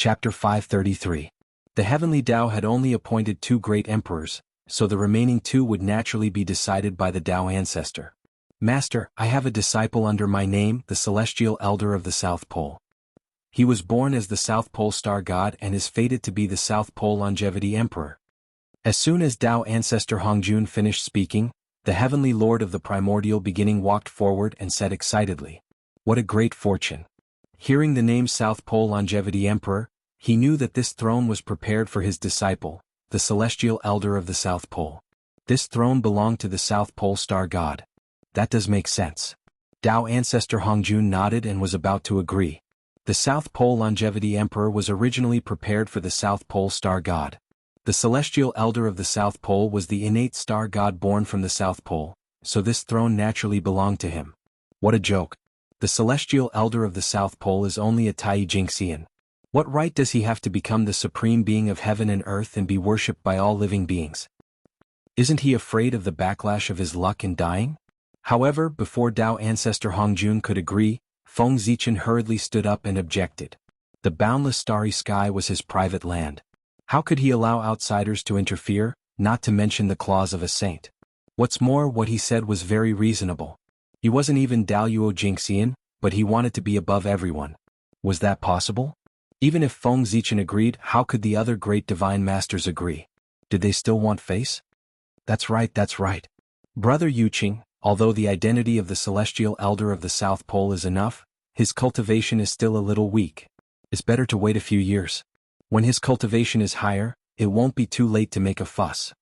Chapter 533. The heavenly Tao had only appointed 2 great emperors, so the remaining 2 would naturally be decided by the Tao ancestor. Master, I have a disciple under my name, the celestial elder of the South Pole. He was born as the South Pole star god and is fated to be the South Pole longevity emperor. As soon as Tao ancestor Hongjun finished speaking, the heavenly lord of the primordial beginning walked forward and said excitedly, "What a great fortune." Hearing the name South Pole longevity emperor, he knew that this throne was prepared for his disciple, the celestial elder of the South Pole. This throne belonged to the South Pole star god. That does make sense. Tao ancestor Hongjun nodded and was about to agree. The South Pole longevity emperor was originally prepared for the South Pole star god. The celestial elder of the South Pole was the innate star god born from the South Pole, so this throne naturally belonged to him. What a joke. The celestial elder of the South Pole is only a Jiangxian. What right does he have to become the supreme being of heaven and earth and be worshipped by all living beings? Isn't he afraid of the backlash of his luck in dying? However, before Tao ancestor Hongjun could agree, Feng Zichen hurriedly stood up and objected. The boundless starry sky was his private land. How could he allow outsiders to interfere, not to mention the claws of a saint? What's more, what he said was very reasonable. He wasn't even Daluo Jingxian, but he wanted to be above everyone. Was that possible? Even if Feng Zichen agreed, how could the other great divine masters agree? Did they still want face? That's right. Brother Yuqing, although the identity of the celestial elder of the South Pole is enough, his cultivation is still a little weak. It's better to wait a few years. When his cultivation is higher, it won't be too late to make a fuss.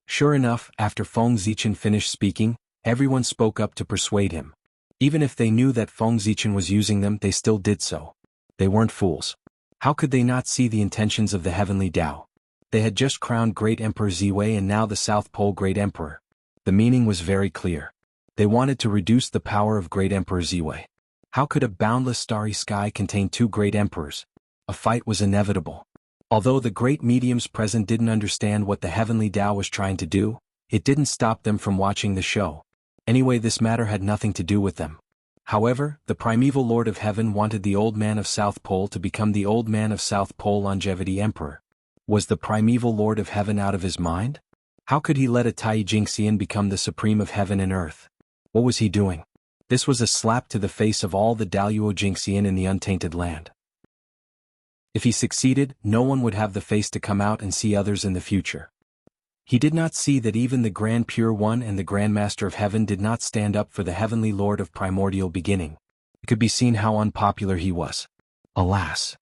Sure enough, after Feng Zichen finished speaking, everyone spoke up to persuade him. Even if they knew that Feng Zichen was using them, they still did so. They weren't fools. How could they not see the intentions of the heavenly Tao? They had just crowned Great Emperor Ziwei and now the South Pole Great Emperor. The meaning was very clear. They wanted to reduce the power of Great Emperor Ziwei. How could a boundless starry sky contain 2 great emperors? A fight was inevitable. Although the great mediums present didn't understand what the heavenly Tao was trying to do, it didn't stop them from watching the show. Anyway, this matter had nothing to do with them. However, the primeval Lord of Heaven wanted the Old Man of South Pole to become the Old Man of South Pole longevity emperor. Was the primeval Lord of Heaven out of his mind? How could he let a Jingxian become the supreme of heaven and earth? What was he doing? This was a slap to the face of all the Daluo Jingxian in the untainted land. If he succeeded, no one would have the face to come out and see others in the future. He did not see that even the Grand Pure One and the Grand Master of Heaven did not stand up for the Heavenly Lord of primordial beginning. It could be seen how unpopular he was. Alas!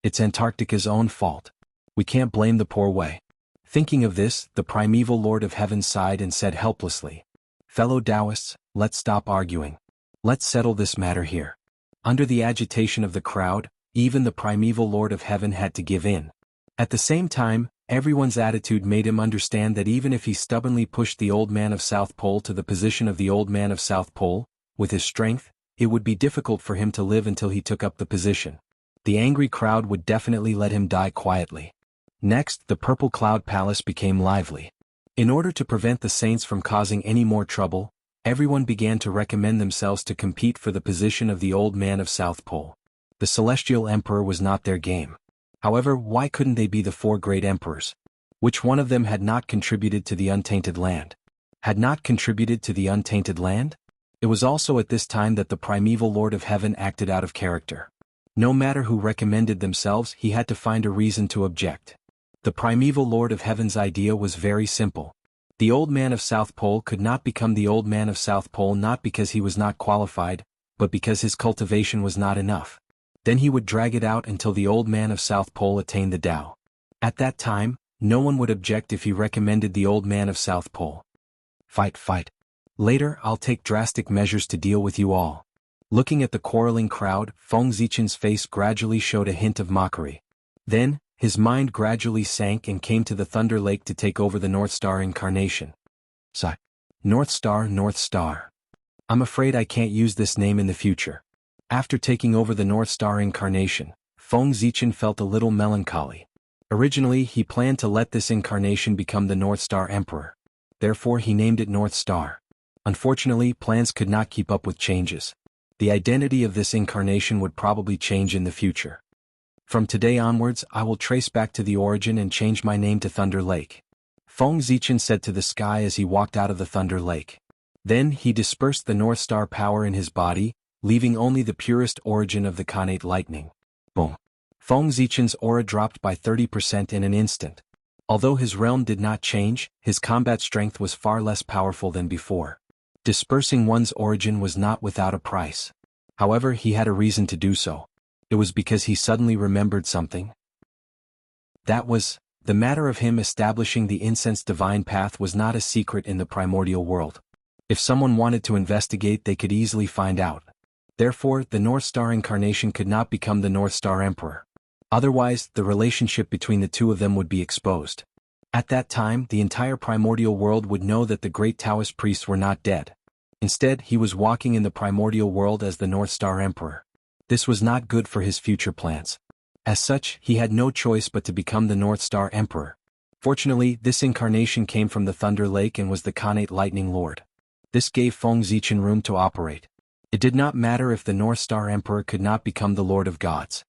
It's Antarctica's own fault. We can't blame the poor way. Thinking of this, the primeval Lord of Heaven sighed and said helplessly, "Fellow Taoists, let's stop arguing. Let's settle this matter here." Under the agitation of the crowd, even the primeval Lord of Heaven had to give in. At the same time, everyone's attitude made him understand that even if he stubbornly pushed the Old Man of South Pole to the position of the Old Man of South Pole, with his strength, it would be difficult for him to live until he took up the position. The angry crowd would definitely let him die quietly. Next, the Purple Cloud Palace became lively. In order to prevent the saints from causing any more trouble, everyone began to recommend themselves to compete for the position of the Old Man of South Pole. The Celestial Emperor was not their game. However, why couldn't they be the 4 great emperors? Which one of them had not contributed to the untainted land? Had not contributed to the untainted land? It was also at this time that the primeval Lord of Heaven acted out of character. No matter who recommended themselves, he had to find a reason to object. The primeval Lord of Heaven's idea was very simple. The Old Man of South Pole could not become the Old Man of South Pole not because he was not qualified, but because his cultivation was not enough. Then he would drag it out until the Old Man of South Pole attained the Tao. At that time, no one would object if he recommended the Old Man of South Pole. Fight. Later, I'll take drastic measures to deal with you all. Looking at the quarreling crowd, Feng Zichen's face gradually showed a hint of mockery. Then, his mind gradually sank and came to the Thunder Lake to take over the North Star incarnation. North Star. I'm afraid I can't use this name in the future. After taking over the North Star incarnation, Feng Zichen felt a little melancholy. Originally, he planned to let this incarnation become the North Star Emperor. Therefore, he named it North Star. Unfortunately, plans could not keep up with changes. The identity of this incarnation would probably change in the future. From today onwards I will trace back to the origin and change my name to Thunder Lake. Feng Zichen said to the sky as he walked out of the Thunder Lake. Then he dispersed the North Star power in his body, leaving only the purest origin of the Khanate lightning. Boom. Feng Zichen's aura dropped by 30% in an instant. Although his realm did not change, his combat strength was far less powerful than before. Dispersing one's origin was not without a price. However, he had a reason to do so. It was because he suddenly remembered something. That was, the matter of him establishing the incensed divine path was not a secret in the primordial world. If someone wanted to investigate, they could easily find out. Therefore, the North Star incarnation could not become the North Star Emperor. Otherwise, the relationship between the two of them would be exposed. At that time, the entire primordial world would know that the great Taoist priests were not dead. Instead, he was walking in the primordial world as the North Star Emperor. This was not good for his future plans. As such, he had no choice but to become the North Star Emperor. Fortunately, this incarnation came from the Thunder Lake and was the Khanate Lightning Lord. This gave Feng Zichen room to operate. It did not matter if the North Star Emperor could not become the Lord of Gods.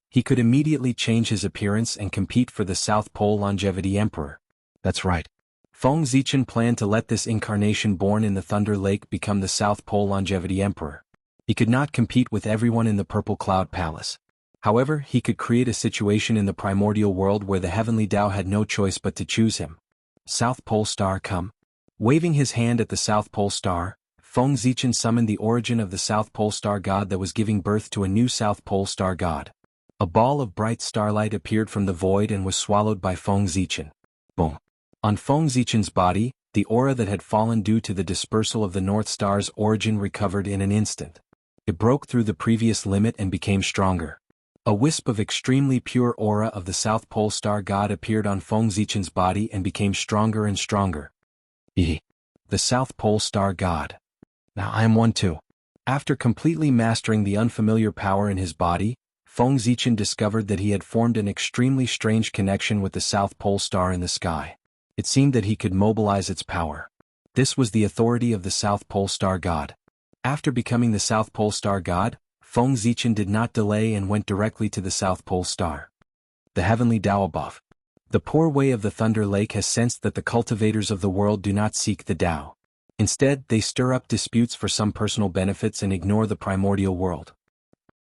He could immediately change his appearance and compete for the South Pole Longevity Emperor. That's right. Feng Zichen planned to let this incarnation born in the Thunder Lake become the South Pole Longevity Emperor. He could not compete with everyone in the Purple Cloud Palace. However, he could create a situation in the primordial world where the heavenly Tao had no choice but to choose him. South Pole Star, come. Waving his hand at the South Pole Star, Feng Zichen summoned the origin of the South Pole Star God that was giving birth to a new South Pole Star God. A ball of bright starlight appeared from the void and was swallowed by Feng Zichen. Boom. On Feng Zichen's body, the aura that had fallen due to the dispersal of the North Star's origin recovered in an instant. It broke through the previous limit and became stronger. A wisp of extremely pure aura of the South Pole Star God appeared on Feng Zichen's body and became stronger and stronger. The South Pole Star God. Now I am one too. After completely mastering the unfamiliar power in his body, Feng Zichen discovered that he had formed an extremely strange connection with the South Pole Star in the sky. It seemed that he could mobilize its power. This was the authority of the South Pole Star God. After becoming the South Pole Star God, Feng Zichen did not delay and went directly to the South Pole Star. The heavenly Tao above. The poor way of the Thunder Lake has sensed that the cultivators of the world do not seek the Tao. Instead, they stir up disputes for some personal benefits and ignore the primordial world.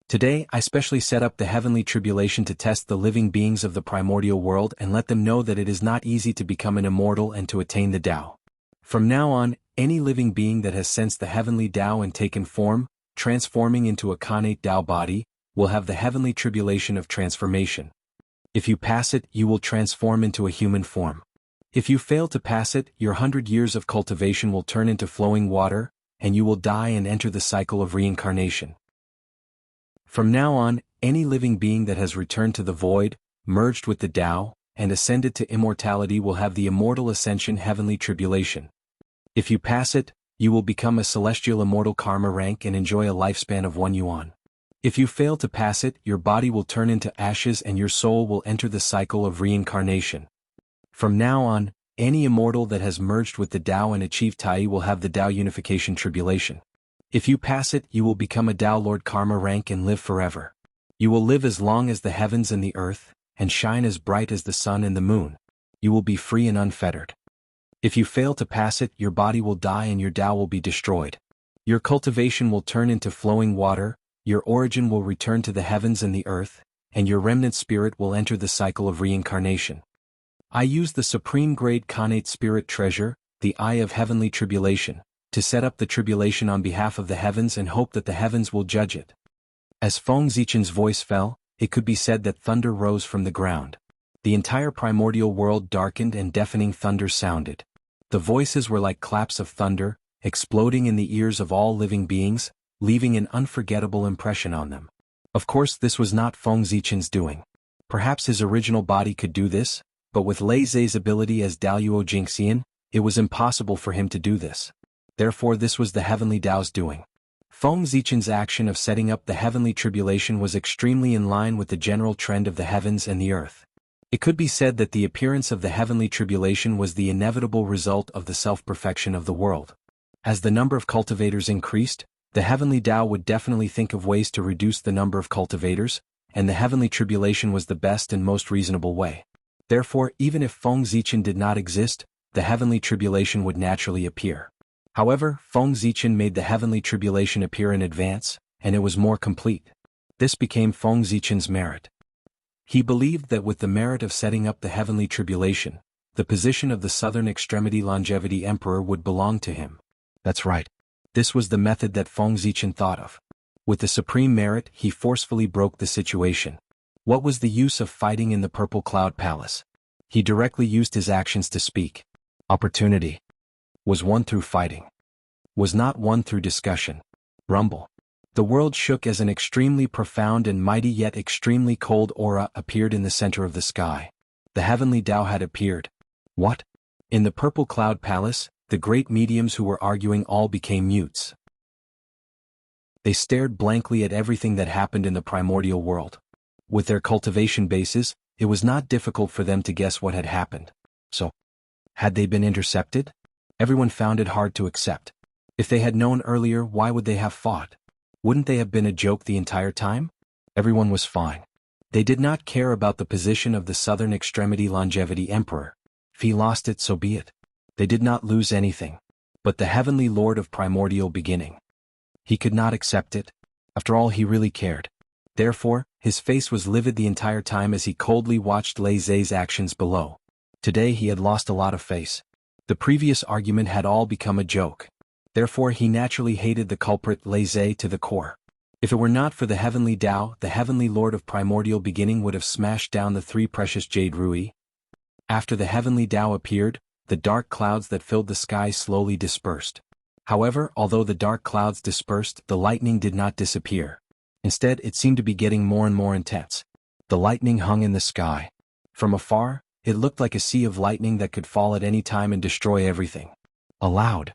Today, I specially set up the heavenly tribulation to test the living beings of the primordial world and let them know that it is not easy to become an immortal and to attain the Tao. From now on, any living being that has sensed the heavenly Tao and taken form, transforming into a Khanate Tao body, will have the heavenly tribulation of transformation. If you pass it, you will transform into a human form. If you fail to pass it, your 100 years of cultivation will turn into flowing water, and you will die and enter the cycle of reincarnation. From now on, any living being that has returned to the void, merged with the Tao, and ascended to immortality will have the immortal ascension heavenly tribulation. If you pass it, you will become a celestial immortal karma rank and enjoy a lifespan of 1 yuan. If you fail to pass it, your body will turn into ashes and your soul will enter the cycle of reincarnation. From now on, any immortal that has merged with the Tao and achieved Tai will have the Tao unification tribulation. If you pass it, you will become a Tao Lord karma rank and live forever. You will live as long as the heavens and the earth, and shine as bright as the sun and the moon. You will be free and unfettered. If you fail to pass it, your body will die and your Tao will be destroyed. Your cultivation will turn into flowing water, your origin will return to the heavens and the earth, and your remnant spirit will enter the cycle of reincarnation. I use the supreme grade Khanate spirit treasure, the Eye of Heavenly Tribulation, to set up the tribulation on behalf of the heavens and hope that the heavens will judge it. As Feng Zichen's voice fell, it could be said that thunder rose from the ground. The entire primordial world darkened and deafening thunder sounded. The voices were like claps of thunder, exploding in the ears of all living beings, leaving an unforgettable impression on them. Of course, this was not Feng Zichen's doing. Perhaps his original body could do this, but with Lei Zhe's ability as Daluo Jingxian, it was impossible for him to do this. Therefore this was the heavenly Tao's doing. Feng Zichen's action of setting up the heavenly tribulation was extremely in line with the general trend of the heavens and the earth. It could be said that the appearance of the heavenly tribulation was the inevitable result of the self-perfection of the world. As the number of cultivators increased, the heavenly Tao would definitely think of ways to reduce the number of cultivators, and the heavenly tribulation was the best and most reasonable way. Therefore, even if Feng Zichen did not exist, the heavenly tribulation would naturally appear. However, Feng Zichen made the heavenly tribulation appear in advance, and it was more complete. This became Feng Zichen's merit. He believed that with the merit of setting up the heavenly tribulation, the position of the southern extremity longevity emperor would belong to him. That's right. This was the method that Feng Zichen thought of. With the supreme merit, he forcefully broke the situation. What was the use of fighting in the Purple Cloud Palace? He directly used his actions to speak. Opportunity was won through fighting. Was not won through discussion. Rumble. The world shook as an extremely profound and mighty yet extremely cold aura appeared in the center of the sky. The heavenly Tao had appeared. What? In the Purple Cloud Palace, the great mediums who were arguing all became mutes. They stared blankly at everything that happened in the primordial world. With their cultivation bases, it was not difficult for them to guess what had happened. So, had they been intercepted? Everyone found it hard to accept. If they had known earlier, why would they have fought? Wouldn't they have been a joke the entire time? Everyone was fine. They did not care about the position of the southern extremity longevity emperor. If he lost it, so be it. They did not lose anything. But the heavenly lord of primordial beginning. He could not accept it. After all, he really cared. Therefore, his face was livid the entire time as he coldly watched Lei Zhe's actions below. Today he had lost a lot of face. The previous argument had all become a joke. Therefore he naturally hated the culprit Lei Zhe to the core. If it were not for the heavenly Tao, the heavenly lord of primordial beginning would have smashed down the three precious jade rui. After the heavenly Tao appeared, the dark clouds that filled the sky slowly dispersed. However, although the dark clouds dispersed, the lightning did not disappear. Instead, it seemed to be getting more and more intense. The lightning hung in the sky. From afar, it looked like a sea of lightning that could fall at any time and destroy everything. Aloud,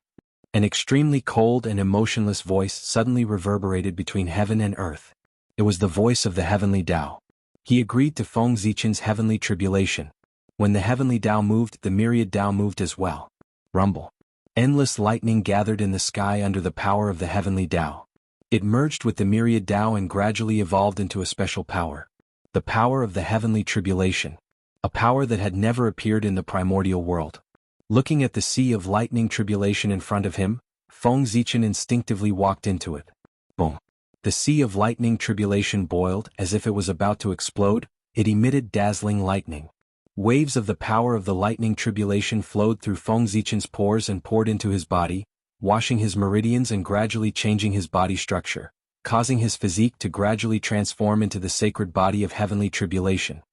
an extremely cold and emotionless voice suddenly reverberated between heaven and earth. It was the voice of the heavenly Tao. He agreed to Feng Zichen's heavenly tribulation. When the heavenly Tao moved, the myriad Tao moved as well. Rumble. Endless lightning gathered in the sky under the power of the heavenly Tao. It merged with the myriad Tao and gradually evolved into a special power. The power of the heavenly tribulation. A power that had never appeared in the primordial world. Looking at the sea of lightning tribulation in front of him, Feng Zichen instinctively walked into it. Boom. The sea of lightning tribulation boiled as if it was about to explode. It emitted dazzling lightning. Waves of the power of the lightning tribulation flowed through Feng Zichen's pores and poured into his body, washing his meridians and gradually changing his body structure, causing his physique to gradually transform into the sacred body of heavenly tribulation.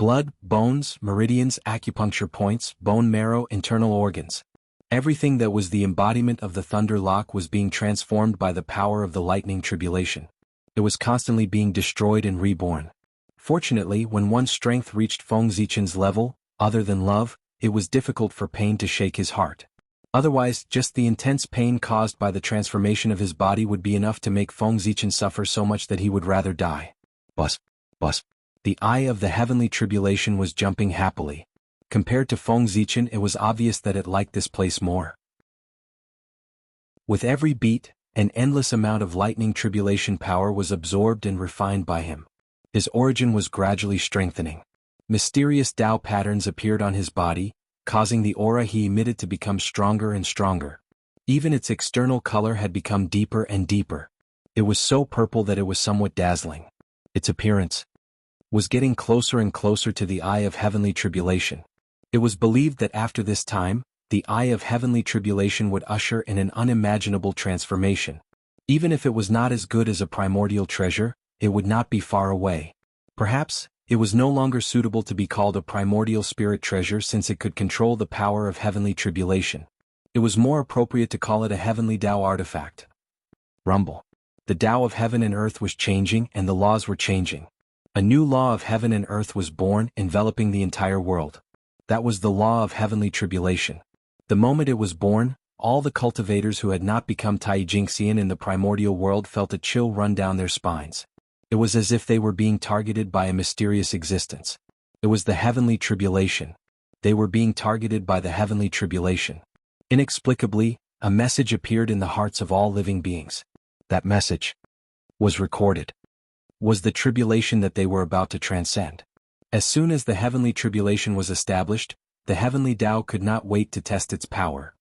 Blood, bones, meridians, acupuncture points, bone marrow, internal organs. Everything that was the embodiment of the thunder lock was being transformed by the power of the lightning tribulation. It was constantly being destroyed and reborn. Fortunately, when one's strength reached Feng Zichen's level, other than love, it was difficult for pain to shake his heart. Otherwise, just the intense pain caused by the transformation of his body would be enough to make Feng Zichen suffer so much that he would rather die. Bus. The eye of the heavenly tribulation was jumping happily. Compared to Feng Zichen, it was obvious that it liked this place more. With every beat, an endless amount of lightning tribulation power was absorbed and refined by him. His origin was gradually strengthening. Mysterious Tao patterns appeared on his body, causing the aura he emitted to become stronger and stronger. Even its external color had become deeper and deeper. It was so purple that it was somewhat dazzling. Its appearance was getting closer and closer to the eye of heavenly tribulation. It was believed that after this time, the eye of heavenly tribulation would usher in an unimaginable transformation. Even if it was not as good as a primordial treasure, it would not be far away. Perhaps, it was no longer suitable to be called a primordial spirit treasure since it could control the power of heavenly tribulation. It was more appropriate to call it a heavenly Tao artifact. Rumble. The Tao of heaven and earth was changing and the laws were changing. A new law of heaven and earth was born, enveloping the entire world. That was the law of heavenly tribulation. The moment it was born, all the cultivators who had not become Taijingxian in the primordial world felt a chill run down their spines. It was as if they were being targeted by a mysterious existence. It was the heavenly tribulation. They were being targeted by the heavenly tribulation. Inexplicably, a message appeared in the hearts of all living beings. That message was recorded. was the tribulation that they were about to transcend. As soon as the heavenly tribulation was established, the heavenly Tao could not wait to test its power.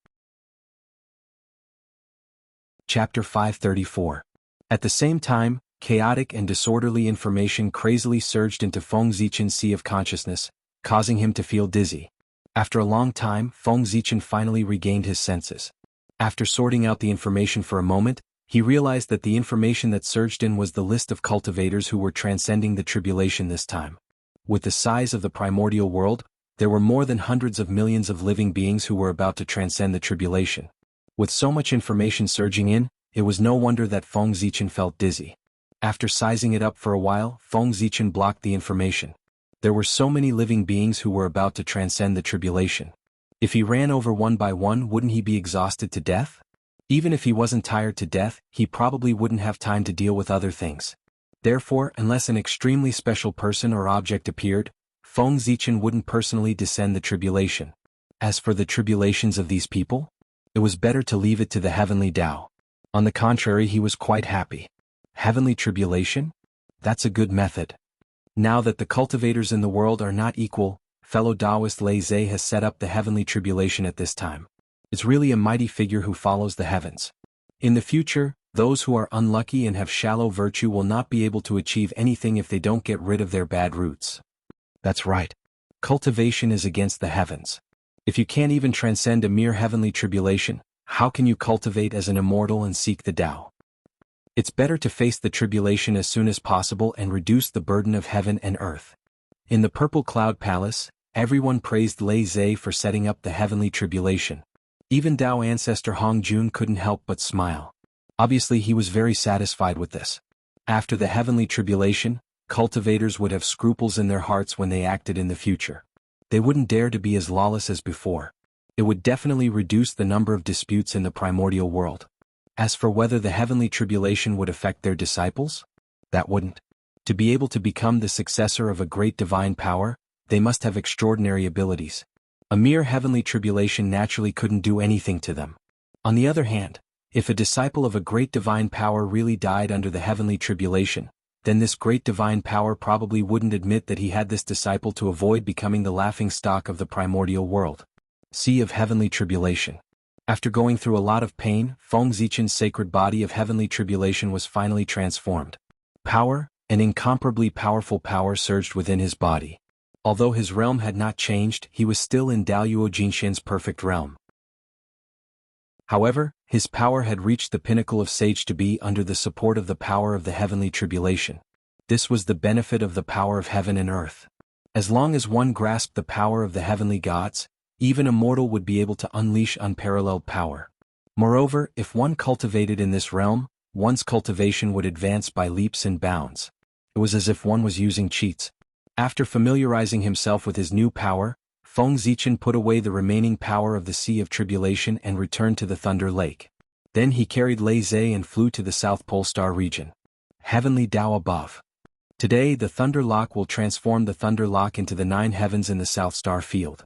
Chapter 534. At the same time, chaotic and disorderly information crazily surged into Feng Zichen's sea of consciousness, causing him to feel dizzy. After a long time, Feng Zichen finally regained his senses. After sorting out the information for a moment, he realized that the information that surged in was the list of cultivators who were transcending the tribulation this time. With the size of the primordial world, there were more than hundreds of millions of living beings who were about to transcend the tribulation. With so much information surging in, it was no wonder that Feng Zichen felt dizzy. After sizing it up for a while, Feng Zichen blocked the information. There were so many living beings who were about to transcend the tribulation. If he ran over one by one, wouldn't he be exhausted to death? Even if he wasn't tired to death, he probably wouldn't have time to deal with other things. Therefore, unless an extremely special person or object appeared, Feng Zichen wouldn't personally descend the tribulation. As for the tribulations of these people, it was better to leave it to the heavenly Tao. On the contrary, he was quite happy. Heavenly tribulation? That's a good method. Now that the cultivators in the world are not equal, fellow Taoist Lei Zhe has set up the heavenly tribulation at this time. It's really a mighty figure who follows the heavens. In the future, those who are unlucky and have shallow virtue will not be able to achieve anything if they don't get rid of their bad roots. That's right. Cultivation is against the heavens. If you can't even transcend a mere heavenly tribulation, how can you cultivate as an immortal and seek the Tao? It's better to face the tribulation as soon as possible and reduce the burden of heaven and earth. In the Purple Cloud Palace, everyone praised Lei Zhe for setting up the heavenly tribulation. Even Tao ancestor Hong Jun couldn't help but smile. Obviously he was very satisfied with this. After the heavenly tribulation, cultivators would have scruples in their hearts when they acted in the future. They wouldn't dare to be as lawless as before. It would definitely reduce the number of disputes in the primordial world. As for whether the heavenly tribulation would affect their disciples, that wouldn't. To be able to become the successor of a great divine power, they must have extraordinary abilities. A mere heavenly tribulation naturally couldn't do anything to them. On the other hand, if a disciple of a great divine power really died under the heavenly tribulation, then this great divine power probably wouldn't admit that he had this disciple to avoid becoming the laughingstock of the primordial world. Sea of heavenly tribulation. After going through a lot of pain, Feng Zichen's sacred body of heavenly tribulation was finally transformed. Power, an incomparably powerful power surged within his body. Although his realm had not changed, he was still in Daluo Jinshan's perfect realm. However, his power had reached the pinnacle of sage to be under the support of the power of the heavenly tribulation. This was the benefit of the power of heaven and earth. As long as one grasped the power of the heavenly gods, even a mortal would be able to unleash unparalleled power. Moreover, if one cultivated in this realm, one's cultivation would advance by leaps and bounds. It was as if one was using cheats. After familiarizing himself with his new power, Feng Zichen put away the remaining power of the Sea of Tribulation and returned to the Thunder Lake. Then he carried Lei Zhe and flew to the South Pole Star region. Heavenly Tao above. Today the Thunder Lock will transform the Thunder Lock into the 9 heavens in the South Star field.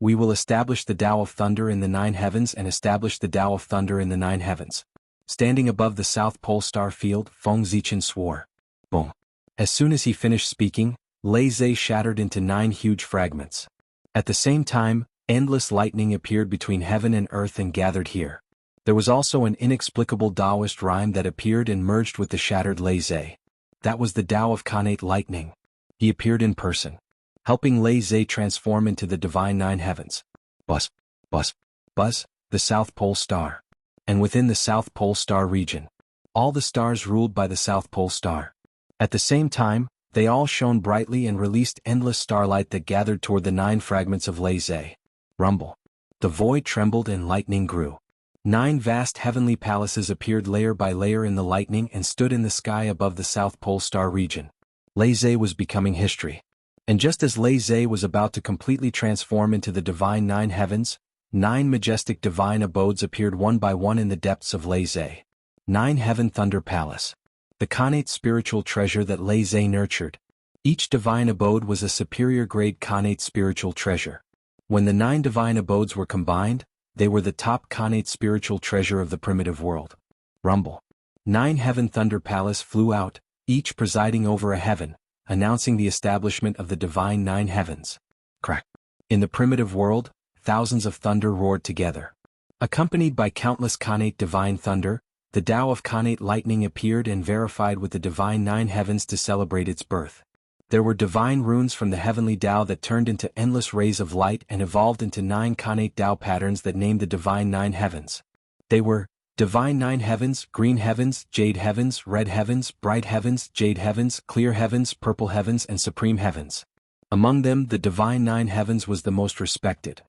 We will establish the Tao of Thunder in the 9 heavens and establish the Tao of Thunder in the 9 heavens. Standing above the South Pole Star field, Feng Zichen swore. Boom. As soon as he finished speaking, Lei Zhe shattered into 9 huge fragments. At the same time, endless lightning appeared between heaven and earth and gathered here. There was also an inexplicable Taoist rhyme that appeared and merged with the shattered Lei Zhe. That was the Tao of Khanate lightning. He appeared in person, helping Lei Zhe transform into the divine 9 heavens. Buzz, buzz, buzz, the South Pole Star. And within the South Pole Star region, all the stars ruled by the South Pole Star. At the same time, they all shone brightly and released endless starlight that gathered toward the 9 fragments of Lei Zhe. Rumble. The void trembled and lightning grew. 9 vast heavenly palaces appeared layer by layer in the lightning and stood in the sky above the South Pole Star region. Lei Zhe was becoming history. And just as Lei Zhe was about to completely transform into the divine 9 heavens, 9 majestic divine abodes appeared one by one in the depths of Lei Zhe. 9 Heaven Thunder Palace. The Khanate spiritual treasure that Lei Zhe nurtured. Each divine abode was a superior grade Khanate spiritual treasure. When the 9 divine abodes were combined, they were the top Khanate spiritual treasure of the primitive world. Rumble. 9 Heaven Thunder Palace flew out, each presiding over a heaven, announcing the establishment of the divine nine heavens. Crack. In the primitive world, thousands of thunder roared together. Accompanied by countless Khanate divine thunder, the Tao of Khanate lightning appeared and verified with the divine nine heavens to celebrate its birth. There were divine runes from the heavenly Tao that turned into endless rays of light and evolved into 9 Khanate Tao patterns that named the divine nine heavens. They were divine nine heavens, green heavens, jade heavens, red heavens, bright heavens, jade heavens, clear heavens, purple heavens, and supreme heavens. Among them, the divine nine heavens was the most respected.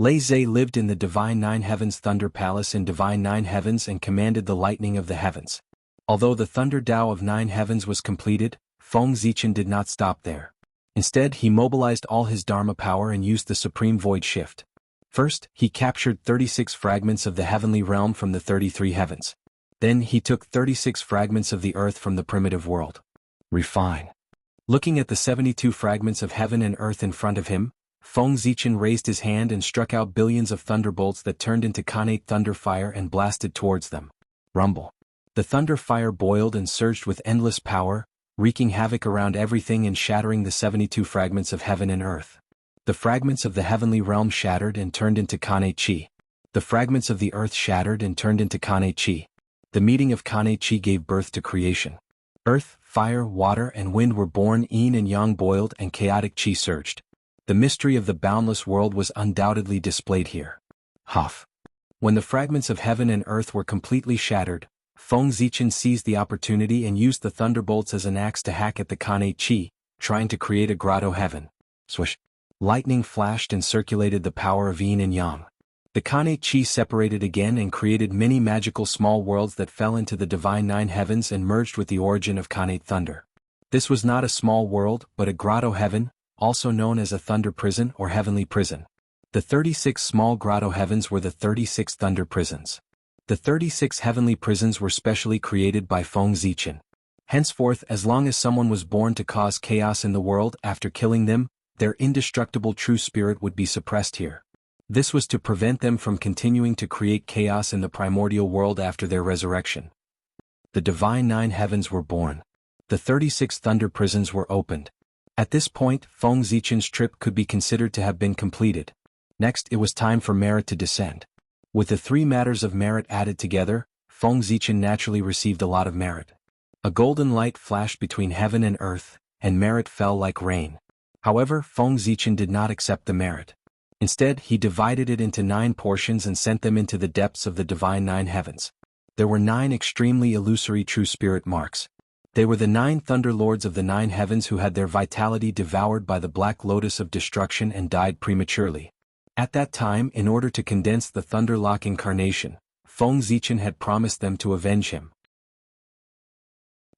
Lei Zhe lived in the divine nine heavens thunder palace in divine nine heavens and commanded the lightning of the heavens. Although the thunder Tao of nine heavens was completed, Feng Zichen did not stop there. Instead, he mobilized all his Dharma power and used the supreme void shift. First, he captured 36 fragments of the heavenly realm from the 33 heavens. Then he took 36 fragments of the earth from the primitive world. Refine. Looking at the 72 fragments of heaven and earth in front of him, Feng Zichen raised his hand and struck out billions of thunderbolts that turned into Khanate thunder fire and blasted towards them. Rumble. The thunder fire boiled and surged with endless power, wreaking havoc around everything and shattering the 72 fragments of heaven and earth. The fragments of the heavenly realm shattered and turned into Khanate Chi. The fragments of the earth shattered and turned into Khanate Chi. The meeting of Khanate Chi gave birth to creation. Earth, fire, water, and wind were born, yin and yang boiled, and chaotic Chi surged. The mystery of the boundless world was undoubtedly displayed here. Huff. When the fragments of heaven and earth were completely shattered, Feng Zichen seized the opportunity and used the thunderbolts as an axe to hack at the Khanate Chi, trying to create a grotto heaven. Swish. Lightning flashed and circulated the power of yin and yang. The Khanate Chi separated again and created many magical small worlds that fell into the divine nine heavens and merged with the origin of Khanate thunder. This was not a small world, but a grotto heaven, also known as a thunder prison or heavenly prison. The 36 small grotto heavens were the 36 thunder prisons. The 36 heavenly prisons were specially created by Feng Zichen. Henceforth, as long as someone was born to cause chaos in the world, after killing them, their indestructible true spirit would be suppressed here. This was to prevent them from continuing to create chaos in the primordial world after their resurrection. The divine nine heavens were born. The 36 thunder prisons were opened. At this point, Feng Zichen's trip could be considered to have been completed. Next, it was time for merit to descend. With the 3 matters of merit added together, Feng Zichen naturally received a lot of merit. A golden light flashed between heaven and earth, and merit fell like rain. However, Feng Zichen did not accept the merit. Instead, he divided it into 9 portions and sent them into the depths of the divine nine heavens. There were 9 extremely illusory true spirit marks. They were the 9 thunder lords of the 9 heavens who had their vitality devoured by the black lotus of destruction and died prematurely. At that time, in order to condense the Thunderlock incarnation, Feng Zichen had promised them to avenge him.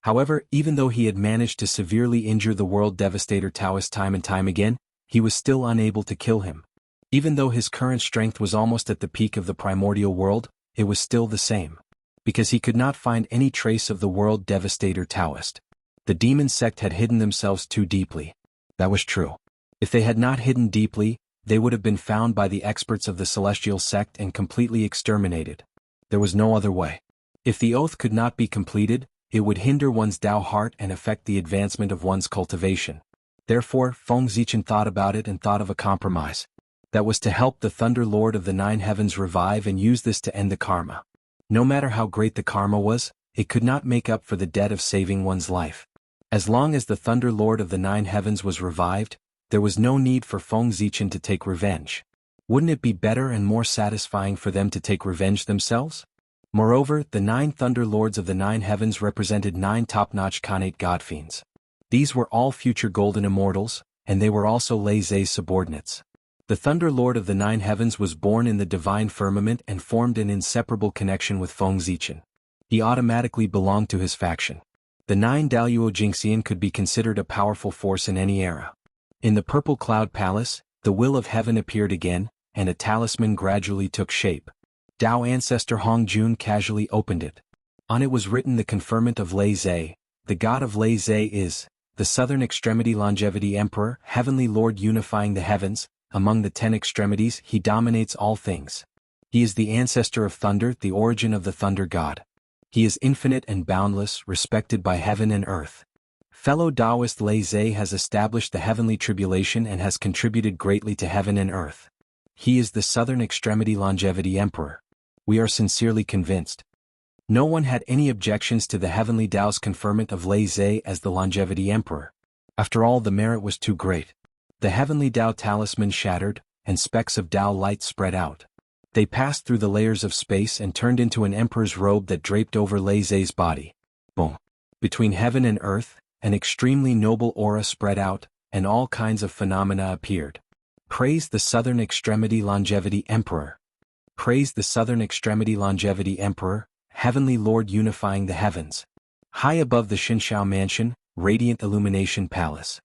However, even though he had managed to severely injure the world devastator Taoist time and time again, he was still unable to kill him. Even though his current strength was almost at the peak of the primordial world, it was still the same. Because he could not find any trace of the world devastator Taoist. The demon sect had hidden themselves too deeply. That was true. If they had not hidden deeply, they would have been found by the experts of the celestial sect and completely exterminated. There was no other way. If the oath could not be completed, it would hinder one's Tao heart and affect the advancement of one's cultivation. Therefore, Feng Zichen thought about it and thought of a compromise. That was to help the Thunder Lord of the Nine Heavens revive and use this to end the karma. No matter how great the karma was, it could not make up for the debt of saving one's life. As long as the Thunder Lord of the Nine Heavens was revived, there was no need for Feng Zichen to take revenge. Wouldn't it be better and more satisfying for them to take revenge themselves? Moreover, the 9 Thunder Lords of the Nine Heavens represented 9 top-notch Khanate godfiends. These were all future golden immortals, and they were also Lei Zhe's subordinates. The Thunder Lord of the Nine Heavens was born in the divine firmament and formed an inseparable connection with Feng Zichen. He automatically belonged to his faction. The 9 Daluo Jingxian could be considered a powerful force in any era. In the Purple Cloud Palace, the will of heaven appeared again, and a talisman gradually took shape. Tao ancestor Hong Jun casually opened it. On it was written the conferment of Lei Zhe. The god of Lei Zhe is the Southern Extremity Longevity Emperor, Heavenly Lord unifying the heavens. Among the 10 extremities, he dominates all things. He is the ancestor of thunder, the origin of the thunder god. He is infinite and boundless, respected by heaven and earth. Fellow Taoist Lei Zhe has established the heavenly tribulation and has contributed greatly to heaven and earth. He is the Southern Extremity Longevity Emperor. We are sincerely convinced. No one had any objections to the heavenly Tao's conferment of Lei Zhe as the Longevity Emperor. After all, the merit was too great. The heavenly Tao talisman shattered, and specks of Tao light spread out. They passed through the layers of space and turned into an emperor's robe that draped over Lei Zhe's body. Boom. Between heaven and earth, an extremely noble aura spread out, and all kinds of phenomena appeared. Praise the Southern Extremity Longevity Emperor. Praise the Southern Extremity Longevity Emperor, Heavenly Lord unifying the heavens. High above the Shinshao Mansion, Radiant Illumination Palace.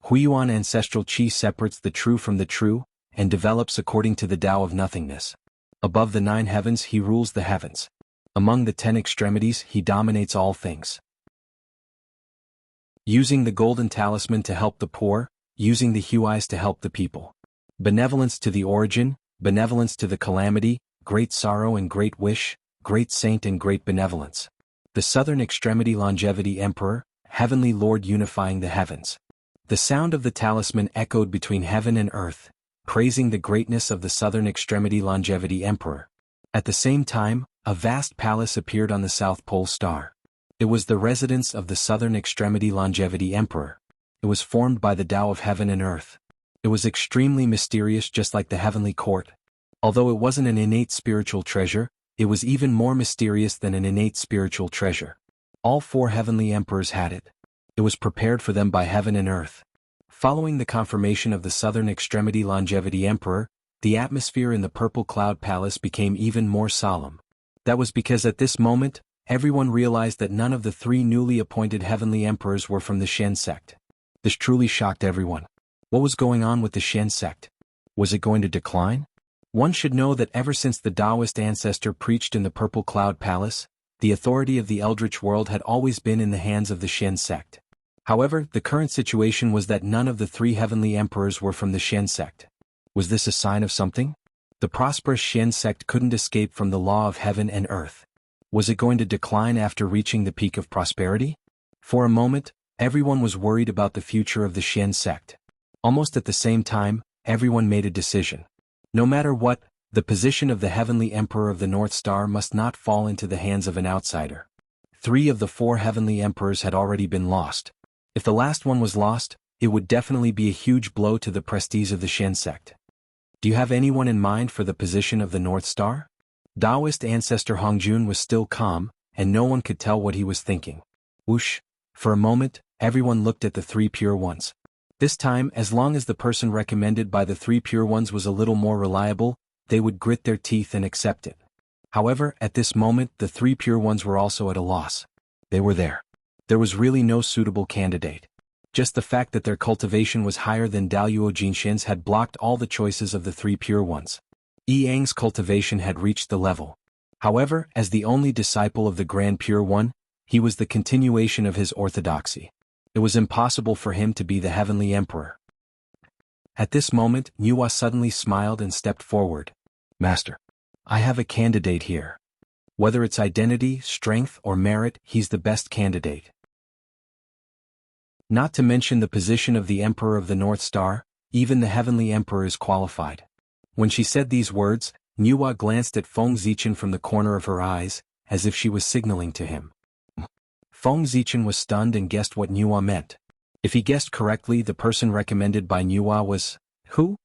Huiyuan ancestral Qi separates the true from the true, and develops according to the Tao of nothingness. Above the 9 heavens he rules the heavens. Among the 10 extremities he dominates all things. Using the golden talisman to help the poor, using the Huais to help the people. Benevolence to the origin, benevolence to the calamity, great sorrow and great wish, great saint and great benevolence. The Southern Extremity Longevity Emperor, Heavenly Lord unifying the heavens. The sound of the talisman echoed between heaven and earth, praising the greatness of the Southern Extremity Longevity Emperor. At the same time, a vast palace appeared on the South Pole Star. It was the residence of the Southern Extremity Longevity Emperor. It was formed by the Tao of heaven and earth. It was extremely mysterious, just like the heavenly court. Although it wasn't an innate spiritual treasure, it was even more mysterious than an innate spiritual treasure. All 4 heavenly emperors had it. It was prepared for them by heaven and earth. Following the confirmation of the Southern Extremity Longevity Emperor, the atmosphere in the Purple Cloud Palace became even more solemn. That was because at this moment, everyone realized that none of the 3 newly appointed heavenly emperors were from the Shen sect. This truly shocked everyone. What was going on with the Shen sect? Was it going to decline? One should know that ever since the Taoist ancestor preached in the Purple Cloud Palace, the authority of the Eldritch world had always been in the hands of the Shen sect. However, the current situation was that none of the 3 heavenly emperors were from the Shen sect. Was this a sign of something? The prosperous Shen sect couldn't escape from the law of heaven and earth. Was it going to decline after reaching the peak of prosperity? For a moment, everyone was worried about the future of the Shen sect. Almost at the same time, everyone made a decision. No matter what, the position of the heavenly emperor of the North Star must not fall into the hands of an outsider. 3 of the 4 heavenly emperors had already been lost. If the last one was lost, it would definitely be a huge blow to the prestige of the Shen sect. Do you have anyone in mind for the position of the North Star? Taoist ancestor Hongjun was still calm, and no one could tell what he was thinking. Whoosh! For a moment, everyone looked at the 3 pure ones. This time, as long as the person recommended by the 3 pure ones was a little more reliable, they would grit their teeth and accept it. However, at this moment the 3 pure ones were also at a loss. They were there. There was really no suitable candidate. Just the fact that their cultivation was higher than Daluo Jinshin's had blocked all the choices of the 3 pure ones. Yi Yang's cultivation had reached the level. However, as the only disciple of the Grand Pure One, he was the continuation of his orthodoxy. It was impossible for him to be the heavenly emperor. At this moment, Nuwa suddenly smiled and stepped forward. Master, I have a candidate here. Whether it's identity, strength, or merit, he's the best candidate. Not to mention the position of the Emperor of the North Star, even the heavenly emperor is qualified. When she said these words, Nuwa glanced at Feng Zichen from the corner of her eyes, as if she was signaling to him. Feng Zichen was stunned and guessed what Nuwa meant. If he guessed correctly, the person recommended by Nuwa was, who?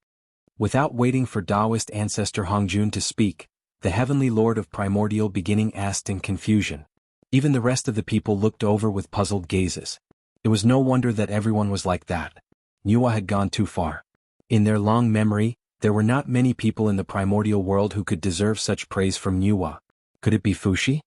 Without waiting for Taoist ancestor Hongjun to speak, the heavenly lord of primordial beginning asked in confusion. Even the rest of the people looked over with puzzled gazes. It was no wonder that everyone was like that. Nuwa had gone too far. In their long memory, there were not many people in the primordial world who could deserve such praise from Nuwa. Could it be Fushi?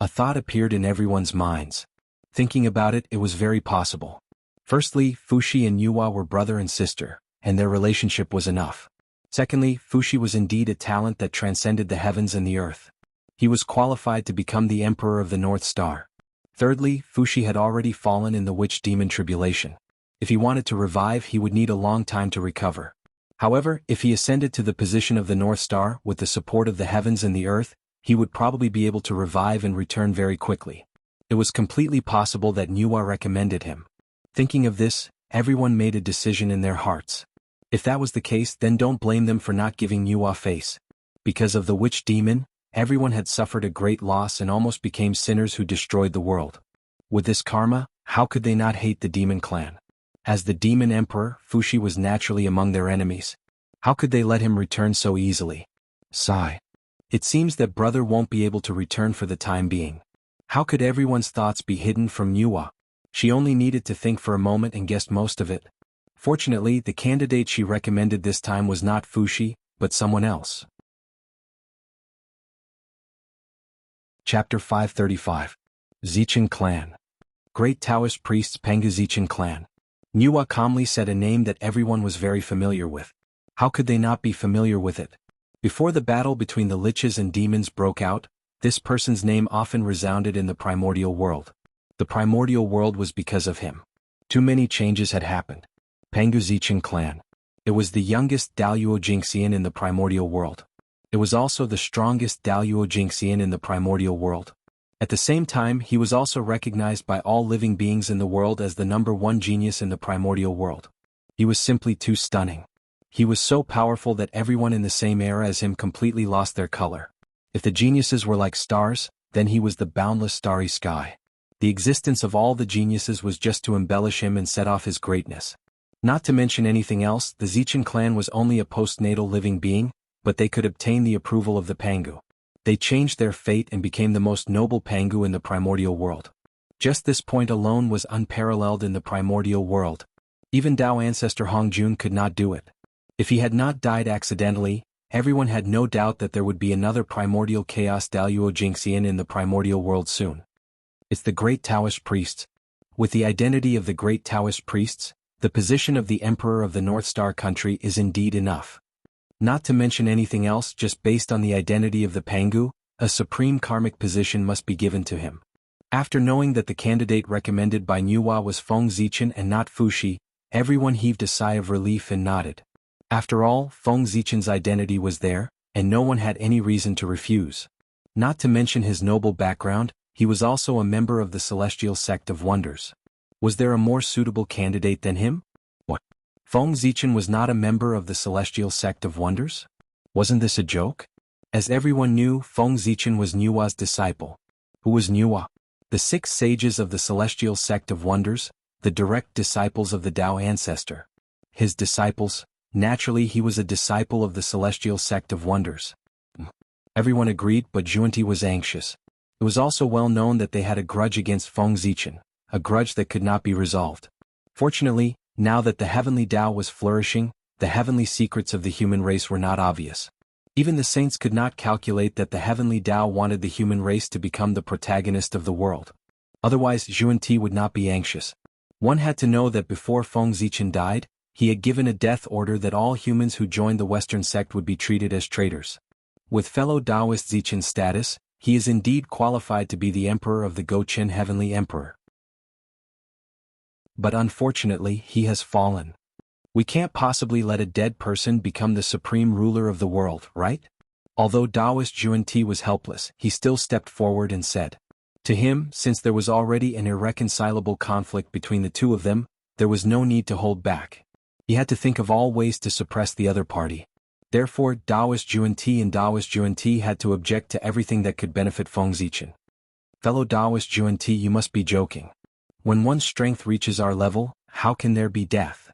A thought appeared in everyone's minds. Thinking about it, it was very possible. Firstly, Fushi and Nuwa were brother and sister, and their relationship was enough. Secondly, Fushi was indeed a talent that transcended the heavens and the earth. He was qualified to become the Emperor of the North Star. Thirdly, Fushi had already fallen in the witch-demon tribulation. If he wanted to revive, he would need a long time to recover. However, if he ascended to the position of the North Star with the support of the heavens and the earth, he would probably be able to revive and return very quickly. It was completely possible that Nuwa recommended him. Thinking of this, everyone made a decision in their hearts. If that was the case, then don't blame them for not giving Nuwa face. Because of the witch demon, everyone had suffered a great loss and almost became sinners who destroyed the world. With this karma, how could they not hate the demon clan? As the demon emperor, Fushi was naturally among their enemies. How could they let him return so easily? Sigh. It seems that brother won't be able to return for the time being. How could everyone's thoughts be hidden from Nuwa? She only needed to think for a moment and guessed most of it. Fortunately, the candidate she recommended this time was not Fushi, but someone else. Chapter 535. Zichen Clan. Great Taoist Priests Pengu Zichen Clan. Nuwa calmly said a name that everyone was very familiar with. How could they not be familiar with it? Before the battle between the liches and demons broke out, this person's name often resounded in the primordial world. The primordial world was because of him. Too many changes had happened. Pengu Zichen Clan. It was the youngest Daluo Jingxian in the primordial world. It was also the strongest Daluo Jingxian in the primordial world. At the same time, he was also recognized by all living beings in the world as the #1 genius in the primordial world. He was simply too stunning. He was so powerful that everyone in the same era as him completely lost their color. If the geniuses were like stars, then he was the boundless starry sky. The existence of all the geniuses was just to embellish him and set off his greatness. Not to mention anything else, the Zichen clan was only a postnatal living being, but they could obtain the approval of the Pengu. They changed their fate and became the most noble Pengu in the primordial world. Just this point alone was unparalleled in the primordial world. Even Dao ancestor Hongjun could not do it. If he had not died accidentally, everyone had no doubt that there would be another primordial chaos Daluo Jingxian in the primordial world soon. It's the great Taoist priests. With the identity of the great Taoist priests, the position of the emperor of the North Star country is indeed enough. Not to mention anything else, just based on the identity of the Pengu, a supreme karmic position must be given to him. After knowing that the candidate recommended by Nuwa was Feng Zichen and not Fushi, everyone heaved a sigh of relief and nodded. After all, Feng Zichen's identity was there, and no one had any reason to refuse. Not to mention his noble background, he was also a member of the Celestial Sect of Wonders. Was there a more suitable candidate than him? What? Feng Zichen was not a member of the Celestial Sect of Wonders? Wasn't this a joke? As everyone knew, Feng Zichen was Nuwa's disciple. Who was Nuwa? The 6 sages of the Celestial Sect of Wonders, the direct disciples of the Dao ancestor. His disciples. Naturally, he was a disciple of the Celestial Sect of Wonders. Everyone agreed, but Zhuanti was anxious. It was also well known that they had a grudge against Feng Zichen, a grudge that could not be resolved. Fortunately, now that the heavenly Dao was flourishing, the heavenly secrets of the human race were not obvious. Even the saints could not calculate that the heavenly Dao wanted the human race to become the protagonist of the world. Otherwise, Zhuanti would not be anxious. One had to know that before Feng Zichen died, he had given a death order that all humans who joined the Western sect would be treated as traitors. With fellow Taoist Zichen's status, he is indeed qualified to be the emperor of the Gochen Heavenly Emperor. But unfortunately, he has fallen. We can't possibly let a dead person become the supreme ruler of the world, right? Although Taoist Zhuanti was helpless, he still stepped forward and said. To him, since there was already an irreconcilable conflict between the two of them, there was no need to hold back. He had to think of all ways to suppress the other party. Therefore, Taoist Zhuanti and Taoist Zhuanti had to object to everything that could benefit Feng Zichen. Fellow Taoist Zhuanti, you must be joking. When one's strength reaches our level, how can there be death?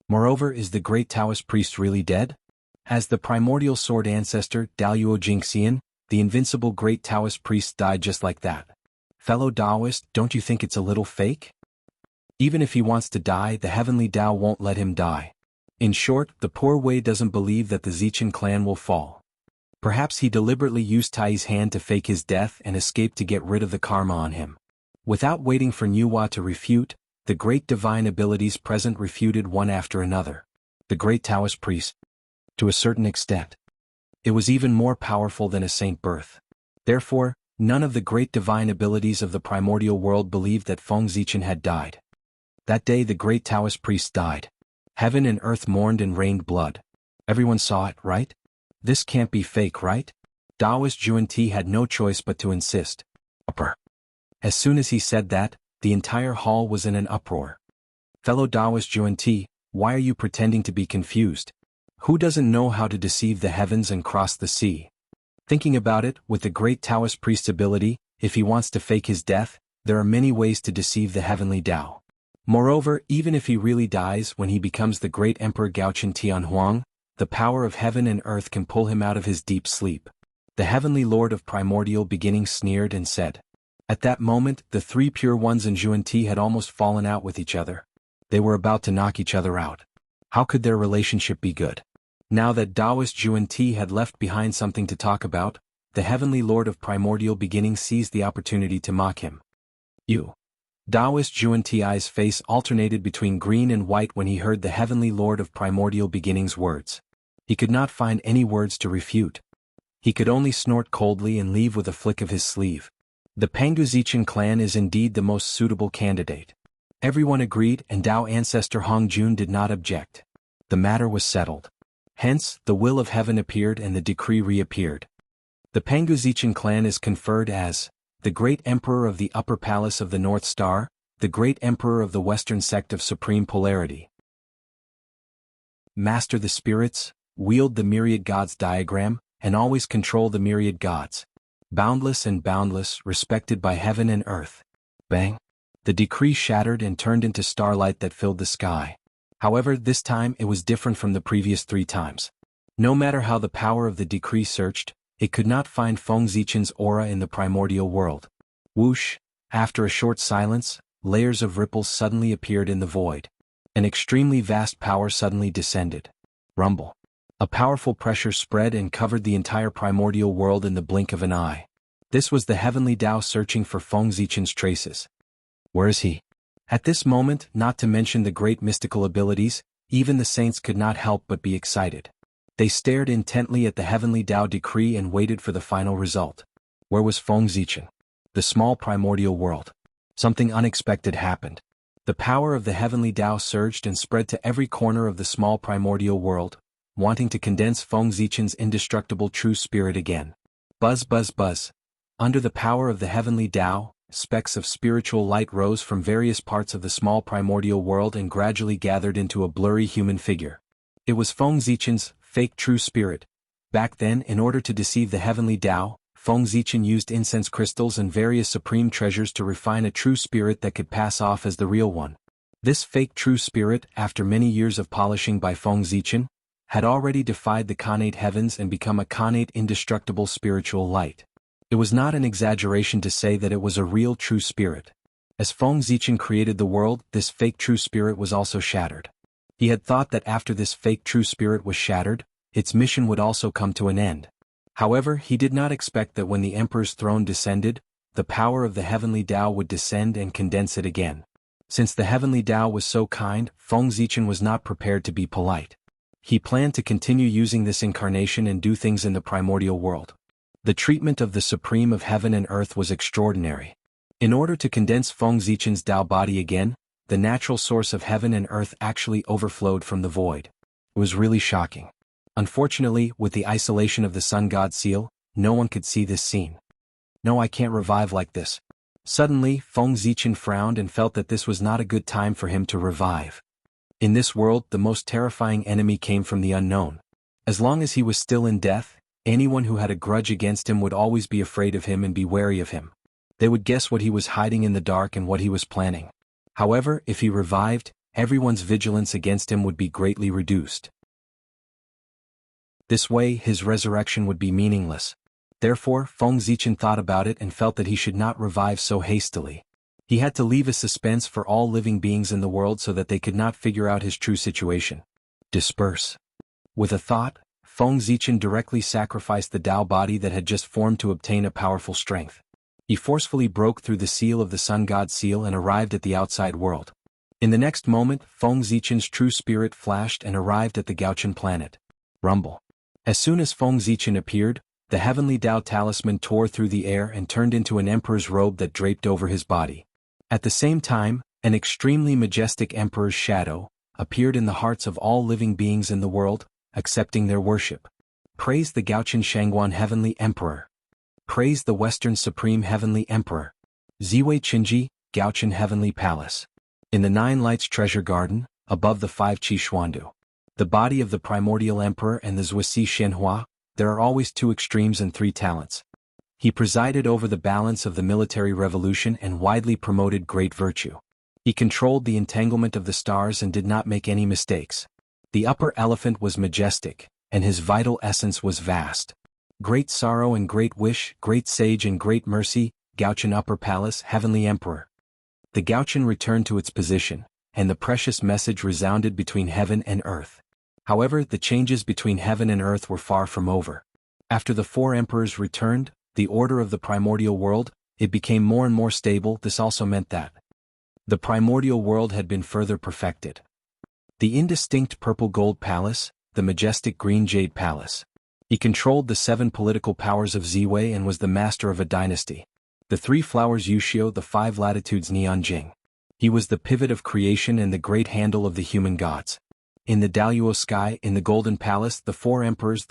Moreover, is the great Taoist priest really dead? As the primordial sword ancestor, Daluo Jingxian, the invincible great Taoist priest died just like that. Fellow Taoist, don't you think it's a little fake? Even if he wants to die, the heavenly Dao won't let him die. In short, the poor Wei doesn't believe that the Zichen clan will fall. Perhaps he deliberately used Tai's hand to fake his death and escape to get rid of the karma on him. Without waiting for Nuwa to refute, the great divine abilities present refuted one after another. The great Taoist priest. To a certain extent. It was even more powerful than a saint birth. Therefore, none of the great divine abilities of the primordial world believed that Feng Zichen had died. That day the great Taoist priest died. Heaven and earth mourned and rained blood. Everyone saw it, right? This can't be fake, right? Taoist Juan-Ti had no choice but to insist. Upper. As soon as he said that, the entire hall was in an uproar. Fellow Taoist Juan-Ti, why are you pretending to be confused? Who doesn't know how to deceive the heavens and cross the sea? Thinking about it, with the great Taoist priest's ability, if he wants to fake his death, there are many ways to deceive the heavenly Tao. Moreover, even if he really dies when he becomes the great Emperor Gaochen Tianhuang, the power of heaven and earth can pull him out of his deep sleep. The heavenly lord of primordial beginning sneered and said. At that moment, the three pure ones and Juan-Ti had almost fallen out with each other. They were about to knock each other out. How could their relationship be good? Now that Taoist Juan-Ti had left behind something to talk about, the heavenly lord of primordial beginning seized the opportunity to mock him. You. Taoist Juan-Ti's face alternated between green and white when he heard the heavenly lord of primordial beginning's words. He could not find any words to refute. He could only snort coldly and leave with a flick of his sleeve. The Panguzichen clan is indeed the most suitable candidate. Everyone agreed, and Tao ancestor Hong Jun did not object. The matter was settled. Hence, the will of heaven appeared and the decree reappeared. The Panguzichen clan is conferred as the great emperor of the upper palace of the North Star, the great emperor of the western sect of supreme polarity. Master the spirits, wield the myriad gods diagram, and always control the myriad gods. Boundless and boundless, respected by heaven and earth. Bang! The decree shattered and turned into starlight that filled the sky. However, this time it was different from the previous 3 times. No matter how the power of the decree searched, it could not find Feng Zichen's aura in the primordial world. Whoosh! After a short silence, layers of ripples suddenly appeared in the void. An extremely vast power suddenly descended. Rumble. A powerful pressure spread and covered the entire primordial world in the blink of an eye. This was the heavenly Tao searching for Feng Zichen's traces. Where is he? At this moment, not to mention the great mystical abilities, even the saints could not help but be excited. They stared intently at the heavenly Tao decree and waited for the final result. Where was Feng Zichen? The small primordial world. Something unexpected happened. The power of the heavenly Tao surged and spread to every corner of the small primordial world, wanting to condense Feng Zichen's indestructible true spirit again. Buzz buzz buzz. Under the power of the heavenly Tao, specks of spiritual light rose from various parts of the small primordial world and gradually gathered into a blurry human figure. It was Feng Zichen's fake true spirit. Back then, in order to deceive the heavenly Tao, Feng Zichen used incense crystals and various supreme treasures to refine a true spirit that could pass off as the real one. This fake true spirit, after many years of polishing by Feng Zichen, had already defied the Khanate heavens and become a Khanate indestructible spiritual light. It was not an exaggeration to say that it was a real true spirit. As Feng Zichen created the world, this fake true spirit was also shattered. He had thought that after this fake true spirit was shattered, its mission would also come to an end. However, he did not expect that when the emperor's throne descended, the power of the heavenly Tao would descend and condense it again. Since the heavenly Tao was so kind, Feng Zichen was not prepared to be polite. He planned to continue using this incarnation and do things in the primordial world. The treatment of the Supreme of Heaven and Earth was extraordinary. In order to condense Feng Zichen's Tao body again, the natural source of heaven and earth actually overflowed from the void. It was really shocking. Unfortunately, with the isolation of the Sun God seal, no one could see this scene. No, I can't revive like this. Suddenly, Feng Zichen frowned and felt that this was not a good time for him to revive. In this world, the most terrifying enemy came from the unknown. As long as he was still in death, anyone who had a grudge against him would always be afraid of him and be wary of him. They would guess what he was hiding in the dark and what he was planning. However, if he revived, everyone's vigilance against him would be greatly reduced. This way, his resurrection would be meaningless. Therefore, Feng Zichen thought about it and felt that he should not revive so hastily. He had to leave a suspense for all living beings in the world so that they could not figure out his true situation. Disperse. With a thought, Feng Zichen directly sacrificed the Tao body that had just formed to obtain a powerful strength. He forcefully broke through the seal of the Sun God seal and arrived at the outside world. In the next moment, Feng Zichen's true spirit flashed and arrived at the Gaochen planet. Rumble. As soon as Feng Zichen appeared, the heavenly Tao talisman tore through the air and turned into an emperor's robe that draped over his body. At the same time, an extremely majestic emperor's shadow appeared in the hearts of all living beings in the world, accepting their worship. Praise the Gaochen Shangguan Heavenly Emperor. Praise the Western Supreme Heavenly Emperor. Ziwei Qinji, Gaochen Heavenly Palace. In the Nine Lights Treasure Garden, above the 5 Qi Xuandu, the body of the primordial emperor and the Zuisi Shenhua, there are always 2 extremes and 3 talents. He presided over the balance of the military revolution and widely promoted great virtue. He controlled the entanglement of the stars and did not make any mistakes. The upper elephant was majestic, and his vital essence was vast. Great sorrow and great wish, great sage and great mercy, Gaochen Upper Palace, Heavenly Emperor. The Gaochen returned to its position, and the precious message resounded between heaven and earth. However, the changes between heaven and earth were far from over. After the 4 emperors returned, the order of the primordial world, it became more and more stable. This also meant that the primordial world had been further perfected. The indistinct purple gold palace, the majestic green jade palace. He controlled the 7 political powers of Ziwei and was the master of a dynasty. The 3 flowers Yuxiu, the 5 latitudes Nianjing. He was the pivot of creation and the great handle of the human gods. In the Daluo sky, in the golden palace, the 4 emperors,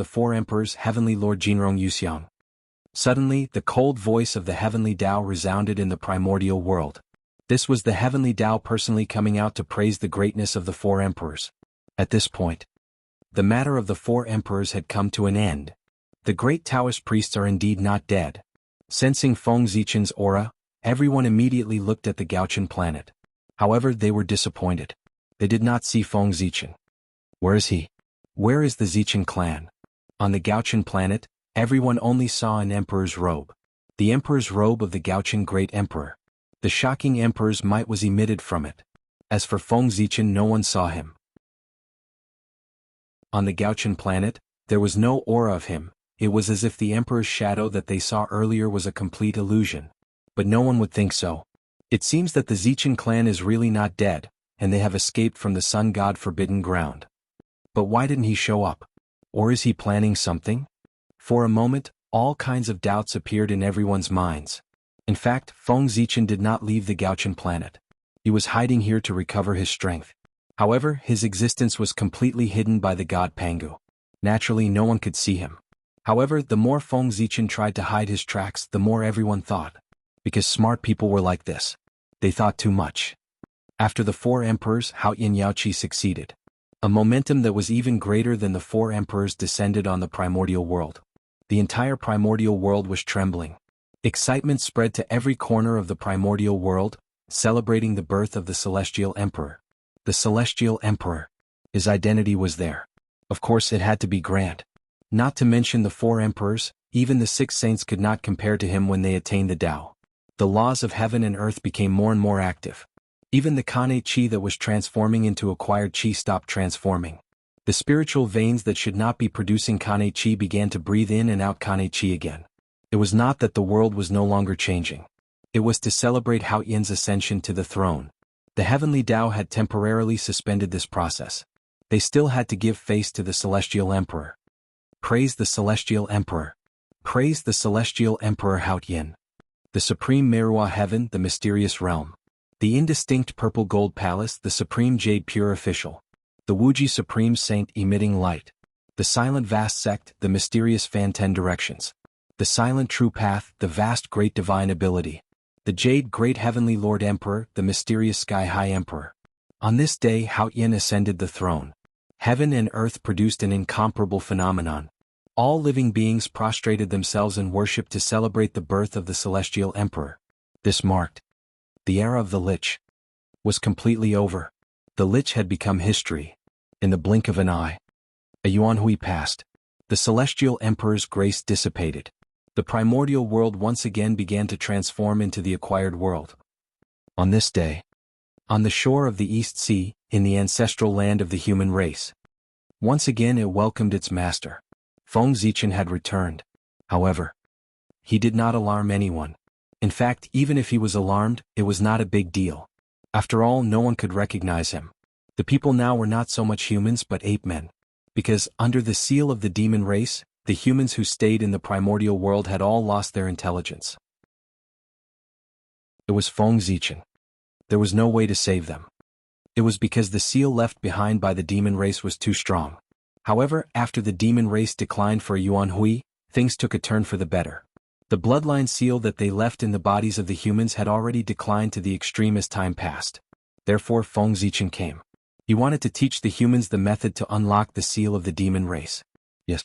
Heavenly Lord Jinrong Yuxiang. Suddenly, the cold voice of the heavenly Tao resounded in the primordial world. This was the heavenly Tao personally coming out to praise the greatness of the 4 emperors. At this point, the matter of the 4 emperors had come to an end. The great Taoist priests are indeed not dead. Sensing Feng Zichen's aura, everyone immediately looked at the Gaochen planet. However, they were disappointed. They did not see Feng Zichen. Where is he? Where is the Zichen clan? On the Gaochen planet, everyone only saw an emperor's robe. The emperor's robe of the Gaochen Great Emperor. The shocking emperor's might was emitted from it. As for Feng Zichen, no one saw him. On the Gaochen planet, there was no aura of him. It was as if the emperor's shadow that they saw earlier was a complete illusion. But no one would think so. It seems that the Zichen clan is really not dead, and they have escaped from the sun god forbidden ground. But why didn't he show up? Or is he planning something? For a moment, all kinds of doubts appeared in everyone's minds. In fact, Feng Zichen did not leave the Gaochen planet. He was hiding here to recover his strength. However, his existence was completely hidden by the god Pangu. Naturally, no one could see him. However, the more Feng Zichen tried to hide his tracks, the more everyone thought. Because smart people were like this. They thought too much. After the 4 emperors, Hao Yin Yaoqi succeeded. A momentum that was even greater than the 4 emperors descended on the primordial world. The entire primordial world was trembling. Excitement spread to every corner of the primordial world, celebrating the birth of the celestial emperor. The celestial emperor. His identity was there. Of course, it had to be grand. Not to mention the 4 emperors, even the 6 saints could not compare to him when they attained the Tao. The laws of heaven and earth became more and more active. Even the Kane Qi that was transforming into acquired Qi stopped transforming. The spiritual veins that should not be producing Kane Qi began to breathe in and out Kane Qi again. It was not that the world was no longer changing. It was to celebrate Hao Yin's ascension to the throne. The heavenly Tao had temporarily suspended this process. They still had to give face to the celestial emperor. Praise the celestial emperor. Praise the celestial emperor Hao Yin. The supreme Merua heaven, the mysterious realm. The indistinct purple gold palace, the supreme jade pure official. The Wuji supreme saint emitting light. The silent vast sect, the mysterious fan 10 directions. The silent true path, the vast great divine ability. The jade great heavenly lord emperor, the mysterious sky high emperor. On this day Hao Yin ascended the throne. Heaven and earth produced an incomparable phenomenon. All living beings prostrated themselves in worship to celebrate the birth of the celestial emperor. This marked the era of the Lich was completely over. The Lich had become history. In the blink of an eye, a Yuanhui passed. The celestial emperor's grace dissipated. The primordial world once again began to transform into the acquired world. On this day, on the shore of the East Sea, in the ancestral land of the human race, once again it welcomed its master. Feng Zichen had returned. However, he did not alarm anyone. In fact, even if he was alarmed, it was not a big deal. After all, no one could recognize him. The people now were not so much humans but ape men. Because, under the seal of the demon race, the humans who stayed in the primordial world had all lost their intelligence. It was Feng Zichen. There was no way to save them. It was because the seal left behind by the demon race was too strong. However, after the demon race declined for Yuanhui, things took a turn for the better. The bloodline seal that they left in the bodies of the humans had already declined to the extreme as time passed. Therefore Feng Zichen came. He wanted to teach the humans the method to unlock the seal of the demon race. Yes,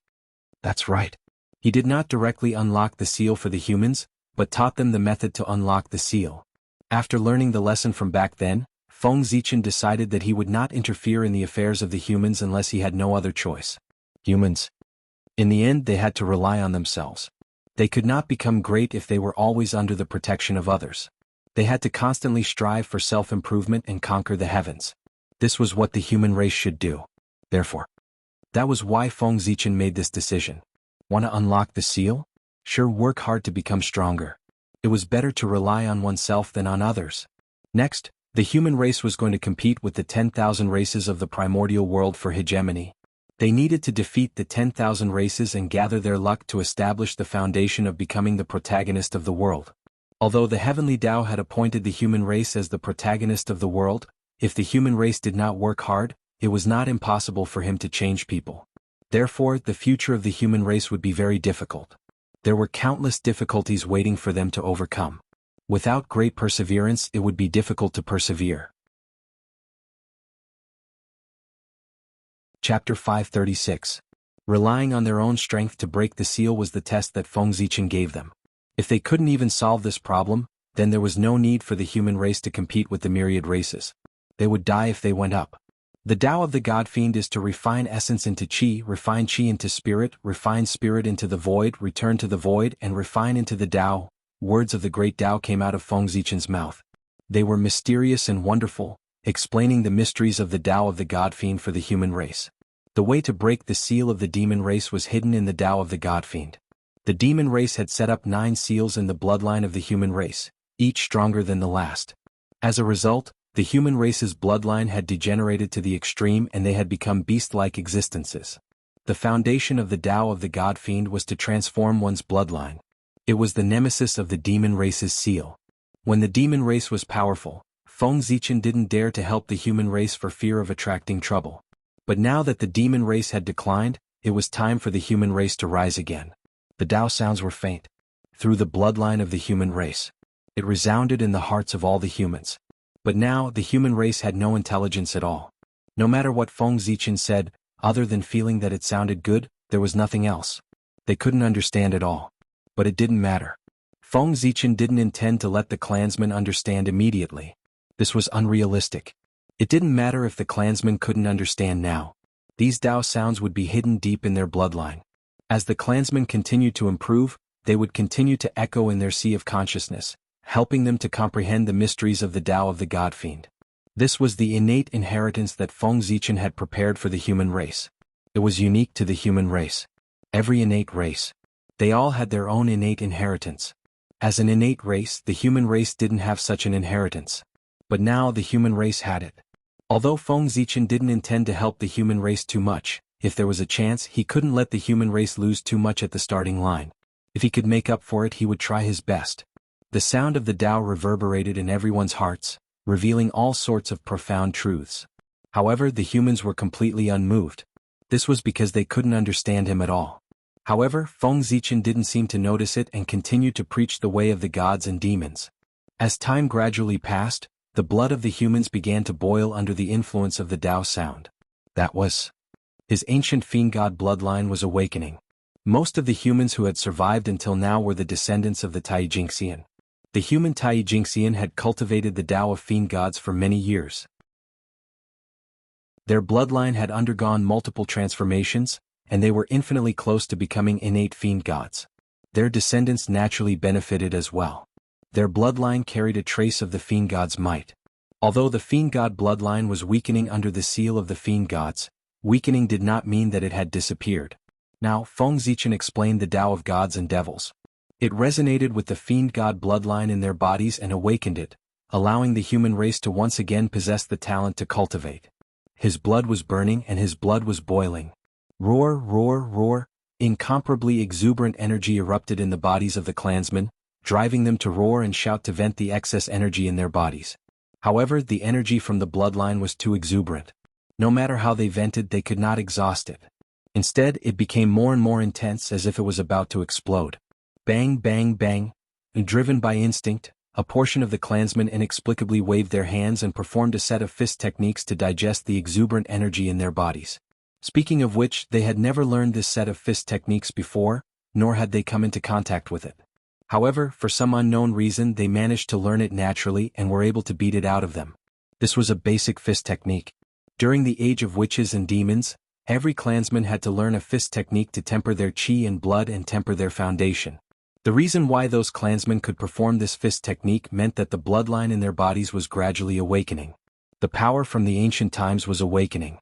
that's right. He did not directly unlock the seal for the humans, but taught them the method to unlock the seal. After learning the lesson from back then, Feng Zichen decided that he would not interfere in the affairs of the humans unless he had no other choice. Humans. In the end, they had to rely on themselves. They could not become great if they were always under the protection of others. They had to constantly strive for self-improvement and conquer the heavens. This was what the human race should do. Therefore, that was why Feng Zichen made this decision. Want to unlock the seal? Sure, work hard to become stronger. It was better to rely on oneself than on others. Next, the human race was going to compete with the 10,000 races of the primordial world for hegemony. They needed to defeat the 10,000 races and gather their luck to establish the foundation of becoming the protagonist of the world. Although the heavenly Tao had appointed the human race as the protagonist of the world, if the human race did not work hard, it was not impossible for him to change people. Therefore, the future of the human race would be very difficult. There were countless difficulties waiting for them to overcome. Without great perseverance, it would be difficult to persevere. Chapter 536. Relying on their own strength to break the seal was the test that Feng Zichen gave them. If they couldn't even solve this problem, then there was no need for the human race to compete with the myriad races. They would die if they went up. The Tao of the God Fiend is to refine essence into Qi, refine Qi into spirit, refine spirit into the void, return to the void, and refine into the Tao. Words of the great Tao came out of Feng Zichen's mouth. They were mysterious and wonderful, explaining the mysteries of the Tao of the God Fiend for the human race. The way to break the seal of the demon race was hidden in the Tao of the God Fiend. The demon race had set up 9 seals in the bloodline of the human race, each stronger than the last. As a result, the human race's bloodline had degenerated to the extreme and they had become beast-like existences. The foundation of the Tao of the God Fiend was to transform one's bloodline. It was the nemesis of the demon race's seal. When the demon race was powerful, Feng Zichen didn't dare to help the human race for fear of attracting trouble. But now that the demon race had declined, it was time for the human race to rise again. The Tao sounds were faint. Through the bloodline of the human race. It resounded in the hearts of all the humans. But now, the human race had no intelligence at all. No matter what Feng Zichen said, other than feeling that it sounded good, there was nothing else. They couldn't understand it all. But it didn't matter. Feng Zichen didn't intend to let the clansmen understand immediately. This was unrealistic. It didn't matter if the clansmen couldn't understand now. These Tao sounds would be hidden deep in their bloodline. As the clansmen continued to improve, they would continue to echo in their sea of consciousness, helping them to comprehend the mysteries of the Tao of the God Fiend. This was the innate inheritance that Feng Zichen had prepared for the human race. It was unique to the human race. Every innate race. They all had their own innate inheritance. As an innate race, the human race didn't have such an inheritance. But now the human race had it. Although Feng Zichen didn't intend to help the human race too much, if there was a chance, he couldn't let the human race lose too much at the starting line. If he could make up for it, he would try his best. The sound of the Tao reverberated in everyone's hearts, revealing all sorts of profound truths. However, the humans were completely unmoved. This was because they couldn't understand him at all. However, Feng Zichen didn't seem to notice it and continued to preach the way of the gods and demons. As time gradually passed, the blood of the humans began to boil under the influence of the Tao sound. That was. His ancient fiend god bloodline was awakening. Most of the humans who had survived until now were the descendants of the Taijingxian. The human Taijingxian had cultivated the Tao of fiend gods for many years. Their bloodline had undergone multiple transformations, and they were infinitely close to becoming innate fiend gods. Their descendants naturally benefited as well. Their bloodline carried a trace of the fiend god's might. Although the fiend god bloodline was weakening under the seal of the fiend gods, weakening did not mean that it had disappeared. Now, Feng Zichen explained the Tao of gods and devils. It resonated with the fiend god bloodline in their bodies and awakened it, allowing the human race to once again possess the talent to cultivate. His blood was burning and his blood was boiling. Roar, roar, roar, incomparably exuberant energy erupted in the bodies of the clansmen, driving them to roar and shout to vent the excess energy in their bodies. However, the energy from the bloodline was too exuberant. No matter how they vented, they could not exhaust it. Instead, it became more and more intense as if it was about to explode. Bang, bang, bang. And driven by instinct, a portion of the clansmen inexplicably waved their hands and performed a set of fist techniques to digest the exuberant energy in their bodies. Speaking of which, they had never learned this set of fist techniques before, nor had they come into contact with it. However, for some unknown reason they managed to learn it naturally and were able to beat it out of them. This was a basic fist technique. During the age of witches and demons, every clansman had to learn a fist technique to temper their chi and blood and temper their foundation. The reason why those clansmen could perform this fist technique meant that the bloodline in their bodies was gradually awakening. The power from the ancient times was awakening.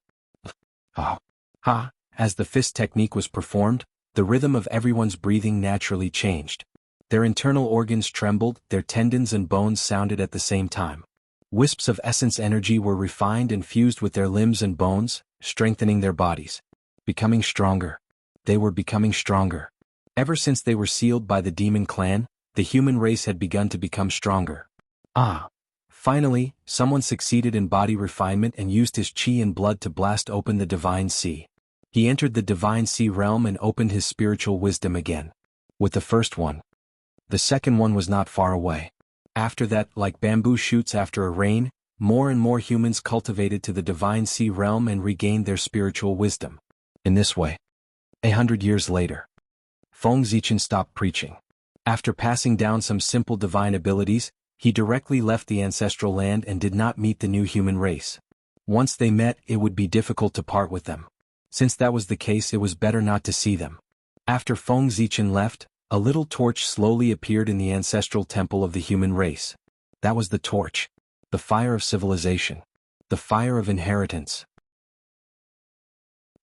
As the fist technique was performed, the rhythm of everyone's breathing naturally changed. Their internal organs trembled, their tendons and bones sounded at the same time. Wisps of essence energy were refined and fused with their limbs and bones, strengthening their bodies. Becoming stronger. They were becoming stronger. Ever since they were sealed by the demon clan, the human race had begun to become stronger. Finally, someone succeeded in body refinement and used his chi and blood to blast open the divine sea. He entered the divine sea realm and opened his spiritual wisdom again. With the first one. The second one was not far away. After that, like bamboo shoots after a rain, more and more humans cultivated to the divine sea realm and regained their spiritual wisdom. In this way, 100 years later, Feng Zichen stopped preaching. After passing down some simple divine abilities, he directly left the ancestral land and did not meet the new human race. Once they met, it would be difficult to part with them. Since that was the case, it was better not to see them. After Feng Zichen left, a little torch slowly appeared in the ancestral temple of the human race. That was the torch. The fire of civilization. The fire of inheritance.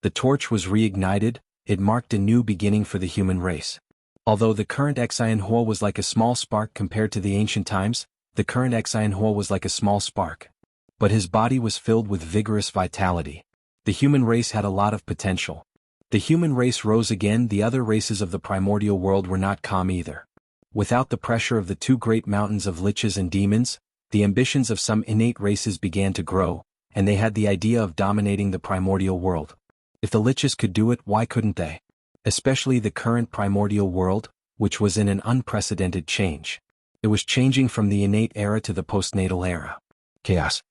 The torch was reignited. It marked a new beginning for the human race. Although the current Xianhua was like a small spark compared to the ancient times, the current Xianhua was like a small spark. But his body was filled with vigorous vitality. The human race had a lot of potential. The human race rose again. The other races of the primordial world were not calm either. Without the pressure of the two great mountains of liches and demons, the ambitions of some innate races began to grow, and they had the idea of dominating the primordial world. If the liches could do it, why couldn't they? Especially the current primordial world, which was in an unprecedented change. It was changing from the innate era to the postnatal era. Chaos.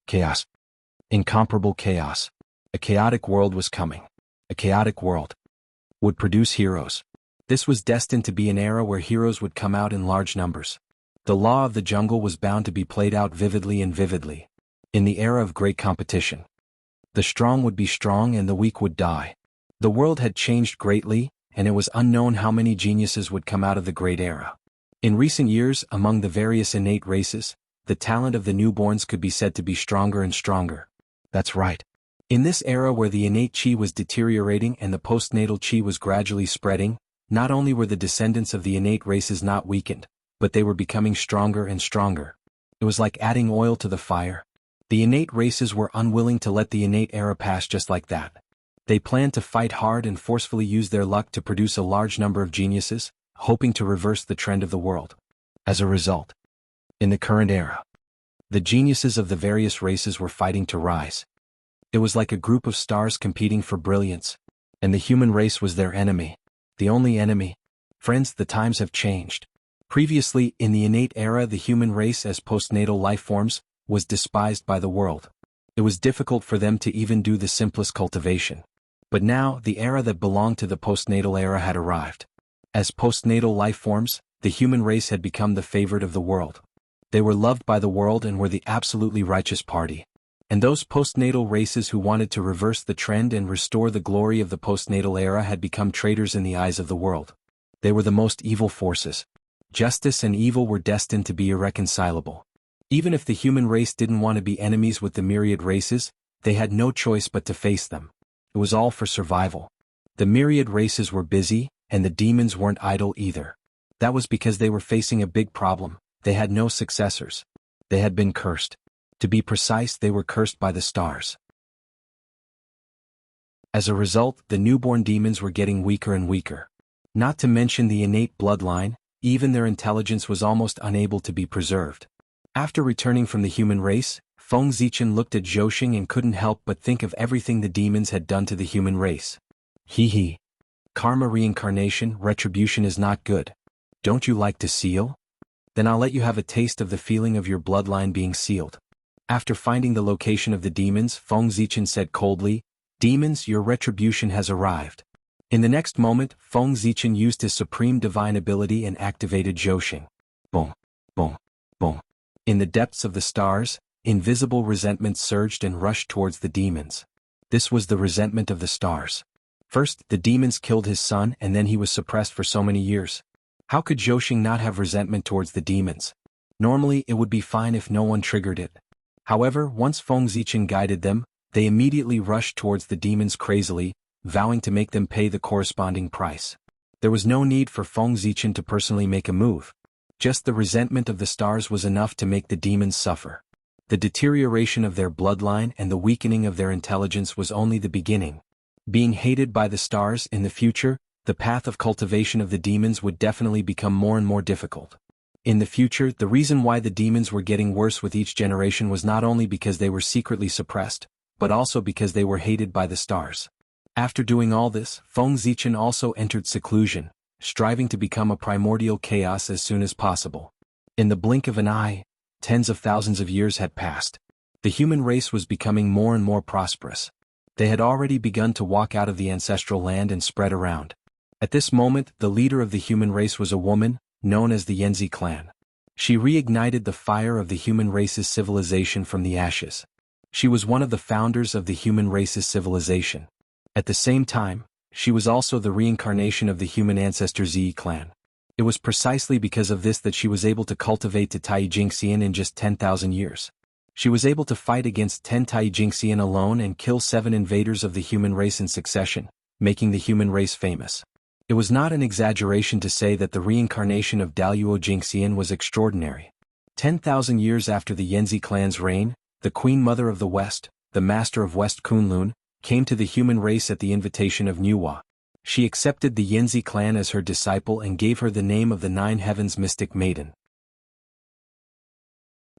Chaos. Incomparable chaos. A chaotic world was coming. A chaotic world would produce heroes. This was destined to be an era where heroes would come out in large numbers. The law of the jungle was bound to be played out vividly and vividly. In the era of great competition. The strong would be strong and the weak would die. The world had changed greatly, and it was unknown how many geniuses would come out of the great era. In recent years, among the various innate races, the talent of the newborns could be said to be stronger and stronger. That's right. In this era where the innate chi was deteriorating and the postnatal chi was gradually spreading, not only were the descendants of the innate races not weakened, but they were becoming stronger and stronger. It was like adding oil to the fire. The innate races were unwilling to let the innate era pass just like that. They planned to fight hard and forcefully use their luck to produce a large number of geniuses, hoping to reverse the trend of the world. As a result, in the current era, the geniuses of the various races were fighting to rise. It was like a group of stars competing for brilliance, and the human race was their enemy. The only enemy. Friends, the times have changed. Previously, in the innate era, the human race as postnatal life forms was despised by the world. It was difficult for them to even do the simplest cultivation. But now, the era that belonged to the postnatal era had arrived. As postnatal life forms, the human race had become the favorite of the world. They were loved by the world and were the absolutely righteous party. And those postnatal races who wanted to reverse the trend and restore the glory of the postnatal era had become traitors in the eyes of the world. They were the most evil forces. Justice and evil were destined to be irreconcilable. Even if the human race didn't want to be enemies with the myriad races, they had no choice but to face them. It was all for survival. The myriad races were busy, and the demons weren't idle either. That was because they were facing a big problem. They had no successors. They had been cursed. To be precise, they were cursed by the stars. As a result, the newborn demons were getting weaker and weaker. Not to mention the innate bloodline, even their intelligence was almost unable to be preserved. After returning from the human race, Feng Zichen looked at Zhou Xing and couldn't help but think of everything the demons had done to the human race. Hee hee. Karma reincarnation, retribution is not good. Don't you like to seal? Then I'll let you have a taste of the feeling of your bloodline being sealed. After finding the location of the demons, Feng Zichen said coldly, "Demons, your retribution has arrived." In the next moment, Feng Zichen used his supreme divine ability and activated Zhouxing. Boom, boom, boom. In the depths of the stars, invisible resentment surged and rushed towards the demons. This was the resentment of the stars. First, the demons killed his son and then he was suppressed for so many years. How could Zhouxing not have resentment towards the demons? Normally it would be fine if no one triggered it. However, once Feng Zichen guided them, they immediately rushed towards the demons crazily, vowing to make them pay the corresponding price. There was no need for Feng Zichen to personally make a move. Just the resentment of the stars was enough to make the demons suffer. The deterioration of their bloodline and the weakening of their intelligence was only the beginning. Being hated by the stars in the future, the path of cultivation of the demons would definitely become more and more difficult. In the future, the reason why the demons were getting worse with each generation was not only because they were secretly suppressed, but also because they were hated by the stars. After doing all this, Feng Zichen also entered seclusion, striving to become a primordial chaos as soon as possible. In the blink of an eye, tens of thousands of years had passed. The human race was becoming more and more prosperous. They had already begun to walk out of the ancestral land and spread around. At this moment, the leader of the human race was a woman, known as the Yanzi clan. She reignited the fire of the human race's civilization from the ashes. She was one of the founders of the human race's civilization. At the same time, she was also the reincarnation of the human ancestor Zi clan. It was precisely because of this that she was able to cultivate to Tai Jingxian in just 10,000 years. She was able to fight against 10 Tai Jingxian alone and kill 7 invaders of the human race in succession, making the human race famous. It was not an exaggeration to say that the reincarnation of Daluo Jingxian was extraordinary. 10,000 years after the Yanzi clan's reign, the Queen Mother of the West, the Master of West Kunlun, came to the human race at the invitation of Nuwa. She accepted the Yanzi clan as her disciple and gave her the name of the Nine Heavens Mystic Maiden.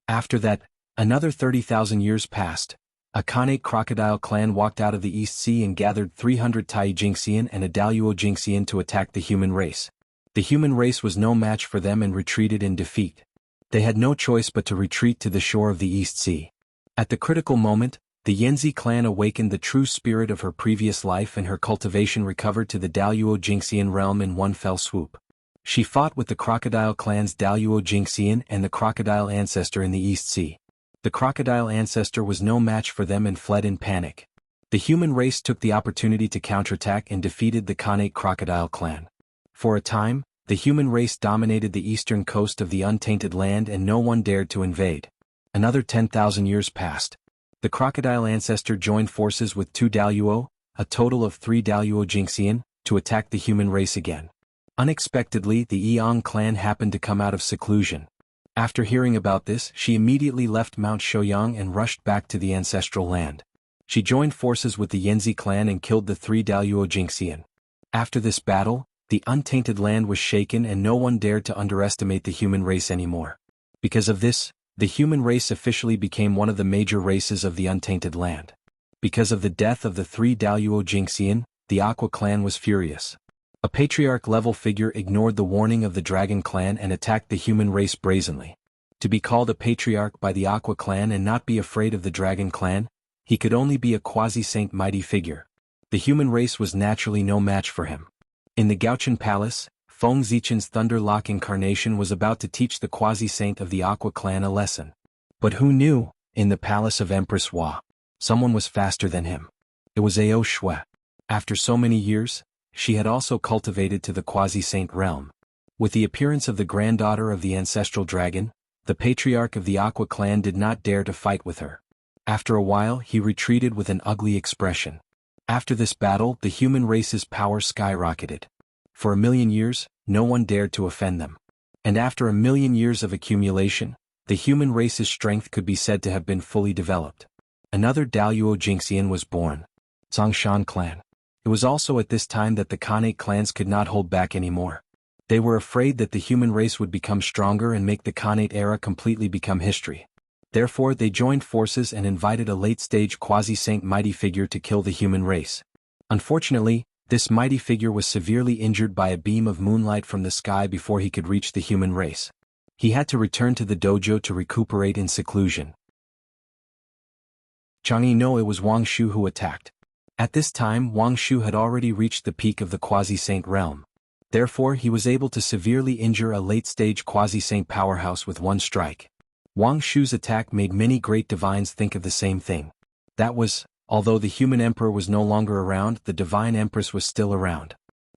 After that, another 30,000 years passed. A Khanate crocodile clan walked out of the East Sea and gathered 300 Tai Jingxian and a Daluo Jingxian to attack the human race. The human race was no match for them and retreated in defeat. They had no choice but to retreat to the shore of the East Sea. At the critical moment, the Yanzi clan awakened the true spirit of her previous life and her cultivation recovered to the Daluo Jingxian realm in one fell swoop. She fought with the crocodile clan's Daluo Jingxian and the crocodile ancestor in the East Sea. The crocodile ancestor was no match for them and fled in panic. The human race took the opportunity to counterattack and defeated the Khanate crocodile clan. For a time, the human race dominated the eastern coast of the untainted land and no one dared to invade. Another 10,000 years passed. The crocodile ancestor joined forces with 2 Daluo, a total of 3 Daluo Jingxian, to attack the human race again. Unexpectedly, the Eong clan happened to come out of seclusion. After hearing about this, she immediately left Mount Shouyang and rushed back to the ancestral land. She joined forces with the Yanzi clan and killed the 3 Daluo Jingxian. After this battle, the untainted land was shaken and no one dared to underestimate the human race anymore. Because of this, the human race officially became one of the major races of the untainted land. Because of the death of the 3 Daluo Jingxian, the Aqua clan was furious. A patriarch-level figure ignored the warning of the Dragon clan and attacked the human race brazenly. To be called a patriarch by the Aqua clan and not be afraid of the Dragon clan, he could only be a quasi-saint mighty figure. The human race was naturally no match for him. In the Gaochen Palace, Feng Zichen's Thunder Lock incarnation was about to teach the quasi-saint of the Aqua clan a lesson. But who knew, in the palace of Empress Hua, someone was faster than him. It was Ao Shui. After so many years, she had also cultivated to the quasi-saint realm. With the appearance of the granddaughter of the ancestral dragon, the patriarch of the Aqua clan did not dare to fight with her. After a while he retreated with an ugly expression. After this battle, the human race's power skyrocketed. For 1,000,000 years, no one dared to offend them. And after 1,000,000 years of accumulation, the human race's strength could be said to have been fully developed. Another Daluo Jingxian was born. Zhongshan clan. It was also at this time that the Khanate clans could not hold back anymore. They were afraid that the human race would become stronger and make the Khanate era completely become history. Therefore they joined forces and invited a late-stage quasi-saint mighty figure to kill the human race. Unfortunately, This mighty figure was severely injured by a beam of moonlight from the sky before he could reach the human race. He had to return to the dojo to recuperate in seclusion. Jianghu no, it was Wang Shu who attacked. At this time Wang Shu had already reached the peak of the quasi-saint realm. Therefore he was able to severely injure a late-stage quasi-saint powerhouse with one strike. Wang Shu's attack made many great divines think of the same thing. That was, although the human emperor was no longer around, the divine empress was still around.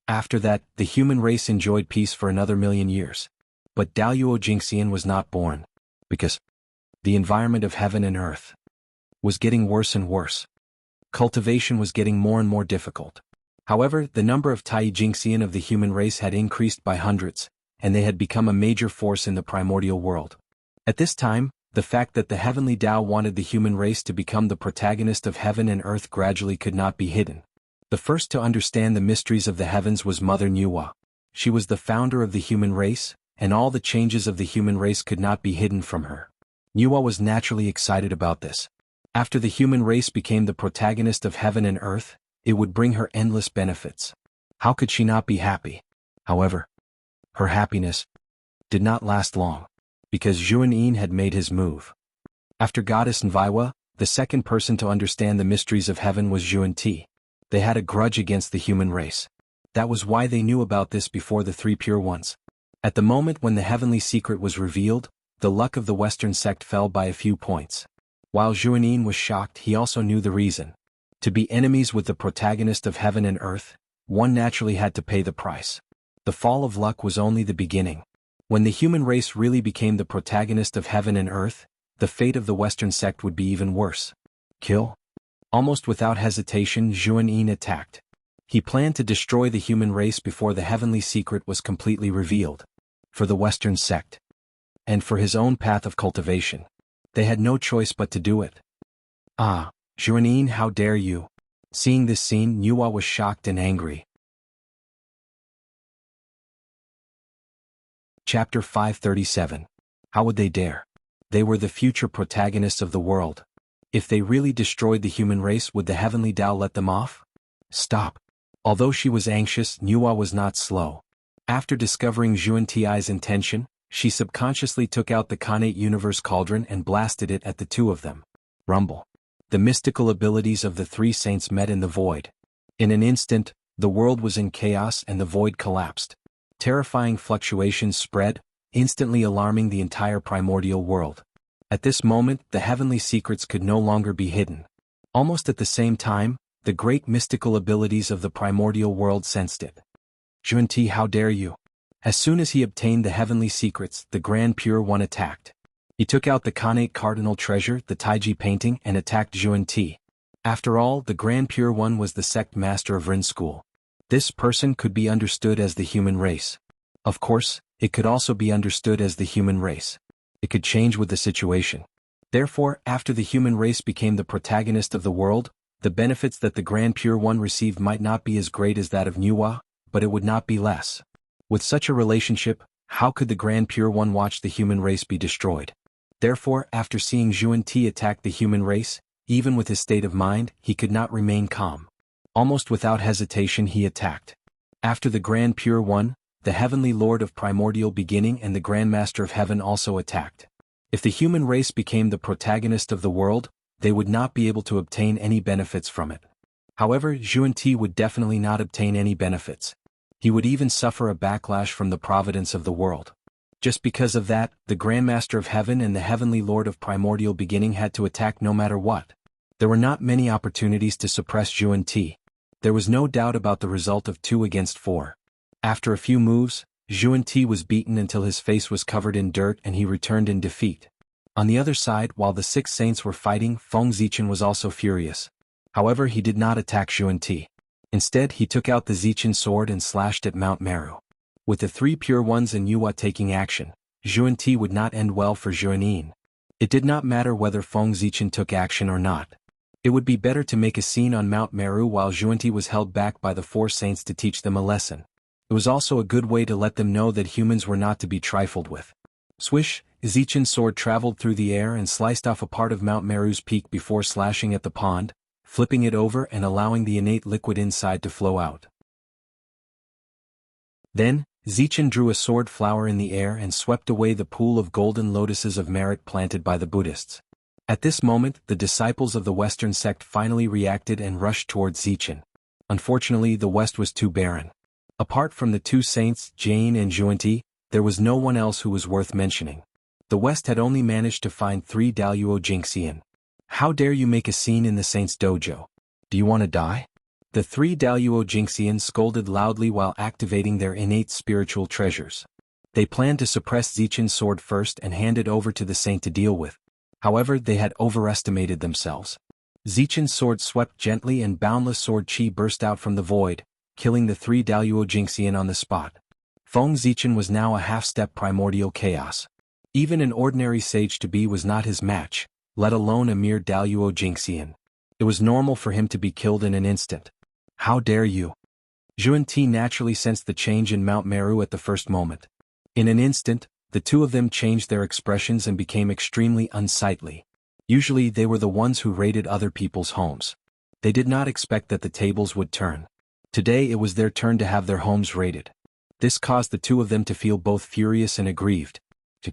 After that, the human race enjoyed peace for another 1,000,000 years. But Daoyuo Jingxian was not born. Because the environment of heaven and earth was getting worse and worse. Cultivation was getting more and more difficult. However, the number of Tai Jingxian of the human race had increased by hundreds, and they had become a major force in the primordial world. At this time, the fact that the heavenly Tao wanted the human race to become the protagonist of heaven and earth gradually could not be hidden. The first to understand the mysteries of the heavens was Mother Nuwa. She was the founder of the human race, and all the changes of the human race could not be hidden from her. Nuwa was naturally excited about this. After the human race became the protagonist of heaven and earth, it would bring her endless benefits. How could she not be happy? However, her happiness did not last long, because Zhuan had made his move. After Goddess Nviwa, the second person to understand the mysteries of heaven was Zhuan. They had a grudge against the human race. That was why they knew about this before the three pure ones. At the moment when the heavenly secret was revealed, the luck of the Western sect fell by a few points. While Zhuan was shocked, he also knew the reason. To be enemies with the protagonist of heaven and earth, one naturally had to pay the price. The fall of luck was only the beginning. When the human race really became the protagonist of heaven and earth, the fate of the Western sect would be even worse. Kill? Almost without hesitation, Zhuan attacked. He planned to destroy the human race before the heavenly secret was completely revealed. For the Western sect, and for his own path of cultivation, they had no choice but to do it. Ah, Zhuan, how dare you? Seeing this scene, Nuwa was shocked and angry. Chapter 537. How would they dare? They were the future protagonists of the world. If they really destroyed the human race, would the heavenly Tao let them off? Stop. Although she was anxious, Nuwa was not slow. After discovering Zhuan Ti's intention, she subconsciously took out the Khanate universe cauldron and blasted it at the two of them. Rumble. The mystical abilities of the three saints met in the void. In an instant, the world was in chaos and the void collapsed. Terrifying fluctuations spread, instantly alarming the entire primordial world. At this moment, the heavenly secrets could no longer be hidden. Almost at the same time, the great mystical abilities of the primordial world sensed it. Zhuan, how dare you? As soon as he obtained the heavenly secrets, the Grand Pure One attacked. He took out the Khanate Cardinal Treasure, the Taiji painting, and attacked Zhuan. After all, the Grand Pure One was the sect master of Ren School. This person could be understood as the human race. Of course, it could also be understood as the human race. It could change with the situation. Therefore, after the human race became the protagonist of the world, the benefits that the Grand Pure One received might not be as great as that of Nuwa, but it would not be less. With such a relationship, how could the Grand Pure One watch the human race be destroyed? Therefore, after seeing Zhuan attack the human race, even with his state of mind, he could not remain calm. Almost without hesitation he attacked. After the Grand Pure One, the Heavenly Lord of Primordial Beginning and the Grand Master of Heaven also attacked. If the human race became the protagonist of the world, they would not be able to obtain any benefits from it. However, Zhuan would definitely not obtain any benefits. He would even suffer a backlash from the providence of the world. Just because of that, the Grand Master of Heaven and the Heavenly Lord of Primordial Beginning had to attack no matter what. There were not many opportunities to suppress Zhuan. There was no doubt about the result of 2 against 4. After a few moves, Zhuan was beaten until his face was covered in dirt and he returned in defeat. On the other side, while the 6 saints were fighting, Feng Zichen was also furious. However, he did not attack Zhuan. Instead, he took out the Zichen sword and slashed at Mount Meru. With the 3 pure ones and Nuwa taking action, Zhuan would not end well for Zhuan. It did not matter whether Feng Zichen took action or not. It would be better to make a scene on Mount Meru while Zhuan was held back by the 4 saints to teach them a lesson. It was also a good way to let them know that humans were not to be trifled with. Swish, Zichen's sword traveled through the air and sliced off a part of Mount Meru's peak before slashing at the pond, flipping it over and allowing the innate liquid inside to flow out. Then, Zichen drew a sword flower in the air and swept away the pool of golden lotuses of merit planted by the Buddhists. At this moment, the disciples of the Western sect finally reacted and rushed towards Zichen. Unfortunately, the West was too barren. Apart from the two saints, Jane and Zhuanti, there was no one else who was worth mentioning. The West had only managed to find 3 Daluo Jingxian. How dare you make a scene in the saint's dojo? Do you want to die? The 3 Daluo Jingxian scolded loudly while activating their innate spiritual treasures. They planned to suppress Zichen's sword first and hand it over to the saint to deal with. However, they had overestimated themselves. Zichen's sword swept gently and boundless sword chi burst out from the void, killing the 3 Daluo Jingxian on the spot. Feng Zichen was now a half-step primordial chaos. Even an ordinary sage to be was not his match, let alone a mere Daluo Jingxian. It was normal for him to be killed in an instant. How dare you? Zhuanti naturally sensed the change in Mount Meru at the first moment. In an instant, the two of them changed their expressions and became extremely unsightly. Usually they were the ones who raided other people's homes. They did not expect that the tables would turn. Today it was their turn to have their homes raided. This caused the two of them to feel both furious and aggrieved.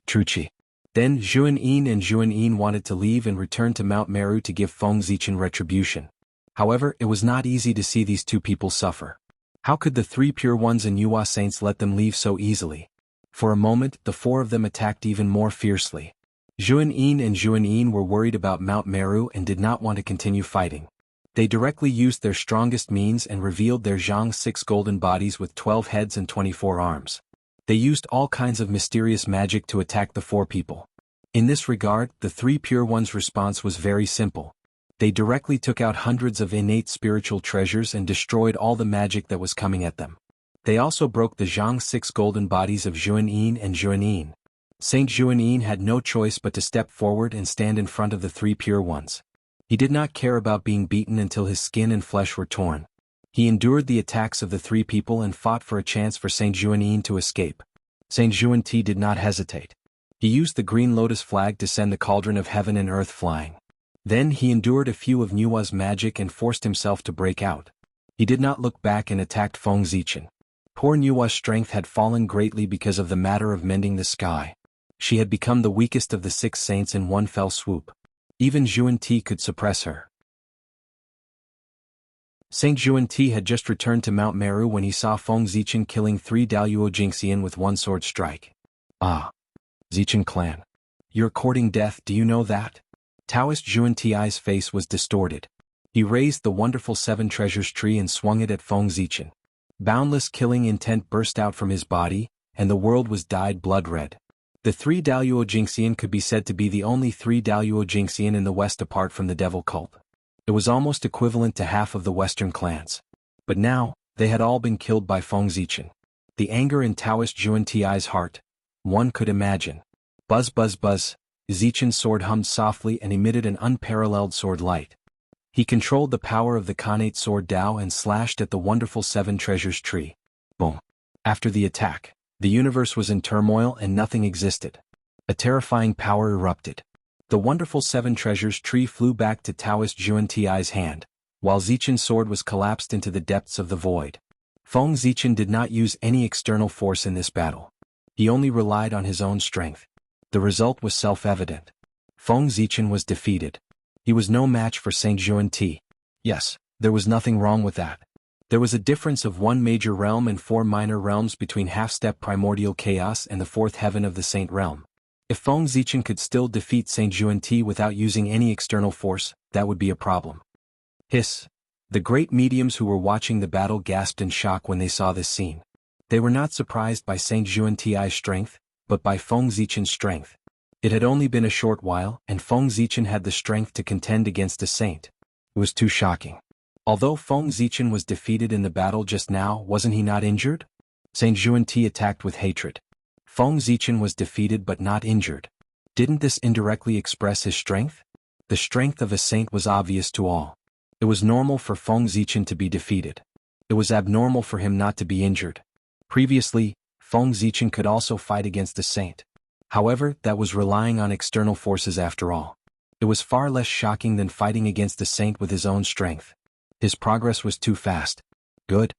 Truchi. Then Zhuan-Yin and Zhuan-Yin wanted to leave and return to Mount Meru to give Feng Zichen retribution. However, it was not easy to see these two people suffer. How could the 3 pure ones and Yuhua saints let them leave so easily? For a moment, the 4 of them attacked even more fiercely. Zhuan-Yin and Zhuan-Yin were worried about Mount Meru and did not want to continue fighting. They directly used their strongest means and revealed their Jianghu 6 golden bodies with 12 heads and 24 arms. They used all kinds of mysterious magic to attack the 4 people. In this regard, the 3 pure ones' response was very simple. They directly took out hundreds of innate spiritual treasures and destroyed all the magic that was coming at them. They also broke the Jianghu 6 golden bodies of Zhuan-Yin and Zhuan-Yin. Saint Zhuan-Yin had no choice but to step forward and stand in front of the 3 pure ones. He did not care about being beaten until his skin and flesh were torn. He endured the attacks of the 3 people and fought for a chance for Saint Zhuan-Yin to escape. Saint Zhuan-Ti did not hesitate. He used the green lotus flag to send the cauldron of heaven and earth flying. Then he endured a few of Nua's magic and forced himself to break out. He did not look back and attacked Feng Zichen. Poor Nua's strength had fallen greatly because of the matter of mending the sky. She had become the weakest of the 6 saints in one fell swoop. Even Zhuan-Ti could suppress her. Saint Zhuan-Ti had just returned to Mount Meru when he saw Feng Zichen killing 3 Daluo Jingxian with one sword strike. Ah! Zichen clan. You're courting death, do you know that? Taoist Zhuan-Ti's face was distorted. He raised the wonderful 7 treasures tree and swung it at Feng Zichen. Boundless killing intent burst out from his body, and the world was dyed blood red. The 3 Daluo Jingxian could be said to be the only 3 Daluo Jingxian in the West apart from the devil cult. It was almost equivalent to half of the Western clans. But now, they had all been killed by Feng Zichen. The anger in Taoist Zhuan-Ti's heart, one could imagine. Buzz buzz buzz, Zichen's sword hummed softly and emitted an unparalleled sword light. He controlled the power of the Khanate sword Dao and slashed at the wonderful 7 treasures tree. Boom. After the attack, the universe was in turmoil and nothing existed. A terrifying power erupted. The wonderful 7 treasures tree flew back to Taoist Zhuan-Ti's hand, while Zichen's sword was collapsed into the depths of the void. Feng Zichen did not use any external force in this battle. He only relied on his own strength. The result was self-evident. Feng Zichen was defeated. He was no match for Saint Zhuan-Ti. Yes, there was nothing wrong with that. There was a difference of 1 major realm and 4 minor realms between half-step primordial chaos and the 4th heaven of the Saint realm. If Feng Zichen could still defeat Saint Zhuan-Ti without using any external force, that would be a problem. Hiss. The great mediums who were watching the battle gasped in shock when they saw this scene. They were not surprised by Saint Zhuan-Ti's strength, but by Feng Zichen's strength. It had only been a short while, and Feng Zichen had the strength to contend against a saint. It was too shocking. Although Feng Zichen was defeated in the battle just now, wasn't he not injured? Saint Zhuan-Ti attacked with hatred. Feng Zichen was defeated but not injured. Didn't this indirectly express his strength? The strength of a saint was obvious to all. It was normal for Feng Zichen to be defeated. It was abnormal for him not to be injured. Previously, Feng Zichen could also fight against a saint. However, that was relying on external forces after all. It was far less shocking than fighting against a saint with his own strength. His progress was too fast. Good.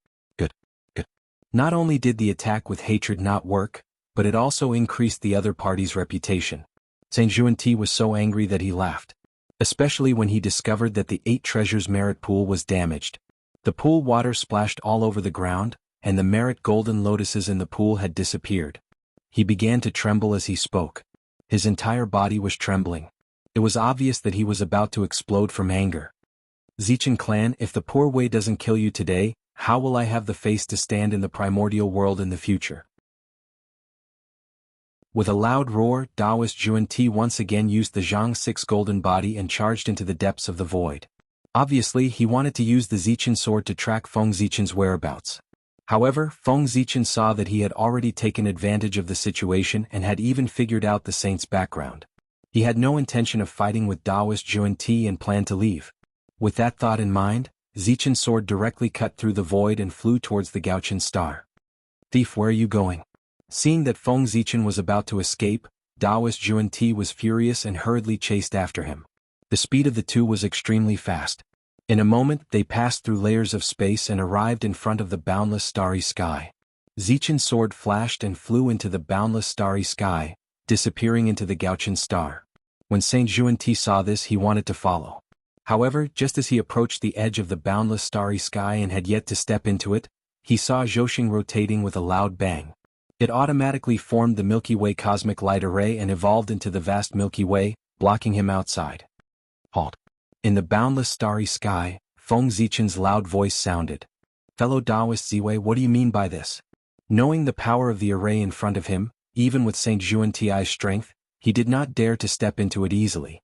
Not only did the attack with hatred not work, but it also increased the other party's reputation. Saint Juanti was so angry that he laughed. Especially when he discovered that the 8 treasures merit pool was damaged. The pool water splashed all over the ground, and the merit golden lotuses in the pool had disappeared. He began to tremble as he spoke. His entire body was trembling. It was obvious that he was about to explode from anger. Zichen clan, if the poor Wei doesn't kill you today, how will I have the face to stand in the primordial world in the future? With a loud roar, Taoist Juanti once again used the Zhang 6 golden body and charged into the depths of the void. Obviously, he wanted to use the Zichen sword to track Feng Zichen's whereabouts. However, Feng Zichen saw that he had already taken advantage of the situation and had even figured out the saint's background. He had no intention of fighting with Taoist Juanti and planned to leave. With that thought in mind, Zichen's sword directly cut through the void and flew towards the Gaochen star. "Thief, where are you going?" Seeing that Feng Zichen was about to escape, Taoist Juanti was furious and hurriedly chased after him. The speed of the two was extremely fast. In a moment, they passed through layers of space and arrived in front of the boundless starry sky. Zichen's sword flashed and flew into the boundless starry sky, disappearing into the Gaochen star. When Saint Juanti saw this, he wanted to follow. However, just as he approached the edge of the boundless starry sky and had yet to step into it, he saw Zhousing rotating with a loud bang. It automatically formed the Milky Way cosmic light array and evolved into the vast Milky Way, blocking him outside. Halt! In the boundless starry sky, Feng Zichen's loud voice sounded. "Fellow Taoist Ziwei, what do you mean by this?" Knowing the power of the array in front of him, even with Saint Juanti's strength, he did not dare to step into it easily.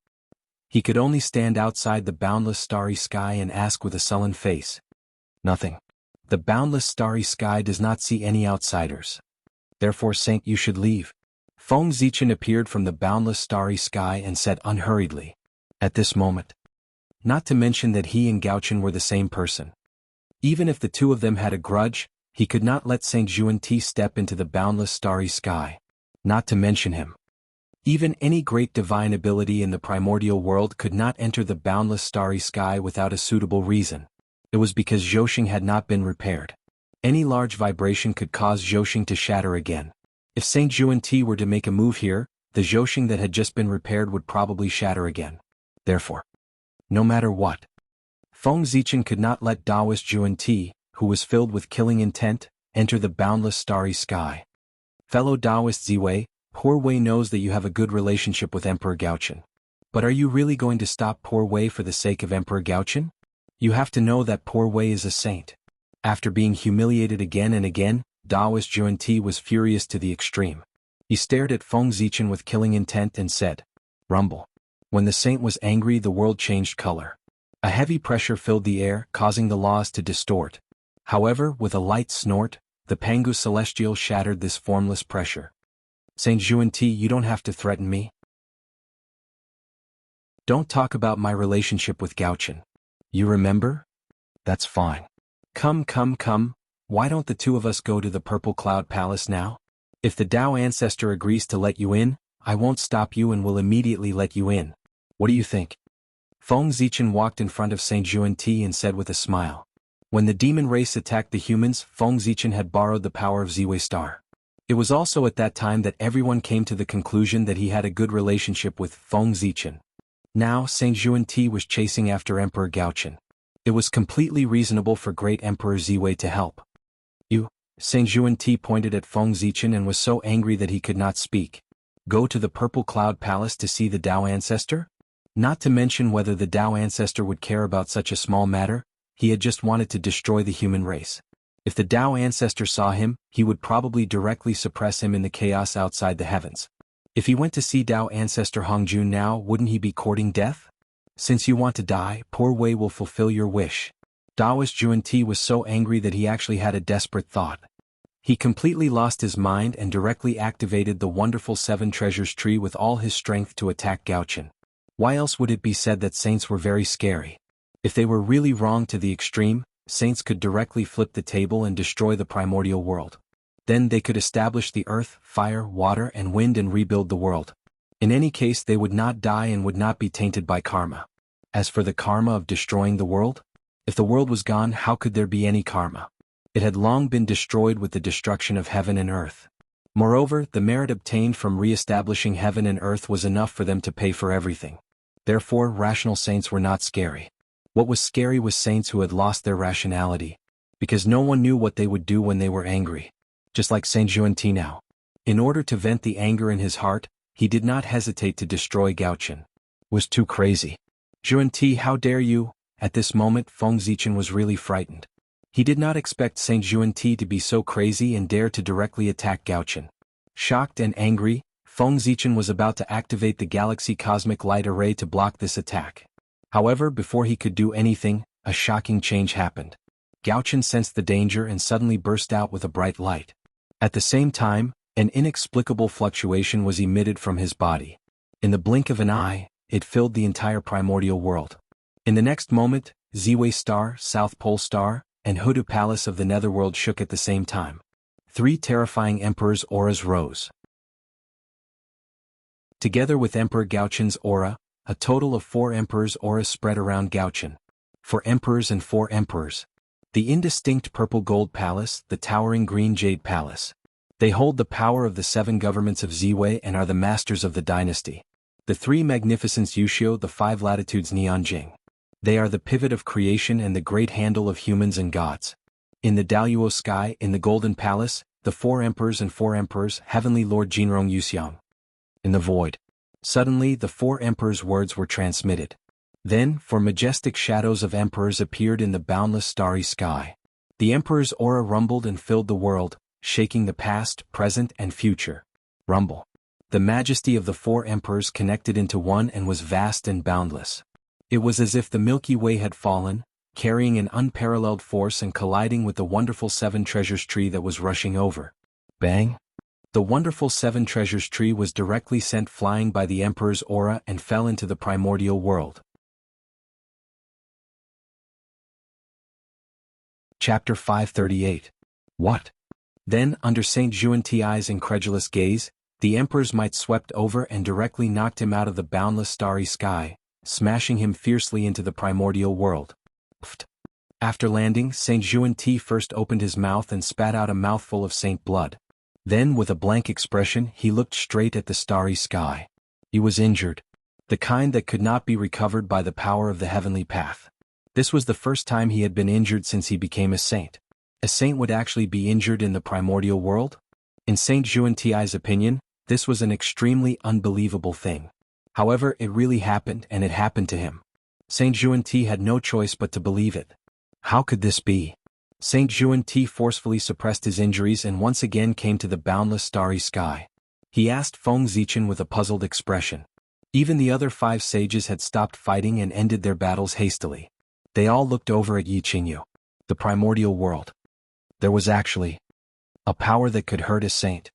He could only stand outside the boundless starry sky and ask with a sullen face. "Nothing. The boundless starry sky does not see any outsiders. Therefore, Saint, you should leave." Feng Zichen appeared from the boundless starry sky and said unhurriedly. At this moment. Not to mention that he and Gaochen were the same person. Even if the two of them had a grudge, he could not let Saint Juanti step into the boundless starry sky. Not to mention him. Even any great divine ability in the primordial world could not enter the boundless starry sky without a suitable reason. It was because Zhousing had not been repaired. Any large vibration could cause Zhousing to shatter again. If Saint Juanti were to make a move here, the Zhousing that had just been repaired would probably shatter again. Therefore, no matter what, Feng Zichen could not let Taoist Juanti, who was filled with killing intent, enter the boundless starry sky. Fellow Taoist Ziwei, poor Wei knows that you have a good relationship with Emperor Gaochen. But are you really going to stop poor Wei for the sake of Emperor Gaochen? You have to know that poor Wei is a saint. After being humiliated again and again, Taoist Juanti was furious to the extreme. He stared at Feng Zichen with killing intent and said, "Rumble." When the saint was angry, the world changed color. A heavy pressure filled the air, causing the laws to distort. However, with a light snort, the Pangu Celestial shattered this formless pressure. "Saint Juanti, you don't have to threaten me. Don't talk about my relationship with Gaochen. You remember? That's fine. Come, why don't the two of us go to the Purple Cloud Palace now? If the Tao ancestor agrees to let you in, I won't stop you and will immediately let you in. What do you think?" Feng Zichen walked in front of Saint Juanti and said with a smile. When the demon race attacked the humans, Feng Zichen had borrowed the power of Ziwei Star. It was also at that time that everyone came to the conclusion that he had a good relationship with Feng Zichen. Now, Saint Juanti was chasing after Emperor Gaochen. It was completely reasonable for Great Emperor Ziwei to help. "You," Saint Juanti pointed at Feng Zichen and was so angry that he could not speak. "Go to the Purple Cloud Palace to see the Tao ancestor?" Not to mention whether the Tao ancestor would care about such a small matter, he had just wanted to destroy the human race. If the Tao ancestor saw him, he would probably directly suppress him in the chaos outside the heavens. If he went to see Tao ancestor Hongjun now, wouldn't he be courting death? "Since you want to die, poor Wei will fulfill your wish." Taoist Juanti was so angry that he actually had a desperate thought. He completely lost his mind and directly activated the wonderful 7 treasures tree with all his strength to attack Gaochen. Why else would it be said that saints were very scary? If they were really wrong to the extreme, saints could directly flip the table and destroy the primordial world. Then they could establish the earth, fire, water, and wind and rebuild the world. In any case, they would not die and would not be tainted by karma. As for the karma of destroying the world, if the world was gone, how could there be any karma? It had long been destroyed with the destruction of heaven and earth. Moreover, the merit obtained from re-establishing heaven and earth was enough for them to pay for everything. Therefore, rational saints were not scary. What was scary was saints who had lost their rationality, because no one knew what they would do when they were angry. Just like Saint Xuanti now. In order to vent the anger in his heart, he did not hesitate to destroy Gaochen. Was too crazy. Xuanti, how dare you? At this moment Feng Zichen was really frightened. He did not expect Saint Xuanti to be so crazy and dare to directly attack Gaochen. Shocked and angry, Feng Zichen was about to activate the Galaxy Cosmic Light Array to block this attack. However, before he could do anything, a shocking change happened. Gaochen sensed the danger and suddenly burst out with a bright light. At the same time, an inexplicable fluctuation was emitted from his body. In the blink of an eye, it filled the entire primordial world. In the next moment, Ziwei Star, South Pole Star, and Hudu Palace of the Netherworld shook at the same time. 3 terrifying emperors' auras rose. Together with Emperor Gaochen's aura, a total of 4 emperors' auras spread around Gaochen. 4 emperors and 4 emperors. The indistinct purple gold palace, the towering green jade palace. They hold the power of the 7 governments of Ziwei and are the masters of the dynasty. The 3 magnificents Yushio, the 5 latitudes Nianjing. They are the pivot of creation and the great handle of humans and gods. In the Daluo sky, in the golden palace, the 4 emperors and 4 emperors, heavenly Lord Jinrong Yuxiang. In the void. Suddenly the 4 emperors' words were transmitted. Then, 4 majestic shadows of emperors appeared in the boundless starry sky. The emperor's aura rumbled and filled the world, shaking the past, present, and future. Rumble. The majesty of the 4 emperors connected into one and was vast and boundless. It was as if the Milky Way had fallen, carrying an unparalleled force and colliding with the wonderful 7 treasures tree that was rushing over. Bang! The wonderful 7 treasures tree was directly sent flying by the emperor's aura and fell into the primordial world. Chapter 538. What? Then, under Saint Xuanti's incredulous gaze, the emperor's might swept over and directly knocked him out of the boundless starry sky, smashing him fiercely into the primordial world. Pfft. After landing, Saint Xuanti first opened his mouth and spat out a mouthful of saint blood. Then, with a blank expression, he looked straight at the starry sky. He was injured. The kind that could not be recovered by the power of the heavenly path. This was the first time he had been injured since he became a saint. A saint would actually be injured in the primordial world? In Saint Xuanti's opinion, this was an extremely unbelievable thing. However, it really happened and it happened to him. Saint Xuanti had no choice but to believe it. How could this be? Saint Xuanti forcefully suppressed his injuries and once again came to the boundless starry sky. He asked Feng Zichen with a puzzled expression. Even the other 5 sages had stopped fighting and ended their battles hastily. They all looked over at Yiqingyu. The primordial world. There was actually a power that could hurt a saint.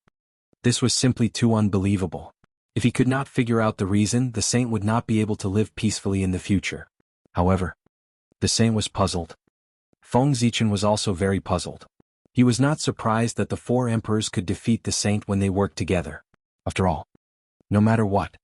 This was simply too unbelievable. If he could not figure out the reason, the saint would not be able to live peacefully in the future. However, the saint was puzzled. Feng Zichen was also very puzzled. He was not surprised that the 4 emperors could defeat the saint when they worked together. After all, no matter what,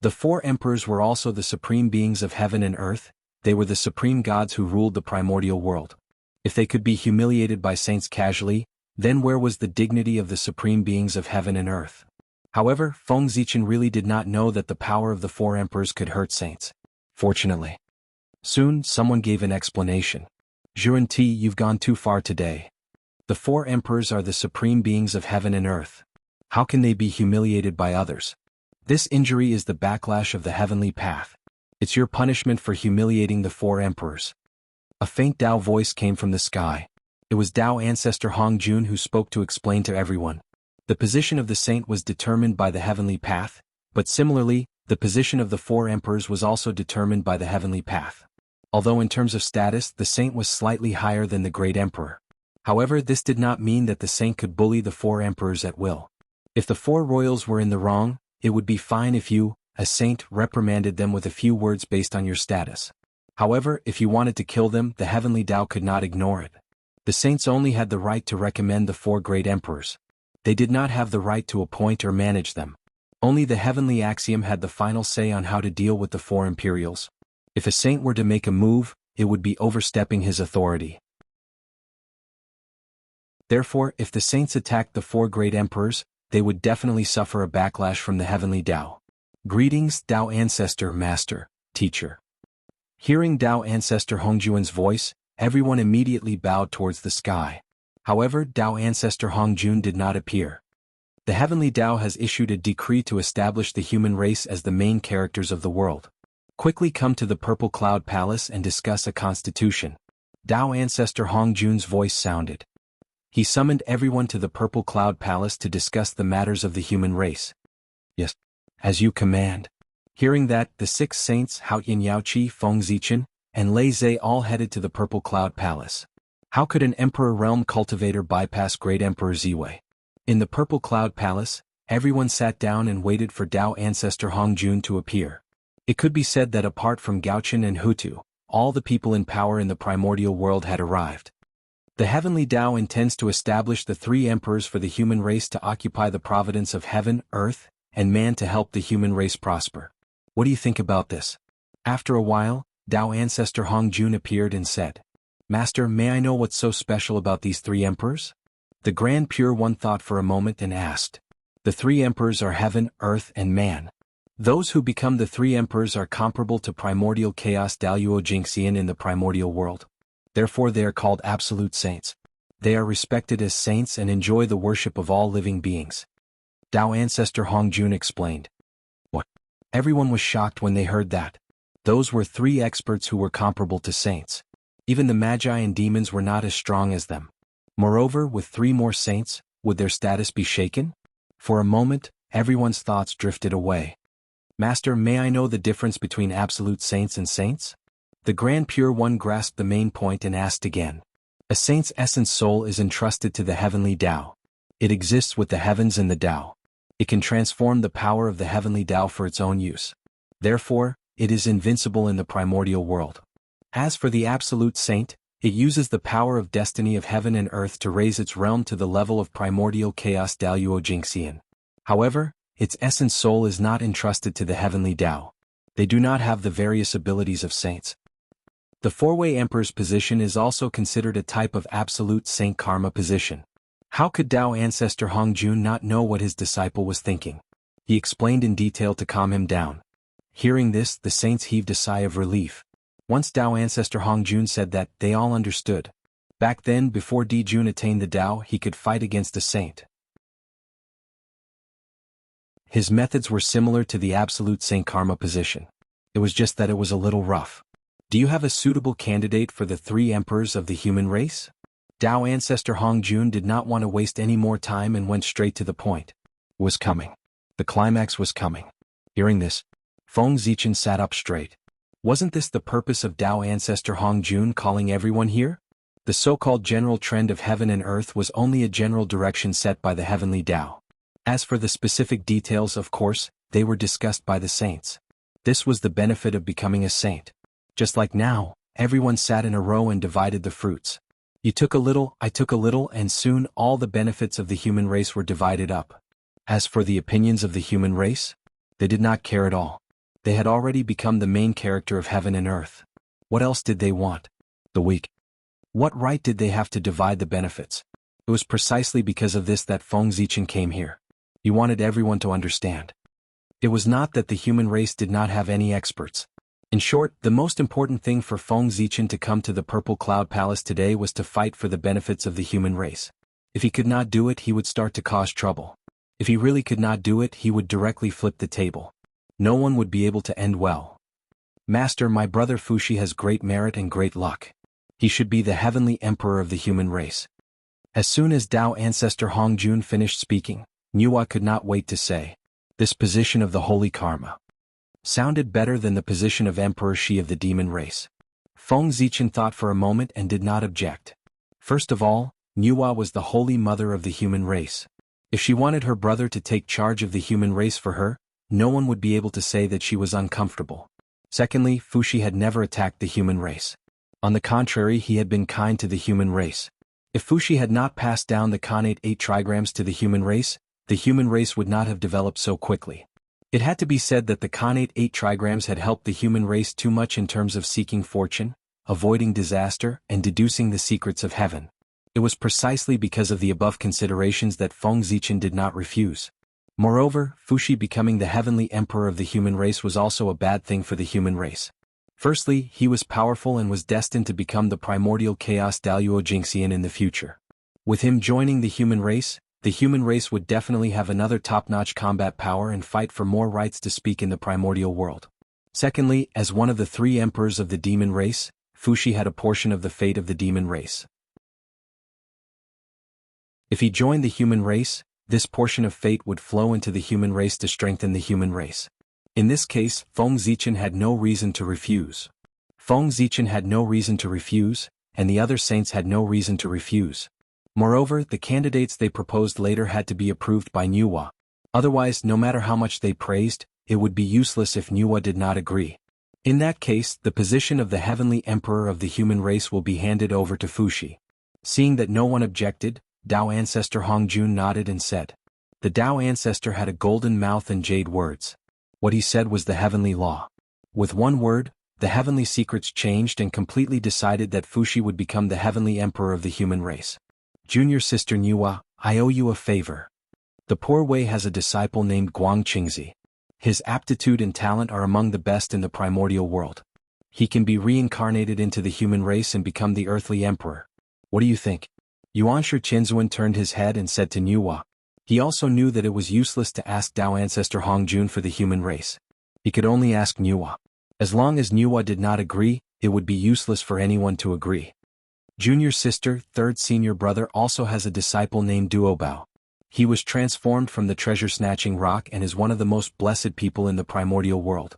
the 4 emperors were also the supreme beings of heaven and earth. They were the supreme gods who ruled the primordial world. If they could be humiliated by saints casually, then where was the dignity of the supreme beings of heaven and earth? However, Feng Zichen really did not know that the power of the 4 emperors could hurt saints. Fortunately. Soon, someone gave an explanation. Xuanti, you've gone too far today. The 4 emperors are the supreme beings of heaven and earth. How can they be humiliated by others? This injury is the backlash of the heavenly path. It's your punishment for humiliating the 4 emperors. A faint Tao voice came from the sky. It was Tao ancestor Hong Jun who spoke to explain to everyone. The position of the saint was determined by the heavenly path, but similarly, the position of the 4 emperors was also determined by the heavenly path. Although in terms of status, the saint was slightly higher than the great emperor. However, this did not mean that the saint could bully the 4 emperors at will. If the 4 royals were in the wrong, it would be fine if you, a saint, reprimanded them with a few words based on your status. However, if you wanted to kill them, the heavenly Tao could not ignore it. The saints only had the right to recommend the 4 great emperors. They did not have the right to appoint or manage them. Only the heavenly axiom had the final say on how to deal with the 4 imperials. If a saint were to make a move, it would be overstepping his authority. Therefore, if the saints attacked the four great emperors, they would definitely suffer a backlash from the heavenly Tao. Greetings, Tao Ancestor, Master, Teacher. Hearing Tao Ancestor Hongjuan's voice, everyone immediately bowed towards the sky. However, Tao Ancestor Hongjun did not appear. The heavenly Tao has issued a decree to establish the human race as the main characters of the world. Quickly come to the Purple Cloud Palace and discuss a constitution. Tao Ancestor Hongjun's voice sounded. He summoned everyone to the Purple Cloud Palace to discuss the matters of the human race. Yes, as you command. Hearing that, the six saints Haoyin Yaoqi, Feng Zichen, and Lei Zhe all headed to the Purple Cloud Palace. How could an Emperor Realm Cultivator bypass Great Emperor Ziwei? In the Purple Cloud Palace, everyone sat down and waited for Tao Ancestor Hongjun to appear. It could be said that apart from Gaochen and Hutu, all the people in power in the primordial world had arrived. The heavenly Tao intends to establish the three emperors for the human race to occupy the providence of heaven, earth, and man to help the human race prosper. What do you think about this? After a while, Tao Ancestor Hongjun appeared and said, Master, may I know what's so special about these three emperors? The Grand Pure One thought for a moment and asked. The three emperors are heaven, earth, and man. Those who become the three emperors are comparable to primordial chaos Daluo Jingxian in the primordial world. Therefore they are called absolute saints. They are respected as saints and enjoy the worship of all living beings. Tao Ancestor Hongjun explained. What? Everyone was shocked when they heard that. Those were three experts who were comparable to saints. Even the magi and demons were not as strong as them. Moreover, with three more saints, would their status be shaken? For a moment, everyone's thoughts drifted away. Master, may I know the difference between absolute saints and saints? The Grand Pure One grasped the main point and asked again. A saint's essence soul is entrusted to the heavenly Tao. It exists with the heavens and the Tao. It can transform the power of the heavenly Tao for its own use. Therefore, it is invincible in the primordial world. As for the absolute saint, it uses the power of destiny of heaven and earth to raise its realm to the level of primordial chaos Daluo Jingxian. However, its essence soul is not entrusted to the heavenly Tao. They do not have the various abilities of saints. The four-way emperor's position is also considered a type of absolute saint karma position. How could Tao Ancestor Hongjun not know what his disciple was thinking? He explained in detail to calm him down. Hearing this, the saints heaved a sigh of relief. Once Tao Ancestor Hongjun said that, they all understood. Back then, before Dijun attained the Tao, he could fight against a saint. His methods were similar to the absolute saint karma position. It was just that it was a little rough. Do you have a suitable candidate for the three emperors of the human race? Tao Ancestor Hongjun did not want to waste any more time and went straight to the point. It was coming. The climax was coming. Hearing this, Feng Zichen sat up straight. Wasn't this the purpose of Tao Ancestor Hongjun calling everyone here? The so-called general trend of heaven and earth was only a general direction set by the heavenly Tao. As for the specific details, of course, they were discussed by the saints. This was the benefit of becoming a saint. Just like now, everyone sat in a row and divided the fruits. You took a little, I took a little, and soon all the benefits of the human race were divided up. As for the opinions of the human race, they did not care at all. They had already become the main character of heaven and earth. What else did they want? The weak. What right did they have to divide the benefits? It was precisely because of this that Feng Zichen came here. He wanted everyone to understand. It was not that the human race did not have any experts. In short, the most important thing for Feng Zichen to come to the Purple Cloud Palace today was to fight for the benefits of the human race. If he could not do it, he would start to cause trouble. If he really could not do it, he would directly flip the table. No one would be able to end well. Master, my brother Fuxi has great merit and great luck. He should be the heavenly emperor of the human race. As soon as Tao Ancestor Hongjun finished speaking, Nuwa could not wait to say, this position of the holy karma sounded better than the position of Emperor Shi of the demon race. Feng Zichen thought for a moment and did not object. First of all, Nuwa was the holy mother of the human race. If she wanted her brother to take charge of the human race for her, no one would be able to say that she was uncomfortable. Secondly, Fuxi had never attacked the human race. On the contrary, he had been kind to the human race. If Fuxi had not passed down the Khanate 8 trigrams to the human race would not have developed so quickly. It had to be said that the Khanate 8 trigrams had helped the human race too much in terms of seeking fortune, avoiding disaster, and deducing the secrets of heaven. It was precisely because of the above considerations that Feng Zichen did not refuse. Moreover, Fuxi becoming the heavenly emperor of the human race was also a bad thing for the human race. Firstly, he was powerful and was destined to become the primordial chaos Daluo Jingxian in the future. With him joining the human race would definitely have another top-notch combat power and fight for more rights to speak in the primordial world. Secondly, as one of the three emperors of the demon race, Fuxi had a portion of the fate of the demon race. If he joined the human race, this portion of fate would flow into the human race to strengthen the human race. In this case, Feng Zichen had no reason to refuse. Feng Zichen had no reason to refuse, and the other saints had no reason to refuse. Moreover, the candidates they proposed later had to be approved by Nuwa. Otherwise, no matter how much they praised, it would be useless if Nuwa did not agree. In that case, the position of the heavenly emperor of the human race will be handed over to Fuxi. Seeing that no one objected, Dao Ancestor Hongjun nodded and said. The Dao Ancestor had a golden mouth and jade words. What he said was the heavenly law. With one word, the heavenly secrets changed and completely decided that Fuxi would become the heavenly emperor of the human race. Junior sister Nuwa, I owe you a favor. The poor Wei has a disciple named Guang Qingzi. His aptitude and talent are among the best in the primordial world. He can be reincarnated into the human race and become the earthly emperor. What do you think? Yuanshi Qinzuan turned his head and said to Nuwa. He also knew that it was useless to ask Dao Ancestor Hongjun for the human race. He could only ask Nuwa. As long as Nuwa did not agree, it would be useless for anyone to agree. Junior sister, third senior brother also has a disciple named Duobao. He was transformed from the treasure-snatching rock and is one of the most blessed people in the primordial world.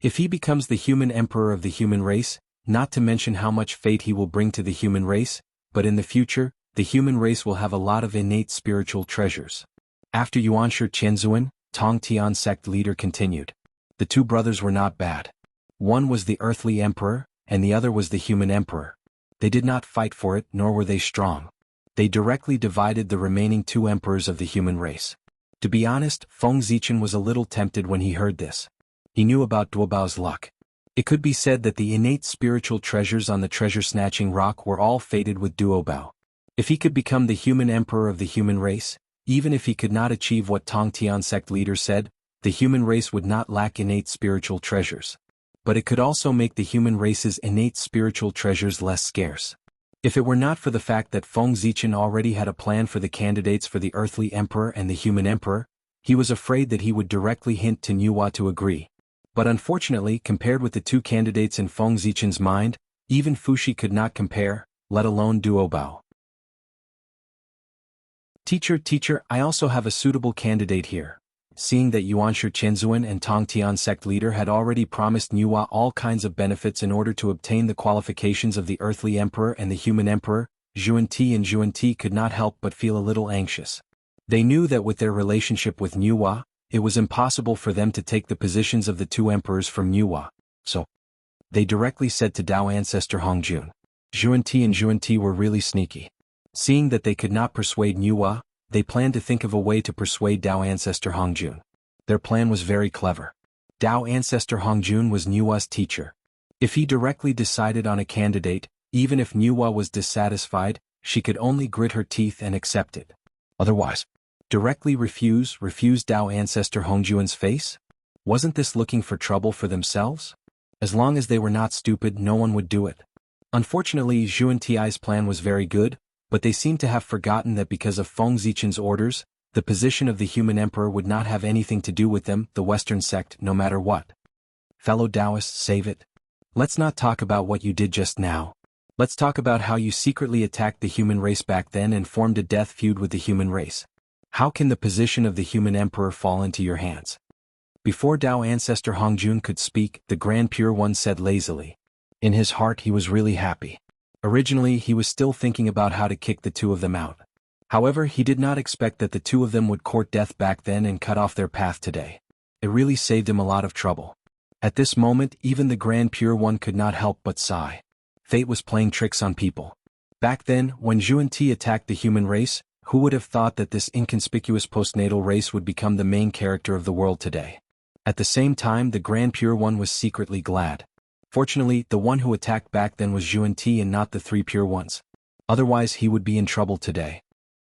If he becomes the human emperor of the human race, not to mention how much fate he will bring to the human race, but in the future, the human race will have a lot of innate spiritual treasures. After Yuanshi Qinzuan, Tong Tian sect leader continued. The two brothers were not bad. One was the earthly emperor, and the other was the human emperor. They did not fight for it, nor were they strong. They directly divided the remaining two emperors of the human race. To be honest, Feng Zichen was a little tempted when he heard this. He knew about Duobao's luck. It could be said that the innate spiritual treasures on the treasure-snatching rock were all fated with Duobao. If he could become the human emperor of the human race, even if he could not achieve what Tong Tian sect leader said, the human race would not lack innate spiritual treasures. But it could also make the human race's innate spiritual treasures less scarce. If it were not for the fact that Feng Zichen already had a plan for the candidates for the earthly emperor and the human emperor, he was afraid that he would directly hint to Nuwa to agree. But unfortunately, compared with the two candidates in Feng Zichen's mind, even Fuxi could not compare, let alone Duobao. Teacher, I also have a suitable candidate here. Seeing that Yuanshi Qinzuan and Tong Tian sect leader had already promised Nuwa all kinds of benefits in order to obtain the qualifications of the earthly emperor and the human emperor, Zhuan-Ti and Zhuan-Ti could not help but feel a little anxious. They knew that with their relationship with Nuwa, it was impossible for them to take the positions of the two emperors from Nuwa. So, they directly said to Dao Ancestor Hongjun. Zhuan-Ti and Zhuan-Ti were really sneaky. Seeing that they could not persuade Nuwa, they planned to think of a way to persuade Dao Ancestor Hongjun. Their plan was very clever. Dao Ancestor Hongjun was Nuwa's teacher. If he directly decided on a candidate, even if Nuwa was dissatisfied, she could only grit her teeth and accept it. Otherwise, directly refuse Dao Ancestor Hongjun's face? Wasn't this looking for trouble for themselves? As long as they were not stupid, no one would do it. Unfortunately, Zhuan-Ti's plan was very good, but they seemed to have forgotten that because of Feng Zichen's orders, the position of the human emperor would not have anything to do with them, the Western sect, no matter what. Fellow Taoists, save it. Let's not talk about what you did just now. Let's talk about how you secretly attacked the human race back then and formed a death feud with the human race. How can the position of the human emperor fall into your hands? Before Dao Ancestor Hongjun could speak, the Grand Pure One said lazily. In his heart he was really happy. Originally he was still thinking about how to kick the two of them out. However, he did not expect that the two of them would court death back then and cut off their path today. It really saved him a lot of trouble. At this moment, even the Grand Pure One could not help but sigh. Fate was playing tricks on people. Back then, when Zhuan-Ti attacked the human race, who would have thought that this inconspicuous postnatal race would become the main character of the world today? At the same time, the Grand Pure One was secretly glad. Fortunately, the one who attacked back then was Zhuan-Ti and not the three Pure Ones. Otherwise he would be in trouble today.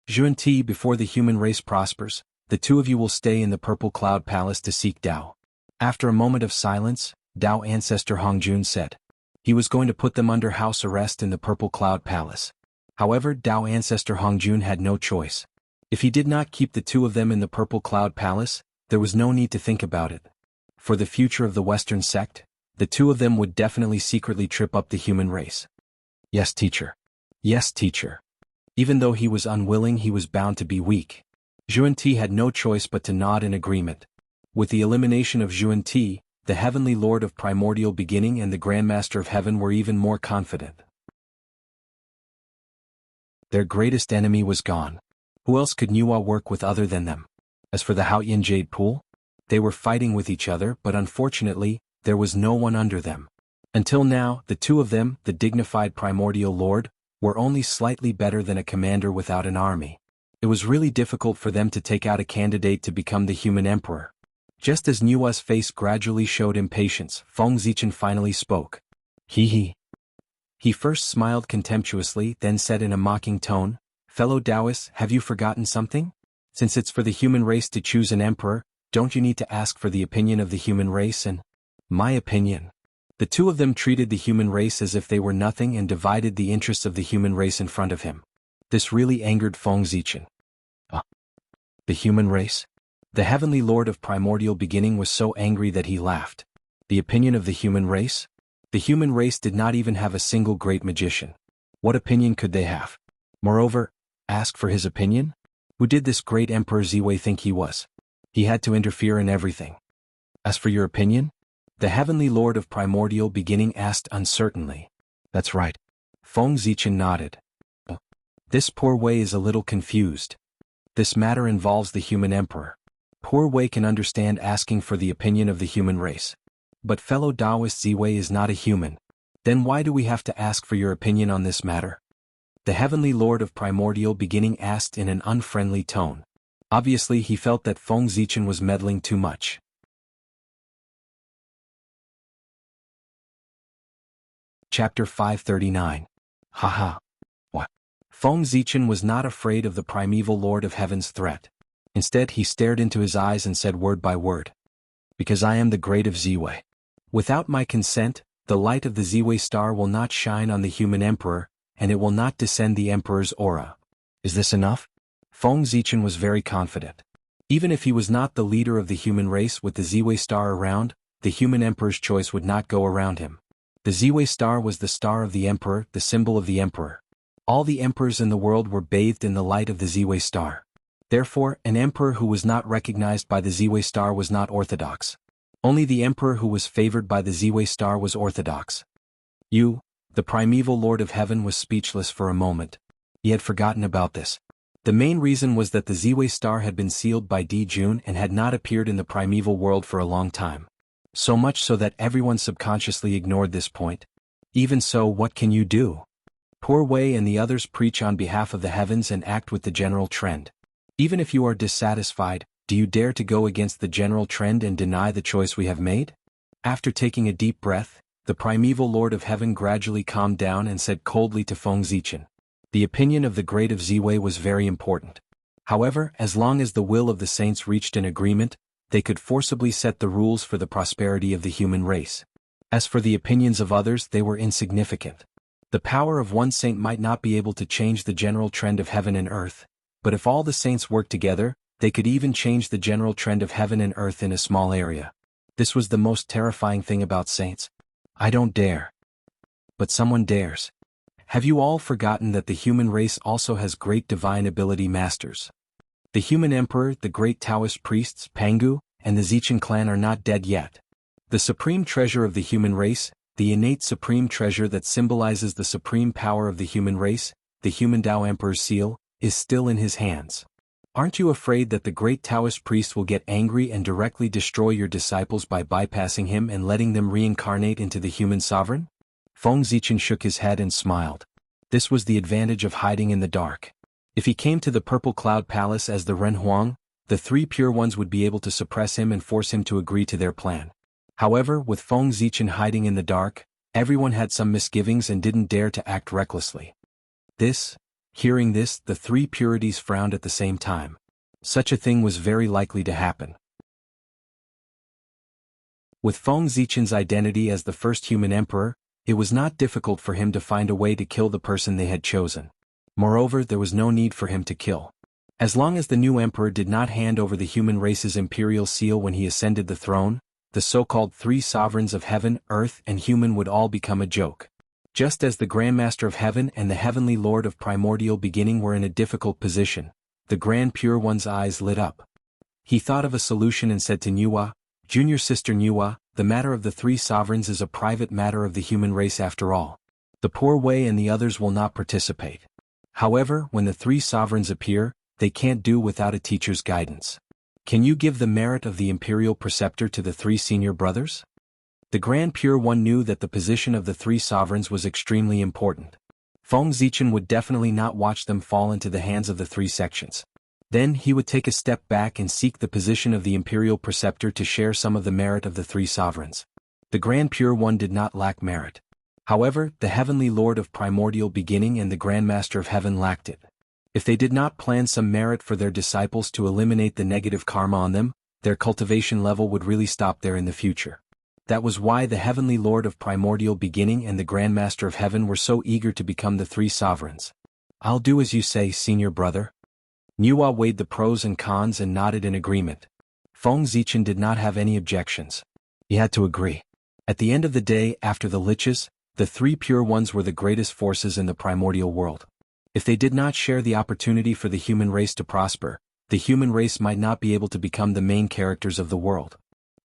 Xuanti, before the human race prospers, the two of you will stay in the Purple Cloud Palace to seek Dao. After a moment of silence, Dao ancestor Hongjun said. He was going to put them under house arrest in the Purple Cloud Palace. However, Dao ancestor Hongjun had no choice. If he did not keep the two of them in the Purple Cloud Palace, there was no need to think about it. For the future of the Western sect, the two of them would definitely secretly trip up the human race. Yes, teacher. Yes, teacher. Even though he was unwilling, he was bound to be weak. Xuanti had no choice but to nod in agreement. With the elimination of Xuanti, the Heavenly Lord of Primordial Beginning and the Grandmaster of Heaven were even more confident. Their greatest enemy was gone. Who else could Nuwa work with other than them? As for the Haoyan Jade Pool, they were fighting with each other, but unfortunately, there was no one under them. Until now, the two of them, the dignified Primordial Lord, were only slightly better than a commander without an army. It was really difficult for them to take out a candidate to become the human emperor. Just as Nuwa's face gradually showed impatience, Feng Zichen finally spoke. He first smiled contemptuously, then said in a mocking tone, "Fellow Taoists, have you forgotten something? Since it's for the human race to choose an emperor, don't you need to ask for the opinion of the human race and my opinion?" The two of them treated the human race as if they were nothing and divided the interests of the human race in front of him. This really angered Feng Zichen. The human race? The Heavenly Lord of Primordial Beginning was so angry that he laughed. The opinion of the human race? The human race did not even have a single great magician. What opinion could they have? Moreover, ask for his opinion? Who did this great Emperor Ziwei think he was? He had to interfere in everything. As for your opinion? The Heavenly Lord of Primordial Beginning asked uncertainly. That's right. Feng Zichen nodded. This poor Wei is a little confused. This matter involves the human emperor. Poor Wei can understand asking for the opinion of the human race. But fellow Taoist Ziwei is not a human. Then why do we have to ask for your opinion on this matter? The Heavenly Lord of Primordial Beginning asked in an unfriendly tone. Obviously he felt that Feng Zichen was meddling too much. Chapter 539. Haha. What? Feng Zichen was not afraid of the primeval Lord of Heaven's threat. Instead he stared into his eyes and said word by word. Because I am the great of Ziwei. Without my consent, the light of the Ziwei star will not shine on the human emperor, and it will not descend the emperor's aura. Is this enough? Feng Zichen was very confident. Even if he was not the leader of the human race with the Ziwei star around, the human emperor's choice would not go around him. The Ziwei star was the star of the emperor, the symbol of the emperor. All the emperors in the world were bathed in the light of the Ziwei star. Therefore, an emperor who was not recognized by the Ziwei star was not orthodox. Only the emperor who was favored by the Ziwei star was orthodox. You, the primeval Lord of Heaven, was speechless for a moment. He had forgotten about this. The main reason was that the Ziwei star had been sealed by Di Jun and had not appeared in the primeval world for a long time. So much so that everyone subconsciously ignored this point. Even so, what can you do? Poor Wei and the others preach on behalf of the heavens and act with the general trend. Even if you are dissatisfied, do you dare to go against the general trend and deny the choice we have made? After taking a deep breath, the primeval Lord of Heaven gradually calmed down and said coldly to Feng Zichen. The opinion of the great of Ziwei was very important. However, as long as the will of the saints reached an agreement, they could forcibly set the rules for the prosperity of the human race. As for the opinions of others, they were insignificant. The power of one saint might not be able to change the general trend of heaven and earth, but if all the saints worked together, they could even change the general trend of heaven and earth in a small area. This was the most terrifying thing about saints. I don't dare. But someone dares. Have you all forgotten that the human race also has great divine ability masters? The human emperor, the great Taoist priests, Pangu, and the Zichen clan are not dead yet. The supreme treasure of the human race, the innate supreme treasure that symbolizes the supreme power of the human race, the human Tao Emperor's seal, is still in his hands. Aren't you afraid that the great Taoist priest will get angry and directly destroy your disciples by bypassing him and letting them reincarnate into the human sovereign? Feng Zichen shook his head and smiled. This was the advantage of hiding in the dark. If he came to the Purple Cloud Palace as the Ren Huang, the three pure ones would be able to suppress him and force him to agree to their plan. However, with Feng Zichen hiding in the dark, everyone had some misgivings and didn't dare to act recklessly. Hearing this, the three purities frowned at the same time. Such a thing was very likely to happen. With Feng Zichen's identity as the first human emperor, it was not difficult for him to find a way to kill the person they had chosen. Moreover, there was no need for him to kill. As long as the new emperor did not hand over the human race's imperial seal when he ascended the throne, the so-called three sovereigns of heaven, earth, and human would all become a joke. Just as the Grandmaster of Heaven and the Heavenly Lord of Primordial Beginning were in a difficult position, the Grand Pure One's eyes lit up. He thought of a solution and said to Nuwa, "Junior sister Nuwa, the matter of the three sovereigns is a private matter of the human race after all. The poor Wei and the others will not participate. However, when the three sovereigns appear, they can't do without a teacher's guidance. Can you give the merit of the imperial preceptor to the three senior brothers?" The Grand Pure One knew that the position of the three sovereigns was extremely important. Feng Zichen would definitely not watch them fall into the hands of the three sections. Then he would take a step back and seek the position of the imperial preceptor to share some of the merit of the three sovereigns. The Grand Pure One did not lack merit. However, the Heavenly Lord of Primordial Beginning and the Grandmaster of Heaven lacked it. If they did not plan some merit for their disciples to eliminate the negative karma on them, their cultivation level would really stop there in the future. That was why the Heavenly Lord of Primordial Beginning and the Grandmaster of Heaven were so eager to become the three sovereigns. "I'll do as you say, senior brother." Nuwa weighed the pros and cons and nodded in agreement. Feng Zichen did not have any objections. He had to agree. At the end of the day, after the liches, the three pure ones were the greatest forces in the primordial world. If they did not share the opportunity for the human race to prosper, the human race might not be able to become the main characters of the world.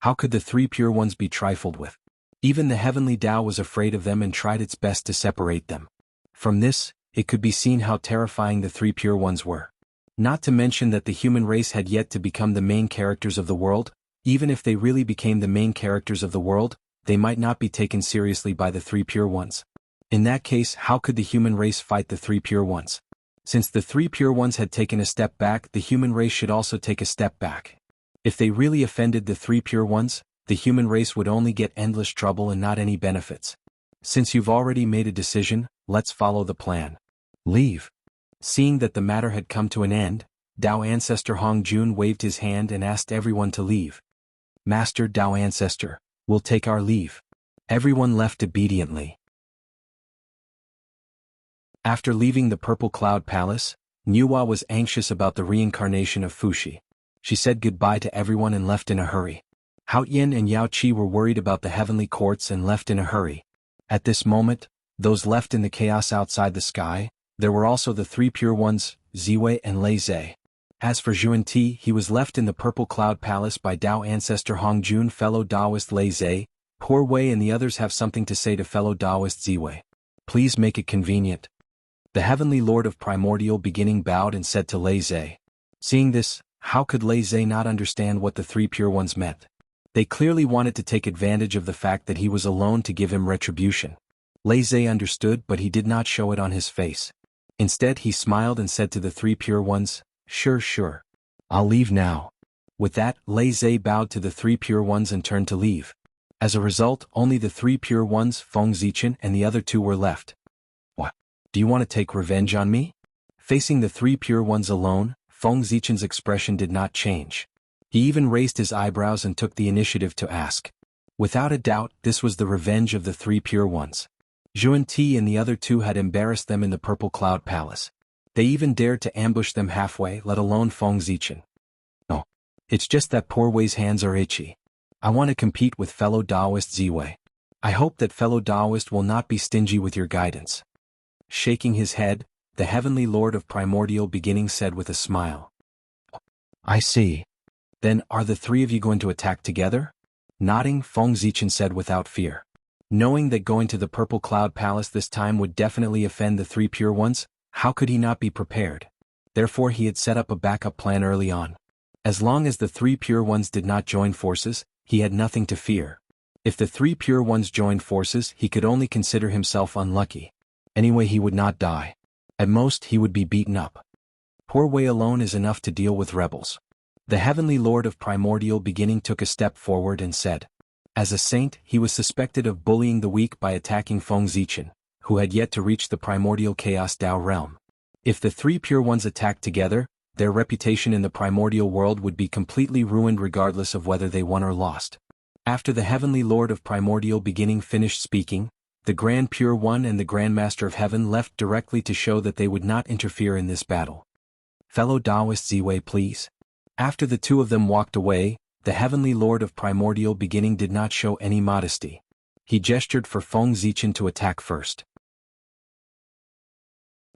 How could the three pure ones be trifled with? Even the heavenly Tao was afraid of them and tried its best to separate them. From this, it could be seen how terrifying the three pure ones were. Not to mention that the human race had yet to become the main characters of the world. Even if they really became the main characters of the world, they might not be taken seriously by the three pure ones. In that case, how could the human race fight the three pure ones? Since the three pure ones had taken a step back, the human race should also take a step back. If they really offended the three pure ones, the human race would only get endless trouble and not any benefits. Since you've already made a decision, let's follow the plan. Leave. Seeing that the matter had come to an end, Tao Ancestor Hong Jun waved his hand and asked everyone to leave. "Master Tao Ancestor, we'll take our leave." Everyone left obediently. After leaving the Purple Cloud Palace, Nuwa was anxious about the reincarnation of Fuxi. She said goodbye to everyone and left in a hurry. Haotian and Yao Qi were worried about the heavenly courts and left in a hurry. At this moment, those left in the chaos outside the sky, there were also the three pure ones, Ziwei and Lei Zhe. As for Zhuan-Ti, he was left in the Purple Cloud Palace by Tao Ancestor Hong Jun. Fellow Taoist Lei Zhe, Poor Wei and the others have something to say to fellow Taoist Ziwei. Please make it convenient. The Heavenly Lord of Primordial Beginning bowed and said to Lei Zhe. Seeing this, how could Lei Zhe not understand what the three pure ones meant? They clearly wanted to take advantage of the fact that he was alone to give him retribution. Lei Zhe understood, but he did not show it on his face. Instead, he smiled and said to the three pure ones, Sure. I'll leave now." With that, Lei Zhe bowed to the three pure ones and turned to leave. As a result, only the three pure ones, Feng Zichen and the other two were left. "What? Do you want to take revenge on me?" Facing the three pure ones alone, Feng Zichen's expression did not change. He even raised his eyebrows and took the initiative to ask. Without a doubt, this was the revenge of the three pure ones. Zhuan-Ti and the other two had embarrassed them in the Purple Cloud Palace. They even dared to ambush them halfway, let alone Feng Zichen. "No. It's just that Poor Wei's hands are itchy. I want to compete with fellow Taoist Ziwei. I hope that fellow Taoist will not be stingy with your guidance." Shaking his head, the Heavenly Lord of Primordial Beginning said with a smile. "I see. Then, are the three of you going to attack together?" Nodding, Feng Zichen said without fear. Knowing that going to the Purple Cloud Palace this time would definitely offend the three pure ones, how could he not be prepared? Therefore he had set up a backup plan early on. As long as the three pure ones did not join forces, he had nothing to fear. If the three pure ones joined forces, he could only consider himself unlucky. Anyway, he would not die. At most, he would be beaten up. Poor Wei alone is enough to deal with rebels. The Heavenly Lord of Primordial Beginning took a step forward and said. As a saint, he was suspected of bullying the weak by attacking Feng Zichen, who had yet to reach the primordial chaos Tao realm. If the three pure ones attacked together, their reputation in the primordial world would be completely ruined regardless of whether they won or lost. After the Heavenly Lord of Primordial Beginning finished speaking, the Grand Pure One and the Grand Master of Heaven left directly to show that they would not interfere in this battle. Fellow Taoist Ziwei, please. After the two of them walked away, the Heavenly Lord of Primordial Beginning did not show any modesty. He gestured for Feng Zichen to attack first.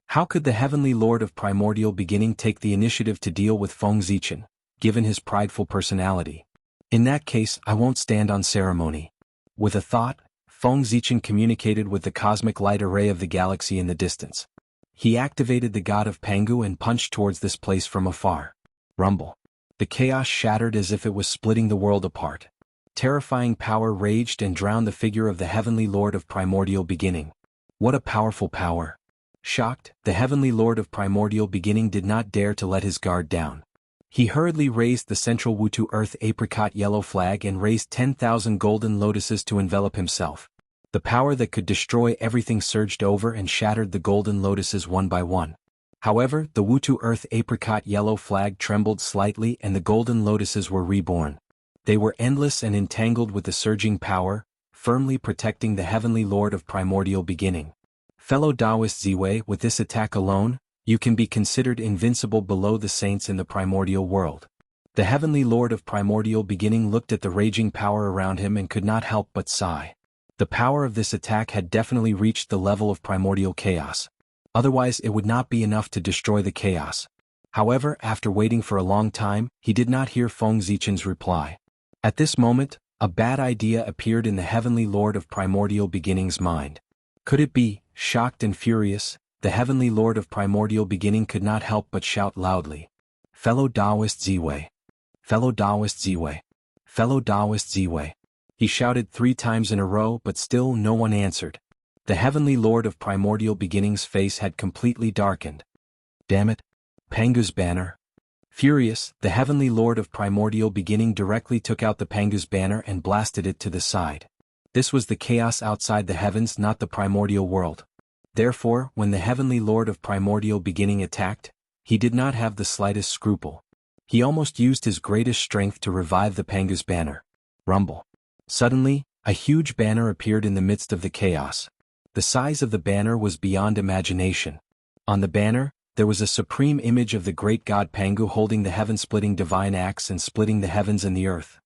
How could the Heavenly Lord of Primordial Beginning take the initiative to deal with Feng Zichen, given his prideful personality? In that case, I won't stand on ceremony. With a thought, Feng Zichen communicated with the cosmic light array of the galaxy in the distance. He activated the god of Pangu and punched towards this place from afar. Rumble. The chaos shattered as if it was splitting the world apart. Terrifying power raged and drowned the figure of the Heavenly Lord of Primordial Beginning. What a powerful power! Shocked, the Heavenly Lord of Primordial Beginning did not dare to let his guard down. He hurriedly raised the central Wutu Earth apricot yellow flag and raised 10,000 golden lotuses to envelop himself. The power that could destroy everything surged over and shattered the golden lotuses one by one. However, the Wutu Earth apricot yellow flag trembled slightly and the golden lotuses were reborn. They were endless and entangled with the surging power, firmly protecting the Heavenly Lord of Primordial Beginning. Fellow Taoist Ziwei, with this attack alone, you can be considered invincible below the saints in the primordial world. The Heavenly Lord of Primordial Beginning looked at the raging power around him and could not help but sigh. The power of this attack had definitely reached the level of primordial chaos. Otherwise it would not be enough to destroy the chaos. However, after waiting for a long time, he did not hear Feng Zichen's reply. At this moment, a bad idea appeared in the Heavenly Lord of Primordial Beginning's mind. Could it be? Shocked and furious, the Heavenly Lord of Primordial Beginning could not help but shout loudly. Fellow Taoist Ziwei! Fellow Taoist Ziwei! Fellow Taoist Ziwei! He shouted 3 times in a row, but still no one answered. The Heavenly Lord of Primordial Beginning's face had completely darkened. Damn it! Pangu's banner! Furious, the Heavenly Lord of Primordial Beginning directly took out the Pangu's banner and blasted it to the side. This was the chaos outside the heavens, not the primordial world. Therefore, when the Heavenly Lord of Primordial Beginning attacked, he did not have the slightest scruple. He almost used his greatest strength to revive the Pangu's banner. Rumble. Suddenly, a huge banner appeared in the midst of the chaos. The size of the banner was beyond imagination. On the banner, there was a supreme image of the great god Pangu holding the heaven-splitting divine axe and splitting the heavens and the earth.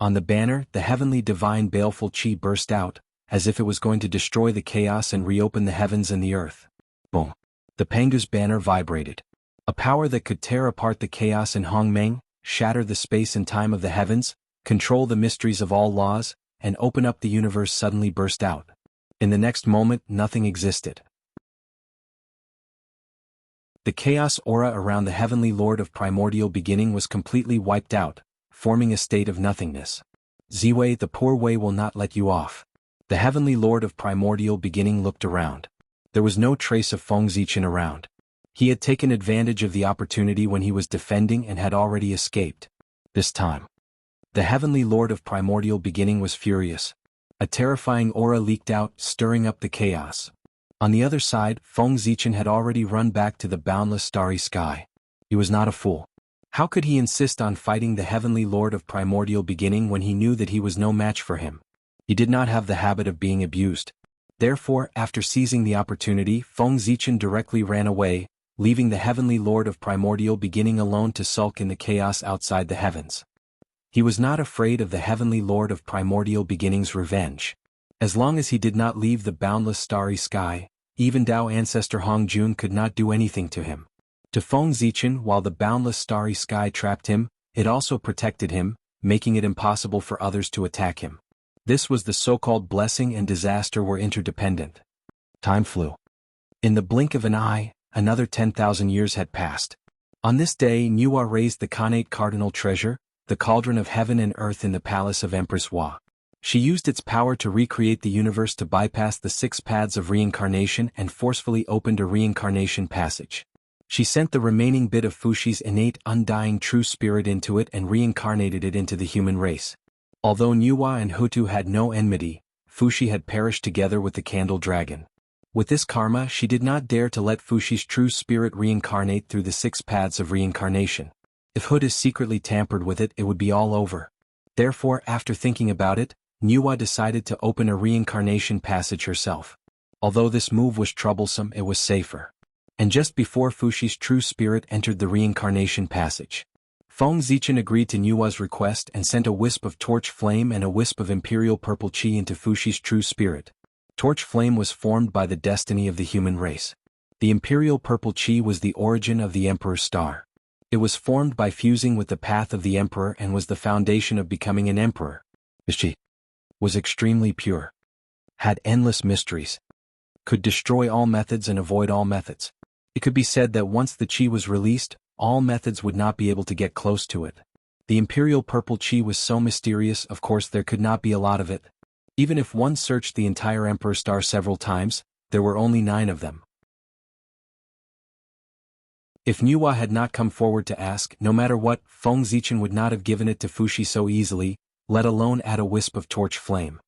On the banner, the heavenly divine baleful chi burst out, as if it was going to destroy the chaos and reopen the heavens and the earth. Boom! The Pangu's banner vibrated. A power that could tear apart the chaos in Hongmeng, shatter the space and time of the heavens, control the mysteries of all laws, and open up the universe suddenly burst out. In the next moment, nothing existed. The chaos aura around the Heavenly Lord of Primordial Beginning was completely wiped out, forming a state of nothingness. Ziwei, the poor way will not let you off. The Heavenly Lord of Primordial Beginning looked around. There was no trace of Feng Zichen around. He had taken advantage of the opportunity when he was defending and had already escaped. This time, the Heavenly Lord of Primordial Beginning was furious. A terrifying aura leaked out, stirring up the chaos. On the other side, Feng Zichen had already run back to the boundless starry sky. He was not a fool. How could he insist on fighting the Heavenly Lord of Primordial Beginning when he knew that he was no match for him? He did not have the habit of being abused. Therefore, after seizing the opportunity, Feng Zichen directly ran away, leaving the Heavenly Lord of Primordial Beginning alone to sulk in the chaos outside the heavens. He was not afraid of the Heavenly Lord of Primordial Beginning's revenge. As long as he did not leave the boundless starry sky, even Tao Ancestor Hongjun could not do anything to him. To Feng Zichen, while the boundless starry sky trapped him, it also protected him, making it impossible for others to attack him. This was the so-called blessing and disaster were interdependent. Time flew. In the blink of an eye, another 10,000 years had passed. On this day, Nuwa raised the Khanate cardinal treasure, the cauldron of heaven and earth in the palace of Empress Hua. She used its power to recreate the universe to bypass the 6 paths of reincarnation and forcefully opened a reincarnation passage. She sent the remaining bit of Fushi's innate undying true spirit into it and reincarnated it into the human race. Although Nuwa and Hutu had no enmity, Fushi had perished together with the candle dragon. With this karma, she did not dare to let Fushi's true spirit reincarnate through the 6 paths of reincarnation. If Hood is secretly tampered with it, it would be all over. Therefore, after thinking about it, Niwa decided to open a reincarnation passage herself. Although this move was troublesome, it was safer. And just before Fushi's true spirit entered the reincarnation passage, Feng Zichen agreed to Niwa's request and sent a wisp of torch flame and a wisp of imperial purple qi into Fushi's true spirit. Torch flame was formed by the destiny of the human race. The imperial purple qi was the origin of the Emperor's star. It was formed by fusing with the path of the Emperor and was the foundation of becoming an emperor. This qi was extremely pure, had endless mysteries, could destroy all methods and avoid all methods. It could be said that once the qi was released, all methods would not be able to get close to it. The imperial purple qi was so mysterious, of course there could not be a lot of it. Even if one searched the entire Emperor's star several times, there were only 9 of them. If Niwa had not come forward to ask, no matter what, Feng Zichen would not have given it to Fushi so easily, let alone add a wisp of torch flame.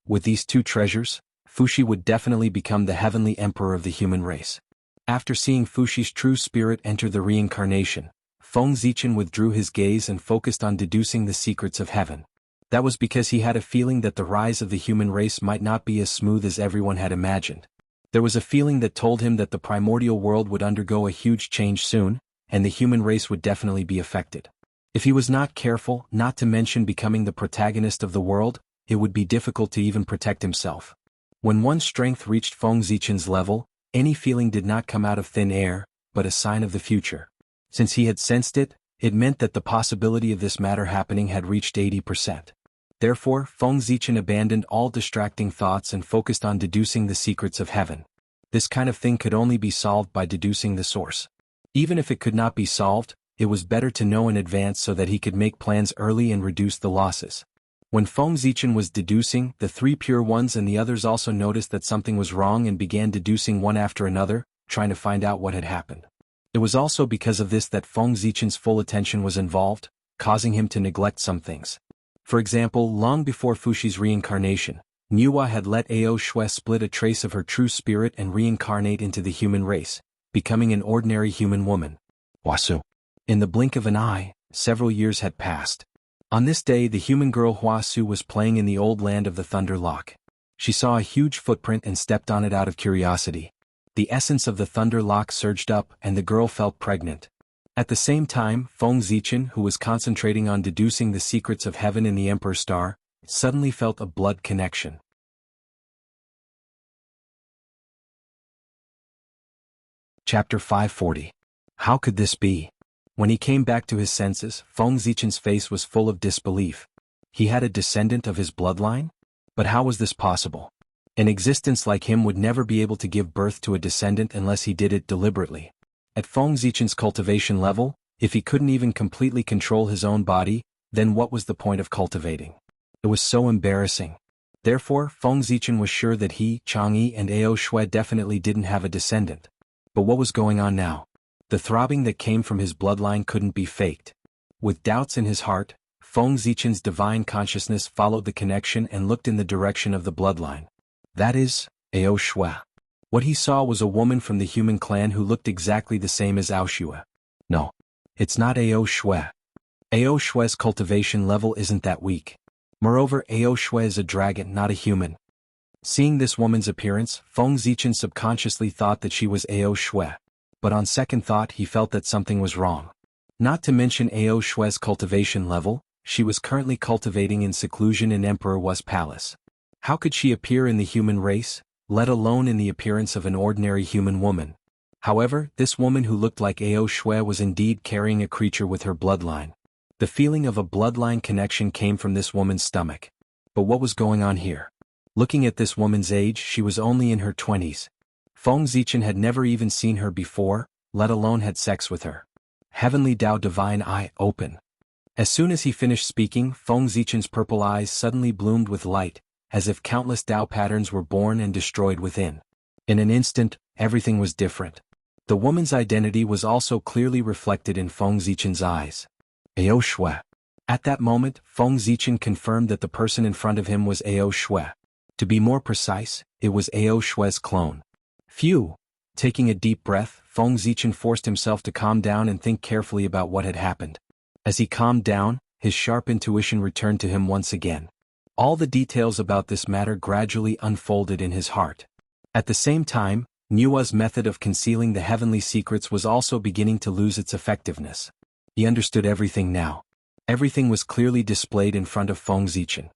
With these 2 treasures, Fushi would definitely become the heavenly emperor of the human race. After seeing Fushi's true spirit enter the reincarnation, Feng Zichen withdrew his gaze and focused on deducing the secrets of heaven. That was because he had a feeling that the rise of the human race might not be as smooth as everyone had imagined. There was a feeling that told him that the primordial world would undergo a huge change soon, and the human race would definitely be affected. If he was not careful, not to mention becoming the protagonist of the world, it would be difficult to even protect himself. When one's strength reached Feng Zichen's level, any feeling did not come out of thin air, but a sign of the future. Since he had sensed it, it meant that the possibility of this matter happening had reached 80%. Therefore, Feng Zichen abandoned all distracting thoughts and focused on deducing the secrets of heaven. This kind of thing could only be solved by deducing the source. Even if it could not be solved, it was better to know in advance so that he could make plans early and reduce the losses. When Feng Zichen was deducing, the 3 pure ones and the others also noticed that something was wrong and began deducing one after another, trying to find out what had happened. It was also because of this that Feng Zichen's full attention was involved, causing him to neglect some things. For example, long before Fushi's reincarnation, Niwa had let Ao Shui split a trace of her true spirit and reincarnate into the human race, becoming an ordinary human woman. Huasu. In the blink of an eye, several years had passed. On this day the human girl Huasu was playing in the old land of the Thunder Lock. She saw a huge footprint and stepped on it out of curiosity. The essence of the Thunder Lock surged up and the girl felt pregnant. At the same time, Feng Zichen, who was concentrating on deducing the secrets of heaven in the Emperor's star, suddenly felt a blood connection. Chapter 540. How could this be? When he came back to his senses, Feng Zichen's face was full of disbelief. He had a descendant of his bloodline? But how was this possible? An existence like him would never be able to give birth to a descendant unless he did it deliberately. At Feng Zichen's cultivation level, if he couldn't even completely control his own body, then what was the point of cultivating? It was so embarrassing. Therefore, Feng Zichen was sure that he, Chang'e and Ao Shui definitely didn't have a descendant. But what was going on now? The throbbing that came from his bloodline couldn't be faked. With doubts in his heart, Feng Zichen's divine consciousness followed the connection and looked in the direction of the bloodline. That is, Ao Shui. What he saw was a woman from the human clan who looked exactly the same as Ao Shui. No. It's not Ao Shui. Ao Shui's cultivation level isn't that weak. Moreover, Ao Shui is a dragon, not a human. Seeing this woman's appearance, Feng Zichen subconsciously thought that she was Ao Shui. But on second thought he felt that something was wrong. Not to mention Ao Shui's cultivation level, she was currently cultivating in seclusion in Emperor Wu's palace. How could she appear in the human race, let alone in the appearance of an ordinary human woman? However, this woman who looked like Ao Shui was indeed carrying a creature with her bloodline. The feeling of a bloodline connection came from this woman's stomach. But what was going on here? Looking at this woman's age, she was only in her 20s. Feng Zichen had never even seen her before, let alone had sex with her. Heavenly Tao Divine Eye, open. As soon as he finished speaking, Feng Zichen's purple eyes suddenly bloomed with light, as if countless Tao patterns were born and destroyed within. In an instant, everything was different. The woman's identity was also clearly reflected in Feng Zichen's eyes. Ao Shui. At that moment, Feng Zichen confirmed that the person in front of him was Ao Shui. To be more precise, it was Ao Shui's clone. Phew! Taking a deep breath, Feng Zichen forced himself to calm down and think carefully about what had happened. As he calmed down, his sharp intuition returned to him once again. All the details about this matter gradually unfolded in his heart. At the same time, Nua's method of concealing the heavenly secrets was also beginning to lose its effectiveness. He understood everything now. Everything was clearly displayed in front of Feng Zichen.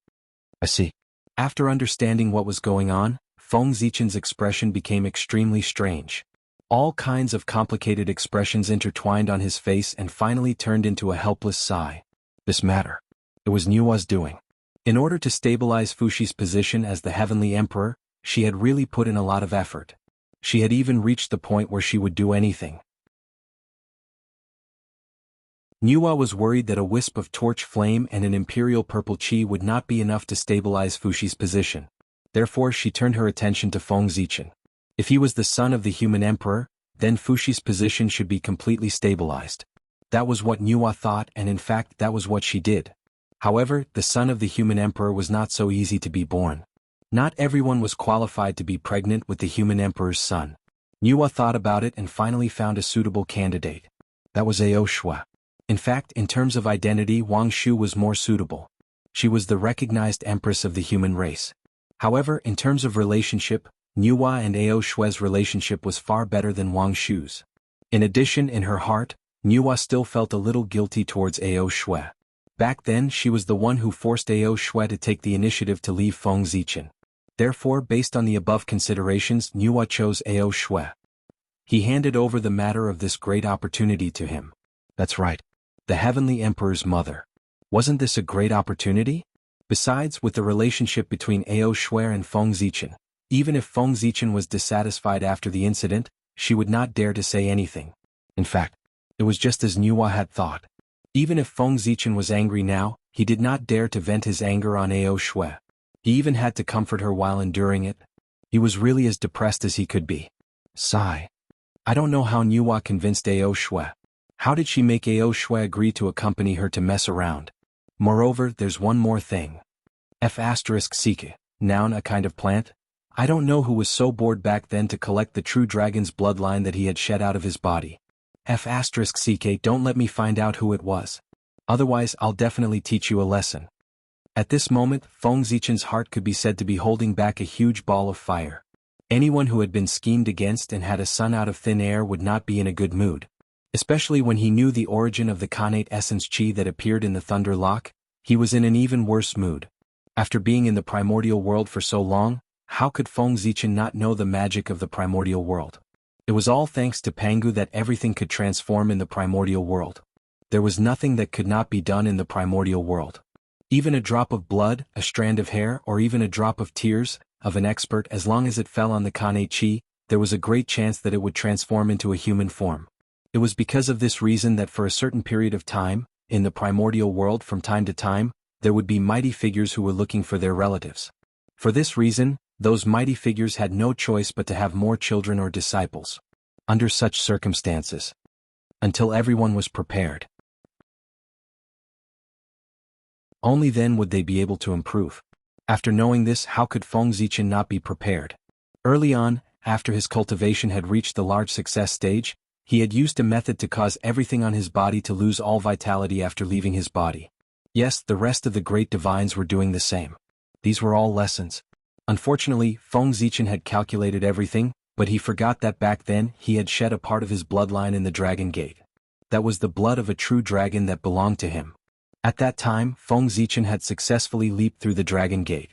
I see. After understanding what was going on, Feng Zichen's expression became extremely strange. All kinds of complicated expressions intertwined on his face and finally turned into a helpless sigh. This matter. It was Nua's doing. In order to stabilize Fuxi's position as the Heavenly Emperor, she had really put in a lot of effort. She had even reached the point where she would do anything. Nua was worried that a wisp of torch flame and an imperial purple chi would not be enough to stabilize Fuxi's position. Therefore she turned her attention to Feng Zichen. If he was the son of the human emperor, then Fuxi's position should be completely stabilized. That was what Nua thought, and in fact that was what she did. However, the son of the human emperor was not so easy to be born. Not everyone was qualified to be pregnant with the human emperor's son. Nua thought about it and finally found a suitable candidate. That was Ao Shui. In fact, in terms of identity, Wang Shu was more suitable. She was the recognized empress of the human race. However, in terms of relationship, Nua and Ao Shui's relationship was far better than Wang Shu's. In addition, in her heart, Nua still felt a little guilty towards Ao Shui. Back then she was the one who forced Ao Shui to take the initiative to leave Feng Zichen. Therefore, based on the above considerations, Nua chose Ao Shui. He handed over the matter of this great opportunity to him. That's right. The Heavenly Emperor's mother. Wasn't this a great opportunity? Besides, with the relationship between Ao Shui and Feng Zichen, even if Feng Zichen was dissatisfied after the incident, she would not dare to say anything. In fact, it was just as Nua had thought. Even if Feng Zichen was angry now, he did not dare to vent his anger on Ao Shui. He even had to comfort her while enduring it. He was really as depressed as he could be. Sigh. I don't know how Nua convinced Ao Shui. How did she make Ao Shui agree to accompany her to mess around? Moreover, there's one more thing. F***Sike, noun a kind of plant? I don't know who was so bored back then to collect the true dragon's bloodline that he had shed out of his body. F***Sike, don't let me find out who it was. Otherwise I'll definitely teach you a lesson. At this moment, Feng Zichen's heart could be said to be holding back a huge ball of fire. Anyone who had been schemed against and had a son out of thin air would not be in a good mood. Especially when he knew the origin of the Khanate essence chi that appeared in the Thunder Lock, he was in an even worse mood. After being in the primordial world for so long, how could Feng Zichen not know the magic of the primordial world? It was all thanks to Pangu that everything could transform in the primordial world. There was nothing that could not be done in the primordial world. Even a drop of blood, a strand of hair, or even a drop of tears, of an expert, as long as it fell on the Khanate chi, there was a great chance that it would transform into a human form. It was because of this reason that for a certain period of time, in the primordial world from time to time, there would be mighty figures who were looking for their relatives. For this reason, those mighty figures had no choice but to have more children or disciples. Under such circumstances, until everyone was prepared, only then would they be able to improve. After knowing this, how could Feng Zichen not be prepared? Early on, after his cultivation had reached the large success stage, he had used a method to cause everything on his body to lose all vitality after leaving his body. Yes, the rest of the great divines were doing the same. These were all lessons. Unfortunately, Feng Zichen had calculated everything, but he forgot that back then he had shed a part of his bloodline in the Dragon Gate. That was the blood of a true dragon that belonged to him. At that time, Feng Zichen had successfully leaped through the Dragon Gate.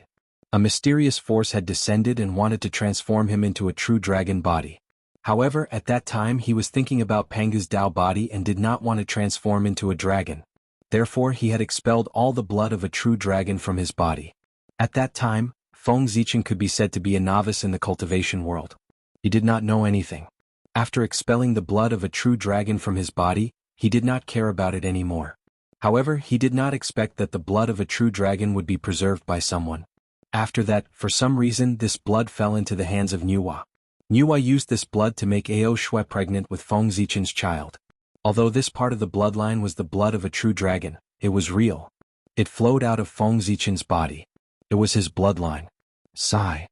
A mysterious force had descended and wanted to transform him into a true dragon body. However, at that time he was thinking about Pangu's Dao body and did not want to transform into a dragon. Therefore he had expelled all the blood of a true dragon from his body. At that time, Feng Zichen could be said to be a novice in the cultivation world. He did not know anything. After expelling the blood of a true dragon from his body, he did not care about it anymore. However, he did not expect that the blood of a true dragon would be preserved by someone. After that, for some reason, this blood fell into the hands of Nua. Nua used this blood to make Ao Shui pregnant with Feng Zichen's child. Although this part of the bloodline was the blood of a true dragon, it was real. It flowed out of Feng Zichen's body. It was his bloodline. Sigh.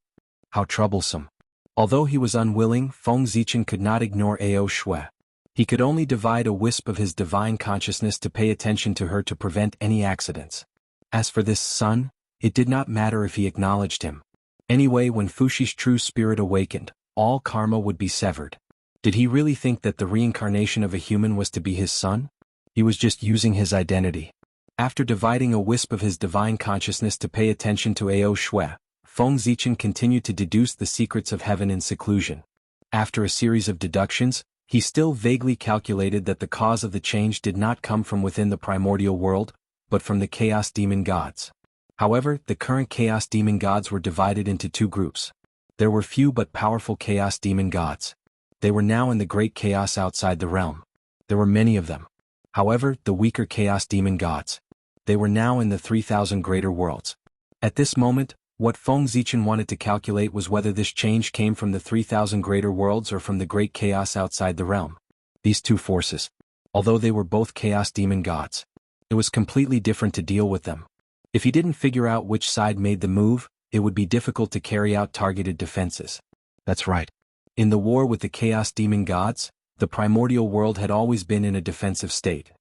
How troublesome. Although he was unwilling, Feng Zichen could not ignore Ao Shui. He could only divide a wisp of his divine consciousness to pay attention to her to prevent any accidents. As for this son, it did not matter if he acknowledged him. Anyway, when Fushi's true spirit awakened, all karma would be severed. Did he really think that the reincarnation of a human was to be his son? He was just using his identity. After dividing a wisp of his divine consciousness to pay attention to Ao Shui, Feng Zichen continued to deduce the secrets of heaven in seclusion. After a series of deductions, he still vaguely calculated that the cause of the change did not come from within the primordial world, but from the Chaos Demon Gods. However, the current Chaos Demon Gods were divided into two groups. There were few but powerful Chaos Demon Gods. They were now in the great chaos outside the realm. There were many of them. However, the weaker Chaos Demon Gods. They were now in the 3,000 greater worlds. At this moment, what Feng Zichen wanted to calculate was whether this change came from the 3,000 greater worlds or from the great chaos outside the realm. These two forces, although they were both Chaos Demon Gods, it was completely different to deal with them. If he didn't figure out which side made the move, it would be difficult to carry out targeted defenses. That's right. In the war with the Chaos Demon Gods, the primordial world had always been in a defensive state.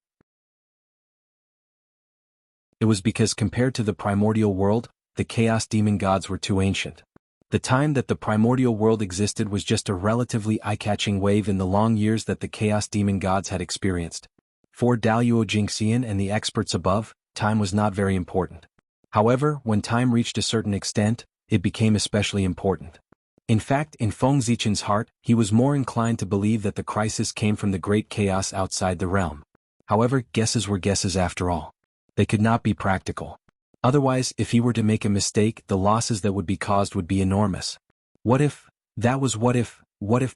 It was because compared to the primordial world, the Chaos Demon Gods were too ancient. The time that the primordial world existed was just a relatively eye-catching wave in the long years that the Chaos Demon Gods had experienced. For Daluo Jingxian and the experts above, time was not very important. However, when time reached a certain extent, it became especially important. In fact, in Feng Zichen's heart, he was more inclined to believe that the crisis came from the great chaos outside the realm. However, guesses were guesses after all. They could not be practical. Otherwise, if he were to make a mistake, the losses that would be caused would be enormous. What if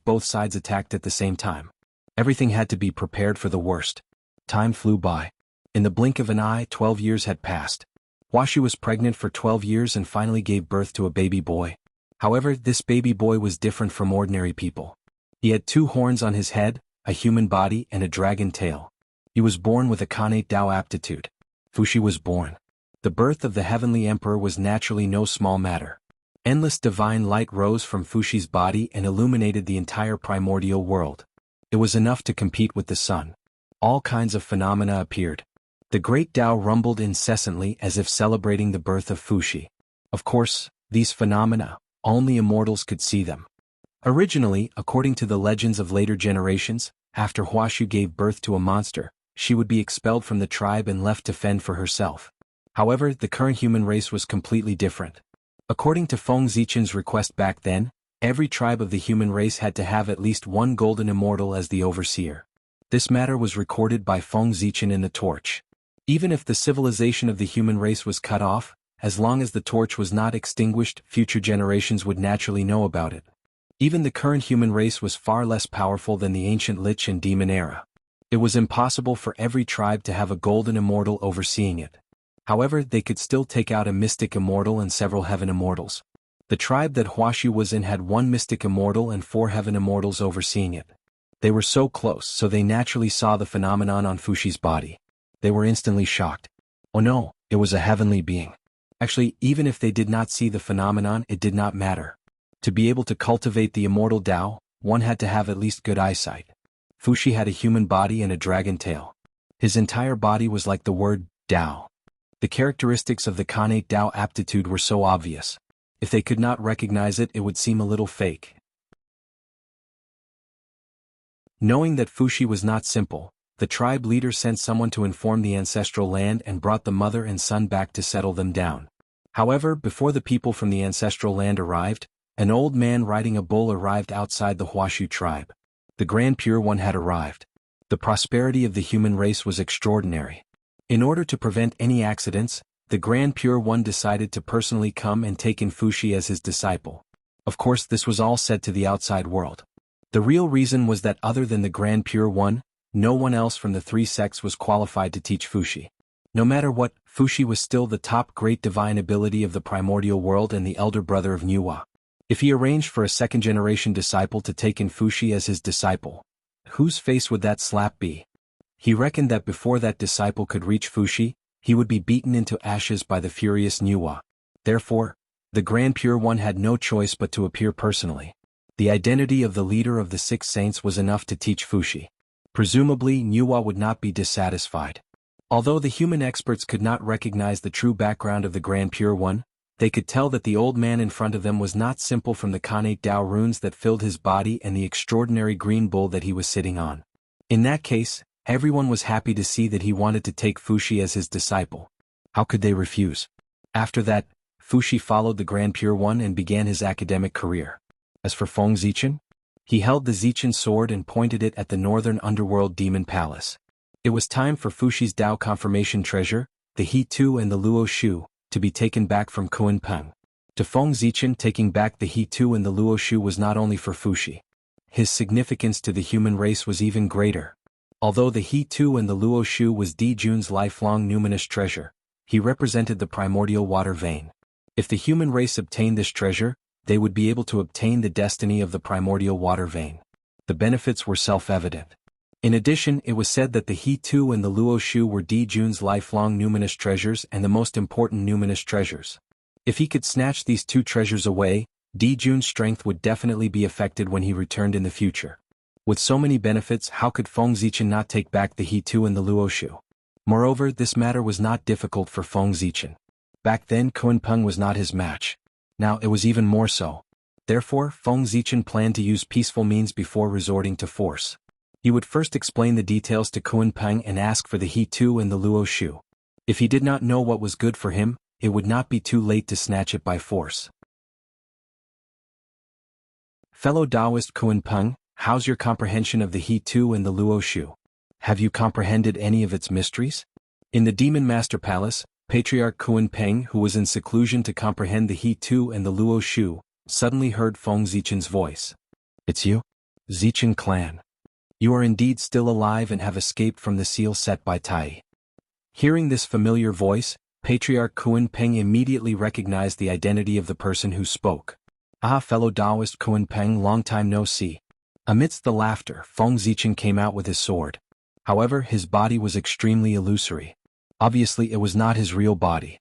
both sides attacked at the same time? Everything had to be prepared for the worst. Time flew by. In the blink of an eye, 12 years had passed. Huaxu was pregnant for 12 years and finally gave birth to a baby boy. However, this baby boy was different from ordinary people. He had 2 horns on his head, a human body and a dragon tail. He was born with a connate Dao aptitude. Fuxi was born. The birth of the heavenly emperor was naturally no small matter. Endless divine light rose from Fuxi's body and illuminated the entire primordial world. It was enough to compete with the sun. All kinds of phenomena appeared. The great Tao rumbled incessantly as if celebrating the birth of Fuxi. Of course, these phenomena, only immortals could see them. Originally, according to the legends of later generations, after Huaxu gave birth to a monster, she would be expelled from the tribe and left to fend for herself. However, the current human race was completely different. According to Feng Zichen's request back then, every tribe of the human race had to have at least one golden immortal as the overseer. This matter was recorded by Feng Zichen in the torch. Even if the civilization of the human race was cut off, as long as the torch was not extinguished, future generations would naturally know about it. Even the current human race was far less powerful than the ancient Lich and Demon era. It was impossible for every tribe to have a golden immortal overseeing it. However, they could still take out a mystic immortal and several heaven immortals. The tribe that Huaxu was in had 1 mystic immortal and 4 heaven immortals overseeing it. They were so close, so they naturally saw the phenomenon on Fuxi's body. They were instantly shocked. Oh no, it was a heavenly being. Actually, even if they did not see the phenomenon, it did not matter. To be able to cultivate the immortal Tao, one had to have at least good eyesight. Fuxi had a human body and a dragon tail. His entire body was like the word Tao. The characteristics of the connate Tao aptitude were so obvious. If they could not recognize it, it would seem a little fake. Knowing that Fuxi was not simple, the tribe leader sent someone to inform the ancestral land and brought the mother and son back to settle them down. However, before the people from the ancestral land arrived, an old man riding a bull arrived outside the Huaxu tribe. The Grand Pure One had arrived. The prosperity of the human race was extraordinary. In order to prevent any accidents, the Grand Pure One decided to personally come and take in Fuxi as his disciple. Of course, this was all said to the outside world. The real reason was that other than the Grand Pure One, no one else from the 3 sects was qualified to teach Fuxi. No matter what, Fuxi was still the top great divine ability of the primordial world and the elder brother of Nuwa. If he arranged for a second-generation disciple to take in Fuxi as his disciple, whose face would that slap be? He reckoned that before that disciple could reach Fuxi, he would be beaten into ashes by the furious Nuwa. Therefore, the Grand Pure One had no choice but to appear personally. The identity of the leader of the six saints was enough to teach Fuxi. Presumably, Nuwa would not be dissatisfied. Although the human experts could not recognize the true background of the Grand Pure One, they could tell that the old man in front of them was not simple from the Khanate Dao runes that filled his body and the extraordinary green bull that he was sitting on. In that case, everyone was happy to see that he wanted to take Fuxi as his disciple. How could they refuse? After that, Fuxi followed the Grand Pure One and began his academic career. As for Feng Zichen, he held the Zichen sword and pointed it at the northern underworld demon palace. It was time for Fuxi's Dao confirmation treasure, the He Tu and the Luo Shu, to be taken back from Kunpeng. To Feng Zichen, taking back the He Tu and the Luo Shu was not only for Fuxi. His significance to the human race was even greater. Although the He Tu and the Luo Shu was Di Jun's lifelong numinous treasure, he represented the primordial water vein. If the human race obtained this treasure, they would be able to obtain the destiny of the primordial water vein. The benefits were self-evident. In addition, it was said that the He Tu and the Luo Shu were Di Jun's lifelong numinous treasures and the most important numinous treasures. If he could snatch these two treasures away, Di Jun's strength would definitely be affected when he returned in the future. With so many benefits, how could Feng Zichen not take back the He Tu and the Luo Shu? Moreover, this matter was not difficult for Feng Zichen. Back then, Kunpeng was not his match. Now it was even more so. Therefore, Feng Zichen planned to use peaceful means before resorting to force. He would first explain the details to Kunpeng and ask for the He Tu and the Luo Shu. If he did not know what was good for him, it would not be too late to snatch it by force. Fellow Taoist Kunpeng, how's your comprehension of the He Tu and the Luo Shu? Have you comprehended any of its mysteries? In the Demon Master Palace, Patriarch Kunpeng, who was in seclusion to comprehend the He Tu and the Luo Shu, suddenly heard Feng Zichen's voice. It's you? Zichen clan. You are indeed still alive and have escaped from the seal set by Tai. Hearing this familiar voice, Patriarch Kunpeng immediately recognized the identity of the person who spoke. Ah, fellow Taoist Kunpeng, long time no see. Amidst the laughter, Feng Zichen came out with his sword. However, his body was extremely illusory. Obviously, it was not his real body.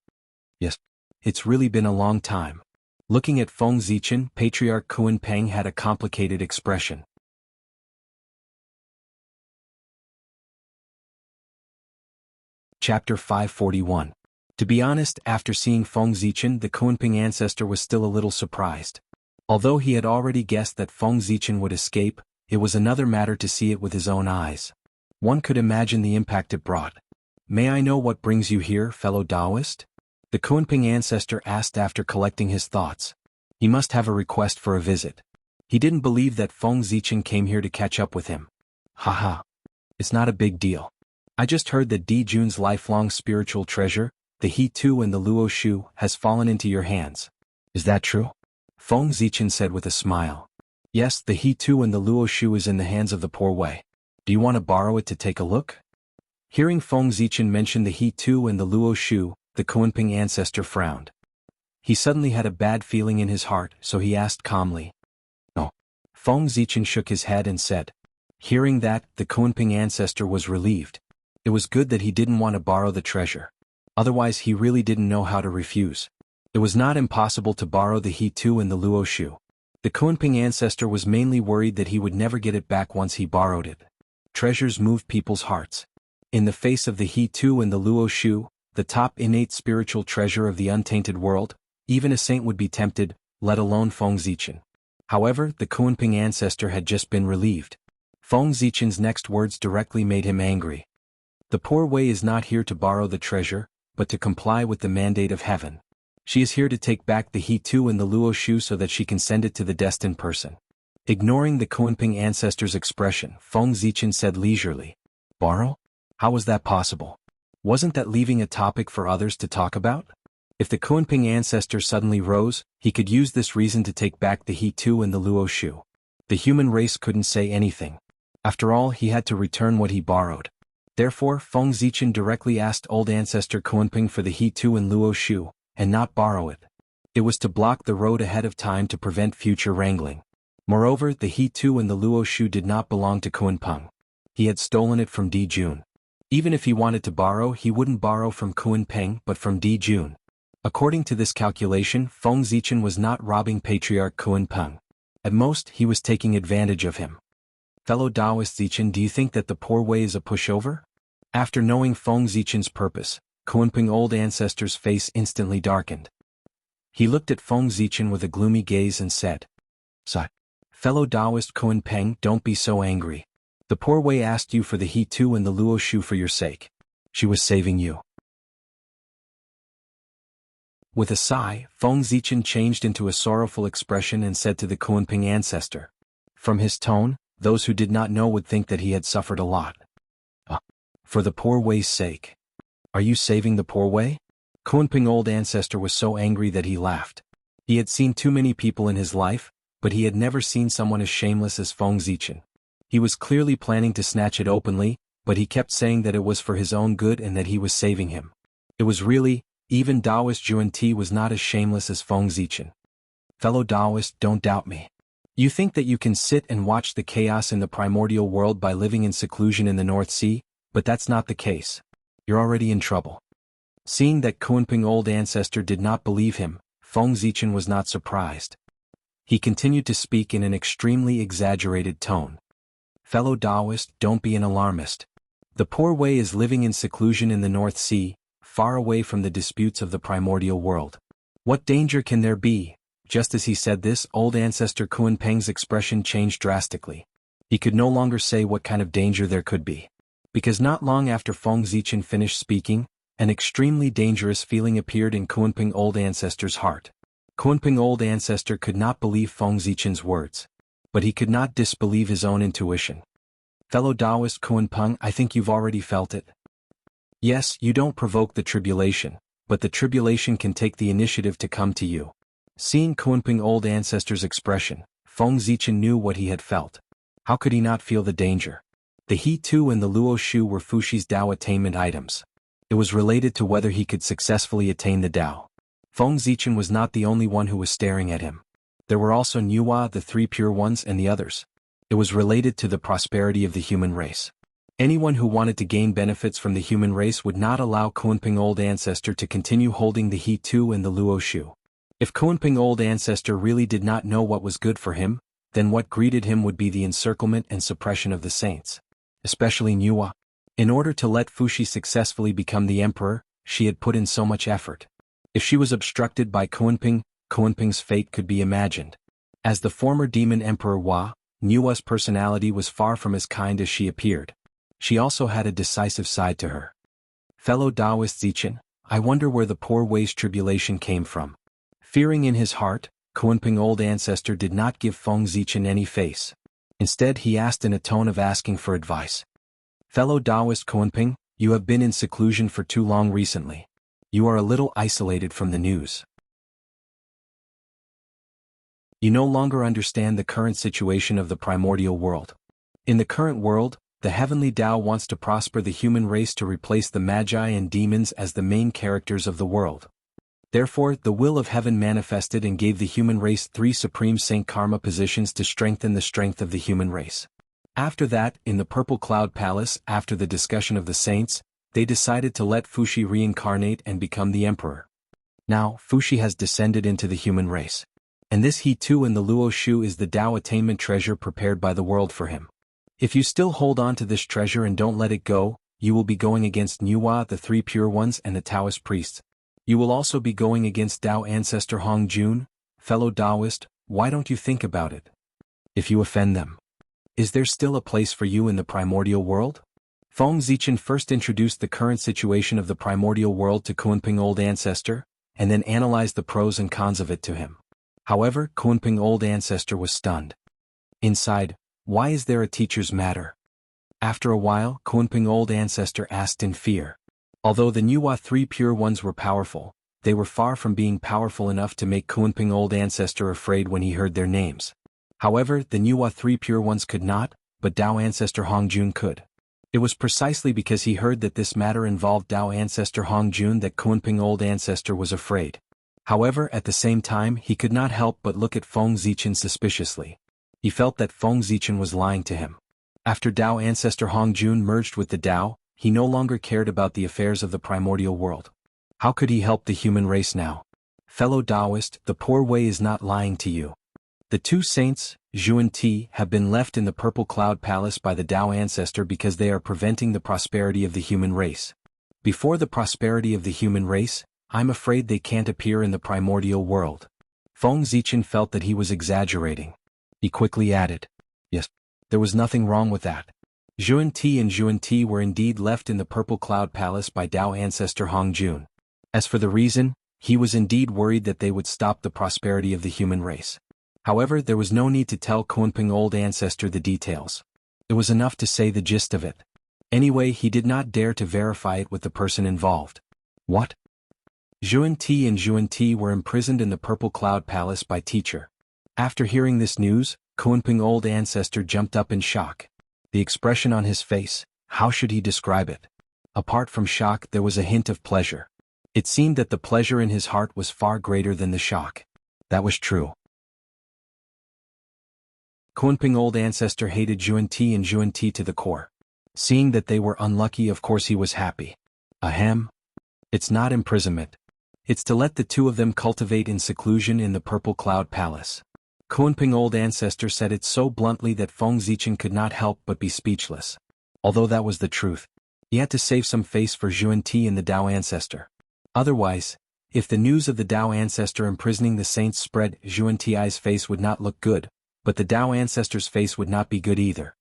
Yes, it's really been a long time. Looking at Feng Zichen, Patriarch Kunpeng had a complicated expression. Chapter 541. To be honest, after seeing Feng Zichen, the Kunpeng ancestor was still a little surprised. Although he had already guessed that Feng Zichen would escape, it was another matter to see it with his own eyes. One could imagine the impact it brought. May I know what brings you here, fellow Taoist? The Kunpeng ancestor asked after collecting his thoughts. He must have a request for a visit. He didn't believe that Feng Zichen came here to catch up with him. Haha. It's not a big deal. I just heard that Di Jun's lifelong spiritual treasure, the He Tu and the Luo Shu, has fallen into your hands. Is that true? Feng Zichen said with a smile. Yes, the He Tu and the Luo Shu is in the hands of the poor Wei. Do you want to borrow it to take a look? Hearing Feng Zichen mention the He Tu and the Luo Shu, the Kunpeng ancestor frowned. He suddenly had a bad feeling in his heart, so he asked calmly. No. Feng Zichen shook his head and said. Hearing that, the Kunpeng ancestor was relieved. It was good that he didn't want to borrow the treasure. Otherwise he really didn't know how to refuse. It was not impossible to borrow the He Tu and the Luo Shu. The Kunpeng ancestor was mainly worried that he would never get it back once he borrowed it. Treasures move people's hearts. In the face of the He Tu and the Luo Shu, the top innate spiritual treasure of the untainted world, even a saint would be tempted, let alone Feng Zichen. However, the Kunpeng ancestor had just been relieved. Feng Zichen's next words directly made him angry. The poor Wei is not here to borrow the treasure, but to comply with the mandate of heaven. She is here to take back the He Tu and the Luo Shu so that she can send it to the destined person. Ignoring the Kunpeng ancestor's expression, Feng Zichen said leisurely. Borrow? How was that possible? Wasn't that leaving a topic for others to talk about? If the Kunpeng ancestor suddenly rose, he could use this reason to take back the He Tu and the Luo Shu. The human race couldn't say anything. After all, he had to return what he borrowed. Therefore, Feng Zichen directly asked old ancestor Kunpeng for the He Tu and Luo Shu, and not borrow it. It was to block the road ahead of time to prevent future wrangling. Moreover, the He Tu and the Luo Shu did not belong to Kunpeng. He had stolen it from Di Jun. Even if he wanted to borrow, he wouldn't borrow from Kunpeng but from Di Jun. According to this calculation, Feng Zichen was not robbing Patriarch Kunpeng. At most, he was taking advantage of him. Fellow Taoist Zichen, do you think that the poor way is a pushover? After knowing Feng Zichen's purpose, Kunpeng Old Ancestor's face instantly darkened. He looked at Feng Zichen with a gloomy gaze and said, "Sigh. Fellow Taoist Kunpeng, don't be so angry. The poor way asked you for the He Tu and the Luo Shu for your sake. She was saving you." With a sigh, Feng Zichen changed into a sorrowful expression and said to the Kunpeng ancestor. From his tone, those who did not know would think that he had suffered a lot. For the poor way's sake. Are you saving the poor way? Kunpeng Old Ancestor was so angry that he laughed. He had seen too many people in his life, but he had never seen someone as shameless as Feng Zichen. He was clearly planning to snatch it openly, but he kept saying that it was for his own good and that he was saving him. It was really, even Taoist Yuan Ti was not as shameless as Feng Zichen. Fellow Taoist, don't doubt me. You think that you can sit and watch the chaos in the primordial world by living in seclusion in the North Sea, but that's not the case. You're already in trouble. Seeing that Kunpeng Old Ancestor did not believe him, Feng Zichen was not surprised. He continued to speak in an extremely exaggerated tone. Fellow Taoist, don't be an alarmist. The poor way is living in seclusion in the North Sea, far away from the disputes of the primordial world. What danger can there be? Just as he said this, Old Ancestor Kunpeng's expression changed drastically. He could no longer say what kind of danger there could be. Because not long after Feng Zichen finished speaking, an extremely dangerous feeling appeared in Kunpeng Old Ancestor's heart. Kunpeng Old Ancestor could not believe Feng Zichen's words. But he could not disbelieve his own intuition. Fellow Taoist Kunpeng, I think you've already felt it. Yes, you don't provoke the tribulation, but the tribulation can take the initiative to come to you. Seeing Kunpeng Old Ancestor's expression, Feng Zichen knew what he had felt. How could he not feel the danger? The He Tu and the Luo Shu were Fushi's Tao attainment items. It was related to whether he could successfully attain the Tao. Feng Zichen was not the only one who was staring at him. There were also Nuwa, the three pure ones, and the others. It was related to the prosperity of the human race. Anyone who wanted to gain benefits from the human race would not allow Kunpeng Old Ancestor to continue holding the He Tu and the Luo Shu. If Kunpeng Old Ancestor really did not know what was good for him, then what greeted him would be the encirclement and suppression of the saints. Especially Nuwa. In order to let Fushi successfully become the emperor, she had put in so much effort. If she was obstructed by Kunpeng's fate could be imagined. As the former demon emperor Hua, Nuwa's personality was far from as kind as she appeared. She also had a decisive side to her. Fellow Taoist Zichen, I wonder where the poor way's tribulation came from. Fearing in his heart, Kunpeng Old Ancestor did not give Feng Zichen any face. Instead he asked in a tone of asking for advice. Fellow Taoist Kunpeng, you have been in seclusion for too long recently. You are a little isolated from the news. You no longer understand the current situation of the primordial world. In the current world, the heavenly Tao wants to prosper the human race to replace the magi and demons as the main characters of the world. Therefore, the will of heaven manifested and gave the human race 3 supreme saint karma positions to strengthen the strength of the human race. After that, in the Purple Cloud Palace, after the discussion of the saints, they decided to let Fushi reincarnate and become the emperor. Now, Fushi has descended into the human race. And this He Tu and the Luo Shu is the Tao attainment treasure prepared by the world for him. If you still hold on to this treasure and don't let it go, you will be going against Nuwa, the 3 pure ones, and the Taoist priests. You will also be going against Tao ancestor Hong Jun. Fellow Taoist, why don't you think about it? If you offend them, is there still a place for you in the primordial world? Feng Zichen first introduced the current situation of the primordial world to Kunpeng Old Ancestor, and then analyzed the pros and cons of it to him. However, Kunpeng Old Ancestor was stunned. Inside, why is there a teacher's matter? After a while, Kunpeng Old Ancestor asked in fear. Although the Nuwa 3 pure ones were powerful, they were far from being powerful enough to make Kunpeng Old Ancestor afraid when he heard their names. However, the Nuwa 3 pure ones could not, but Tao ancestor Hong Jun could. It was precisely because he heard that this matter involved Tao ancestor Hong Jun that Kunpeng Old Ancestor was afraid. However, at the same time, he could not help but look at Feng Zichen suspiciously. He felt that Feng Zichen was lying to him. After Tao ancestor Hong Jun merged with the Tao, he no longer cared about the affairs of the primordial world. How could he help the human race now? Fellow Taoist, the poor way is not lying to you. The two saints, Zhu and Ti, have been left in the Purple Cloud Palace by the Tao Ancestor because they are preventing the prosperity of the human race. Before the prosperity of the human race, I'm afraid they can't appear in the primordial world. Feng Zichen felt that he was exaggerating. He quickly added, "Yes, there was nothing wrong with that." Zhu and Ti were indeed left in the Purple Cloud Palace by Tao Ancestor Hongjun. As for the reason, he was indeed worried that they would stop the prosperity of the human race. However, there was no need to tell Kunping Old Ancestor the details. It was enough to say the gist of it. Anyway, he did not dare to verify it with the person involved. What? Zhu and Ti were imprisoned in the Purple Cloud Palace by Teacher. After hearing this news, Kunping Old Ancestor jumped up in shock. The expression on his face, how should he describe it? Apart from shock, there was a hint of pleasure. It seemed that the pleasure in his heart was far greater than the shock. That was true. Kunping Old Ancestor hated Zhu and Ti to the core. Seeing that they were unlucky, of course he was happy. Ahem. It's not imprisonment. It's to let the two of them cultivate in seclusion in the Purple Cloud Palace. Kunping Old Ancestor said it so bluntly that Feng Zichen could not help but be speechless. Although that was the truth, he had to save some face for Zhu and Ti and the Tao Ancestor. Otherwise, if the news of the Tao Ancestor imprisoning the saints spread, Zhu and Ti's face would not look good, but the Tao Ancestor's face would not be good either.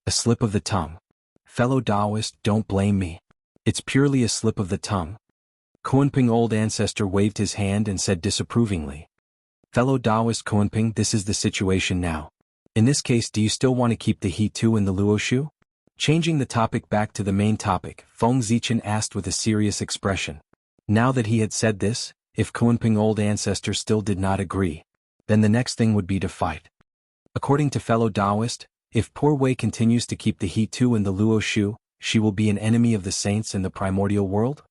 A slip of the tongue. Fellow Taoist, don't blame me. It's purely a slip of the tongue. Kunping Old Ancestor waved his hand and said disapprovingly. Fellow Taoist Kunping, this is the situation now. In this case, do you still want to keep the He2 and the Luoshu? Changing the topic back to the main topic, Feng Zichen asked with a serious expression. Now that he had said this, if Kunping Old Ancestor still did not agree, then the next thing would be to fight. According to fellow Taoist, if Poor Wei continues to keep the He2 and the Luoshu, she will be an enemy of the saints in the primordial world?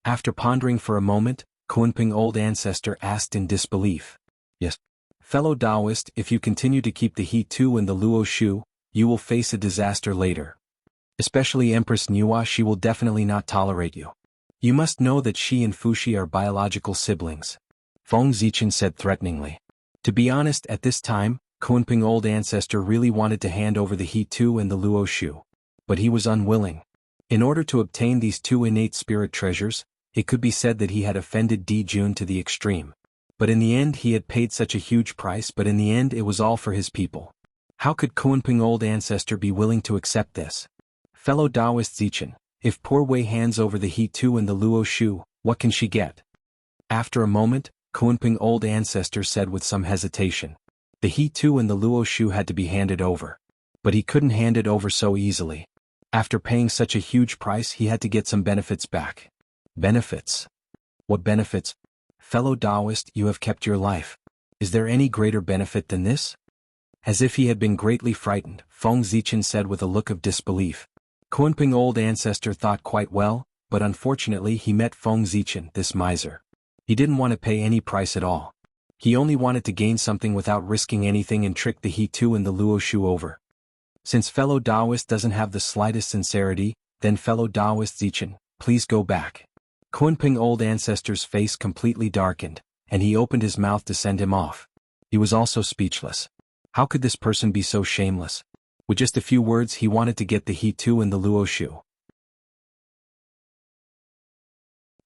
After pondering for a moment, Kunping Old Ancestor asked in disbelief. Yes. Fellow Taoist, if you continue to keep the He2 and the Luoshu, you will face a disaster later. Especially Empress Niwa, she will definitely not tolerate you. You must know that she and Fuxi are biological siblings. Feng Zichen said threateningly. To be honest, at this time, Kunping Old Ancestor really wanted to hand over the He2 and the Luoshu. But he was unwilling. In order to obtain these two innate spirit treasures, it could be said that he had offended Di Jun to the extreme. But in the end he had paid such a huge price, but in the end it was all for his people. How could Kunping Old Ancestor be willing to accept this? Fellow Taoist Zichen, if Poor Wei hands over the He2 and the Luoshu, what can she get? After a moment, Kunping Old Ancestor said with some hesitation. The He2 and the Luoshu had to be handed over. But he couldn't hand it over so easily. After paying such a huge price, he had to get some benefits back. Benefits? What benefits? Fellow Taoist, you have kept your life. Is there any greater benefit than this? As if he had been greatly frightened, Feng Zichen said with a look of disbelief. Kunping Old Ancestor thought quite well, but unfortunately he met Feng Zichen, this miser. He didn't want to pay any price at all. He only wanted to gain something without risking anything and trick the He2 and the Luoshu over. Since fellow Taoist doesn't have the slightest sincerity, then fellow Taoist Zichen, please go back. Kunping Old Ancestor's face completely darkened, and he opened his mouth to send him off. He was also speechless. How could this person be so shameless? With just a few words he wanted to get the He2 and the Luoshu.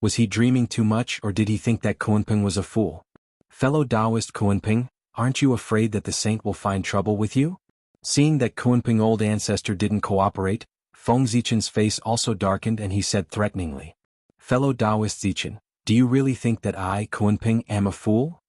Was he dreaming too much, or did he think that Kunping was a fool? Fellow Taoist Kunping, aren't you afraid that the saint will find trouble with you? Seeing that Kunping Old Ancestor didn't cooperate, Feng Zichen's face also darkened and he said threateningly. Fellow Taoist Zichen, do you really think that I, Kunping, am a fool?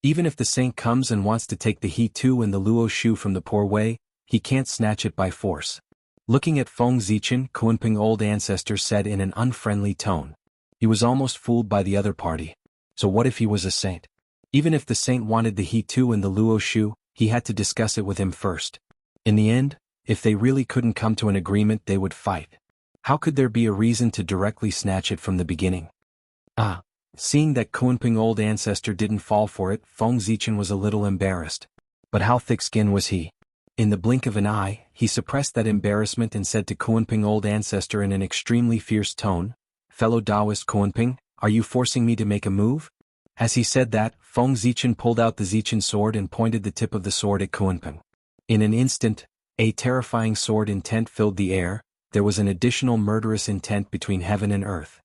Even if the saint comes and wants to take the He2 and the Luoshu from the Poor Wei, he can't snatch it by force. Looking at Feng Zichen, Kunping Old Ancestor said in an unfriendly tone. He was almost fooled by the other party. So what if he was a saint? Even if the saint wanted the He2 and the Luoshu, he had to discuss it with him first. In the end, if they really couldn't come to an agreement, they would fight. How could there be a reason to directly snatch it from the beginning? Seeing that Kunping Old Ancestor didn't fall for it, Feng Zichen was a little embarrassed. But how thick-skinned was he? In the blink of an eye, he suppressed that embarrassment and said to Kunping Old Ancestor in an extremely fierce tone, Fellow Taoist Kunping, are you forcing me to make a move? As he said that, Feng Zichen pulled out the Zichen sword and pointed the tip of the sword at Kunpeng. In an instant, a terrifying sword intent filled the air. There was an additional murderous intent between heaven and earth.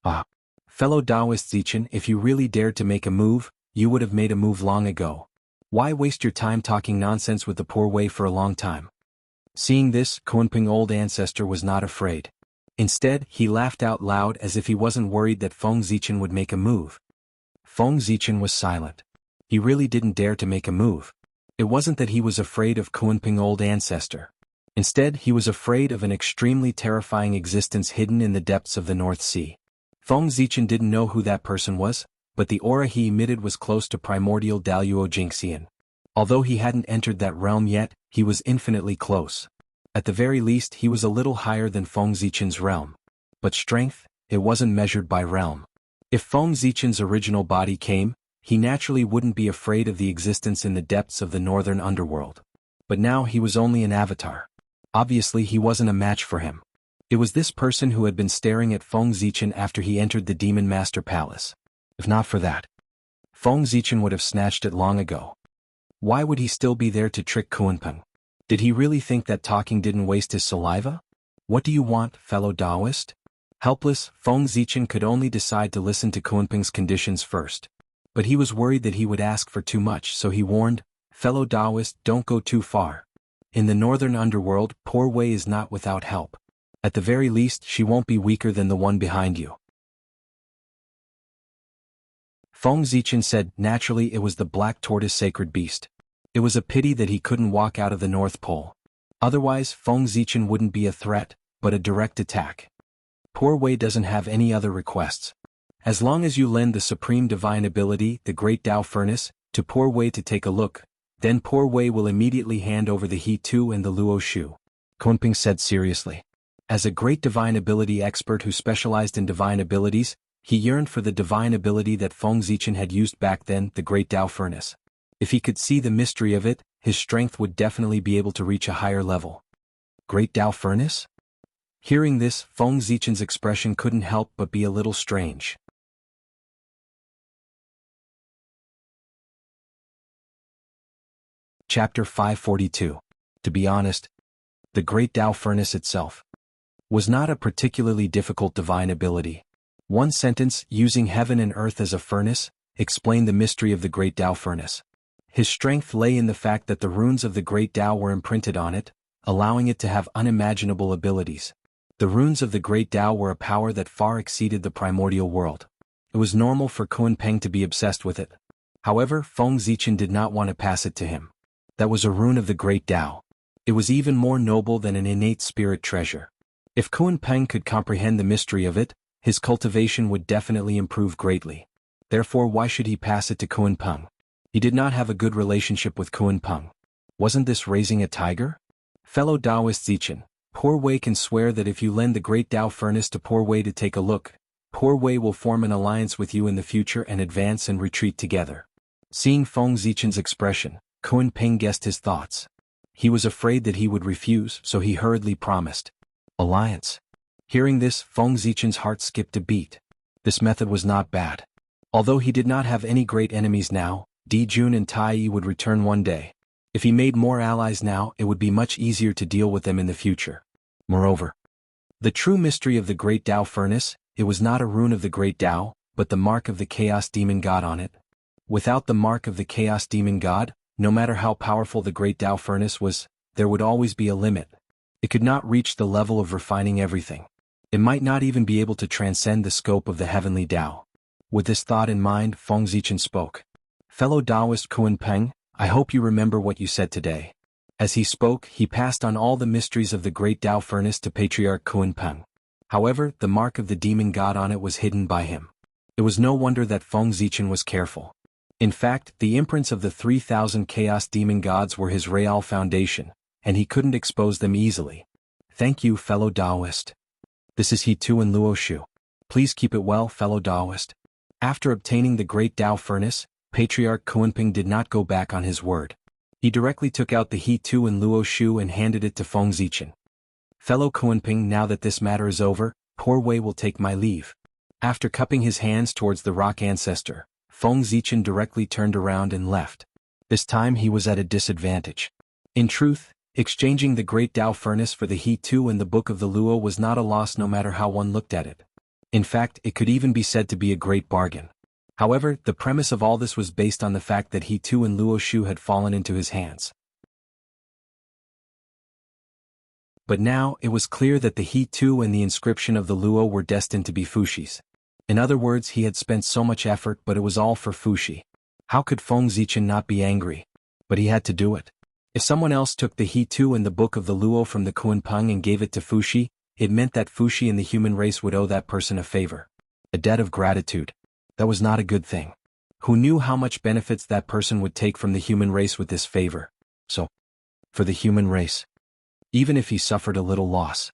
Ah! Fellow Taoist Zichen, if you really dared to make a move, you would have made a move long ago. Why waste your time talking nonsense with the poor Wei for a long time? Seeing this, Kunpeng old ancestor was not afraid. Instead, he laughed out loud as if he wasn't worried that Feng Zichen would make a move. Feng Zichen was silent. He really didn't dare to make a move. It wasn't that he was afraid of Kunpeng old ancestor. Instead, he was afraid of an extremely terrifying existence hidden in the depths of the North Sea. Feng Zichen didn't know who that person was, but the aura he emitted was close to primordial Daluo Jingxian. Although he hadn't entered that realm yet, he was infinitely close. At the very least, he was a little higher than Feng Zichen's realm. But strength, it wasn't measured by realm. If Feng Zichen's original body came, he naturally wouldn't be afraid of the existence in the depths of the northern underworld. But now he was only an avatar. Obviously he wasn't a match for him. It was this person who had been staring at Feng Zichen after he entered the Demon Master Palace. If not for that, Feng Zichen would have snatched it long ago. Why would he still be there to trick Kunpeng? Did he really think that talking didn't waste his saliva? What do you want, fellow Taoist? Helpless, Feng Zichen could only decide to listen to Kunpeng's conditions first. But he was worried that he would ask for too much, so he warned, fellow Taoist, don't go too far. In the northern underworld, poor Wei is not without help. At the very least, she won't be weaker than the one behind you. Feng Zichen said, naturally it was the black tortoise sacred beast. It was a pity that he couldn't walk out of the North Pole. Otherwise, Feng Zichen wouldn't be a threat, but a direct attack. Poor Wei doesn't have any other requests. As long as you lend the supreme divine ability, the Great Tao Furnace, to poor Wei to take a look, then poor Wei will immediately hand over the He Tu and the Luo Shu. Kunpeng said seriously. As a great divine ability expert who specialized in divine abilities, he yearned for the divine ability that Feng Zichen had used back then, the Great Tao Furnace. If he could see the mystery of it, his strength would definitely be able to reach a higher level. Great Tao Furnace? Hearing this, Feng Zichen's expression couldn't help but be a little strange. Chapter 542. To be honest, the Great Tao Furnace itself was not a particularly difficult divine ability. One sentence, using heaven and earth as a furnace, explained the mystery of the Great Tao Furnace. His strength lay in the fact that the runes of the Great Tao were imprinted on it, allowing it to have unimaginable abilities. The runes of the Great Tao were a power that far exceeded the primordial world. It was normal for Kunpeng to be obsessed with it. However, Feng Zichen did not want to pass it to him. That was a rune of the Great Tao. It was even more noble than an innate spirit treasure. If Kunpeng could comprehend the mystery of it, his cultivation would definitely improve greatly. Therefore, why should he pass it to Kunpeng? He did not have a good relationship with Kunpeng. Wasn't this raising a tiger? Fellow Taoist Zichen, poor Wei can swear that if you lend the Great Tao Furnace to poor Wei to take a look, poor Wei will form an alliance with you in the future and advance and retreat together. Seeing Feng Zichen's expression, Kunpeng guessed his thoughts. He was afraid that he would refuse, so he hurriedly promised. Alliance. Hearing this, Feng Zichen's heart skipped a beat. This method was not bad. Although he did not have any great enemies now, Dijun and Tai would return one day. If he made more allies now, it would be much easier to deal with them in the future. Moreover, the true mystery of the Great Tao Furnace, it was not a rune of the Great Tao, but the mark of the Chaos Demon God on it. Without the mark of the Chaos Demon God, no matter how powerful the Great Tao Furnace was, there would always be a limit. It could not reach the level of refining everything. It might not even be able to transcend the scope of the heavenly Tao. With this thought in mind, Feng Zichen spoke. Fellow Taoist Kunpeng, I hope you remember what you said today. As he spoke, he passed on all the mysteries of the Great Tao Furnace to Patriarch Kunpeng. However, the mark of the demon god on it was hidden by him. It was no wonder that Feng Zichen was careful. In fact, the imprints of the 3,000 Chaos Demon Gods were his real foundation, and he couldn't expose them easily. Thank you, fellow Taoist. This is He Tu and Luo Shu. Please keep it well, fellow Taoist. After obtaining the Great Tao Furnace, Patriarch Kunpeng did not go back on his word. He directly took out the He Tu and Luo Shu and handed it to Feng Zichen. Fellow Kunpeng, now that this matter is over, poor Wei will take my leave. After cupping his hands towards the rock ancestor, Feng Zichen directly turned around and left. This time he was at a disadvantage. In truth, exchanging the Great Tao Furnace for the He Tu and the Book of the Luo was not a loss no matter how one looked at it. In fact, it could even be said to be a great bargain. However, the premise of all this was based on the fact that He Tu and Luo Shu had fallen into his hands. But now, it was clear that the He Tu and the inscription of the Luo were destined to be Fuxi's. In other words, he had spent so much effort, but it was all for Fuxi. How could Feng Zichen not be angry? But he had to do it. If someone else took the He Tu and the Book of the Luo from the Kunpeng and gave it to Fuxi, it meant that Fuxi and the human race would owe that person a favor. A debt of gratitude. That was not a good thing. Who knew how much benefits that person would take from the human race with this favor? So, for the human race. Even if he suffered a little loss.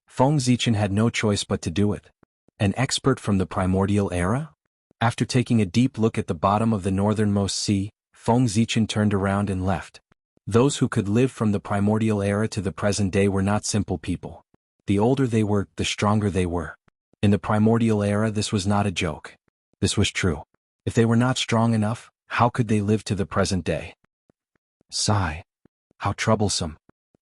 Feng Zichen had no choice but to do it. An expert from the primordial era? After taking a deep look at the bottom of the northernmost sea, Feng Zichen turned around and left. Those who could live from the primordial era to the present day were not simple people. The older they were, the stronger they were. In the primordial era, this was not a joke. This was true. If they were not strong enough, how could they live to the present day? Sigh. How troublesome.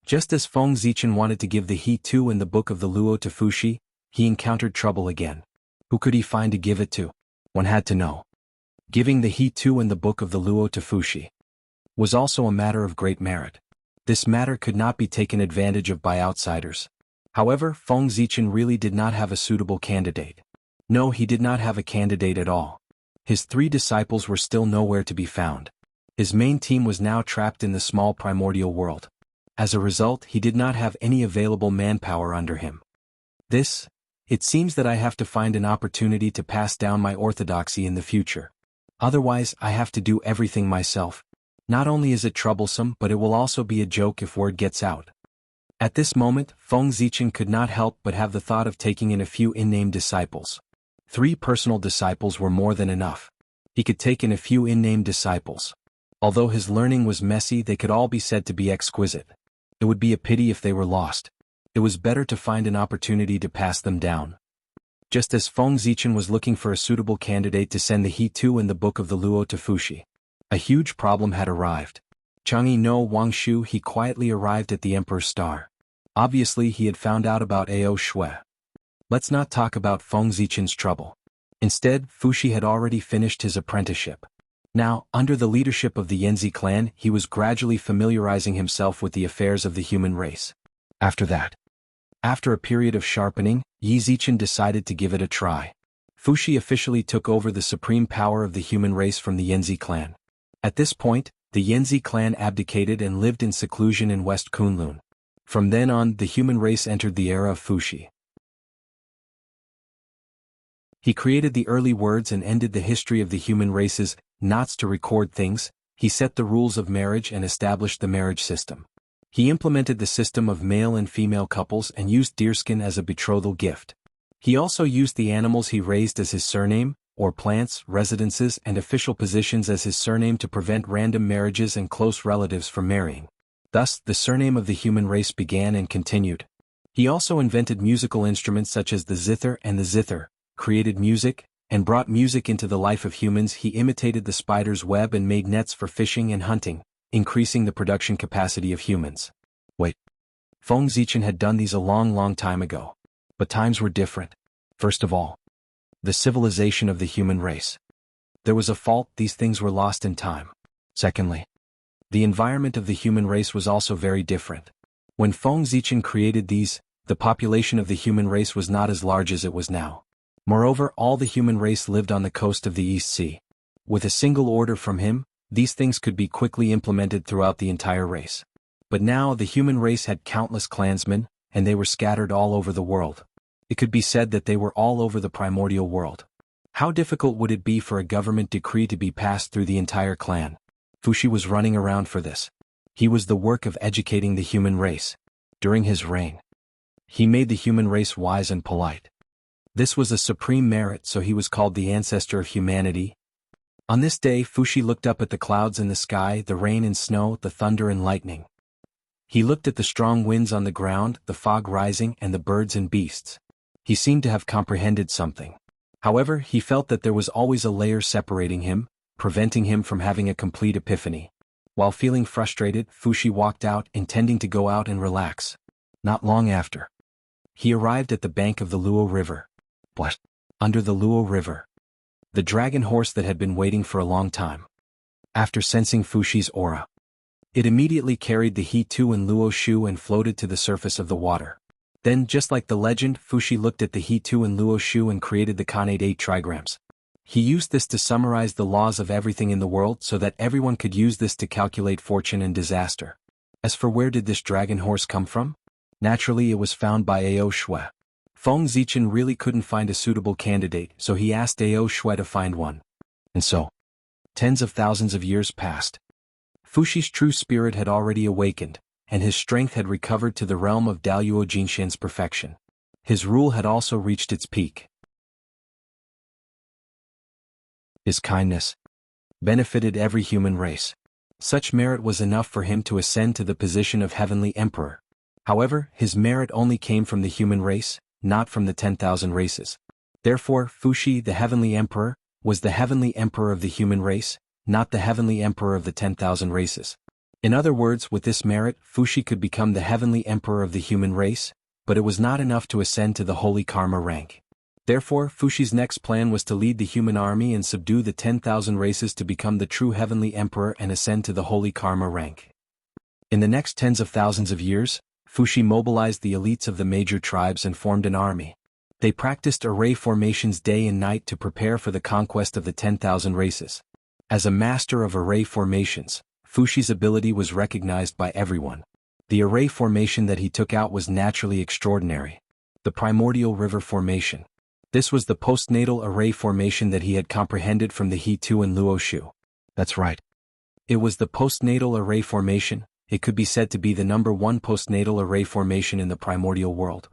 Just as Feng Zichen wanted to give the He Tu and the Book of the Luo to Fuxi, he encountered trouble again. Who could he find to give it to? One had to know. Giving the He Tu and the Book of the Luo to Fuxi was also a matter of great merit. This matter could not be taken advantage of by outsiders. However, Feng Zichen really did not have a suitable candidate. No, he did not have a candidate at all. His 3 disciples were still nowhere to be found. His main team was now trapped in the small primordial world. As a result, he did not have any available manpower under him. It seems that I have to find an opportunity to pass down my orthodoxy in the future. Otherwise, I have to do everything myself. Not only is it troublesome, but it will also be a joke if word gets out. At this moment, Feng Zichen could not help but have the thought of taking in a few unnamed disciples. 3 personal disciples were more than enough. He could take in a few unnamed disciples. Although his learning was messy, they could all be said to be exquisite. It would be a pity if they were lost. It was better to find an opportunity to pass them down. Just as Feng Zichen was looking for a suitable candidate to send the He Tu and the Book of the Luo to Fuxi, a huge problem had arrived. Chang'e no Wangshu, he quietly arrived at the Emperor's Star. Obviously he had found out about Ao Shui. Let's not talk about Feng Zichen's trouble. Instead, Fuxi had already finished his apprenticeship. Now, under the leadership of the Yanzi clan, he was gradually familiarizing himself with the affairs of the human race. After a period of sharpening, Yi Zichen decided to give it a try. Fuxi officially took over the supreme power of the human race from the Yanzi clan. At this point, the Yanzi clan abdicated and lived in seclusion in West Kunlun. From then on, the human race entered the era of Fuxi. He created the early words and ended the history of the human race's knots to record things. He set the rules of marriage and established the marriage system. He implemented the system of male and female couples and used deerskin as a betrothal gift. He also used the animals he raised as his surname, or plants, residences, and official positions as his surname to prevent random marriages and close relatives from marrying. Thus, the surname of the human race began and continued. He also invented musical instruments such as the zither and the zither, created music, and brought music into the life of humans. He imitated the spider's web and made nets for fishing and hunting, increasing the production capacity of humans. Wait. Feng Zichen had done these a long time ago. But times were different. First of all, the civilization of the human race. There was a fault, these things were lost in time. Secondly, the environment of the human race was also very different. When Feng Zichen created these, the population of the human race was not as large as it was now. Moreover, all the human race lived on the coast of the East Sea. With a single order from him, these things could be quickly implemented throughout the entire race. But now the human race had countless clansmen, and they were scattered all over the world. It could be said that they were all over the primordial world. How difficult would it be for a government decree to be passed through the entire clan? Fuxi was running around for this. He was the work of educating the human race. During his reign, he made the human race wise and polite. This was a supreme merit, so he was called the ancestor of humanity. On this day, Fuxi looked up at the clouds in the sky, the rain and snow, the thunder and lightning. He looked at the strong winds on the ground, the fog rising, and the birds and beasts. He seemed to have comprehended something. However, he felt that there was always a layer separating him, preventing him from having a complete epiphany. While feeling frustrated, Fushi walked out, intending to go out and relax. Not long after, he arrived at the bank of the Luo River. What? Under the Luo River. The dragon horse that had been waiting for a long time. After sensing Fushi's aura, it immediately carried the He-Tu and Luo Shu and floated to the surface of the water. Then, just like the legend, Fushi looked at the He-Tu and Luo Shu and created the Khanate 8 trigrams. He used this to summarize the laws of everything in the world so that everyone could use this to calculate fortune and disaster. As for where did this dragon horse come from? Naturally, it was found by Ao Shui. Feng Zichen really couldn't find a suitable candidate, so he asked Ao Shui to find one. And so, tens of thousands of years passed. Fushi's true spirit had already awakened, and his strength had recovered to the realm of Daluo Jinshan's perfection. His rule had also reached its peak. His kindness benefited every human race. Such merit was enough for him to ascend to the position of Heavenly Emperor. However, his merit only came from the human race, not from the 10,000 races. Therefore, Fushi, the Heavenly Emperor, was the Heavenly Emperor of the human race, not the Heavenly Emperor of the 10,000 races. In other words, with this merit, Fushi could become the Heavenly Emperor of the human race, but it was not enough to ascend to the Holy Karma rank. Therefore, Fushi's next plan was to lead the human army and subdue the 10,000 races to become the true Heavenly Emperor and ascend to the Holy Karma rank. In the next tens of thousands of years, Fushi mobilized the elites of the major tribes and formed an army. They practiced array formations day and night to prepare for the conquest of the 10,000 races. As a master of array formations, Fushi's ability was recognized by everyone. The array formation that he took out was naturally extraordinary. The primordial river formation. This was the postnatal array formation that he had comprehended from the He-Tu and Luo Shu. That's right. It was the postnatal array formation. It could be said to be the number one postnatal array formation in the primordial world.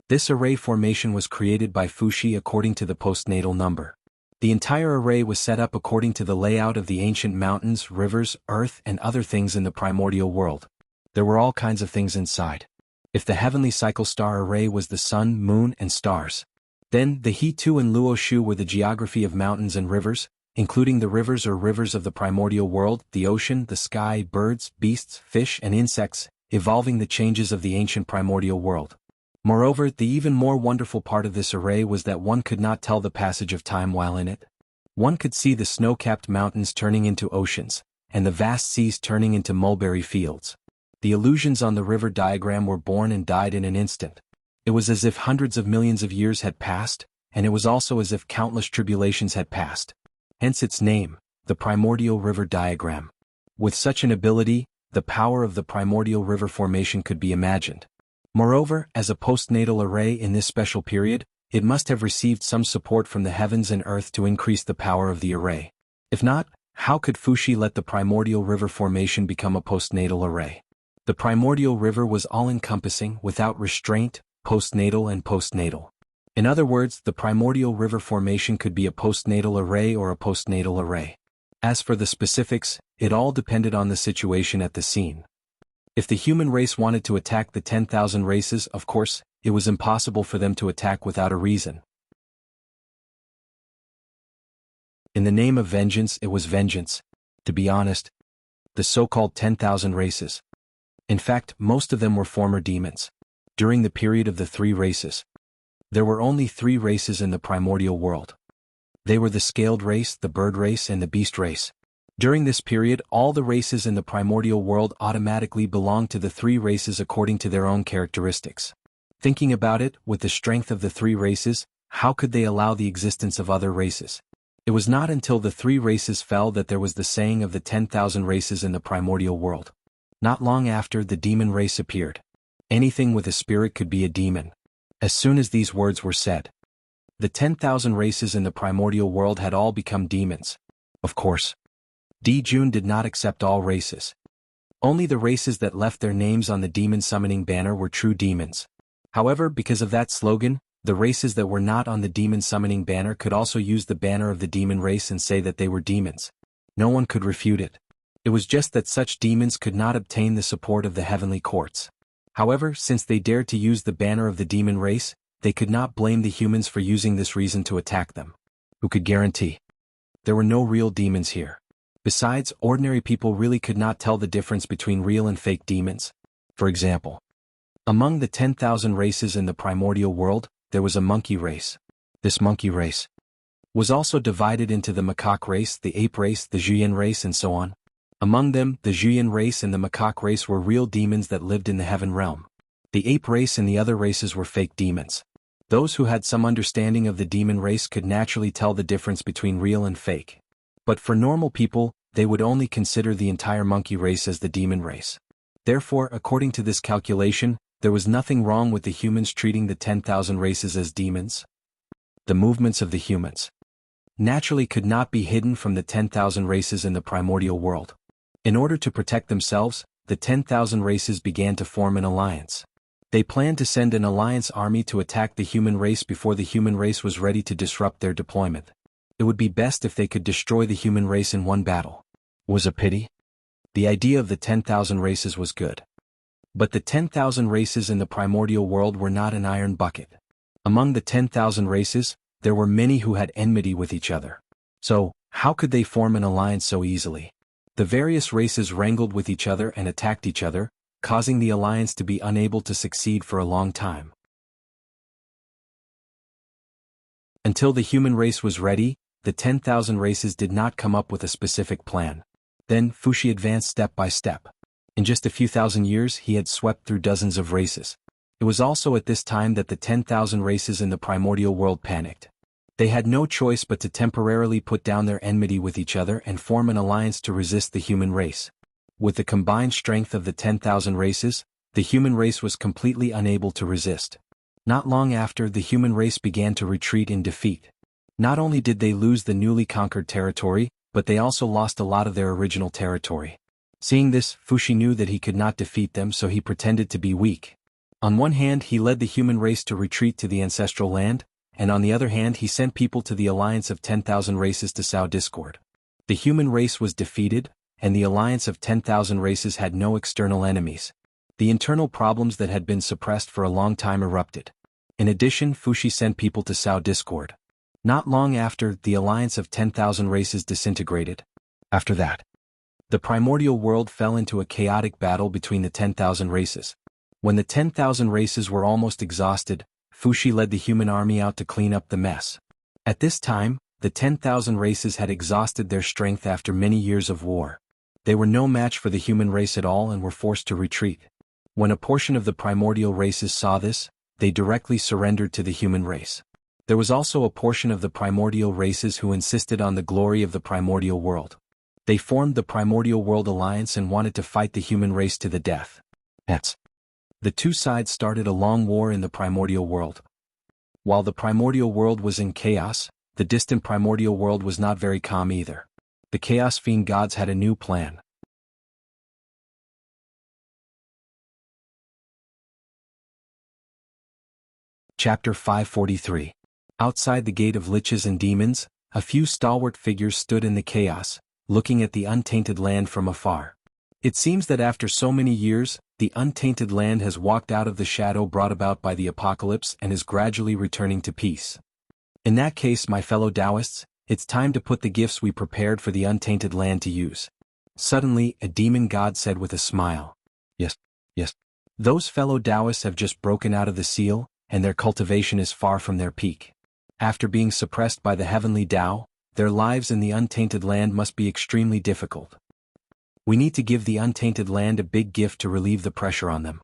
This array formation was created by Fushi according to the postnatal number. The entire array was set up according to the layout of the ancient mountains, rivers, earth, and other things in the primordial world. There were all kinds of things inside. If the heavenly cycle star array was the sun, moon, and stars, then the He-Tu and Luo Shu were the geography of mountains and rivers, including the rivers or rivers of the primordial world, the ocean, the sky, birds, beasts, fish, and insects, evolving the changes of the ancient primordial world. Moreover, the even more wonderful part of this array was that one could not tell the passage of time while in it. One could see the snow-capped mountains turning into oceans, and the vast seas turning into mulberry fields. The illusions on the river diagram were born and died in an instant. It was as if hundreds of millions of years had passed, and it was also as if countless tribulations had passed. Hence its name, the primordial river diagram. With such an ability, the power of the primordial river formation could be imagined. Moreover, as a postnatal array in this special period, it must have received some support from the heavens and earth to increase the power of the array. If not, how could Fushi let the primordial river formation become a postnatal array? The primordial river was all-encompassing, without restraint, postnatal and postnatal. In other words, the primordial river formation could be a postnatal array or a postnatal array. As for the specifics, it all depended on the situation at the scene. If the human race wanted to attack the 10,000 races, of course, it was impossible for them to attack without a reason. In the name of vengeance, it was vengeance. To be honest, the so-called 10,000 races. In fact, most of them were former demons. During the period of the 3 races, there were only 3 races in the primordial world. They were the scaled race, the bird race, and the beast race. During this period, all the races in the primordial world automatically belonged to the 3 races according to their own characteristics. Thinking about it, with the strength of the 3 races, how could they allow the existence of other races? It was not until the 3 races fell that there was the saying of the 10,000 races in the primordial world. Not long after, the demon race appeared. Anything with a spirit could be a demon. As soon as these words were said, the 10,000 races in the primordial world had all become demons. Of course, Di Jun did not accept all races. Only the races that left their names on the demon summoning banner were true demons. However, because of that slogan, the races that were not on the demon summoning banner could also use the banner of the demon race and say that they were demons. No one could refute it. It was just that such demons could not obtain the support of the heavenly courts. However, since they dared to use the banner of the demon race, they could not blame the humans for using this reason to attack them. Who could guarantee? There were no real demons here. Besides, ordinary people really could not tell the difference between real and fake demons. For example, among the 10,000 races in the primordial world, there was a monkey race. This monkey race was also divided into the macaque race, the ape race, the Zhuyan race, and so on. Among them, the Zhuyan race and the macaque race were real demons that lived in the heaven realm. The ape race and the other races were fake demons. Those who had some understanding of the demon race could naturally tell the difference between real and fake. But for normal people, they would only consider the entire monkey race as the demon race. Therefore, according to this calculation, there was nothing wrong with the humans treating the 10,000 races as demons. The movements of the humans naturally could not be hidden from the 10,000 races in the primordial world. In order to protect themselves, the 10,000 races began to form an alliance. They planned to send an alliance army to attack the human race before the human race was ready to disrupt their deployment. It would be best if they could destroy the human race in one battle. Was a pity? The idea of the 10,000 races was good. But the 10,000 races in the primordial world were not an iron bucket. Among the 10,000 races, there were many who had enmity with each other. So, how could they form an alliance so easily? The various races wrangled with each other and attacked each other, causing the alliance to be unable to succeed for a long time. Until the human race was ready, the 10,000 races did not come up with a specific plan. Then, Wuxia advanced step by step. In just a few thousand years, he had swept through dozens of races. It was also at this time that the 10,000 races in the primordial world panicked. They had no choice but to temporarily put down their enmity with each other and form an alliance to resist the human race. With the combined strength of the 10,000 races, the human race was completely unable to resist. Not long after, the human race began to retreat in defeat. Not only did they lose the newly conquered territory, but they also lost a lot of their original territory. Seeing this, Wuxia knew that he could not defeat them, so he pretended to be weak. On one hand, he led the human race to retreat to the ancestral land, and on the other hand he sent people to the alliance of 10,000 races to sow discord. The human race was defeated, and the alliance of 10,000 races had no external enemies. The internal problems that had been suppressed for a long time erupted. In addition, Wuxia sent people to sow discord. Not long after, the alliance of 10,000 races disintegrated. After that, the primordial world fell into a chaotic battle between the 10,000 races. When the 10,000 races were almost exhausted, Wuxia led the human army out to clean up the mess. At this time, the 10,000 races had exhausted their strength after many years of war. They were no match for the human race at all and were forced to retreat. When a portion of the primordial races saw this, they directly surrendered to the human race. There was also a portion of the primordial races who insisted on the glory of the primordial world. They formed the Primordial World Alliance and wanted to fight the human race to the death. The two sides started a long war in the primordial world. While the primordial world was in chaos, the distant primordial world was not very calm either. The Chaos Fiend gods had a new plan. Chapter 543. Outside the gate of liches and demons, a few stalwart figures stood in the chaos, looking at the untainted land from afar. It seems that after so many years, the untainted land has walked out of the shadow brought about by the apocalypse and is gradually returning to peace. In that case, my fellow Taoists, it's time to put the gifts we prepared for the untainted land to use. Suddenly, a demon god said with a smile. Yes. Those fellow Taoists have just broken out of the seal, and their cultivation is far from their peak. After being suppressed by the heavenly Tao, their lives in the untainted land must be extremely difficult. We need to give the untainted land a big gift to relieve the pressure on them.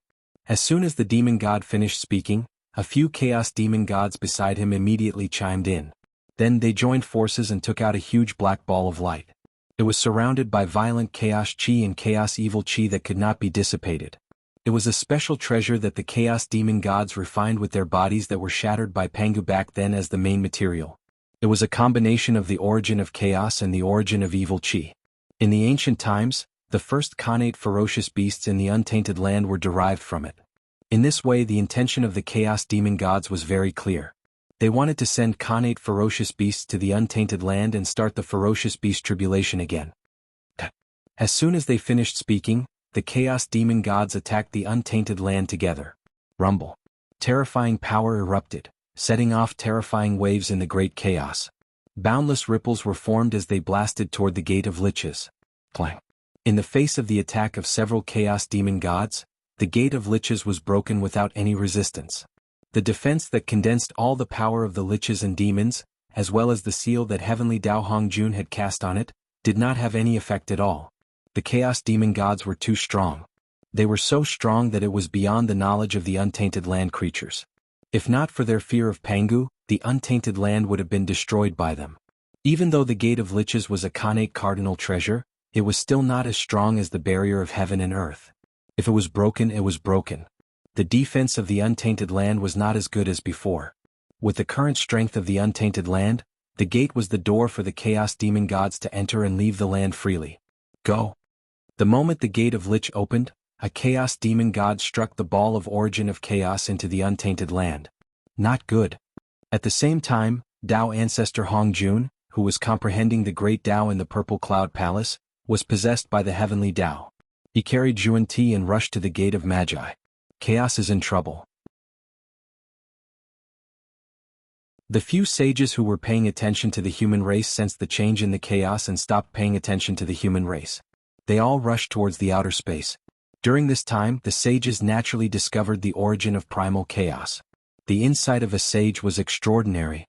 As soon as the demon god finished speaking, a few chaos demon gods beside him immediately chimed in. Then they joined forces and took out a huge black ball of light. It was surrounded by violent chaos chi and chaos evil chi that could not be dissipated. It was a special treasure that the chaos demon gods refined with their bodies that were shattered by Pangu back then as the main material. It was a combination of the origin of chaos and the origin of evil chi. In the ancient times, the first connate ferocious beasts in the untainted land were derived from it. In this way, the intention of the chaos demon gods was very clear. They wanted to send connate ferocious beasts to the untainted land and start the ferocious beast tribulation again. As soon as they finished speaking, the chaos demon gods attacked the untainted land together. Rumble. Terrifying power erupted, setting off terrifying waves in the great chaos. Boundless ripples were formed as they blasted toward the Gate of Liches. Clang. In the face of the attack of several Chaos Demon gods, the Gate of Liches was broken without any resistance. The defense that condensed all the power of the Liches and demons, as well as the seal that Heavenly Dao Hongjun had cast on it, did not have any effect at all. The Chaos Demon gods were too strong. They were so strong that it was beyond the knowledge of the untainted land creatures. If not for their fear of Pangu, the untainted land would have been destroyed by them. Even though the Gate of Liches was a Khanate cardinal treasure, it was still not as strong as the barrier of heaven and earth. If it was broken, it was broken. The defense of the untainted land was not as good as before. With the current strength of the untainted land, the gate was the door for the Chaos Demon gods to enter and leave the land freely. Go. The moment the Gate of Lich opened, a Chaos Demon god struck the ball of origin of chaos into the untainted land. Not good. At the same time, Dao Ancestor Hongjun, who was comprehending the great Dao in the Purple Cloud Palace, was possessed by the Heavenly Dao. He carried Zhuan Ti and rushed to the Gate of Magi. Chaos is in trouble. The few sages who were paying attention to the human race sensed the change in the chaos and stopped paying attention to the human race. They all rushed towards the outer space. During this time, the sages naturally discovered the origin of primal chaos. The insight of a sage was extraordinary.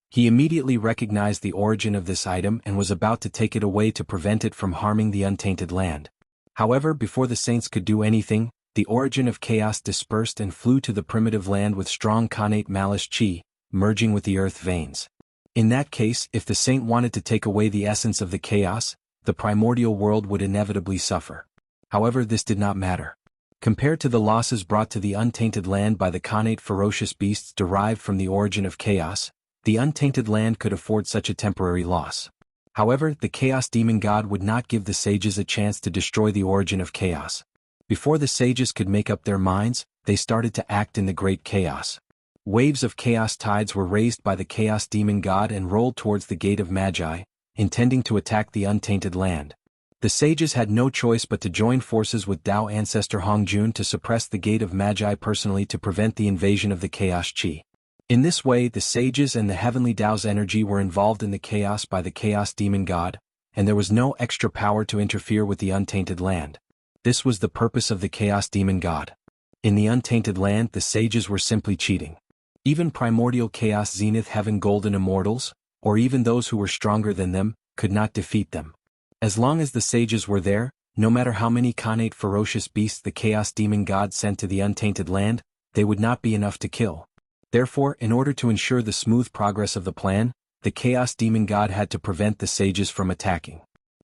He immediately recognized the origin of this item and was about to take it away to prevent it from harming the untainted land. However, before the saints could do anything, the origin of chaos dispersed and flew to the primitive land with strong Khanate malice chi, merging with the earth veins. In that case, if the saint wanted to take away the essence of the chaos, the primordial world would inevitably suffer. However, this did not matter. Compared to the losses brought to the untainted land by the Khanate ferocious beasts derived from the origin of chaos, the untainted land could afford such a temporary loss. However, the Chaos Demon God would not give the sages a chance to destroy the origin of chaos. Before the sages could make up their minds, they started to act in the great chaos. Waves of chaos tides were raised by the Chaos Demon God and rolled towards the Gate of Magi, intending to attack the untainted land. The sages had no choice but to join forces with Dao Ancestor Hongjun to suppress the Gate of Magi personally to prevent the invasion of the Chaos Chi. In this way, the sages and the Heavenly Dao's energy were involved in the chaos by the Chaos Demon God, and there was no extra power to interfere with the untainted land. This was the purpose of the Chaos Demon God. In the untainted land, the sages were simply cheating. Even primordial Chaos Zenith Heaven Golden Immortals, or even those who were stronger than them, could not defeat them. As long as the sages were there, no matter how many Khanate ferocious beasts the Chaos Demon God sent to the untainted land, they would not be enough to kill. Therefore, in order to ensure the smooth progress of the plan, the Chaos Demon God had to prevent the sages from attacking.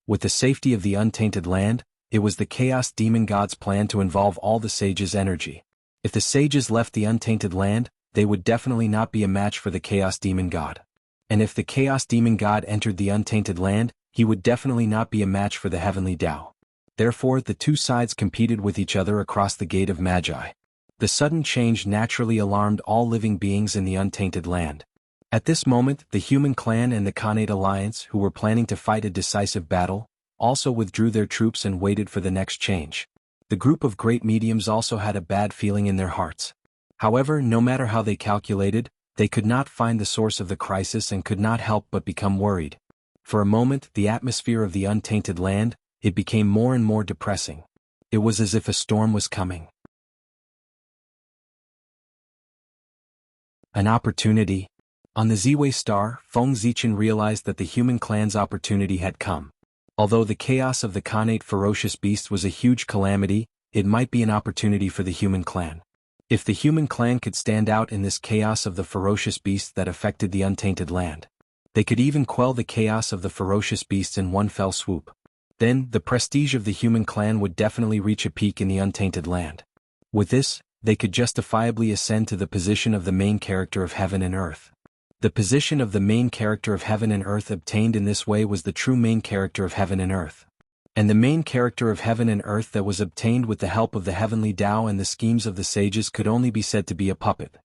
With the safety of the untainted land, it was the Chaos Demon God's plan to involve all the sages' energy. If the sages left the untainted land, they would definitely not be a match for the Chaos Demon God. And if the Chaos Demon God entered the untainted land, he would definitely not be a match for the Heavenly Dao. Therefore, the two sides competed with each other across the Gate of Magi. The sudden change naturally alarmed all living beings in the untainted land. At this moment, the human clan and the Khanate alliance, who were planning to fight a decisive battle, also withdrew their troops and waited for the next change. The group of great mediums also had a bad feeling in their hearts. However, no matter how they calculated, they could not find the source of the crisis and could not help but become worried. For a moment, the atmosphere of the untainted land, it became more and more depressing. It was as if a storm was coming. An opportunity. On the Ziwei star, Feng Zichen realized that the human clan's opportunity had come. Although the chaos of the Khanate ferocious beast was a huge calamity, it might be an opportunity for the human clan. If the human clan could stand out in this chaos of the ferocious beast that affected the untainted land, they could even quell the chaos of the ferocious beasts in one fell swoop. Then, the prestige of the human clan would definitely reach a peak in the untainted land. With this, they could justifiably ascend to the position of the main character of heaven and earth. The position of the main character of heaven and earth obtained in this way was the true main character of heaven and earth. And the main character of heaven and earth that was obtained with the help of the Heavenly Dao and the schemes of the sages could only be said to be a puppet.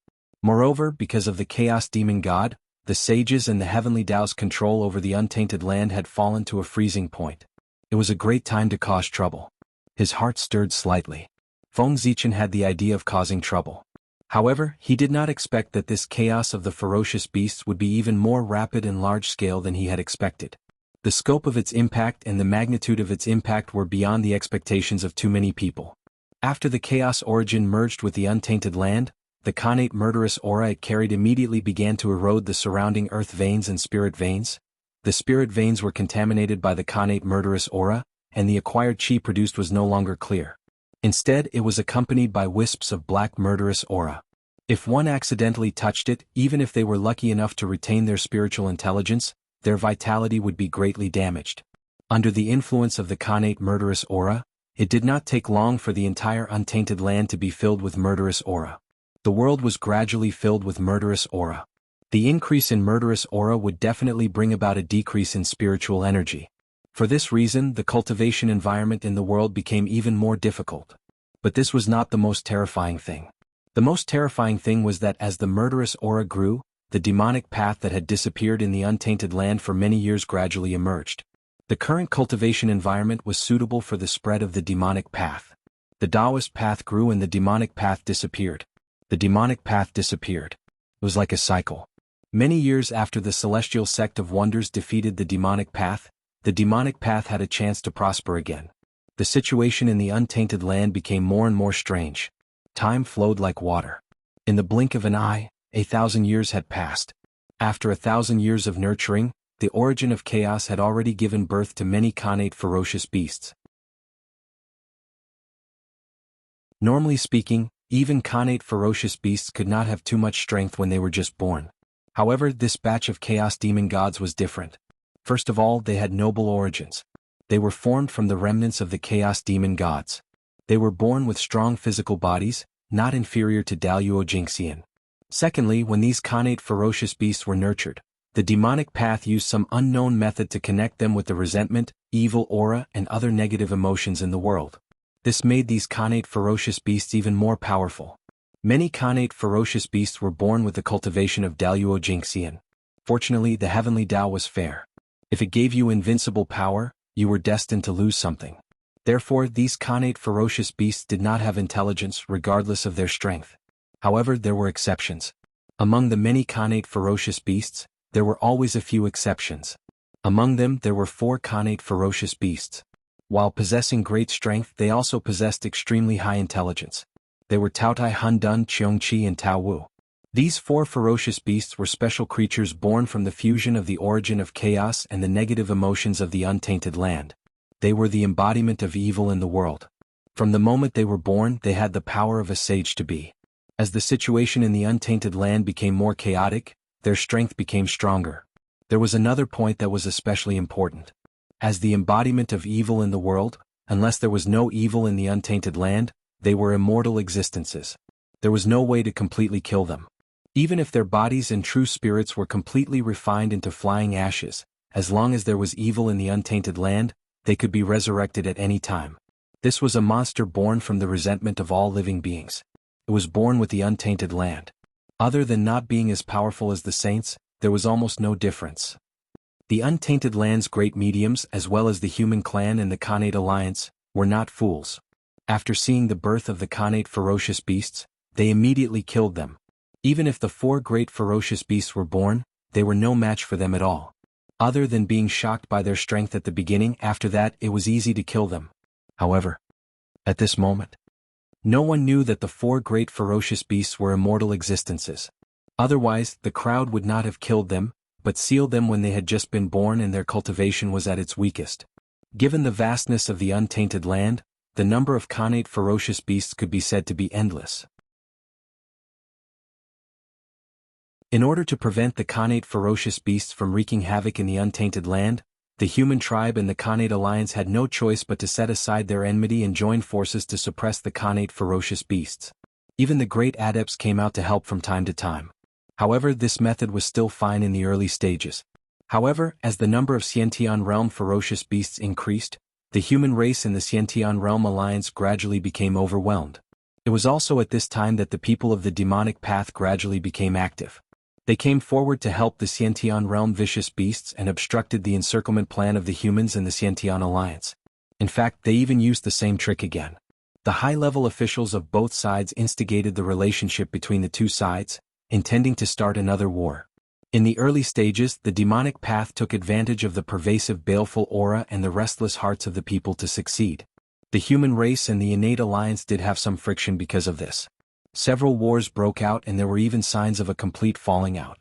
Moreover, because of the Chaos Demon God, the sages and the Heavenly Dao's control over the untainted land had fallen to a freezing point. It was a great time to cause trouble. His heart stirred slightly. Feng Zichen had the idea of causing trouble. However, he did not expect that this chaos of the ferocious beasts would be even more rapid and large-scale than he had expected. The scope of its impact and the magnitude of its impact were beyond the expectations of too many people. After the chaos origin merged with the untainted land, the connate murderous aura it carried immediately began to erode the surrounding earth veins and spirit veins. The spirit veins were contaminated by the connate murderous aura, and the acquired chi produced was no longer clear. Instead, it was accompanied by wisps of black murderous aura. If one accidentally touched it, even if they were lucky enough to retain their spiritual intelligence, their vitality would be greatly damaged. Under the influence of the connate murderous aura, it did not take long for the entire untainted land to be filled with murderous aura. The world was gradually filled with murderous aura. The increase in murderous aura would definitely bring about a decrease in spiritual energy. For this reason, the cultivation environment in the world became even more difficult. But this was not the most terrifying thing. The most terrifying thing was that as the murderous aura grew, the demonic path that had disappeared in the untainted land for many years gradually emerged. The current cultivation environment was suitable for the spread of the demonic path. The Taoist path grew and the demonic path disappeared. The demonic path disappeared. It was like a cycle. Many years after the celestial sect of wonders defeated the demonic path had a chance to prosper again. The situation in the untainted land became more and more strange. Time flowed like water. In the blink of an eye, 1,000 years had passed. After 1,000 years of nurturing, the origin of chaos had already given birth to many connate ferocious beasts. Normally speaking, even connate ferocious beasts could not have too much strength when they were just born. However, this batch of chaos demon gods was different. First of all, they had noble origins. They were formed from the remnants of the chaos demon gods. They were born with strong physical bodies, not inferior to Daluo Jingxian. Secondly, when these connate ferocious beasts were nurtured, the demonic path used some unknown method to connect them with the resentment, evil aura, and other negative emotions in the world. This made these connate ferocious beasts even more powerful. Many connate ferocious beasts were born with the cultivation of Daluo Jingxian. Fortunately, the heavenly Tao was fair. If it gave you invincible power, you were destined to lose something. Therefore, these connate ferocious beasts did not have intelligence regardless of their strength. However, there were exceptions. Among the many connate ferocious beasts, there were always a few exceptions. Among them, there were 4 connate ferocious beasts. While possessing great strength, they also possessed extremely high intelligence. They were Taotai Hundun, Cheongqi, and Tao Wu. These 4 ferocious beasts were special creatures born from the fusion of the origin of chaos and the negative emotions of the untainted land. They were the embodiment of evil in the world. From the moment they were born, they had the power of a sage to be. As the situation in the untainted land became more chaotic, their strength became stronger. There was another point that was especially important. As the embodiment of evil in the world, unless there was no evil in the untainted land, they were immortal existences. There was no way to completely kill them. Even if their bodies and true spirits were completely refined into flying ashes, as long as there was evil in the untainted land, they could be resurrected at any time. This was a monster born from the resentment of all living beings. It was born with the untainted land. Other than not being as powerful as the saints, there was almost no difference. The untainted land's great mediums, as well as the human clan and the connate alliance, were not fools. After seeing the birth of the connate ferocious beasts, they immediately killed them. Even if the 4 great ferocious beasts were born, they were no match for them at all. Other than being shocked by their strength at the beginning, after that it was easy to kill them. However, at this moment, no one knew that the 4 great ferocious beasts were immortal existences. Otherwise, the crowd would not have killed them, but sealed them when they had just been born and their cultivation was at its weakest. Given the vastness of the untainted land, the number of connate ferocious beasts could be said to be endless. In order to prevent the connate ferocious beasts from wreaking havoc in the untainted land, the human tribe and the connate alliance had no choice but to set aside their enmity and join forces to suppress the connate ferocious beasts. Even the great adepts came out to help from time to time. However, this method was still fine in the early stages. However, as the number of Xiantian realm ferocious beasts increased, the human race in the Xiantian realm alliance gradually became overwhelmed. It was also at this time that the people of the demonic path gradually became active. They came forward to help the Xiantian realm vicious beasts and obstructed the encirclement plan of the humans and the Xiantian alliance. In fact, they even used the same trick again. The high-level officials of both sides instigated the relationship between the two sides, intending to start another war. In the early stages, the demonic path took advantage of the pervasive baleful aura and the restless hearts of the people to succeed. The human race and the innate alliance did have some friction because of this. Several wars broke out and there were even signs of a complete falling out.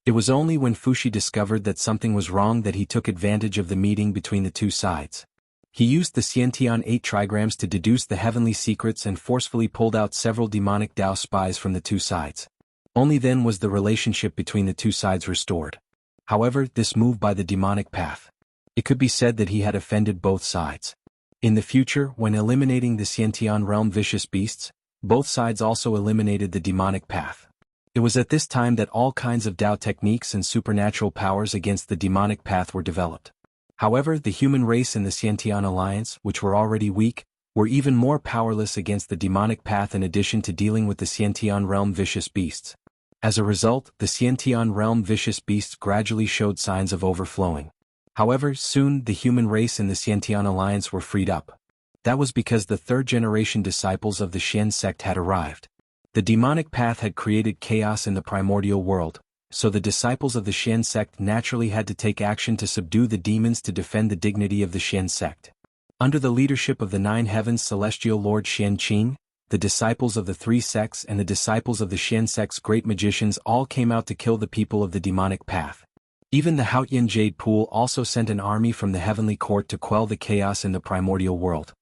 It was only when Fuxi discovered that something was wrong that he took advantage of the meeting between the two sides. He used the Xiantian 8 trigrams to deduce the heavenly secrets and forcefully pulled out several demonic Dao spies from the two sides. Only then was the relationship between the two sides restored. However, this move by the demonic path, it could be said that he had offended both sides. In the future, when eliminating the Xiantian realm vicious beasts, both sides also eliminated the demonic path. It was at this time that all kinds of Dao techniques and supernatural powers against the demonic path were developed. However, the human race and the Xiantian alliance, which were already weak, were even more powerless against the demonic path in addition to dealing with the Xiantian realm vicious beasts. As a result, the Xiantian realm vicious beasts gradually showed signs of overflowing. However, soon the human race and the Xiantian alliance were freed up. That was because the third-generation disciples of the Xian sect had arrived. The demonic path had created chaos in the primordial world, so the disciples of the Xian sect naturally had to take action to subdue the demons to defend the dignity of the Xian sect. Under the leadership of the Nine Heavens Celestial Lord Xian Qing, the disciples of the three sects and the disciples of the Xian sect's great magicians all came out to kill the people of the demonic path. Even the Haotian Jade Pool also sent an army from the heavenly court to quell the chaos in the primordial world.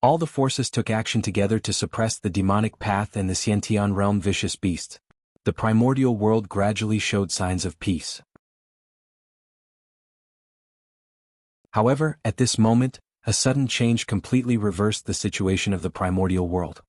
All the forces took action together to suppress the demonic path and the Xiantian realm vicious beasts. The primordial world gradually showed signs of peace. However, at this moment, a sudden change completely reversed the situation of the primordial world.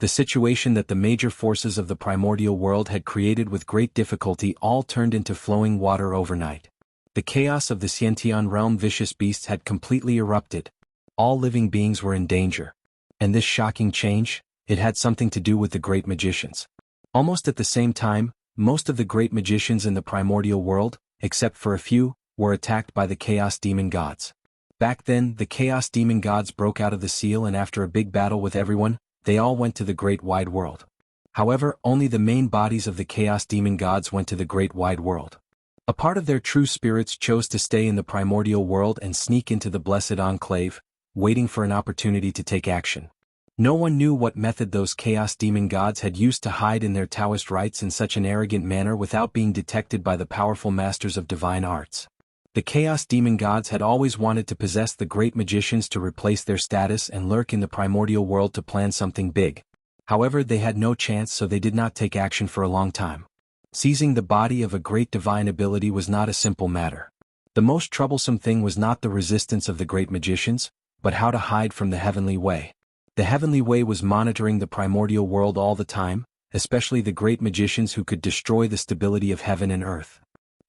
The situation that the major forces of the primordial world had created with great difficulty all turned into flowing water overnight. The chaos of the Xiantian realm vicious beasts had completely erupted. All living beings were in danger. And this shocking change, it had something to do with the great magicians. Almost at the same time, most of the great magicians in the primordial world, except for a few, were attacked by the chaos demon gods. Back then, the chaos demon gods broke out of the seal and after a big battle with everyone, they all went to the great wide world. However, only the main bodies of the chaos demon gods went to the great wide world. A part of their true spirits chose to stay in the primordial world and sneak into the blessed enclave, waiting for an opportunity to take action. No one knew what method those chaos demon gods had used to hide in their Taoist rites in such an arrogant manner without being detected by the powerful masters of divine arts. The chaos demon gods had always wanted to possess the great magicians to replace their status and lurk in the primordial world to plan something big. However, they had no chance, so they did not take action for a long time. Seizing the body of a great divine ability was not a simple matter. The most troublesome thing was not the resistance of the great magicians, but how to hide from the heavenly way. The heavenly way was monitoring the primordial world all the time, especially the great magicians who could destroy the stability of heaven and earth.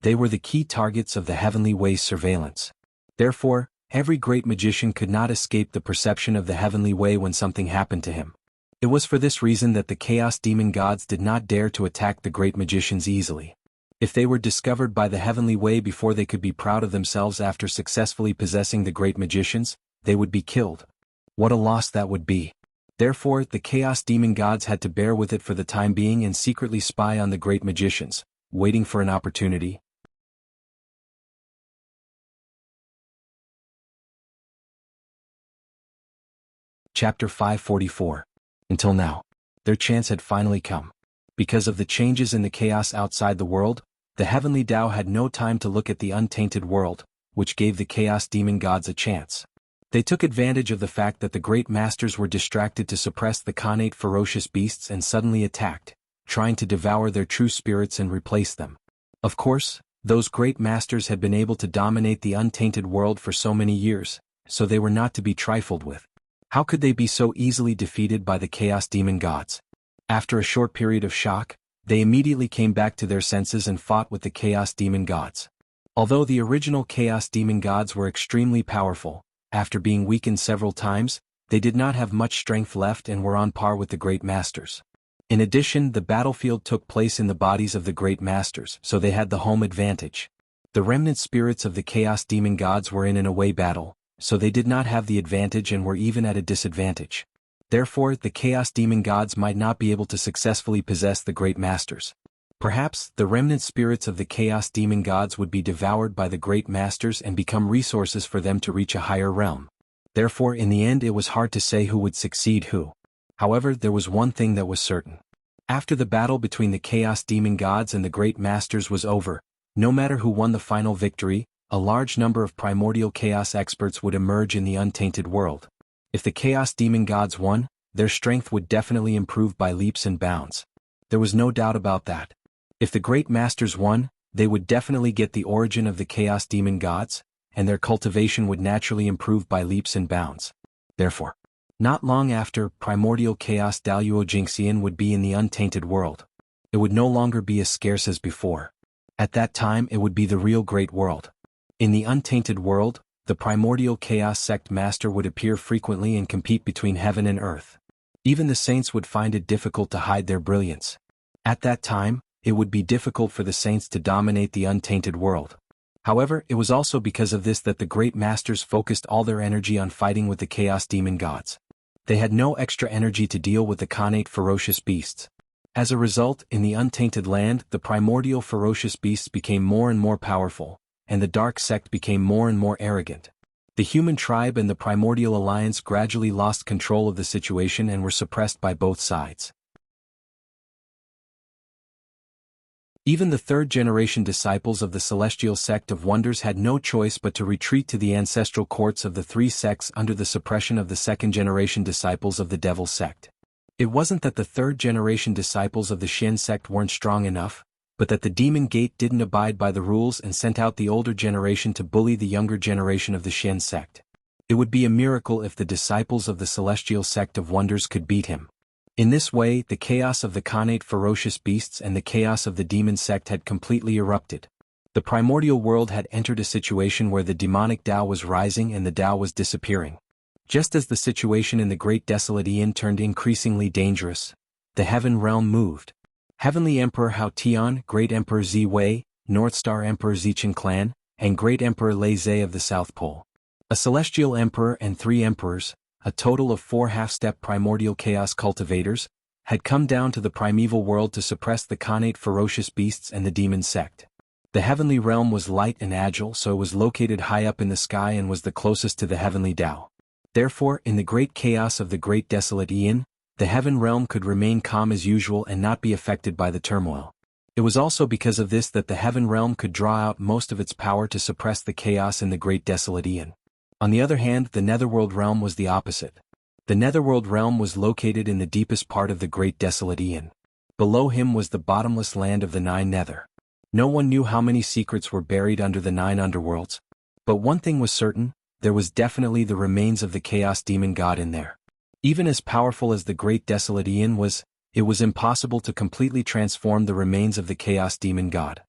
They were the key targets of the heavenly way's surveillance. Therefore, every great magician could not escape the perception of the heavenly way when something happened to him. It was for this reason that the chaos demon gods did not dare to attack the great magicians easily. If they were discovered by the heavenly way before they could be proud of themselves after successfully possessing the great magicians, they would be killed. What a loss that would be. Therefore, the chaos demon gods had to bear with it for the time being and secretly spy on the great magicians, waiting for an opportunity. Chapter 544. Until now, their chance had finally come. Because of the changes in the chaos outside the world, the heavenly Tao had no time to look at the untainted world, which gave the chaos demon gods a chance. They took advantage of the fact that the great masters were distracted to suppress the connate ferocious beasts and suddenly attacked, trying to devour their true spirits and replace them. Of course, those great masters had been able to dominate the untainted world for so many years, so they were not to be trifled with. How could they be so easily defeated by the chaos demon gods? After a short period of shock, they immediately came back to their senses and fought with the chaos demon gods. Although the original chaos demon gods were extremely powerful, after being weakened several times, they did not have much strength left and were on par with the great masters. In addition, the battlefield took place in the bodies of the great masters, so they had the home advantage. The remnant spirits of the chaos demon gods were in an away battle, so they did not have the advantage and were even at a disadvantage. Therefore, the Chaos Demon Gods might not be able to successfully possess the Great Masters. Perhaps, the remnant spirits of the Chaos Demon Gods would be devoured by the Great Masters and become resources for them to reach a higher realm. Therefore, in the end it was hard to say who would succeed who. However, there was one thing that was certain. After the battle between the Chaos Demon Gods and the Great Masters was over, no matter who won the final victory, a large number of primordial chaos experts would emerge in the untainted world. If the Chaos Demon Gods won, their strength would definitely improve by leaps and bounds. There was no doubt about that. If the Great Masters won, they would definitely get the origin of the Chaos Demon Gods, and their cultivation would naturally improve by leaps and bounds. Therefore, not long after, primordial chaos Daluo Jingxian would be in the untainted world. It would no longer be as scarce as before. At that time it would be the real great world. In the untainted world, the primordial chaos sect master would appear frequently and compete between heaven and earth. Even the saints would find it difficult to hide their brilliance. At that time, it would be difficult for the saints to dominate the untainted world. However, it was also because of this that the great masters focused all their energy on fighting with the Chaos Demon Gods. They had no extra energy to deal with the Khanate ferocious beasts. As a result, in the untainted land, the primordial ferocious beasts became more and more powerful, and the dark sect became more and more arrogant. The human tribe and the primordial alliance gradually lost control of the situation and were suppressed by both sides. Even the third-generation disciples of the celestial sect of wonders had no choice but to retreat to the ancestral courts of the three sects under the suppression of the second-generation disciples of the devil sect. It wasn't that the third-generation disciples of the Shen sect weren't strong enough, but that the demon gate didn't abide by the rules and sent out the older generation to bully the younger generation of the Shen sect. It would be a miracle if the disciples of the celestial sect of wonders could beat him. In this way, the chaos of the Khanate ferocious beasts and the chaos of the demon sect had completely erupted. The primordial world had entered a situation where the demonic Tao was rising and the Tao was disappearing. Just as the situation in the Great Desolate Aeon turned increasingly dangerous, the Heaven Realm moved. Heavenly Emperor Hao Tian, Great Emperor Zi Wei, North Star Emperor Zichen Clan, and Great Emperor Lei Zhe of the South Pole. A Celestial Emperor and 3 Emperors, a total of 4 half-step primordial chaos cultivators, had come down to the primeval world to suppress the Khanate ferocious beasts and the demon sect. The heavenly realm was light and agile, so it was located high up in the sky and was the closest to the heavenly Tao. Therefore, in the great chaos of the Great Desolate Aeon, the heaven realm could remain calm as usual and not be affected by the turmoil. It was also because of this that the heaven realm could draw out most of its power to suppress the chaos in the Great Desolate Aeon. On the other hand, the Netherworld realm was the opposite. The Netherworld realm was located in the deepest part of the Great Desolate Aeon. Below him was the bottomless land of the 9 Nether. No one knew how many secrets were buried under the 9 underworlds. But one thing was certain, there was definitely the remains of the Chaos Demon God in there. Even as powerful as the Great Desolate Aeon was, it was impossible to completely transform the remains of the Chaos Demon God.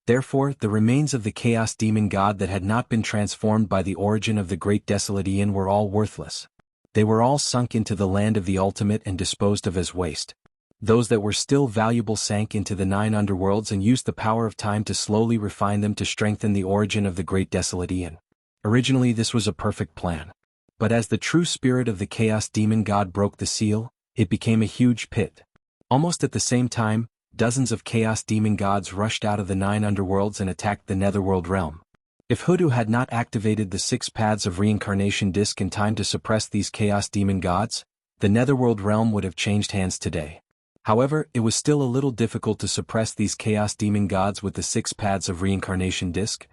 Therefore, the remains of the Chaos Demon God that had not been transformed by the origin of the Great Desolate Aeon were all worthless. They were all sunk into the land of the ultimate and disposed of as waste. Those that were still valuable sank into the 9 underworlds and used the power of time to slowly refine them to strengthen the origin of the Great Desolate Aeon. Originally this was a perfect plan. But as the true spirit of the Chaos Demon God broke the seal, it became a huge pit. Almost at the same time, dozens of Chaos Demon Gods rushed out of the 9 underworlds and attacked the Netherworld realm. If Hoodoo had not activated the 6 paths of reincarnation disc in time to suppress these Chaos Demon Gods, the Netherworld realm would have changed hands today. However, it was still a little difficult to suppress these Chaos Demon Gods with the 6 paths of reincarnation disc.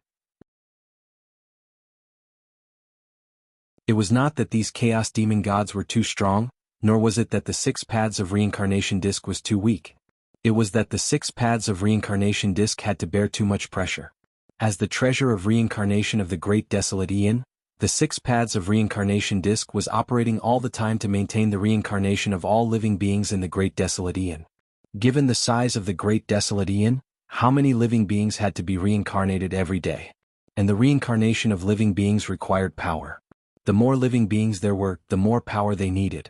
It was not that these Chaos Demon Gods were too strong, nor was it that the 6 paths of reincarnation disc was too weak. It was that the 6 paths of reincarnation disc had to bear too much pressure. As the treasure of reincarnation of the Great Desolate Aeon, the 6 paths of reincarnation disc was operating all the time to maintain the reincarnation of all living beings in the Great Desolate Aeon. Given the size of the Great Desolate Aeon, how many living beings had to be reincarnated every day? And the reincarnation of living beings required power. The more living beings there were, the more power they needed.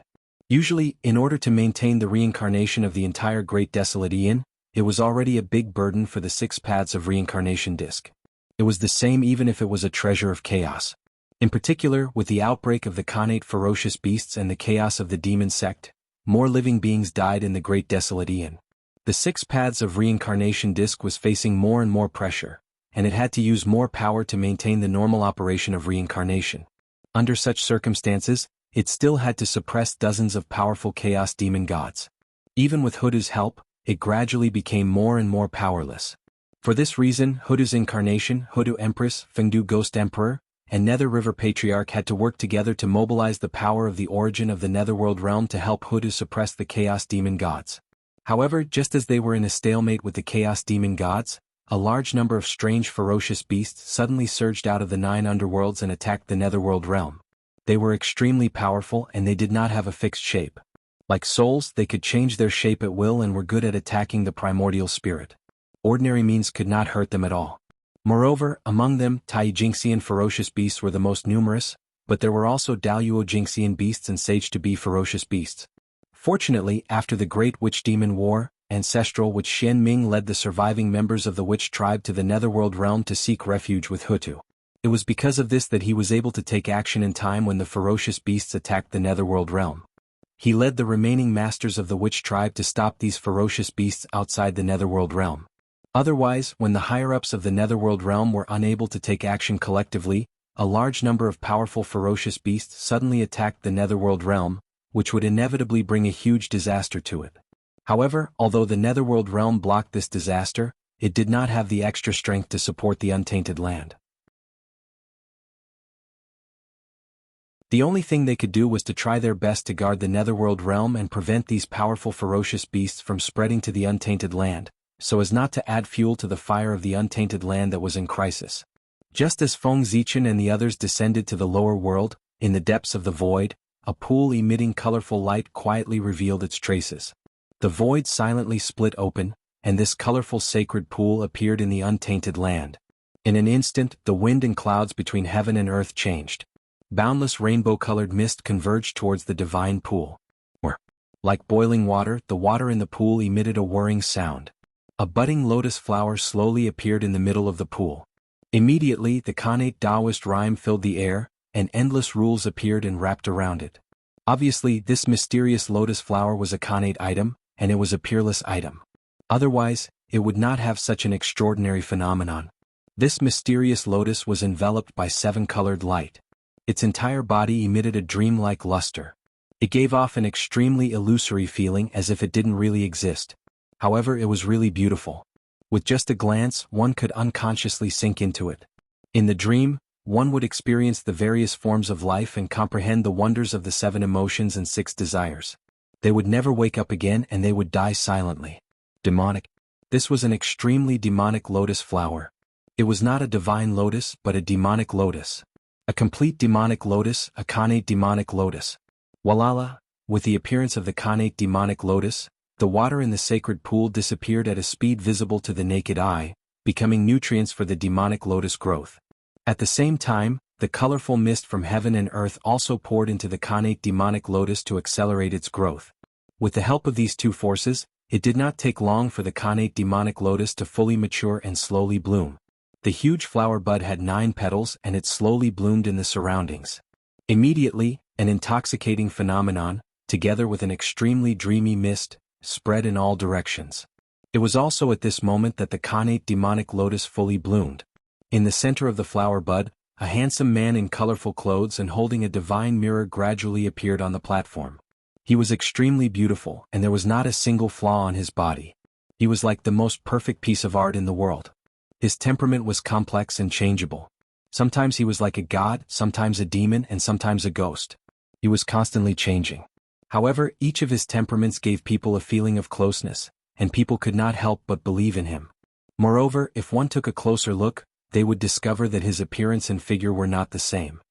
Usually, in order to maintain the reincarnation of the entire Great Desolate Aeon, it was already a big burden for the 6 paths of reincarnation disc. It was the same even if it was a treasure of chaos. In particular, with the outbreak of the Khanate ferocious beasts and the chaos of the demon sect, more living beings died in the Great Desolate Aeon. The Six Paths of Reincarnation disc was facing more and more pressure, and it had to use more power to maintain the normal operation of reincarnation. Under such circumstances, it still had to suppress dozens of powerful chaos demon gods. Even with Hudu's help, it gradually became more and more powerless. For this reason, Hudu's incarnation, Hudu Empress, Fengdu Ghost Emperor, and Nether River Patriarch had to work together to mobilize the power of the origin of the Netherworld realm to help Hudu suppress the chaos demon gods. However, just as they were in a stalemate with the chaos demon gods, a large number of strange ferocious beasts suddenly surged out of the 9 underworlds and attacked the Netherworld realm. They were extremely powerful and they did not have a fixed shape. Like souls, they could change their shape at will and were good at attacking the primordial spirit. Ordinary means could not hurt them at all. Moreover, among them, Tai-Jinxian ferocious beasts were the most numerous, but there were also Daluo Jinxian beasts and Sage-to-be ferocious beasts. Fortunately, after the Great Witch Demon War, ancestral witch Xian Ming led the surviving members of the witch tribe to the Netherworld realm to seek refuge with Hutu. It was because of this that he was able to take action in time when the ferocious beasts attacked the Netherworld realm. He led the remaining masters of the witch tribe to stop these ferocious beasts outside the Netherworld realm. Otherwise, when the higher-ups of the Netherworld realm were unable to take action collectively, a large number of powerful ferocious beasts suddenly attacked the Netherworld realm, which would inevitably bring a huge disaster to it. However, although the Netherworld realm blocked this disaster, it did not have the extra strength to support the untainted land. The only thing they could do was to try their best to guard the Netherworld realm and prevent these powerful ferocious beasts from spreading to the untainted land, so as not to add fuel to the fire of the untainted land that was in crisis. Just as Feng Zichen and the others descended to the lower world, in the depths of the void, a pool emitting colorful light quietly revealed its traces. The void silently split open, and this colorful sacred pool appeared in the untainted land. In an instant, the wind and clouds between heaven and earth changed. Boundless rainbow-colored mist converged towards the divine pool. Like boiling water, the water in the pool emitted a whirring sound. A budding lotus flower slowly appeared in the middle of the pool. Immediately, the Khanate Taoist rhyme filled the air, and endless rules appeared and wrapped around it. Obviously, this mysterious lotus flower was a Khanate item, and it was a peerless item. Otherwise, it would not have such an extraordinary phenomenon. This mysterious lotus was enveloped by 7-colored light. Its entire body emitted a dreamlike luster. It gave off an extremely illusory feeling as if it didn't really exist. However, it was really beautiful. With just a glance, one could unconsciously sink into it. In the dream, one would experience the various forms of life and comprehend the wonders of the 7 emotions and 6 desires. They would never wake up again and they would die silently. Demonic. This was an extremely demonic lotus flower. It was not a divine lotus but a demonic lotus. A complete demonic lotus, a Khanate demonic lotus. Walala, with the appearance of the Khanate demonic lotus, the water in the sacred pool disappeared at a speed visible to the naked eye, becoming nutrients for the demonic lotus growth. At the same time, the colorful mist from heaven and earth also poured into the Khanate demonic lotus to accelerate its growth. With the help of these two forces, it did not take long for the Khanate demonic lotus to fully mature and slowly bloom. The huge flower bud had 9 petals and it slowly bloomed in the surroundings. Immediately, an intoxicating phenomenon, together with an extremely dreamy mist, spread in all directions. It was also at this moment that the Khanate demonic lotus fully bloomed. In the center of the flower bud, a handsome man in colorful clothes and holding a divine mirror gradually appeared on the platform. He was extremely beautiful and there was not a single flaw on his body. He was like the most perfect piece of art in the world. His temperament was complex and changeable. Sometimes he was like a god, sometimes a demon, and sometimes a ghost. He was constantly changing. However, each of his temperaments gave people a feeling of closeness, and people could not help but believe in him. Moreover, if one took a closer look, they would discover that his appearance and figure were not the same.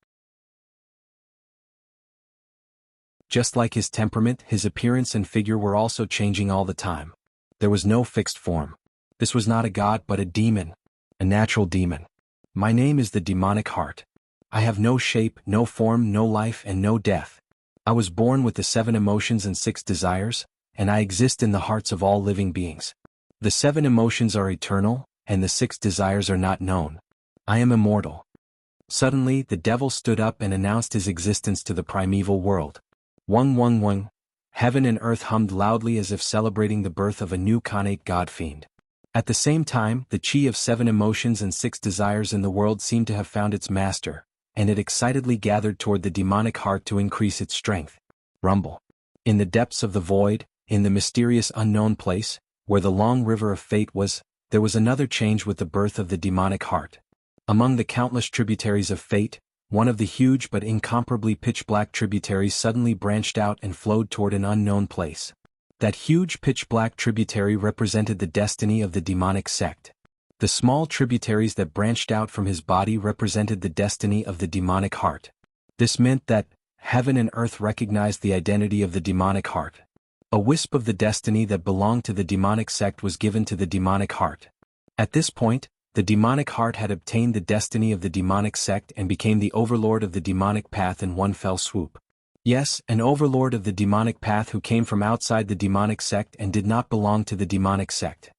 Just like his temperament, his appearance and figure were also changing all the time. There was no fixed form. This was not a god but a demon. A natural demon. My name is the demonic heart. I have no shape, no form, no life, and no death. I was born with the 7 emotions and 6 desires, and I exist in the hearts of all living beings. The 7 emotions are eternal, and the 6 desires are not known. I am immortal. Suddenly, the devil stood up and announced his existence to the primeval world. Wung wung wung. Heaven and earth hummed loudly as if celebrating the birth of a new Khanate god-fiend. At the same time, the chi of 7 emotions and 6 desires in the world seemed to have found its master, and it excitedly gathered toward the demonic heart to increase its strength. Rumble. In the depths of the void, in the mysterious unknown place, where the long river of fate was, there was another change with the birth of the demonic heart. Among the countless tributaries of fate, one of the huge but incomparably pitch-black tributaries suddenly branched out and flowed toward an unknown place. That huge pitch-black tributary represented the destiny of the demonic sect. The small tributaries that branched out from his body represented the destiny of the demonic heart. This meant that heaven and earth recognized the identity of the demonic heart. A wisp of the destiny that belonged to the demonic sect was given to the demonic heart. At this point, the demonic heart had obtained the destiny of the demonic sect and became the overlord of the demonic path in one fell swoop. Yes, an overlord of the demonic path who came from outside the demonic sect and did not belong to the demonic sect.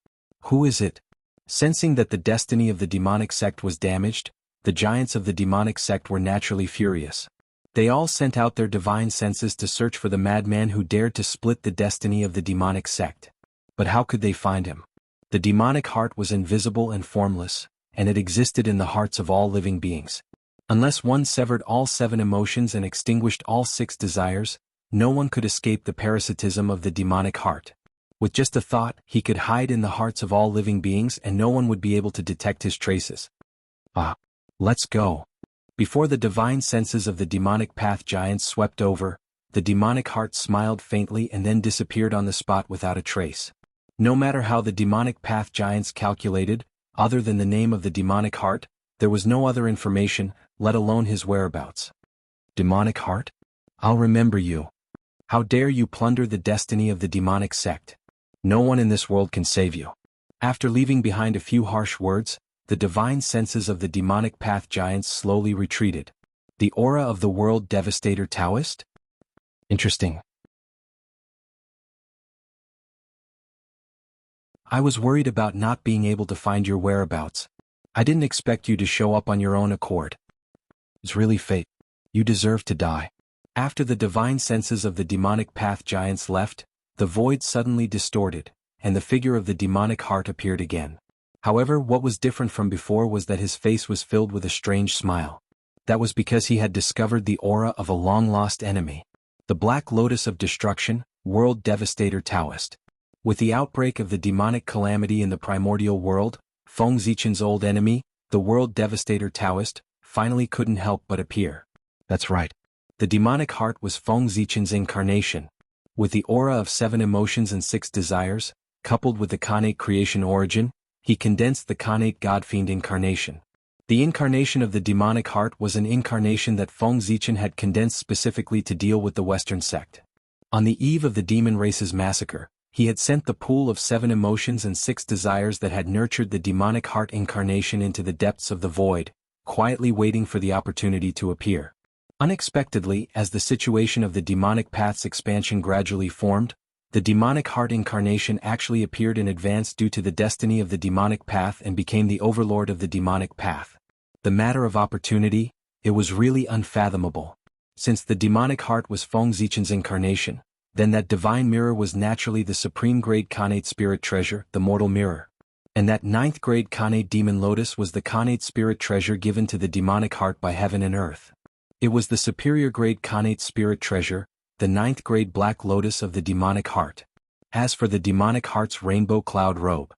Who is it? Sensing that the destiny of the demonic sect was damaged, the giants of the demonic sect were naturally furious. They all sent out their divine senses to search for the madman who dared to split the destiny of the demonic sect. But how could they find him? The demonic heart was invisible and formless, and it existed in the hearts of all living beings. Unless one severed all 7 emotions and extinguished all 6 desires, no one could escape the parasitism of the demonic heart. With just a thought, he could hide in the hearts of all living beings and no one would be able to detect his traces. Let's go. Before the divine senses of the demonic path giants swept over, the demonic heart smiled faintly and then disappeared on the spot without a trace. No matter how the demonic path giants calculated, other than the name of the demonic heart, there was no other information, let alone his whereabouts. Demonic heart? I'll remember you. How dare you plunder the destiny of the demonic sect? No one in this world can save you. After leaving behind a few harsh words, the divine senses of the demonic path giants slowly retreated. The aura of the world devastator Taoist? Interesting. I was worried about not being able to find your whereabouts. I didn't expect you to show up on your own accord. It's really fate. You deserve to die. After the divine senses of the demonic path giants left, the void suddenly distorted, and the figure of the demonic heart appeared again. However, what was different from before was that his face was filled with a strange smile. That was because he had discovered the aura of a long-lost enemy. The Black Lotus of Destruction, World Devastator Taoist. With the outbreak of the demonic calamity in the primordial world, Feng Zichen's old enemy, the World Devastator Taoist, finally couldn't help but appear. That's right. The demonic heart was Feng Zichen's incarnation. With the aura of 7 emotions and 6 desires, coupled with the Khanate creation origin, he condensed the Khanate God-fiend incarnation. The incarnation of the demonic heart was an incarnation that Feng Zichen had condensed specifically to deal with the Western sect. On the eve of the demon race's massacre, he had sent the pool of 7 emotions and 6 desires that had nurtured the demonic heart incarnation into the depths of the void, quietly waiting for the opportunity to appear. Unexpectedly, as the situation of the demonic path's expansion gradually formed, the demonic heart incarnation actually appeared in advance due to the destiny of the demonic path and became the overlord of the demonic path. The matter of opportunity, it was really unfathomable. Since the demonic heart was Feng Zichen's incarnation, then that divine mirror was naturally the supreme grade Khanate spirit treasure, the mortal mirror. And that 9th grade Khanate demon lotus was the Khanate spirit treasure given to the demonic heart by heaven and earth. It was the superior grade Khanate spirit treasure, the 9th grade black lotus of the demonic heart. As for the demonic heart's rainbow cloud robe.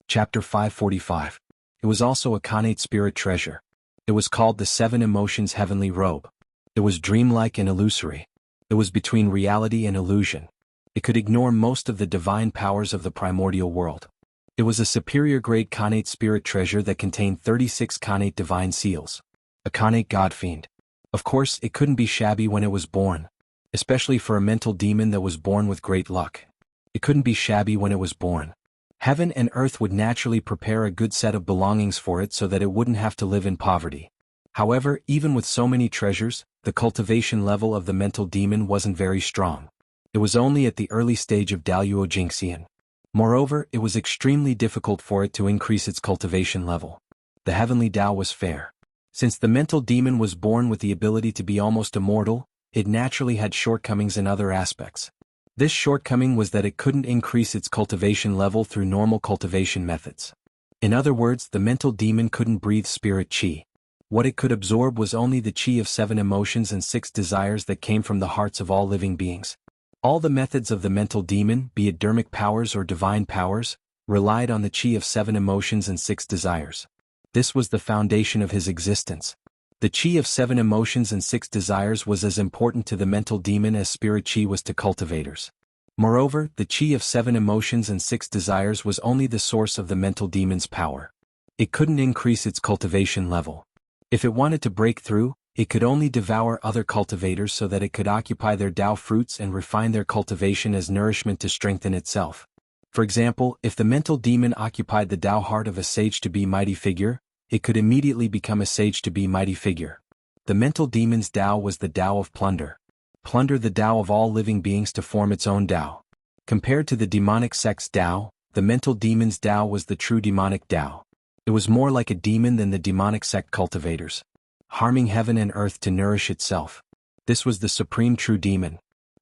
Chapter 545. It was also a Khanate spirit treasure. It was called the 7 Emotions Heavenly Robe. It was dreamlike and illusory. It was between reality and illusion. It could ignore most of the divine powers of the primordial world. It was a superior grade Khanate spirit treasure that contained 36 Khanate divine seals. A Khanate god-fiend. Of course, it couldn't be shabby when it was born. Especially for a mental demon that was born with great luck. It couldn't be shabby when it was born. Heaven and earth would naturally prepare a good set of belongings for it so that it wouldn't have to live in poverty. However, even with so many treasures, the cultivation level of the mental demon wasn't very strong. It was only at the early stage of Daluo Jingxian. Moreover, it was extremely difficult for it to increase its cultivation level. The heavenly Tao was fair. Since the mental demon was born with the ability to be almost immortal, it naturally had shortcomings in other aspects. This shortcoming was that it couldn't increase its cultivation level through normal cultivation methods. In other words, the mental demon couldn't breathe spirit qi. What it could absorb was only the qi of 7 emotions and 6 desires that came from the hearts of all living beings. All the methods of the mental demon, be it dharmic powers or divine powers, relied on the qi of 7 emotions and 6 desires. This was the foundation of his existence. The qi of 7 emotions and 6 desires was as important to the mental demon as spirit qi was to cultivators. Moreover, the qi of 7 emotions and 6 desires was only the source of the mental demon's power. It couldn't increase its cultivation level. If it wanted to break through, it could only devour other cultivators so that it could occupy their Tao fruits and refine their cultivation as nourishment to strengthen itself. For example, if the mental demon occupied the Tao heart of a sage-to-be mighty figure, it could immediately become a sage-to-be mighty figure. The mental demon's Tao was the Tao of plunder. Plunder the Tao of all living beings to form its own Tao. Compared to the demonic sect's Tao, the mental demon's Tao was the true demonic Tao. It was more like a demon than the demonic sect cultivators, harming heaven and earth to nourish itself. This was the supreme true demon.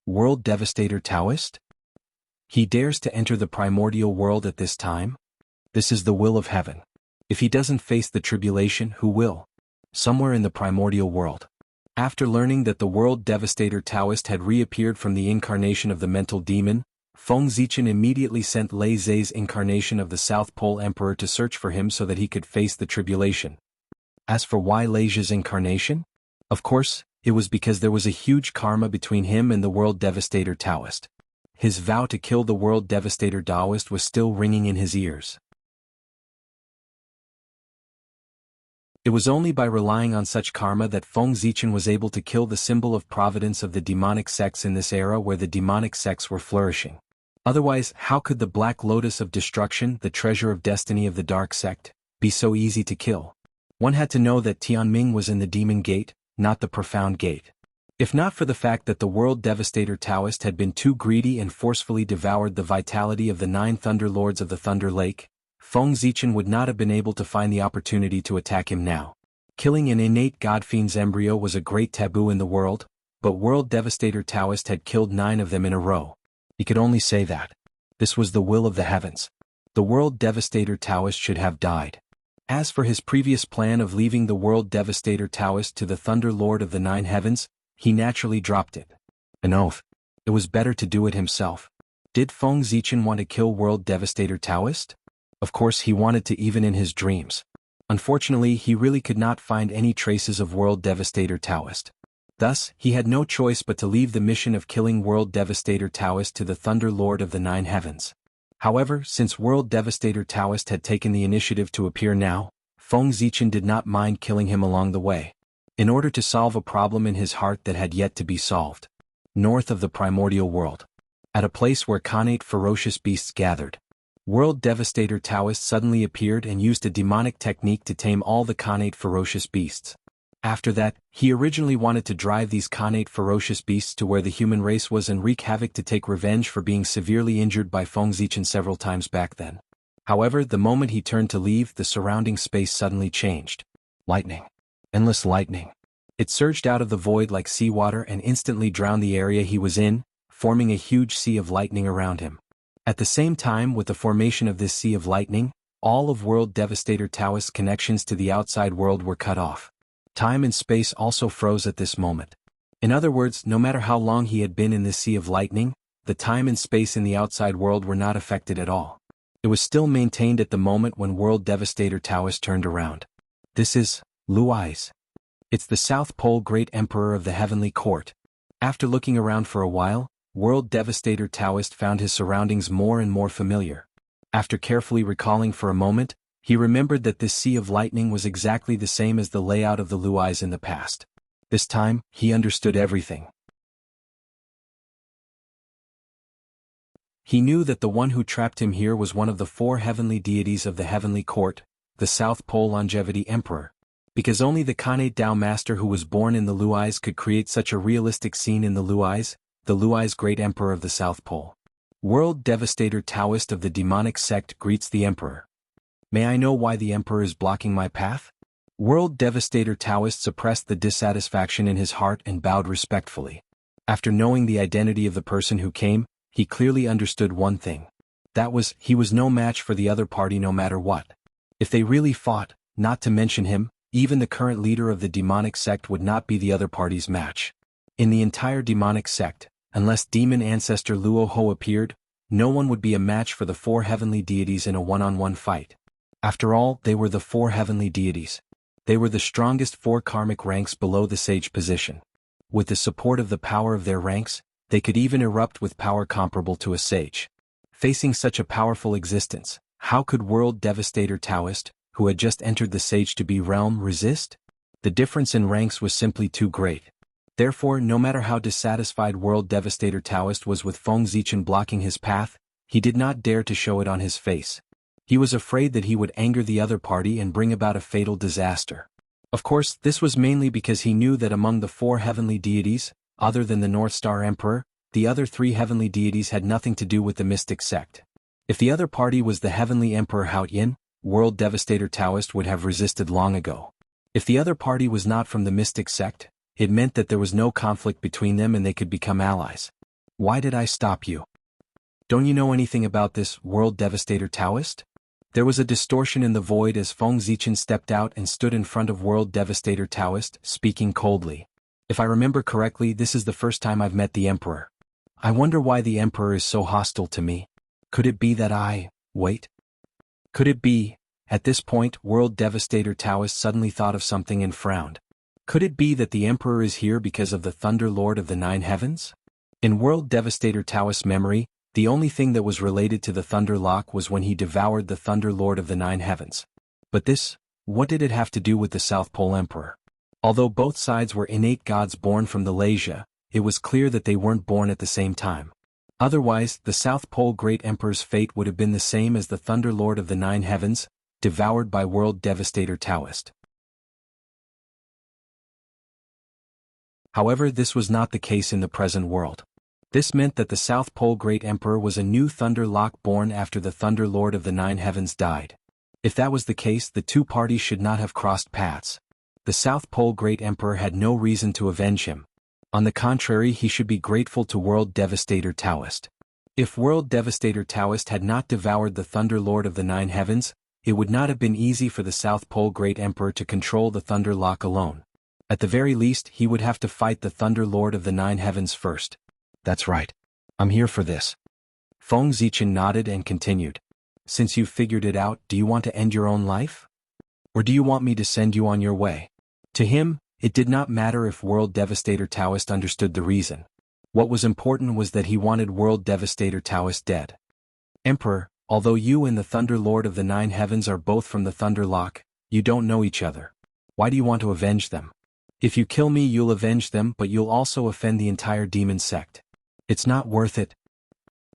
World Devastator Taoist? He dares to enter the primordial world at this time? This is the will of heaven. If he doesn't face the tribulation, who will? Somewhere in the primordial world. After learning that the World Devastator Taoist had reappeared from the incarnation of the mental demon, Feng Zichen immediately sent Lei Zhe's incarnation of the South Pole Emperor to search for him so that he could face the tribulation. As for why Lei Zhe's incarnation? Of course, it was because there was a huge karma between him and the World Devastator Taoist. His vow to kill the World Devastator Taoist was still ringing in his ears. It was only by relying on such karma that Feng Zichen was able to kill the symbol of providence of the demonic sects in this era where the demonic sects were flourishing. Otherwise, how could the Black Lotus of Destruction, the treasure of destiny of the Dark Sect, be so easy to kill? One had to know that Tianming was in the Demon Gate, not the Profound Gate. If not for the fact that the World Devastator Taoist had been too greedy and forcefully devoured the vitality of the 9 Thunder Lords of the Thunder Lake, Feng Zichen would not have been able to find the opportunity to attack him now. Killing an innate God-fiend's embryo was a great taboo in the world, but World Devastator Taoist had killed 9 of them in a row. He could only say that. This was the will of the heavens. The World Devastator Taoist should have died. As for his previous plan of leaving the World Devastator Taoist to the Thunder Lord of the 9 Heavens, he naturally dropped it. An oath. It was better to do it himself. Did Feng Zichen want to kill World Devastator Taoist? Of course he wanted to, even in his dreams. Unfortunately, he really could not find any traces of World Devastator Taoist. Thus, he had no choice but to leave the mission of killing World Devastator Taoist to the Thunder Lord of the 9 Heavens. However, since World Devastator Taoist had taken the initiative to appear now, Feng Zichen did not mind killing him along the way, in order to solve a problem in his heart that had yet to be solved. North of the primordial world, at a place where Khanate ferocious beasts gathered, World Devastator Taoist suddenly appeared and used a demonic technique to tame all the Khanate ferocious beasts. After that, he originally wanted to drive these Khanate ferocious beasts to where the human race was and wreak havoc to take revenge for being severely injured by Feng Zichen several times back then. However, the moment he turned to leave, the surrounding space suddenly changed. Lightning. Endless lightning. It surged out of the void like seawater and instantly drowned the area he was in, forming a huge sea of lightning around him. At the same time, with the formation of this sea of lightning, all of World Devastator Taoist's connections to the outside world were cut off. Time and space also froze at this moment. In other words, no matter how long he had been in this sea of lightning, the time and space in the outside world were not affected at all. It was still maintained at the moment when World Devastator Taoist turned around. This is Luai's. It's the South Pole Great Emperor of the Heavenly Court. After looking around for a while, World Devastator Taoist found his surroundings more and more familiar. After carefully recalling for a moment, he remembered that this sea of lightning was exactly the same as the layout of the Luais in the past. This time, he understood everything. He knew that the one who trapped him here was one of the 4 heavenly deities of the Heavenly Court, the South Pole Longevity Emperor. Because only the Khanate Tao Master who was born in the Luais could create such a realistic scene in the Luais Great Emperor of the South Pole. World Devastator Taoist of the demonic sect greets the Emperor. May I know why the Emperor is blocking my path? World Devastator Taoist suppressed the dissatisfaction in his heart and bowed respectfully. After knowing the identity of the person who came, he clearly understood one thing. That was, he was no match for the other party no matter what. If they really fought, not to mention him, even the current leader of the demonic sect would not be the other party's match. In the entire demonic sect, unless demon ancestor Luo Ho appeared, no one would be a match for the four heavenly deities in a one-on-one fight. After all, they were the four heavenly deities. They were the strongest four karmic ranks below the sage position. With the support of the power of their ranks, they could even erupt with power comparable to a sage. Facing such a powerful existence, how could World Devastator Taoist, who had just entered the sage-to-be realm, resist? The difference in ranks was simply too great. Therefore, no matter how dissatisfied World Devastator Taoist was with Feng Zichen blocking his path, he did not dare to show it on his face. He was afraid that he would anger the other party and bring about a fatal disaster. Of course, this was mainly because he knew that among the four heavenly deities, other than the North Star Emperor, the other three heavenly deities had nothing to do with the mystic sect. If the other party was the heavenly Emperor Hao Yin, World Devastator Taoist would have resisted long ago. If the other party was not from the mystic sect, it meant that there was no conflict between them and they could become allies. Why did I stop you? Don't you know anything about this, World Devastator Taoist? There was a distortion in the void as Feng Zichen stepped out and stood in front of World Devastator Taoist, speaking coldly. If I remember correctly, this is the first time I've met the Emperor. I wonder why the Emperor is so hostile to me. Could it be that wait? Could it be? At this point, World Devastator Taoist suddenly thought of something and frowned. Could it be that the Emperor is here because of the Thunder Lord of the Nine Heavens? In World Devastator Taoist's memory, the only thing that was related to the Thunder Lock was when he devoured the Thunder Lord of the Nine Heavens. But this, what did it have to do with the South Pole Emperor? Although both sides were innate gods born from the Lesia, it was clear that they weren't born at the same time. Otherwise, the South Pole Great Emperor's fate would have been the same as the Thunder Lord of the Nine Heavens, devoured by World Devastator Taoist. However, this was not the case in the present world. This meant that the South Pole Great Emperor was a new Thunder Lock born after the Thunder Lord of the Nine Heavens died. If that was the case, the two parties should not have crossed paths. The South Pole Great Emperor had no reason to avenge him. On the contrary, he should be grateful to World Devastator Taoist. If World Devastator Taoist had not devoured the Thunder Lord of the Nine Heavens, it would not have been easy for the South Pole Great Emperor to control the Thunder Lock alone. At the very least, he would have to fight the Thunder Lord of the Nine Heavens first. That's right. I'm here for this. Feng Zichen nodded and continued. Since you've figured it out, do you want to end your own life? Or do you want me to send you on your way? To him, it did not matter if World Devastator Taoist understood the reason. What was important was that he wanted World Devastator Taoist dead. Emperor, although you and the Thunder Lord of the Nine Heavens are both from the Thunder Lock, you don't know each other. Why do you want to avenge them? If you kill me, you'll avenge them, but you'll also offend the entire demon sect. It's not worth it.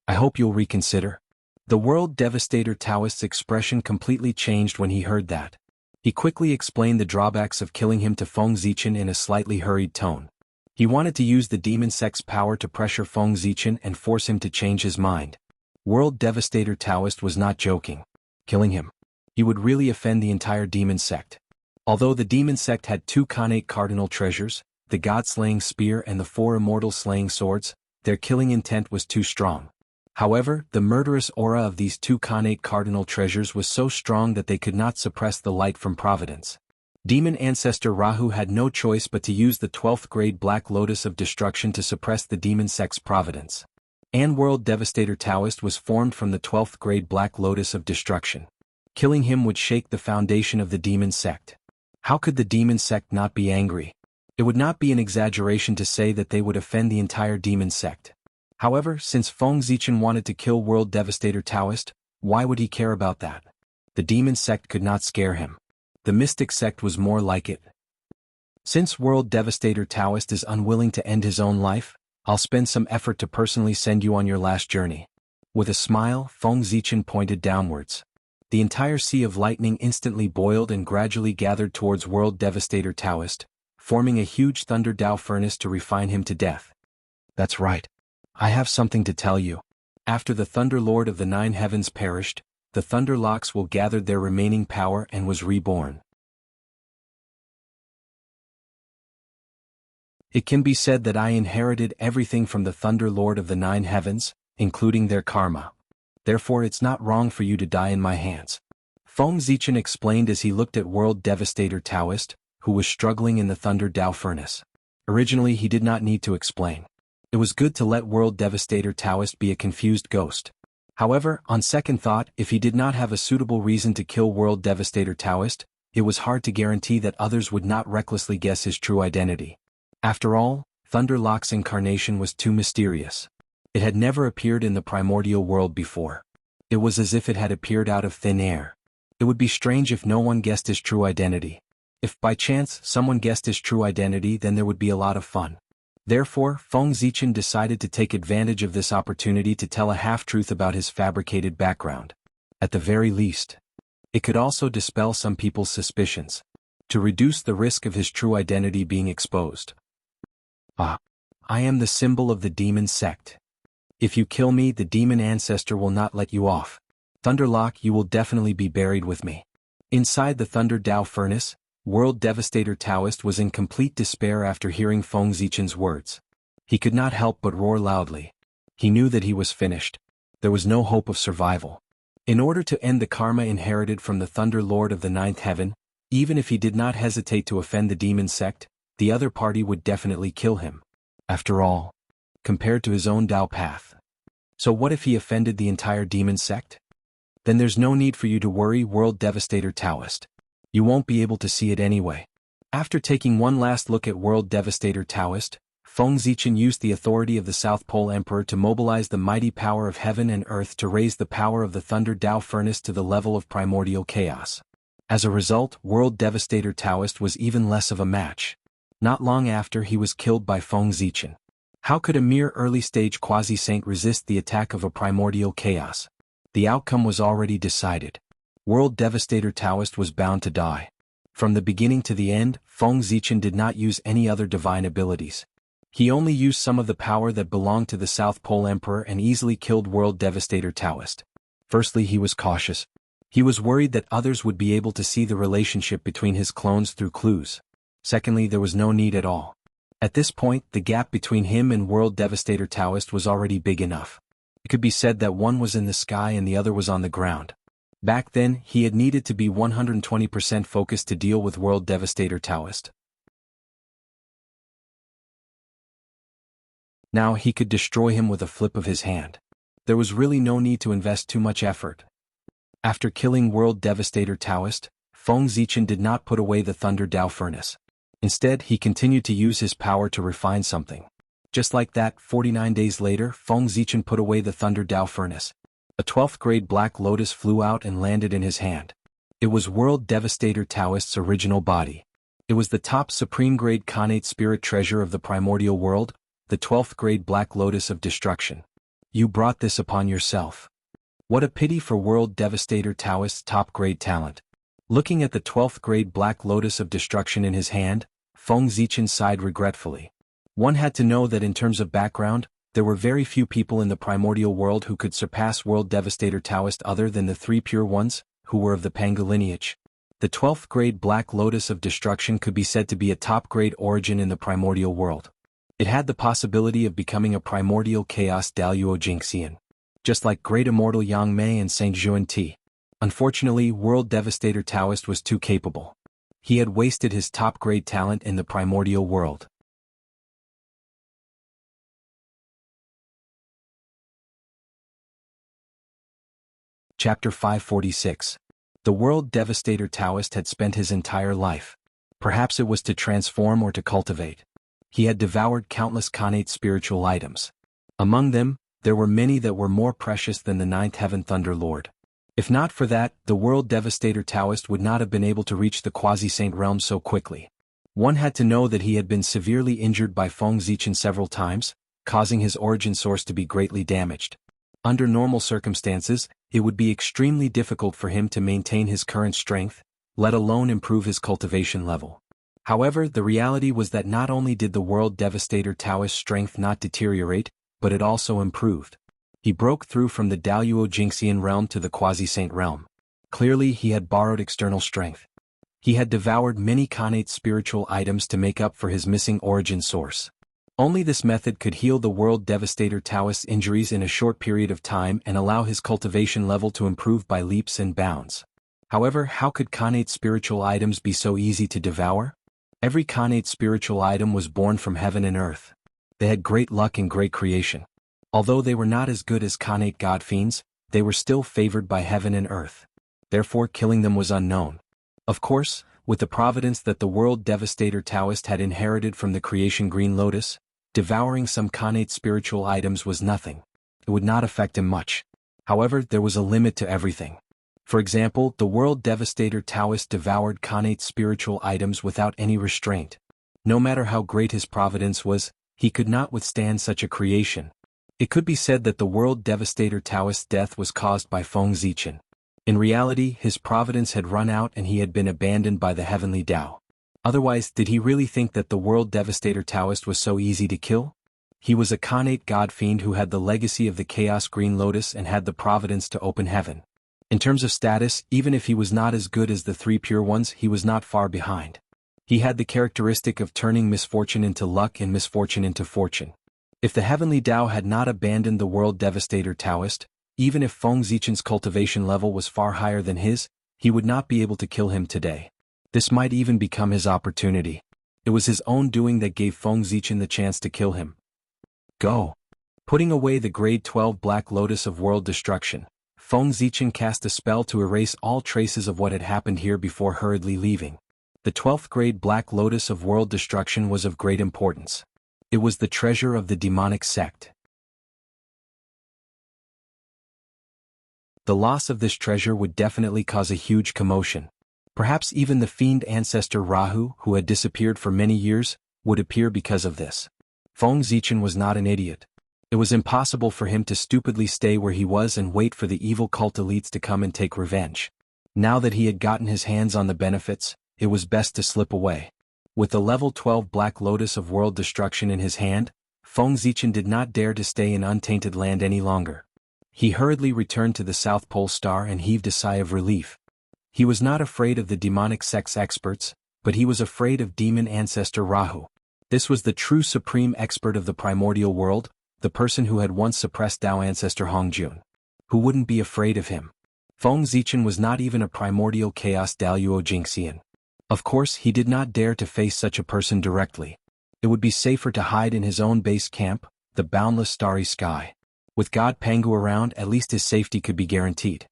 I hope you'll reconsider. The World Devastator Taoist's expression completely changed when he heard that. He quickly explained the drawbacks of killing him to Feng Zichen in a slightly hurried tone. He wanted to use the demon sect's power to pressure Feng Zichen and force him to change his mind. World Devastator Taoist was not joking. Killing him, he would really offend the entire demon sect. Although the demon sect had two Khanate cardinal treasures, the God-slaying spear and the four immortal-slaying swords, their killing intent was too strong. However, the murderous aura of these two Khanate cardinal treasures was so strong that they could not suppress the light from Providence. Demon ancestor Rahu had no choice but to use the 12th grade Black Lotus of Destruction to suppress the demon sect's Providence. And World Devastator Taoist was formed from the 12th grade Black Lotus of Destruction. Killing him would shake the foundation of the demon sect. How could the demon sect not be angry? It would not be an exaggeration to say that they would offend the entire demon sect. However, since Feng Zichen wanted to kill World Devastator Taoist, why would he care about that? The demon sect could not scare him. The mystic sect was more like it. Since World Devastator Taoist is unwilling to end his own life, I'll spend some effort to personally send you on your last journey. With a smile, Feng Zichen pointed downwards. The entire sea of lightning instantly boiled and gradually gathered towards World Devastator Taoist, forming a huge thunder Dao furnace to refine him to death. That's right. I have something to tell you. After the Thunder Lord of the Nine Heavens perished, the Thunder Locks will gathered their remaining power and was reborn. It can be said that I inherited everything from the Thunder Lord of the Nine Heavens, including their karma. Therefore it's not wrong for you to die in my hands. Feng Zichen explained as he looked at World Devastator Taoist, who was struggling in the Thunder Dao Furnace. Originally he did not need to explain. It was good to let World Devastator Taoist be a confused ghost. However, on second thought, if he did not have a suitable reason to kill World Devastator Taoist, it was hard to guarantee that others would not recklessly guess his true identity. After all, Thunder Lock's incarnation was too mysterious. It had never appeared in the primordial world before. It was as if it had appeared out of thin air. It would be strange if no one guessed his true identity. If by chance someone guessed his true identity, then there would be a lot of fun. Therefore, Feng Zichen decided to take advantage of this opportunity to tell a half-truth about his fabricated background. At the very least, it could also dispel some people's suspicions, to reduce the risk of his true identity being exposed. I am the symbol of the demon sect. If you kill me, the demon ancestor will not let you off. Thunderlock, you will definitely be buried with me. Inside the Thunder Dao Furnace, World Devastator Taoist was in complete despair after hearing Feng Zichen's words. He could not help but roar loudly. He knew that he was finished. There was no hope of survival. In order to end the karma inherited from the Thunder Lord of the Ninth Heaven, even if he did not hesitate to offend the demon sect, the other party would definitely kill him. After all, compared to his own Dao path. So what if he offended the entire demon sect? Then there's no need for you to worry, World Devastator Taoist. You won't be able to see it anyway. After taking one last look at World Devastator Taoist, Feng Zichen used the authority of the South Pole Emperor to mobilize the mighty power of heaven and earth to raise the power of the Thunder Dao Furnace to the level of primordial chaos. As a result, World Devastator Taoist was even less of a match. Not long after, he was killed by Feng Zichen. How could a mere early-stage quasi-saint resist the attack of a primordial chaos? The outcome was already decided. World Devastator Taoist was bound to die. From the beginning to the end, Feng Zichen did not use any other divine abilities. He only used some of the power that belonged to the South Pole Emperor and easily killed World Devastator Taoist. Firstly, he was cautious. He was worried that others would be able to see the relationship between his clones through clues. Secondly, there was no need at all. At this point, the gap between him and World Devastator Taoist was already big enough. It could be said that one was in the sky and the other was on the ground. Back then, he had needed to be 120% focused to deal with World Devastator Taoist. Now he could destroy him with a flip of his hand. There was really no need to invest too much effort. After killing World Devastator Taoist, Feng Zichen did not put away the Thunder Dao Furnace. Instead, he continued to use his power to refine something. Just like that, 49 days later, Feng Zichen put away the Thunder Dao Furnace. A 12th grade Black Lotus flew out and landed in his hand. It was World Devastator Taoist's original body. It was the top supreme grade Khanate spirit treasure of the primordial world, the 12th grade Black Lotus of Destruction. You brought this upon yourself. What a pity for World Devastator Taoist's top grade talent. Looking at the 12th grade Black Lotus of Destruction in his hand, Feng Zichen sighed regretfully. One had to know that in terms of background, there were very few people in the primordial world who could surpass World Devastator Taoist other than the three pure ones, who were of the Panga lineage. The 12th grade Black Lotus of Destruction could be said to be a top-grade origin in the primordial world. It had the possibility of becoming a primordial chaos Daluo Jingxian, just like Great Immortal Yang Mei and Saint Juan Ti. Unfortunately, World Devastator Taoist was too capable. He had wasted his top-grade talent in the primordial world. Chapter 546. The World Devastator Taoist had spent his entire life. Perhaps it was to transform or to cultivate. He had devoured countless Khanate spiritual items. Among them, there were many that were more precious than the Ninth Heaven Thunder Lord. If not for that, the World Devastator Taoist would not have been able to reach the quasi-saint realm so quickly. One had to know that he had been severely injured by Feng Zichen several times, causing his origin source to be greatly damaged. Under normal circumstances, it would be extremely difficult for him to maintain his current strength, let alone improve his cultivation level. However, the reality was that not only did the World Devastator Taoist's strength not deteriorate, but it also improved. He broke through from the Daluo Jingxian realm to the quasi-saint realm. Clearly he had borrowed external strength. He had devoured many Khanate spiritual items to make up for his missing origin source. Only this method could heal the World Devastator Taoist's injuries in a short period of time and allow his cultivation level to improve by leaps and bounds. However, how could Khanate spiritual items be so easy to devour? Every Khanate spiritual item was born from heaven and earth. They had great luck and great creation. Although they were not as good as Khanate god fiends, they were still favored by heaven and earth. Therefore killing them was unknown. Of course, with the providence that the World Devastator Taoist had inherited from the creation Green Lotus, devouring some Khanate spiritual items was nothing. It would not affect him much. However, there was a limit to everything. For example, the World Devastator Taoist devoured Khanate spiritual items without any restraint. No matter how great his providence was, he could not withstand such a creation. It could be said that the World Devastator Taoist's death was caused by Feng Zichen. In reality, his providence had run out and he had been abandoned by the heavenly Tao. Otherwise, did he really think that the World Devastator Taoist was so easy to kill? He was a Khanate god fiend who had the legacy of the Chaos Green Lotus and had the providence to open heaven. In terms of status, even if he was not as good as the three pure ones, he was not far behind. He had the characteristic of turning misfortune into luck and misfortune into fortune. If the heavenly Tao had not abandoned the World Devastator Taoist, even if Feng Zichen's cultivation level was far higher than his, he would not be able to kill him today. This might even become his opportunity. It was his own doing that gave Feng Zichen the chance to kill him. Go. Putting away the grade 12 Black Lotus of World Destruction, Feng Zichen cast a spell to erase all traces of what had happened here before hurriedly leaving. The 12th grade Black Lotus of World Destruction was of great importance. It was the treasure of the demonic sect. The loss of this treasure would definitely cause a huge commotion. Perhaps even the fiend ancestor Rahu, who had disappeared for many years, would appear because of this. Feng Zichen was not an idiot. It was impossible for him to stupidly stay where he was and wait for the evil cult elites to come and take revenge. Now that he had gotten his hands on the benefits, it was best to slip away. With the level 12 Black Lotus of World Destruction in his hand, Feng Zichen did not dare to stay in untainted land any longer. He hurriedly returned to the South Pole Star and heaved a sigh of relief. He was not afraid of the demonic sect's experts, but he was afraid of demon ancestor Rahu. This was the true supreme expert of the primordial world, the person who had once suppressed Tao ancestor Hongjun. Who wouldn't be afraid of him? Feng Zichen was not even a primordial chaos Daluo Jingxian. Of course, he did not dare to face such a person directly. It would be safer to hide in his own base camp, the boundless starry sky. With God Pangu around, at least his safety could be guaranteed.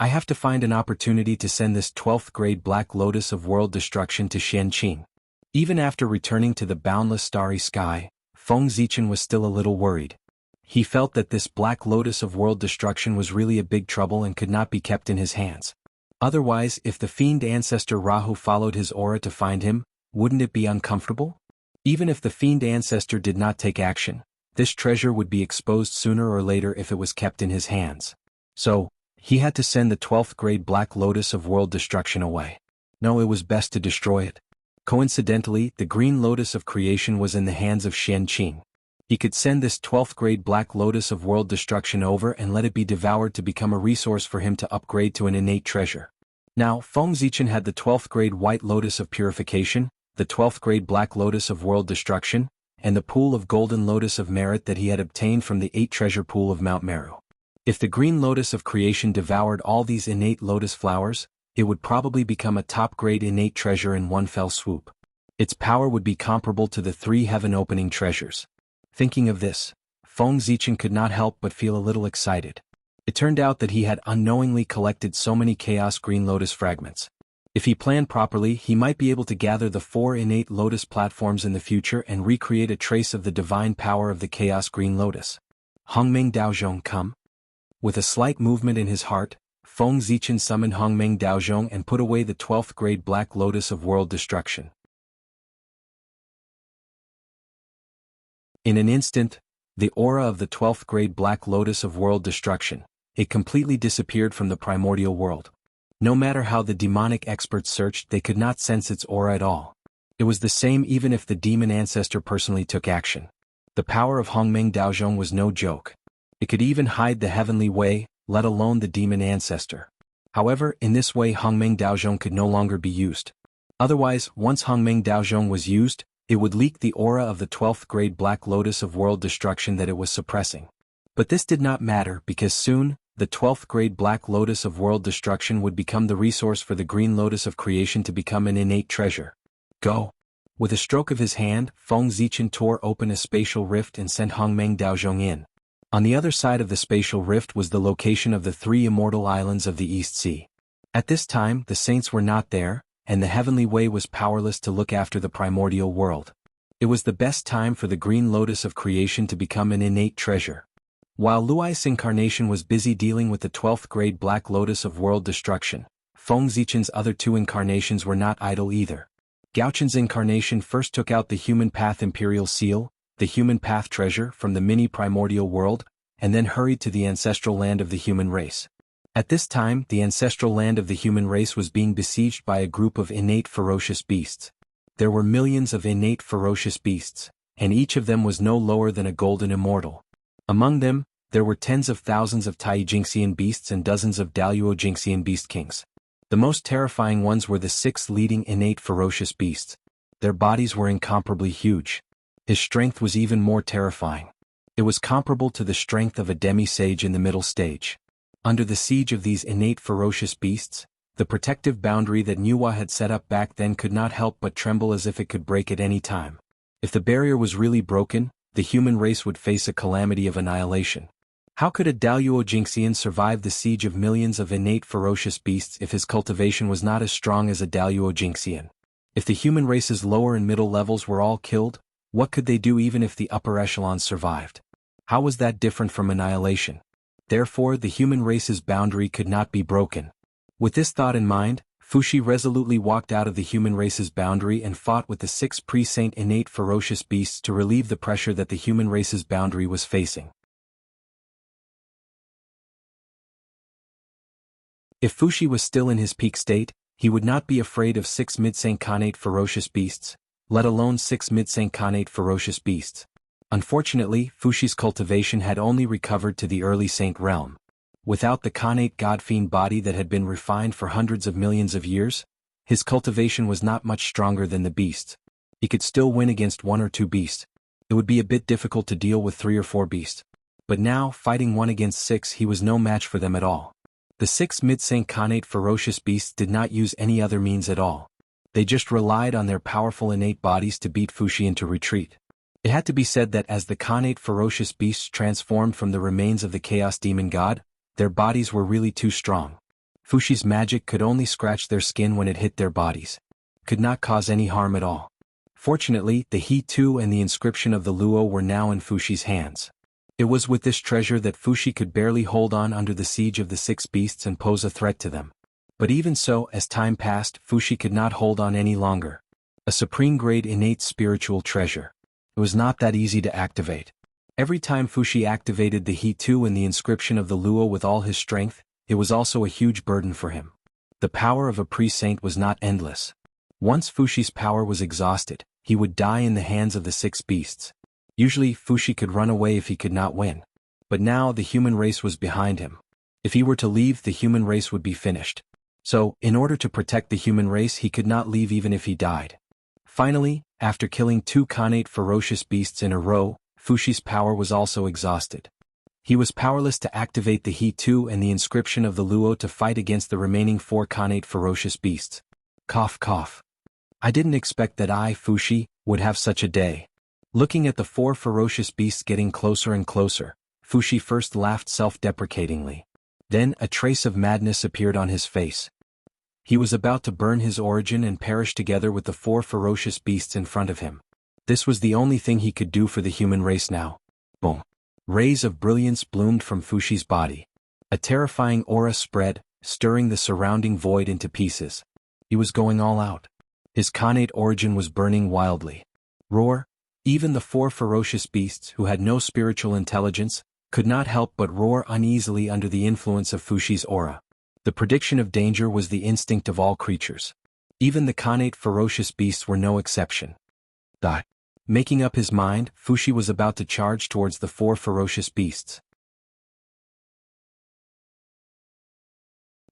I have to find an opportunity to send this 12th grade Black Lotus of World Destruction to Xianqing. Even after returning to the boundless starry sky, Feng Zichen was still a little worried. He felt that this Black Lotus of World Destruction was really a big trouble and could not be kept in his hands. Otherwise, if the fiend ancestor Rahu followed his aura to find him, wouldn't it be uncomfortable? Even if the fiend ancestor did not take action, this treasure would be exposed sooner or later if it was kept in his hands. So, he had to send the 12th grade Black Lotus of World Destruction away. No, it was best to destroy it. Coincidentally, the Green Lotus of Creation was in the hands of Xianqing. He could send this 12th grade Black Lotus of World Destruction over and let it be devoured to become a resource for him to upgrade to an innate treasure. Now, Feng Zichen had the 12th grade White Lotus of Purification, the 12th grade Black Lotus of World Destruction, and the pool of Golden Lotus of Merit that he had obtained from the 8 treasure pool of Mount Meru. If the Green Lotus of Creation devoured all these innate lotus flowers, it would probably become a top-grade innate treasure in one fell swoop. Its power would be comparable to the 3 heaven-opening treasures. Thinking of this, Feng Zichen could not help but feel a little excited. It turned out that he had unknowingly collected so many Chaos Green Lotus fragments. If he planned properly, he might be able to gather the 4 innate lotus platforms in the future and recreate a trace of the divine power of the Chaos Green Lotus. Hongmeng Daozhong, come. With a slight movement in his heart, Feng Zichen summoned Hongmeng Daozhong and put away the 12th grade Black Lotus of World Destruction. In an instant, the aura of the 12th grade Black Lotus of World Destruction, it completely disappeared from the primordial world. No matter how the demonic experts searched, they could not sense its aura at all. It was the same even if the demon ancestor personally took action. The power of Hongmeng Daozhong was no joke. It could even hide the heavenly way, let alone the demon ancestor. However, in this way Hongmeng Daozhong could no longer be used. Otherwise, once Hongmeng Daozhong was used, it would leak the aura of the 12th grade Black Lotus of world destruction that it was suppressing. But this did not matter because soon, the 12th grade Black Lotus of world destruction would become the resource for the Green Lotus of creation to become an innate treasure. Go! With a stroke of his hand, Feng Zichen tore open a spatial rift and sent Hongmeng Daozhong in. On the other side of the spatial rift was the location of the 3 immortal islands of the East Sea. At this time, the saints were not there, and the heavenly way was powerless to look after the primordial world. It was the best time for the Green Lotus of creation to become an innate treasure. While Luai's incarnation was busy dealing with the 12th grade Black Lotus of world destruction, Feng Zichen's other 2 incarnations were not idle either. Gaochen's incarnation first took out the Human Path Imperial Seal, the Human Path treasure from the mini-primordial world, and then hurried to the ancestral land of the human race. At this time, the ancestral land of the human race was being besieged by a group of innate ferocious beasts. There were millions of innate ferocious beasts, and each of them was no lower than a golden immortal. Among them, there were tens of thousands of Tai Jingxian beasts and dozens of Daluo Jingxian beast kings. The most terrifying ones were the 6 leading innate ferocious beasts. Their bodies were incomparably huge. His strength was even more terrifying. It was comparable to the strength of a demi-sage in the middle stage. Under the siege of these innate ferocious beasts, the protective boundary that Nuwa had set up back then could not help but tremble as if it could break at any time. If the barrier was really broken, the human race would face a calamity of annihilation. How could a Daluo Jingxian survive the siege of millions of innate ferocious beasts if his cultivation was not as strong as a Daluo Jingxian? If the human race's lower and middle levels were all killed, what could they do even if the upper echelons survived? How was that different from annihilation? Therefore, the human race's boundary could not be broken. With this thought in mind, Fuxi resolutely walked out of the human race's boundary and fought with the 6 pre-saint innate ferocious beasts to relieve the pressure that the human race's boundary was facing. If Fuxi was still in his peak state, he would not be afraid of 6 mid-saint Khanate ferocious beasts, let alone 6 mid-saint Khanate ferocious beasts. Unfortunately, Fuxi's cultivation had only recovered to the early saint realm. Without the Khanate god-fiend body that had been refined for hundreds of millions of years, his cultivation was not much stronger than the beasts. He could still win against 1 or 2 beasts. It would be a bit difficult to deal with 3 or 4 beasts. But now, fighting 1 against 6, he was no match for them at all. The 6 mid-saint Khanate ferocious beasts did not use any other means at all. They just relied on their powerful innate bodies to beat Fuxi into retreat. It had to be said that as the Khanate ferocious beasts transformed from the remains of the Chaos Demon God, their bodies were really too strong. Fuxi's magic could only scratch their skin when it hit their bodies. Could not cause any harm at all. Fortunately, the He Tu and the inscription of the Luo were now in Fuxi's hands. It was with this treasure that Fuxi could barely hold on under the siege of the 6 beasts and pose a threat to them. But even so, as time passed, Fuxi could not hold on any longer. A supreme-grade innate spiritual treasure. It was not that easy to activate. Every time Fuxi activated the He Tu and the inscription of the Luo with all his strength, it was also a huge burden for him. The power of a pre-saint was not endless. Once Fuxi's power was exhausted, he would die in the hands of the 6 beasts. Usually, Fuxi could run away if he could not win. But now the human race was behind him. If he were to leave, the human race would be finished. So, in order to protect the human race, he could not leave even if he died. Finally, after killing 2 Khanate ferocious beasts in a row, Fuxi's power was also exhausted. He was powerless to activate the He Tu and the inscription of the Luo to fight against the remaining 4 Khanate ferocious beasts. Cough cough. I didn't expect that I, Fuxi, would have such a day. Looking at the 4 ferocious beasts getting closer and closer, Fuxi first laughed self-deprecatingly. Then a trace of madness appeared on his face. He was about to burn his origin and perish together with the 4 ferocious beasts in front of him. This was the only thing he could do for the human race now. Boom. Rays of brilliance bloomed from Fuxi's body. A terrifying aura spread, stirring the surrounding void into pieces. He was going all out. His Khanate origin was burning wildly. Roar. Even the 4 ferocious beasts, who had no spiritual intelligence, could not help but roar uneasily under the influence of Fuxi's aura. The prediction of danger was the instinct of all creatures. Even the Khanate ferocious beasts were no exception. Making up his mind, Fuxi was about to charge towards the 4 ferocious beasts.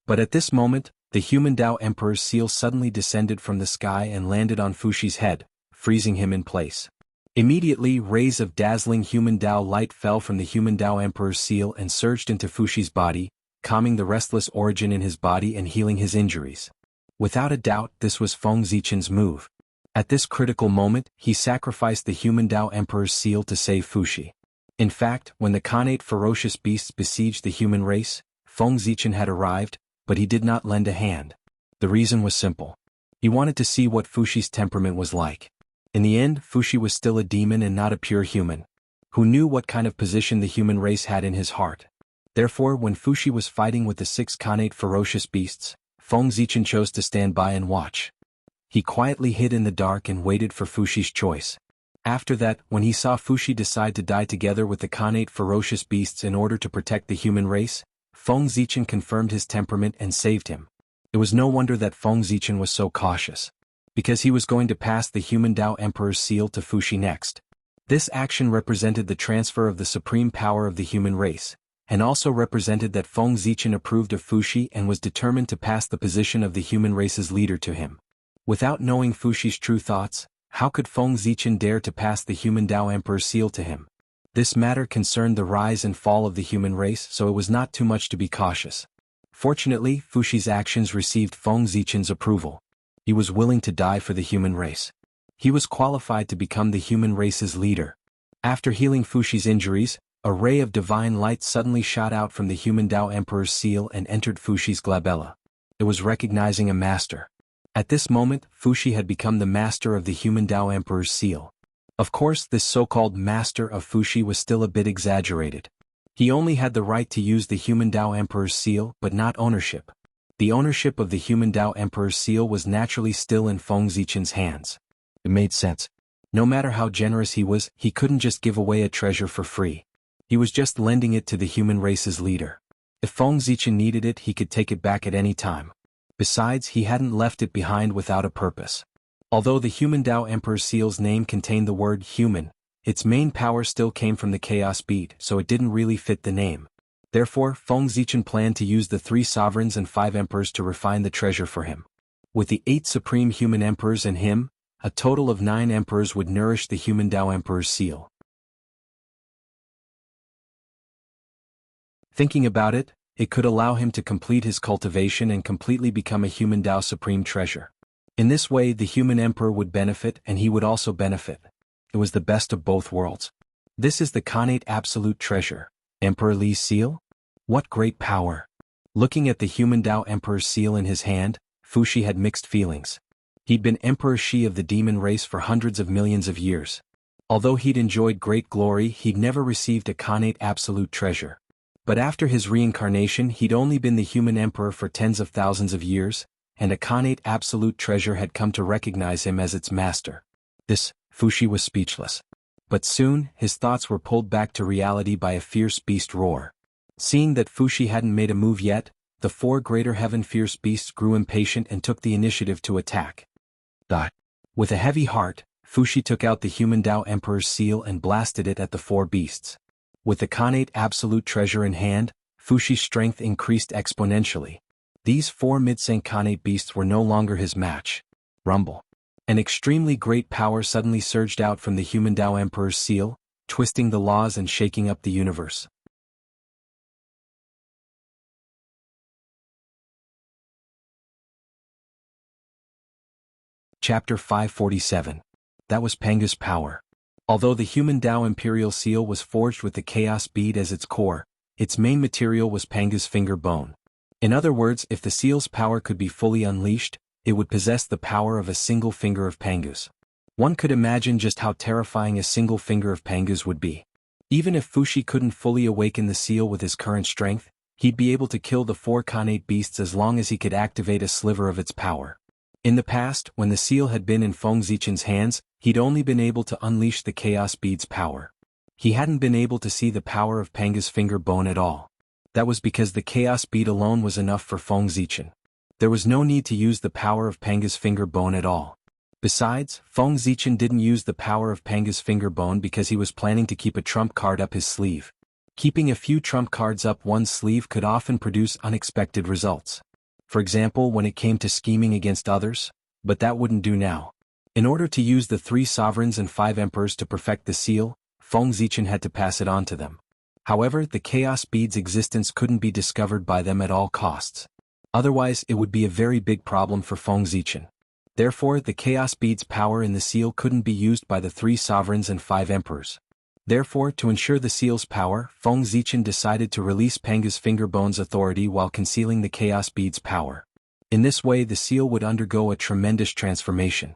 But at this moment, the human Dao Emperor's seal suddenly descended from the sky and landed on Fushi's head, freezing him in place. Immediately, rays of dazzling human Dao light fell from the human Dao Emperor's seal and surged into Fushi's body, calming the restless origin in his body and healing his injuries. Without a doubt, this was Feng Zichen's move. At this critical moment, he sacrificed the human Dao Emperor's seal to save Fushi. In fact, when the Khanate ferocious beasts besieged the human race, Feng Zichen had arrived, but he did not lend a hand. The reason was simple. He wanted to see what Fushi's temperament was like. In the end, Fushi was still a demon and not a pure human. Who knew what kind of position the human race had in his heart? Therefore, when Fushi was fighting with the 6 Khanate ferocious beasts, Feng Zichen chose to stand by and watch. He quietly hid in the dark and waited for Fushi's choice. After that, when he saw Fushi decide to die together with the Khanate ferocious beasts in order to protect the human race, Feng Zichen confirmed his temperament and saved him. It was no wonder that Feng Zichen was so cautious. Because he was going to pass the human Dao Emperor's seal to Fushi next. This action represented the transfer of the supreme power of the human race, and also represented that Feng Zichen approved of Fushi and was determined to pass the position of the human race's leader to him. Without knowing Fushi's true thoughts, how could Feng Zichen dare to pass the human Dao Emperor's seal to him? This matter concerned the rise and fall of the human race, so it was not too much to be cautious. Fortunately, Fushi's actions received Feng Zichen's approval. He was willing to die for the human race. He was qualified to become the human race's leader. After healing Fushi's injuries, a ray of divine light suddenly shot out from the human Dao Emperor's seal and entered Fushi's glabella. It was recognizing a master. At this moment, Fushi had become the master of the human Dao Emperor's seal. Of course, this so-called master of Fushi was still a bit exaggerated. He only had the right to use the human Dao Emperor's seal but not ownership. The ownership of the human Dao Emperor's seal was naturally still in Feng Zichen's hands. It made sense. No matter how generous he was, he couldn't just give away a treasure for free. He was just lending it to the human race's leader. If Feng Zichen needed it, he could take it back at any time. Besides, he hadn't left it behind without a purpose. Although the human Dao Emperor's seal's name contained the word human, its main power still came from the chaos bead, so it didn't really fit the name. Therefore, Feng Zichen planned to use the 3 sovereigns and 5 emperors to refine the treasure for him. With the 8 supreme human emperors and him, a total of 9 emperors would nourish the human Dao Emperor's seal. Thinking about it, it could allow him to complete his cultivation and completely become a human Dao supreme treasure. In this way, the human emperor would benefit and he would also benefit. It was the best of both worlds. This is the Khanate absolute treasure. Emperor Li's seal? What great power! Looking at the human Dao Emperor's seal in his hand, Fushi had mixed feelings. He'd been Emperor Shi of the demon race for hundreds of millions of years. Although he'd enjoyed great glory, he'd never received a Khanate absolute treasure. But after his reincarnation, he'd only been the human emperor for tens of thousands of years, and a Khanate absolute treasure had come to recognize him as its master. Fushi was speechless. But soon, his thoughts were pulled back to reality by a fierce beast roar. Seeing that Fushi hadn't made a move yet, the 4 greater heaven fierce beasts grew impatient and took the initiative to attack. With a heavy heart, Fushi took out the human Dao Emperor's seal and blasted it at the 4 beasts. With the Khanate absolute treasure in hand, Fushi's strength increased exponentially. These 4 mid-sank Khanate beasts were no longer his match. Rumble. An extremely great power suddenly surged out from the human Dao Emperor's seal, twisting the laws and shaking up the universe. Chapter 547. That was Panga's power. Although the human Dao Imperial seal was forged with the chaos bead as its core, its main material was Panga's finger bone. In other words, if the seal's power could be fully unleashed, it would possess the power of a single finger of Panga's. One could imagine just how terrifying a single finger of Panga's would be. Even if Fushi couldn't fully awaken the seal with his current strength, he'd be able to kill the 4 Khanate beasts as long as he could activate a sliver of its power. In the past, when the seal had been in Feng Zichen's hands, he'd only been able to unleash the chaos bead's power. He hadn't been able to see the power of Panga's finger bone at all. That was because the chaos bead alone was enough for Feng Zichen. There was no need to use the power of Panga's finger bone at all. Besides, Feng Zichen didn't use the power of Panga's finger bone because he was planning to keep a trump card up his sleeve. Keeping a few trump cards up one's sleeve could often produce unexpected results. For example, when it came to scheming against others, but that wouldn't do now. In order to use the 3 sovereigns and 5 emperors to perfect the seal, Feng Zichen had to pass it on to them. However, the chaos bead's existence couldn't be discovered by them at all costs. Otherwise, it would be a very big problem for Feng Zichen. Therefore, the chaos bead's power in the seal couldn't be used by the 3 sovereigns and 5 emperors. Therefore, to ensure the seal's power, Feng Zichen decided to release Panga's fingerbone's authority while concealing the chaos bead's power. In this way, the seal would undergo a tremendous transformation.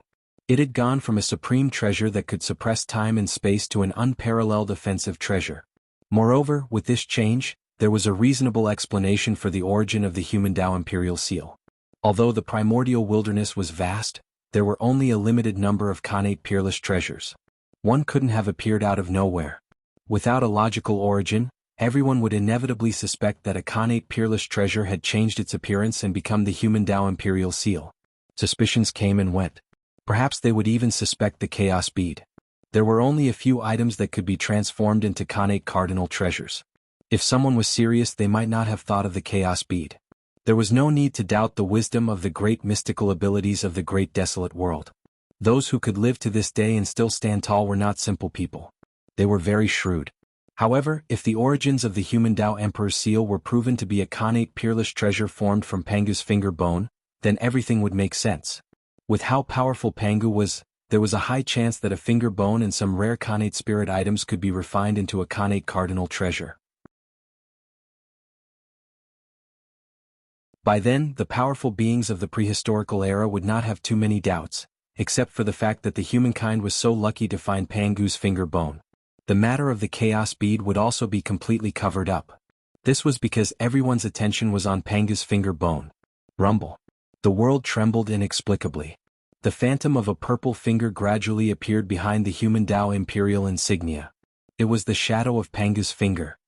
It had gone from a supreme treasure that could suppress time and space to an unparalleled offensive treasure. Moreover, with this change, there was a reasonable explanation for the origin of the human Tao imperial seal. Although the primordial wilderness was vast, there were only a limited number of Khanate peerless treasures. One couldn't have appeared out of nowhere. Without a logical origin, everyone would inevitably suspect that a Khanate peerless treasure had changed its appearance and become the human Tao imperial seal. Suspicions came and went. Perhaps they would even suspect the chaos bead. There were only a few items that could be transformed into Khanate cardinal treasures. If someone was serious, they might not have thought of the chaos bead. There was no need to doubt the wisdom of the great mystical abilities of the great desolate world. Those who could live to this day and still stand tall were not simple people. They were very shrewd. However, if the origins of the human Tao Emperor's seal were proven to be a Khanate peerless treasure formed from Pangu's finger bone, then everything would make sense. With how powerful Pangu was, there was a high chance that a finger bone and some rare Khanate spirit items could be refined into a Khanate cardinal treasure. By then, the powerful beings of the prehistorical era would not have too many doubts, except for the fact that the humankind was so lucky to find Pangu's finger bone. The matter of the chaos bead would also be completely covered up. This was because everyone's attention was on Pangu's finger bone. Rumble. The world trembled inexplicably. The phantom of a purple finger gradually appeared behind the human Tao imperial insignia. It was the shadow of Pangu's finger.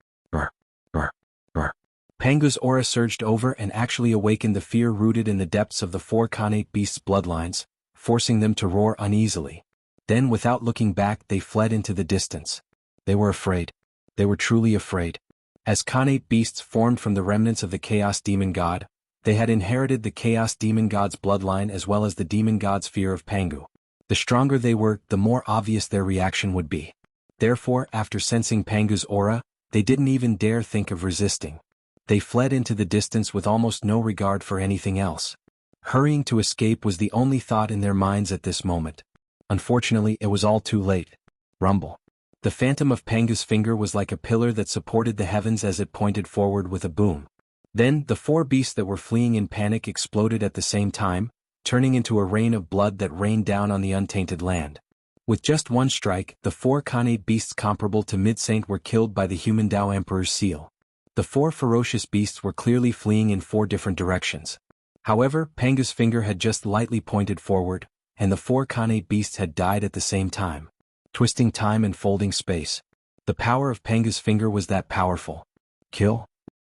Pangu's aura surged over and actually awakened the fear rooted in the depths of the 4 Khanate beasts' bloodlines, forcing them to roar uneasily. Then, without looking back, they fled into the distance. They were afraid. They were truly afraid. As Khanate beasts formed from the remnants of the Chaos Demon God, they had inherited the Chaos Demon God's bloodline as well as the Demon God's fear of Pangu. The stronger they were, the more obvious their reaction would be. Therefore, after sensing Pangu's aura, they didn't even dare think of resisting. They fled into the distance with almost no regard for anything else. Hurrying to escape was the only thought in their minds at this moment. Unfortunately, it was all too late. Rumble. The phantom of Pangu's finger was like a pillar that supported the heavens as it pointed forward with a boom. Then, the 4 beasts that were fleeing in panic exploded at the same time, turning into a rain of blood that rained down on the untainted land. With just one strike, the 4 Khanate beasts comparable to Mid-Saint were killed by the human Tao Emperor's seal. The 4 ferocious beasts were clearly fleeing in 4 different directions. However, Pangu's finger had just lightly pointed forward, and the 4 Khanate beasts had died at the same time. Twisting time and folding space. The power of Pangu's finger was that powerful. Kill?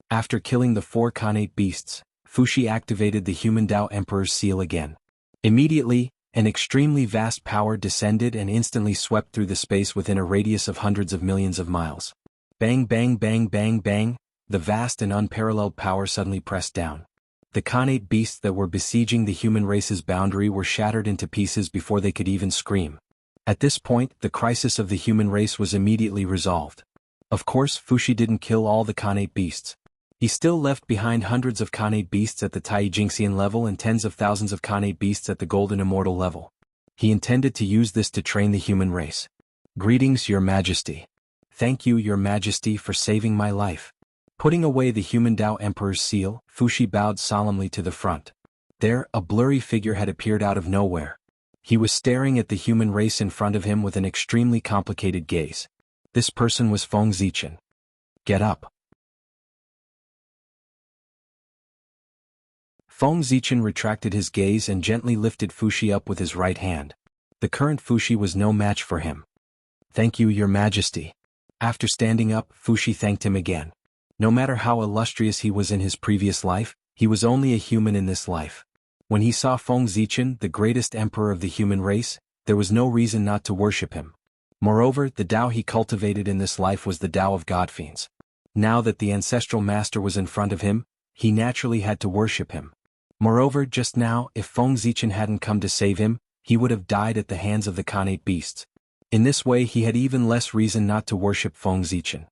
After killing the 4 Khanate beasts, Fuxi activated the human Tao Emperor's seal again. Immediately, an extremely vast power descended and instantly swept through the space within a radius of hundreds of millions of miles. Bang bang bang bang bang, the vast and unparalleled power suddenly pressed down. The Khanate beasts that were besieging the human race's boundary were shattered into pieces before they could even scream. At this point, the crisis of the human race was immediately resolved. Of course, Fuxi didn't kill all the Khanate beasts. He still left behind hundreds of Khanate beasts at the Taijingxian level and tens of thousands of Khanate beasts at the Golden Immortal level. He intended to use this to train the human race. Greetings, Your Majesty. Thank you, Your Majesty, for saving my life. Putting away the human Tao Emperor's seal, Fuxi bowed solemnly to the front. There, a blurry figure had appeared out of nowhere. He was staring at the human race in front of him with an extremely complicated gaze. This person was Feng Zichen. Get up. Feng Zichen retracted his gaze and gently lifted Fuxi up with his right hand. The current Fuxi was no match for him. Thank you, Your Majesty. After standing up, Fuxi thanked him again. No matter how illustrious he was in his previous life, he was only a human in this life. When he saw Feng Zichen, the greatest emperor of the human race, there was no reason not to worship him. Moreover, the Tao he cultivated in this life was the Tao of Godfiends. Now that the ancestral master was in front of him, he naturally had to worship him. Moreover, just now, if Feng Zichen hadn't come to save him, he would have died at the hands of the Khanate beasts. In this way he had even less reason not to worship Feng Zichen.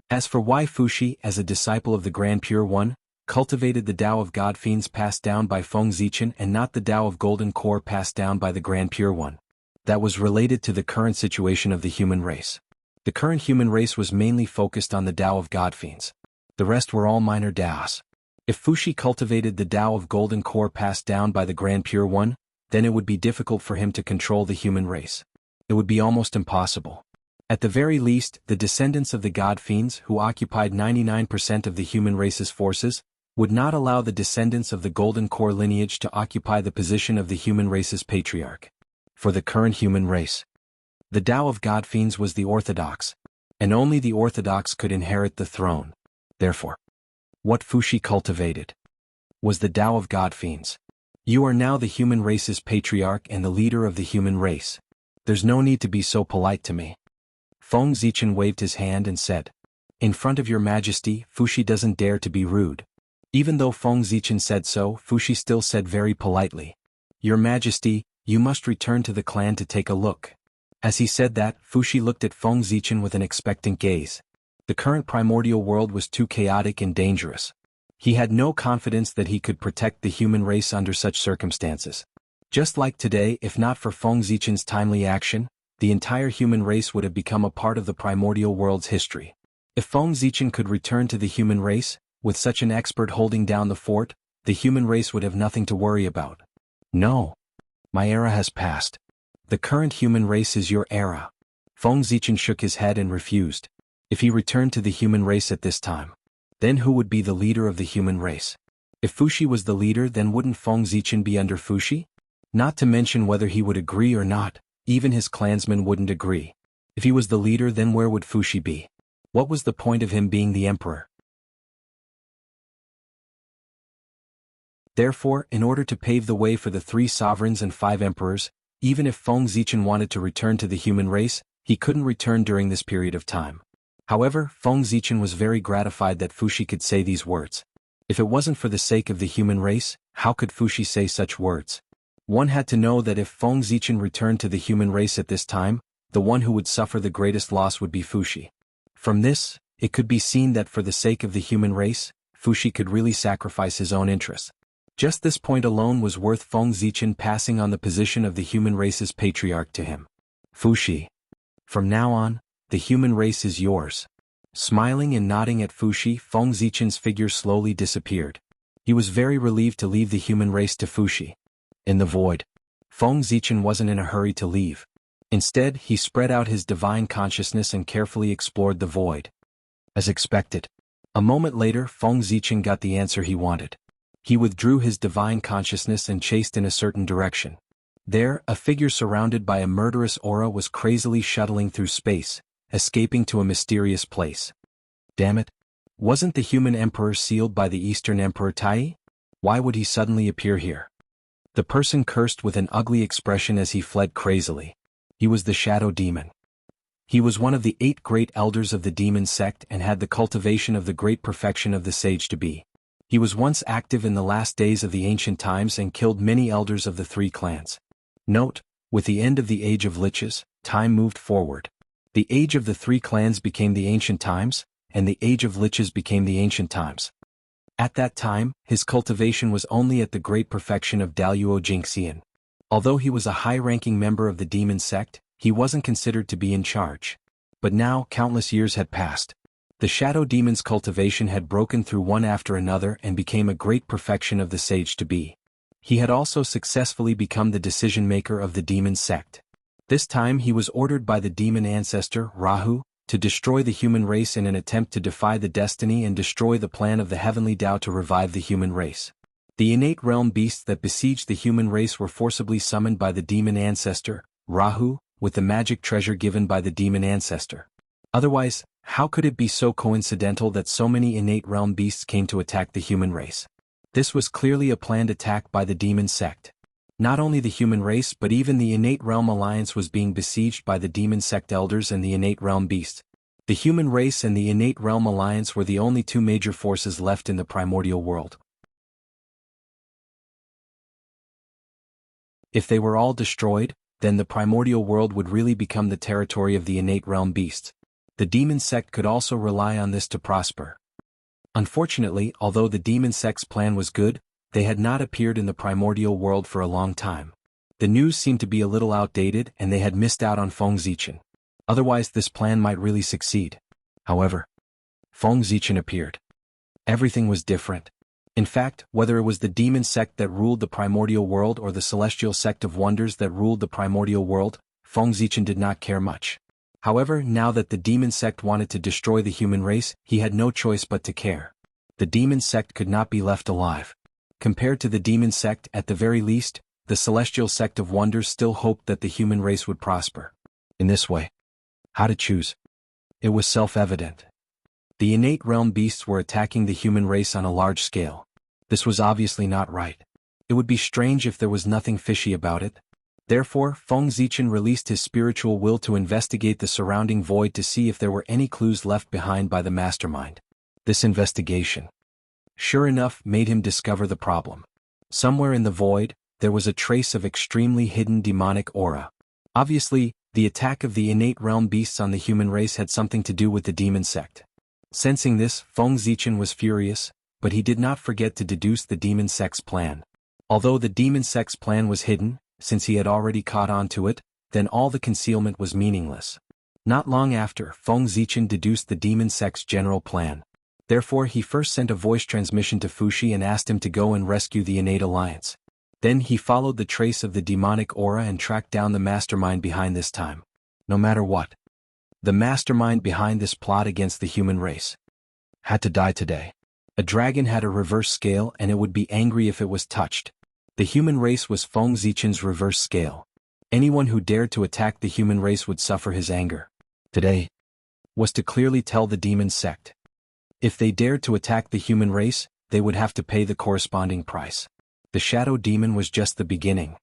As for why Fuxi, as a disciple of the Grand Pure One, cultivated the Tao of God Fiends passed down by Feng Zichen and not the Tao of Golden Core passed down by the Grand Pure One, that was related to the current situation of the human race. The current human race was mainly focused on the Tao of God Fiends. The rest were all minor Taos. If Fuxi cultivated the Tao of Golden Core passed down by the Grand Pure One, then it would be difficult for him to control the human race. It would be almost impossible. At the very least, the descendants of the God Fiends, who occupied 99% of the human race's forces, would not allow the descendants of the Golden Core lineage to occupy the position of the human race's patriarch. For the current human race, the Tao of God Fiends was the orthodox, and only the orthodox could inherit the throne. Therefore, what Fuxi cultivated was the Tao of God Fiends. You are now the human race's patriarch and the leader of the human race. There's no need to be so polite to me. Feng Zichen waved his hand and said, "In front of your majesty, Fuxi doesn't dare to be rude." Even though Feng Zichen said so, Fuxi still said very politely, "Your majesty, you must return to the clan to take a look." As he said that, Fuxi looked at Feng Zichen with an expectant gaze. The current primordial world was too chaotic and dangerous. He had no confidence that he could protect the human race under such circumstances. Just like today, if not for Feng Zichen's timely action, the entire human race would have become a part of the primordial world's history. If Feng Zichen could return to the human race, with such an expert holding down the fort, the human race would have nothing to worry about. No. My era has passed. The current human race is your era. Feng Zichen shook his head and refused. If he returned to the human race at this time, then who would be the leader of the human race? If Fuxi was the leader, then wouldn't Feng Zichen be under Fuxi? Not to mention whether he would agree or not, even his clansmen wouldn't agree. If he was the leader, then where would Fuxi be? What was the point of him being the emperor? Therefore, in order to pave the way for the 3 sovereigns and 5 emperors, even if Feng Zichen wanted to return to the human race, he couldn't return during this period of time. However, Feng Zichen was very gratified that Fuxi could say these words. If it wasn't for the sake of the human race, how could Fuxi say such words? One had to know that if Feng Zichen returned to the human race at this time, the one who would suffer the greatest loss would be Fuxi. From this, it could be seen that for the sake of the human race, Fuxi could really sacrifice his own interests. Just this point alone was worth Feng Zichen passing on the position of the human race's patriarch to him. Fuxi. From now on, the human race is yours. Smiling and nodding at Fuxi, Feng Zichen's figure slowly disappeared. He was very relieved to leave the human race to Fuxi. In the void, Feng Zichen wasn't in a hurry to leave. Instead, he spread out his divine consciousness and carefully explored the void. As expected, a moment later Feng Zichen got the answer he wanted. He withdrew his divine consciousness and chased in a certain direction. There, a figure surrounded by a murderous aura was crazily shuttling through space, escaping to a mysterious place. Damn it! Wasn't the human emperor sealed by the Eastern Emperor Tai? Why would he suddenly appear here? The person cursed with an ugly expression as he fled crazily. He was the Shadow Demon. He was one of the 8 great elders of the demon sect and had the cultivation of the great perfection of the sage to be. He was once active in the last days of the ancient times and killed many elders of the 3 clans. Note, with the end of the Age of Liches, time moved forward. The age of the 3 clans became the ancient times, and the Age of Liches became the ancient times. At that time, his cultivation was only at the great perfection of Daluo Jingxian. Although he was a high-ranking member of the demon sect, he wasn't considered to be in charge. But now, countless years had passed. The shadow demon's cultivation had broken through one after another and became a great perfection of the sage to be. He had also successfully become the decision-maker of the demon sect. This time he was ordered by the demon ancestor, Rahu, to destroy the human race in an attempt to defy the destiny and destroy the plan of the heavenly Tao to revive the human race. The innate realm beasts that besieged the human race were forcibly summoned by the demon ancestor, Rahu, with the magic treasure given by the demon ancestor. Otherwise, how could it be so coincidental that so many innate realm beasts came to attack the human race? This was clearly a planned attack by the demon sect. Not only the human race but even the innate realm alliance was being besieged by the demon sect elders and the innate realm beasts. The human race and the innate realm alliance were the only 2 major forces left in the primordial world. If they were all destroyed, then the primordial world would really become the territory of the innate realm beasts. The demon sect could also rely on this to prosper. Unfortunately, although the demon sect's plan was good, they had not appeared in the primordial world for a long time. The news seemed to be a little outdated and they had missed out on Feng Zichen. Otherwise this plan might really succeed. However, Feng Zichen appeared. Everything was different. In fact, whether it was the demon sect that ruled the primordial world or the celestial sect of wonders that ruled the primordial world, Feng Zichen did not care much. However, now that the demon sect wanted to destroy the human race, he had no choice but to care. The demon sect could not be left alive. Compared to the demon sect, at the very least, the celestial sect of wonders still hoped that the human race would prosper. In this way, how to choose? It was self-evident. The innate realm beasts were attacking the human race on a large scale. This was obviously not right. It would be strange if there was nothing fishy about it. Therefore, Feng Zichen released his spiritual will to investigate the surrounding void to see if there were any clues left behind by the mastermind. This investigation, sure enough, made him discover the problem. Somewhere in the void, there was a trace of extremely hidden demonic aura. Obviously, the attack of the innate realm beasts on the human race had something to do with the demon sect. Sensing this, Feng Zichen was furious, but he did not forget to deduce the demon sect's plan. Although the demon sect's plan was hidden, since he had already caught on to it, then all the concealment was meaningless. Not long after, Feng Zichen deduced the demon sect's general plan. Therefore he first sent a voice transmission to Fushi and asked him to go and rescue the innate alliance. Then he followed the trace of the demonic aura and tracked down the mastermind behind this time. No matter what, the mastermind behind this plot against the human race had to die today. A dragon had a reverse scale and it would be angry if it was touched. The human race was Feng Zichen's reverse scale. Anyone who dared to attack the human race would suffer his anger. Today was to clearly tell the demon sect. If they dared to attack the human race, they would have to pay the corresponding price. The shadow demon was just the beginning.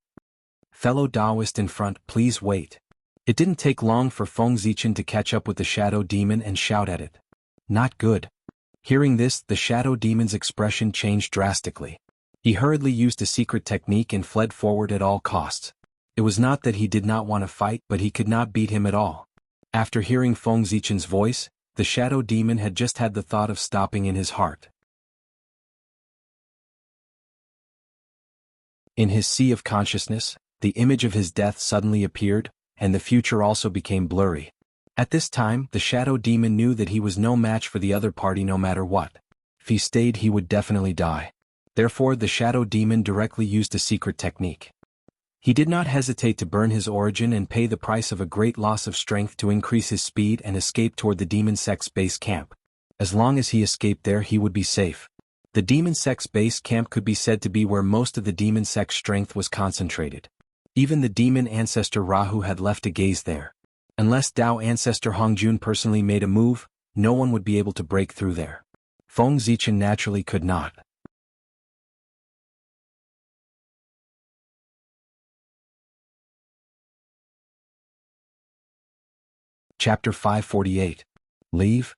Fellow Taoist in front, please wait. It didn't take long for Feng Zichen to catch up with the shadow demon and shout at it. Not good. Hearing this, the shadow demon's expression changed drastically. He hurriedly used a secret technique and fled forward at all costs. It was not that he did not want to fight, but he could not beat him at all. After hearing Feng Zichen's voice, the shadow demon had just had the thought of stopping in his heart. In his sea of consciousness, the image of his death suddenly appeared, and the future also became blurry. At this time, the shadow demon knew that he was no match for the other party no matter what. If he stayed, he would definitely die. Therefore, the shadow demon directly used a secret technique. He did not hesitate to burn his origin and pay the price of a great loss of strength to increase his speed and escape toward the demon sect's base camp. As long as he escaped there, he would be safe. The demon sect's base camp could be said to be where most of the demon sect's strength was concentrated. Even the demon ancestor Rahu had left a gaze there. Unless Dao ancestor Hongjun personally made a move, no one would be able to break through there. Feng Zichen naturally could not. Chapter 548. Leave?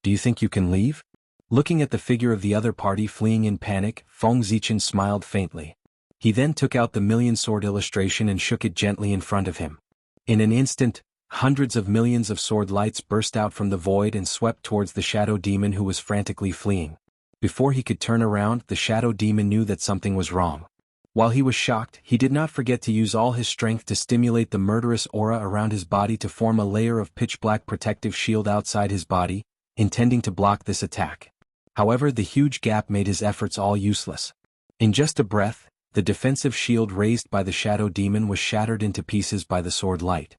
Do you think you can leave? Looking at the figure of the other party fleeing in panic, Feng Zichen smiled faintly. He then took out the million sword illustration and shook it gently in front of him. In an instant, hundreds of millions of sword lights burst out from the void and swept towards the shadow demon who was frantically fleeing. Before he could turn around, the shadow demon knew that something was wrong. While he was shocked, he did not forget to use all his strength to stimulate the murderous aura around his body to form a layer of pitch-black protective shield outside his body, intending to block this attack. However, the huge gap made his efforts all useless. In just a breath, the defensive shield raised by the shadow demon was shattered into pieces by the sword light.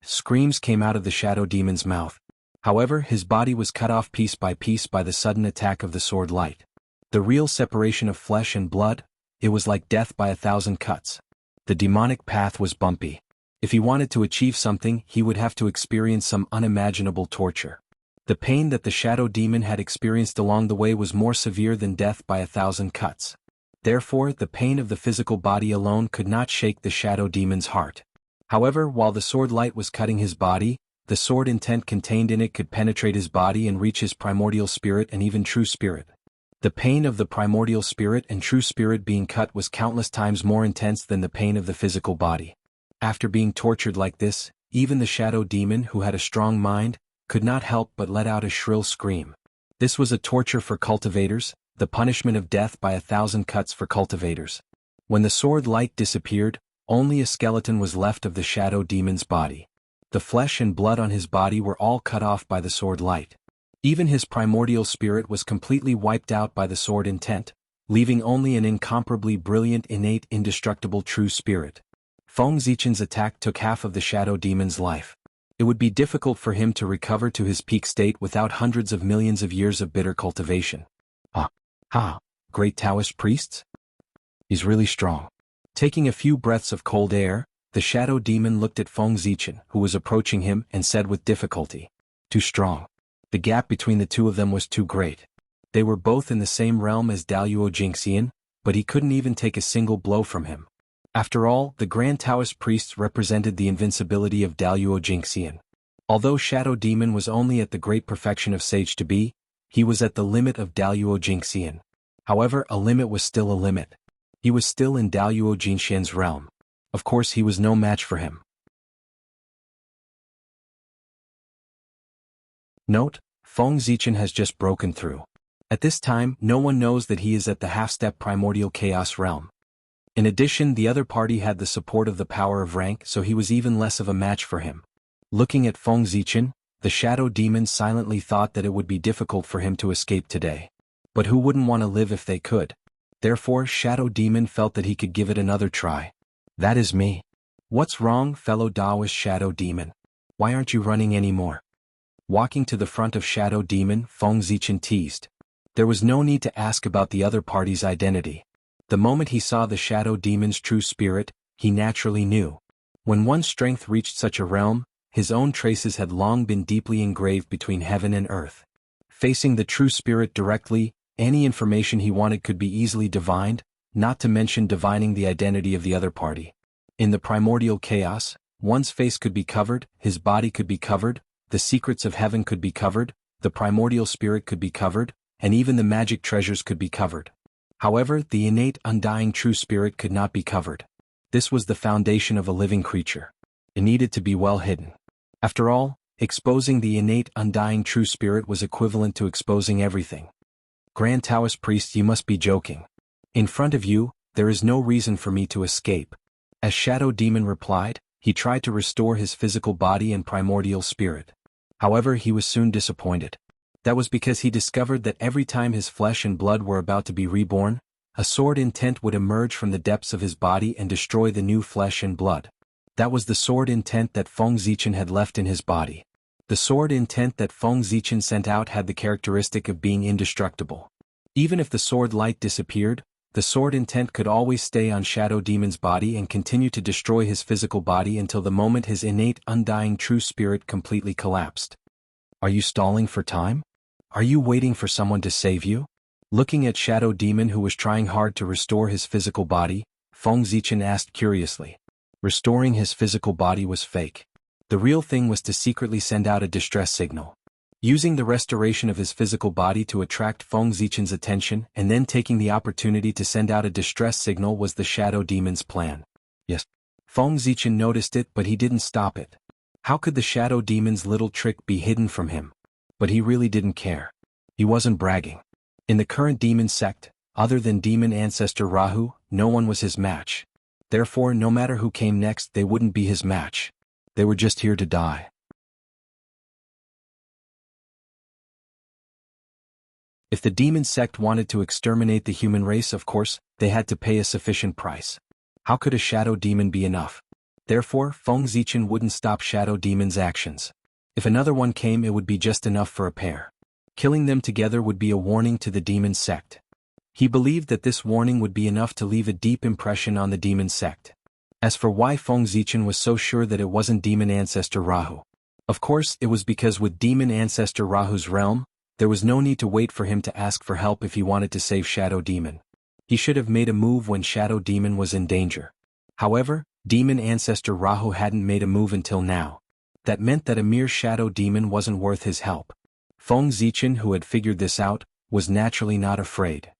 Screams came out of the shadow demon's mouth. However, his body was cut off piece by the sudden attack of the sword light. The real separation of flesh and blood, it was like death by 1,000 cuts. The demonic path was bumpy. If he wanted to achieve something, he would have to experience some unimaginable torture. The pain that the shadow demon had experienced along the way was more severe than death by 1,000 cuts. Therefore, the pain of the physical body alone could not shake the shadow demon's heart. However, while the sword light was cutting his body, the sword intent contained in it could penetrate his body and reach his primordial spirit and even true spirit. The pain of the primordial spirit and true spirit being cut was countless times more intense than the pain of the physical body. After being tortured like this, even the shadow demon, who had a strong mind, could not help but let out a shrill scream. This was a torture for cultivators, the punishment of death by 1,000 cuts for cultivators. When the sword light disappeared, only a skeleton was left of the shadow demon's body. The flesh and blood on his body were all cut off by the sword light. Even his primordial spirit was completely wiped out by the sword intent, leaving only an incomparably brilliant, innate, indestructible true spirit. Feng Zichen's attack took half of the shadow demon's life. It would be difficult for him to recover to his peak state without hundreds of millions of years of bitter cultivation. Great Taoist priests? He's really strong. Taking a few breaths of cold air, the shadow demon looked at Feng Zichen, who was approaching him, and said with difficulty, "Too strong." The gap between the two of them was too great. They were both in the same realm as Daluo Jingxian, but he couldn't even take a single blow from him. After all, the Grand Taoist priests represented the invincibility of Daluo Jingxian. Although Shadow Demon was only at the great perfection of Sage to be, he was at the limit of Daluo Jingxian. However, a limit was still a limit. He was still in Daluo Jingxian's realm. Of course, he was no match for him. Note: Feng Zichen has just broken through. At this time, no one knows that he is at the half-step primordial chaos realm. In addition, the other party had the support of the power of rank, so he was even less of a match for him. Looking at Feng Zichen, the shadow demon silently thought that it would be difficult for him to escape today. But who wouldn't want to live if they could? Therefore, Shadow Demon felt that he could give it another try. "That is me." "What's wrong, fellow Taoist Shadow Demon? Why aren't you running anymore?" Walking to the front of Shadow Demon, Feng Zichen teased. There was no need to ask about the other party's identity. The moment he saw the Shadow Demon's true spirit, he naturally knew. When one's strength reached such a realm, his own traces had long been deeply engraved between heaven and earth. Facing the true spirit directly, any information he wanted could be easily divined, not to mention divining the identity of the other party. In the primordial chaos, one's face could be covered, his body could be covered, the secrets of heaven could be covered, the primordial spirit could be covered, and even the magic treasures could be covered. However, the innate, undying true spirit could not be covered. This was the foundation of a living creature. It needed to be well hidden. After all, exposing the innate, undying true spirit was equivalent to exposing everything. Grand Taoist priest, you must be joking. In front of you, there is no reason for me to escape. As Shadow Demon replied, he tried to restore his physical body and primordial spirit. However, he was soon disappointed. That was because he discovered that every time his flesh and blood were about to be reborn, a sword intent would emerge from the depths of his body and destroy the new flesh and blood. That was the sword intent that Feng Zichen had left in his body. The sword intent that Feng Zichen sent out had the characteristic of being indestructible. Even if the sword light disappeared, the sword intent could always stay on Shadow Demon's body and continue to destroy his physical body until the moment his innate, undying true spirit completely collapsed. Are you stalling for time? Are you waiting for someone to save you? Looking at Shadow Demon, who was trying hard to restore his physical body, Feng Zichen asked curiously. Restoring his physical body was fake. The real thing was to secretly send out a distress signal. Using the restoration of his physical body to attract Feng Zichen's attention and then taking the opportunity to send out a distress signal was the Shadow Demon's plan. Yes. Feng Zichen noticed it, but he didn't stop it. How could the Shadow Demon's little trick be hidden from him? But he really didn't care. He wasn't bragging. In the current demon sect, other than demon ancestor Rahu, no one was his match. Therefore, no matter who came next, they wouldn't be his match. They were just here to die. If the demon sect wanted to exterminate the human race, of course, they had to pay a sufficient price. How could a shadow demon be enough? Therefore, Feng Zichen wouldn't stop Shadow Demon's actions. If another one came, it would be just enough for a pair. Killing them together would be a warning to the demon sect. He believed that this warning would be enough to leave a deep impression on the demon sect. As for why Feng Zichen was so sure that it wasn't demon ancestor Rahu. Of course, it was because with demon ancestor Rahu's realm, there was no need to wait for him to ask for help if he wanted to save Shadow Demon. He should have made a move when Shadow Demon was in danger. However, demon ancestor Rahu hadn't made a move until now. That meant that a mere Shadow Demon wasn't worth his help. Feng Zichen, who had figured this out, was naturally not afraid.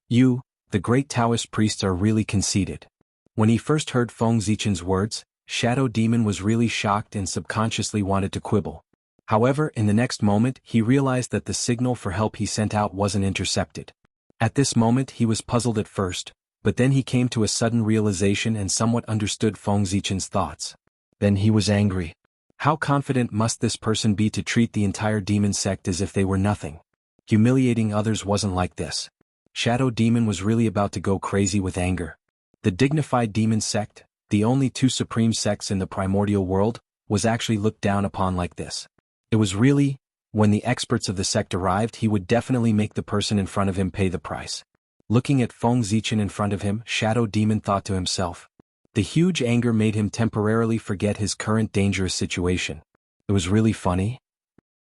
You, the great Taoist priests are really conceited. When he first heard Feng Zichen's words, Shadow Demon was really shocked and subconsciously wanted to quibble. However, in the next moment he realized that the signal for help he sent out wasn't intercepted. At this moment he was puzzled at first, but then he came to a sudden realization and somewhat understood Feng Zichen's thoughts. Then he was angry. How confident must this person be to treat the entire demon sect as if they were nothing? Humiliating others wasn't like this. Shadow Demon was really about to go crazy with anger. The dignified demon sect, the only two supreme sects in the primordial world, was actually looked down upon like this. It was really, when the experts of the sect arrived, he would definitely make the person in front of him pay the price. Looking at Feng Zichen in front of him, Shadow Demon thought to himself. The huge anger made him temporarily forget his current dangerous situation. It was really funny.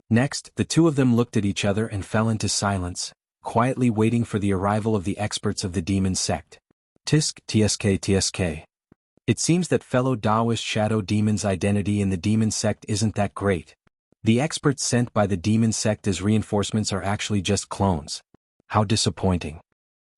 Next, the two of them looked at each other and fell into silence, quietly waiting for the arrival of the experts of the demon sect. Tsk. It seems that fellow Taoist Shadow Demon's identity in the demon sect isn't that great. The experts sent by the demon sect as reinforcements are actually just clones. How disappointing.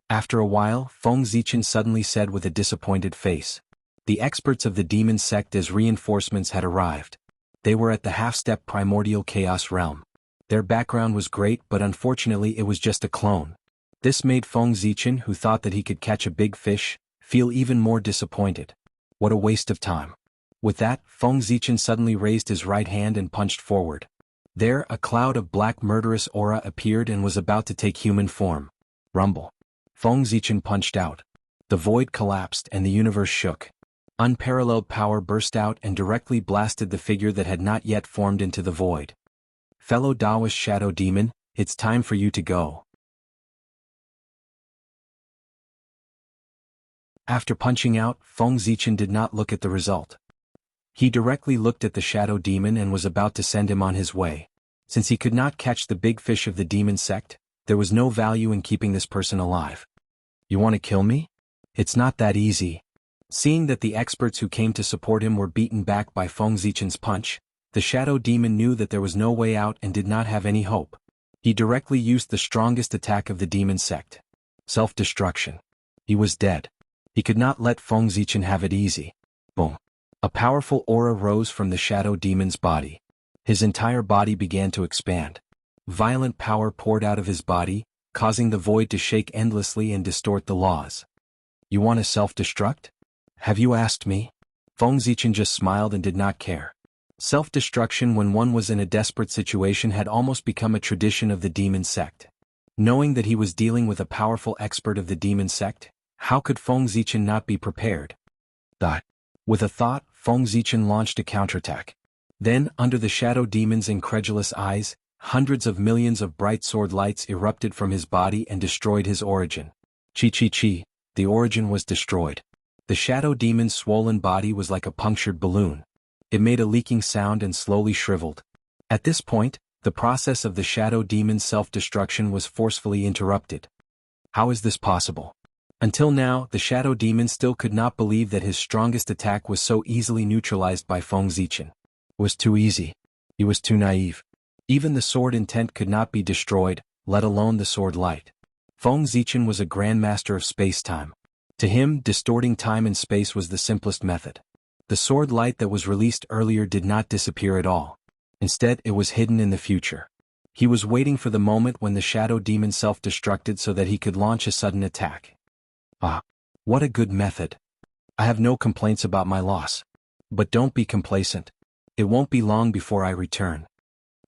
After a while, Feng Zichen suddenly said with a disappointed face. The experts of the demon sect as reinforcements had arrived. They were at the half-step primordial chaos realm. Their background was great, but unfortunately it was just a clone. This made Feng Zichen, who thought that he could catch a big fish, feel even more disappointed. What a waste of time. With that, Feng Zichen suddenly raised his right hand and punched forward. There, a cloud of black murderous aura appeared and was about to take human form. Rumble. Feng Zichen punched out. The void collapsed and the universe shook. Unparalleled power burst out and directly blasted the figure that had not yet formed into the void. Fellow Taoist Shadow Demon, it's time for you to go. After punching out, Feng Zichen did not look at the result. He directly looked at the Shadow Demon and was about to send him on his way. Since he could not catch the big fish of the demon sect, there was no value in keeping this person alive. You want to kill me? It's not that easy. Seeing that the experts who came to support him were beaten back by Feng Zichen's punch, the Shadow Demon knew that there was no way out and did not have any hope. He directly used the strongest attack of the demon sect. Self-destruction. He was dead. He could not let Feng Zichen have it easy. Boom. A powerful aura rose from the Shadow Demon's body. His entire body began to expand. Violent power poured out of his body, causing the void to shake endlessly and distort the laws. You want to self-destruct? Have you asked me? Feng Zichen just smiled and did not care. Self-destruction when one was in a desperate situation had almost become a tradition of the demon sect. Knowing that he was dealing with a powerful expert of the demon sect, how could Feng Zichen not be prepared? With a thought, Feng Zichen launched a counterattack. Then, under the Shadow Demon's incredulous eyes, hundreds of millions of bright sword lights erupted from his body and destroyed his origin. Chi. The origin was destroyed. The Shadow Demon's swollen body was like a punctured balloon. It made a leaking sound and slowly shriveled. At this point, the process of the Shadow Demon's self-destruction was forcefully interrupted. How is this possible? Until now, the Shadow Demon still could not believe that his strongest attack was so easily neutralized by Feng Zichen. It was too easy. He was too naive. Even the sword intent could not be destroyed, let alone the sword light. Feng Zichen was a grandmaster of space-time. To him, distorting time and space was the simplest method. The sword light that was released earlier did not disappear at all. Instead, it was hidden in the future. He was waiting for the moment when the Shadow Demon self-destructed so that he could launch a sudden attack. What a good method. I have no complaints about my loss. But don't be complacent. It won't be long before I return.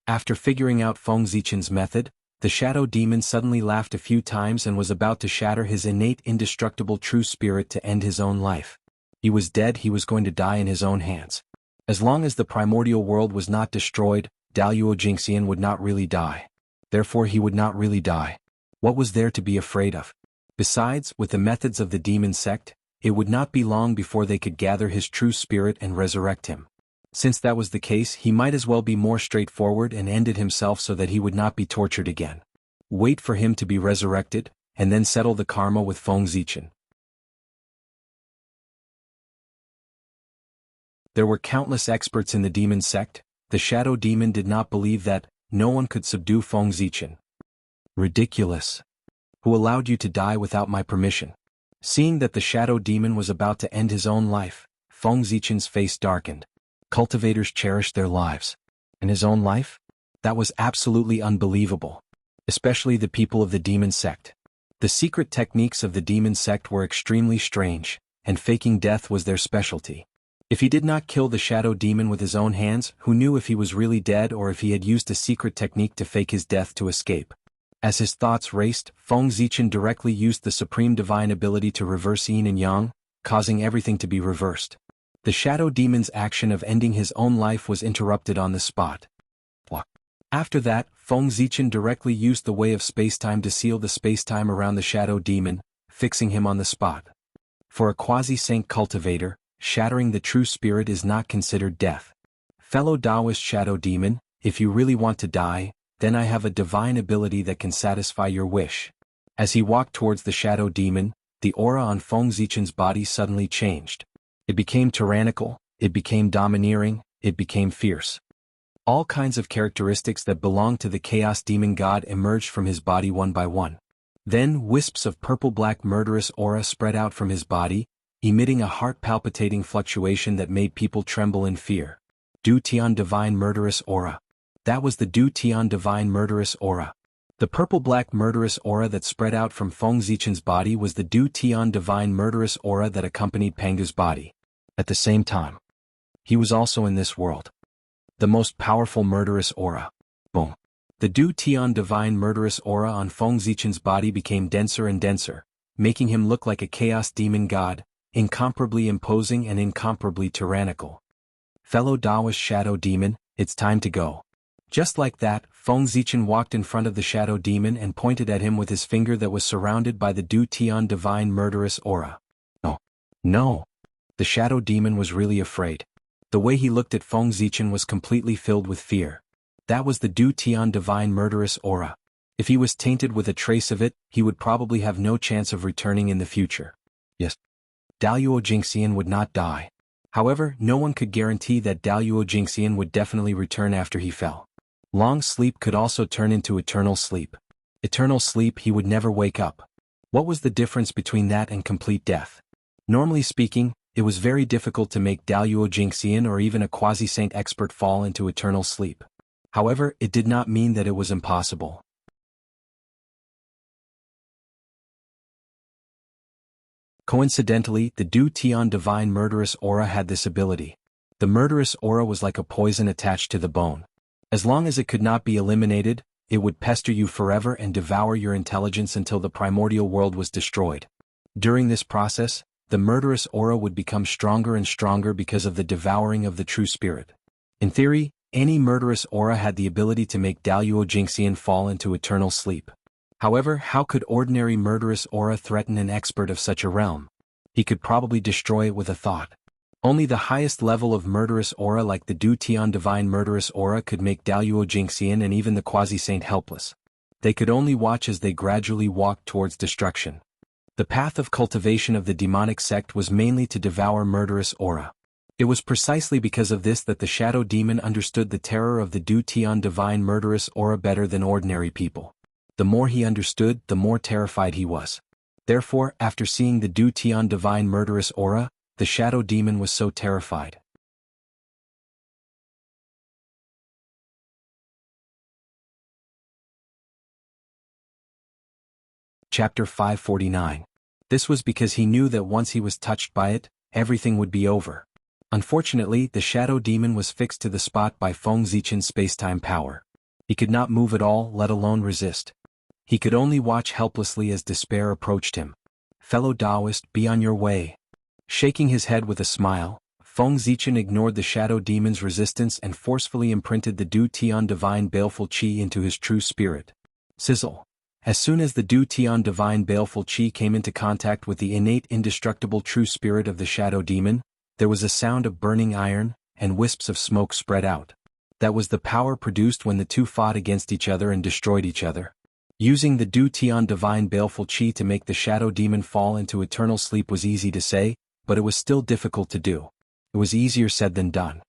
After figuring out Feng Zichen's method, the Shadow Demon suddenly laughed a few times and was about to shatter his innate indestructible true spirit to end his own life. He was dead, he was going to die in his own hands. As long as the primordial world was not destroyed, Daluo Jingxian would not really die. Therefore he would not really die. What was there to be afraid of? Besides, with the methods of the demon sect, it would not be long before they could gather his true spirit and resurrect him. Since that was the case, he might as well be more straightforward and end it himself so that he would not be tortured again. Wait for him to be resurrected, and then settle the karma with Feng Zichen. There were countless experts in the demon sect. The Shadow Demon did not believe that no one could subdue Feng Zichen. Ridiculous. Who allowed you to die without my permission? Seeing that the shadow demon was about to end his own life, Feng Zichen's face darkened. Cultivators cherished their lives. And his own life? That was absolutely unbelievable. Especially the people of the demon sect. The secret techniques of the demon sect were extremely strange, and faking death was their specialty. If he did not kill the shadow demon with his own hands, who knew if he was really dead or if he had used a secret technique to fake his death to escape? As his thoughts raced, Feng Zichen directly used the supreme divine ability to reverse yin and yang, causing everything to be reversed. The shadow demon's action of ending his own life was interrupted on the spot. After that, Feng Zichen directly used the way of spacetime to seal the spacetime around the shadow demon, fixing him on the spot. For a quasi-saint cultivator, shattering the true spirit is not considered death. Fellow Taoist shadow demon, if you really want to die, then I have a divine ability that can satisfy your wish. As he walked towards the shadow demon, the aura on Feng Zichen's body suddenly changed. It became tyrannical, it became domineering, it became fierce. All kinds of characteristics that belonged to the chaos demon god emerged from his body one by one. Then wisps of purple-black murderous aura spread out from his body, emitting a heart-palpitating fluctuation that made people tremble in fear. Du Tian divine murderous aura. That was the Du Tian divine murderous aura. The purple-black murderous aura that spread out from Feng Zichen's body was the Du Tian divine murderous aura that accompanied Panga's body. At the same time, he was also in this world. The most powerful murderous aura. Boom. The Du Tian divine murderous aura on Feng Zichen's body became denser and denser, making him look like a chaos demon god, incomparably imposing and incomparably tyrannical. Fellow Taoist shadow demon, it's time to go. Just like that, Feng Zichen walked in front of the shadow demon and pointed at him with his finger that was surrounded by the Du Tian divine murderous aura. No. No. The shadow demon was really afraid. The way he looked at Feng Zichen was completely filled with fear. That was the Du Tian divine murderous aura. If he was tainted with a trace of it, he would probably have no chance of returning in the future. Yes. Daluo Jingxian would not die. However, no one could guarantee that Daluo Jingxian would definitely return after he fell. Long sleep could also turn into eternal sleep. Eternal sleep, he would never wake up. What was the difference between that and complete death? Normally speaking, it was very difficult to make Daluo Jingxian or even a quasi-saint expert fall into eternal sleep. However, it did not mean that it was impossible. Coincidentally, the Du Tian divine murderous aura had this ability. The murderous aura was like a poison attached to the bone. As long as it could not be eliminated, it would pester you forever and devour your intelligence until the primordial world was destroyed. During this process, the murderous aura would become stronger and stronger because of the devouring of the true spirit. In theory, any murderous aura had the ability to make Daluo Jingxian fall into eternal sleep. However, how could ordinary murderous aura threaten an expert of such a realm? He could probably destroy it with a thought. Only the highest level of murderous aura like the Du Tian divine murderous aura could make Daluo Jingxian and even the quasi-saint helpless. They could only watch as they gradually walked towards destruction. The path of cultivation of the demonic sect was mainly to devour murderous aura. It was precisely because of this that the shadow demon understood the terror of the Du Tian divine murderous aura better than ordinary people. The more he understood, the more terrified he was. Therefore, after seeing the Du Tian divine murderous aura, the shadow demon was so terrified. Chapter 549. This was because he knew that once he was touched by it, everything would be over. Unfortunately, the shadow demon was fixed to the spot by Feng Zichen's spacetime power. He could not move at all, let alone resist. He could only watch helplessly as despair approached him. Fellow Taoist, be on your way. Shaking his head with a smile, Feng Zichen ignored the shadow demon's resistance and forcefully imprinted the Du Tian divine baleful qi into his true spirit. Sizzle. As soon as the Du Tian divine baleful qi came into contact with the innate indestructible true spirit of the shadow demon, there was a sound of burning iron, and wisps of smoke spread out. That was the power produced when the two fought against each other and destroyed each other. Using the Du Tian divine baleful qi to make the shadow demon fall into eternal sleep was easy to say, but it was still difficult to do. It was easier said than done.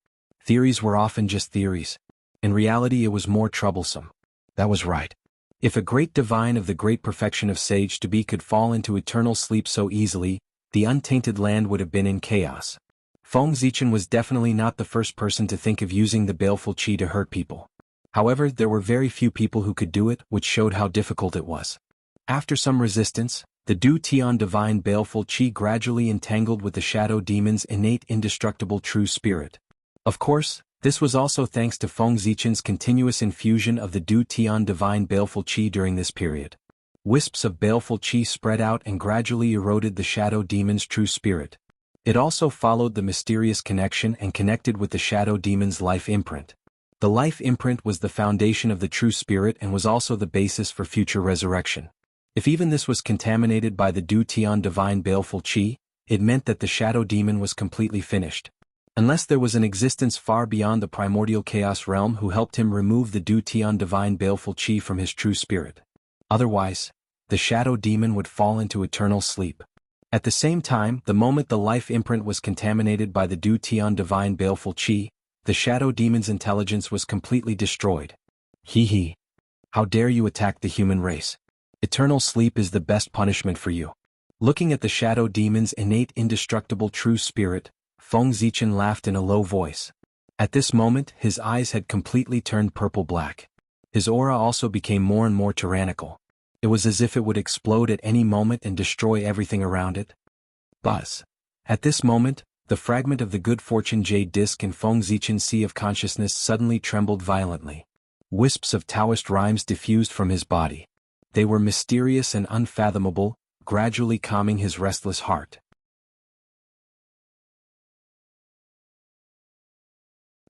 Theories were often just theories. In reality, it was more troublesome. That was right. If a great divine of the great perfection of sage-to-be could fall into eternal sleep so easily, the untainted land would have been in chaos. Feng Zichen was definitely not the first person to think of using the baleful qi to hurt people. However, there were very few people who could do it, which showed how difficult it was. After some resistance, the Du Tian divine baleful qi gradually entangled with the shadow demon's innate indestructible true spirit. Of course, this was also thanks to Feng Zichen's continuous infusion of the Du Tian divine baleful qi during this period. Wisps of baleful qi spread out and gradually eroded the shadow demon's true spirit. It also followed the mysterious connection and connected with the shadow demon's life imprint. The life imprint was the foundation of the true spirit and was also the basis for future resurrection. If even this was contaminated by the Du Tian divine baleful qi, it meant that the shadow demon was completely finished. Unless there was an existence far beyond the primordial chaos realm who helped him remove the Du Tian divine baleful qi from his true spirit. Otherwise, the shadow demon would fall into eternal sleep. At the same time, the moment the life imprint was contaminated by the Du Tian divine baleful qi, the shadow demon's intelligence was completely destroyed. Hee. How dare you attack the human race? Eternal sleep is the best punishment for you. Looking at the shadow demon's innate indestructible true spirit, Feng Zichen laughed in a low voice. At this moment, his eyes had completely turned purple-black. His aura also became more and more tyrannical. It was as if it would explode at any moment and destroy everything around it. Buzz. At this moment, the fragment of the good fortune jade disc in Feng Zichen's sea of consciousness suddenly trembled violently. Wisps of Taoist rhymes diffused from his body. They were mysterious and unfathomable, gradually calming his restless heart.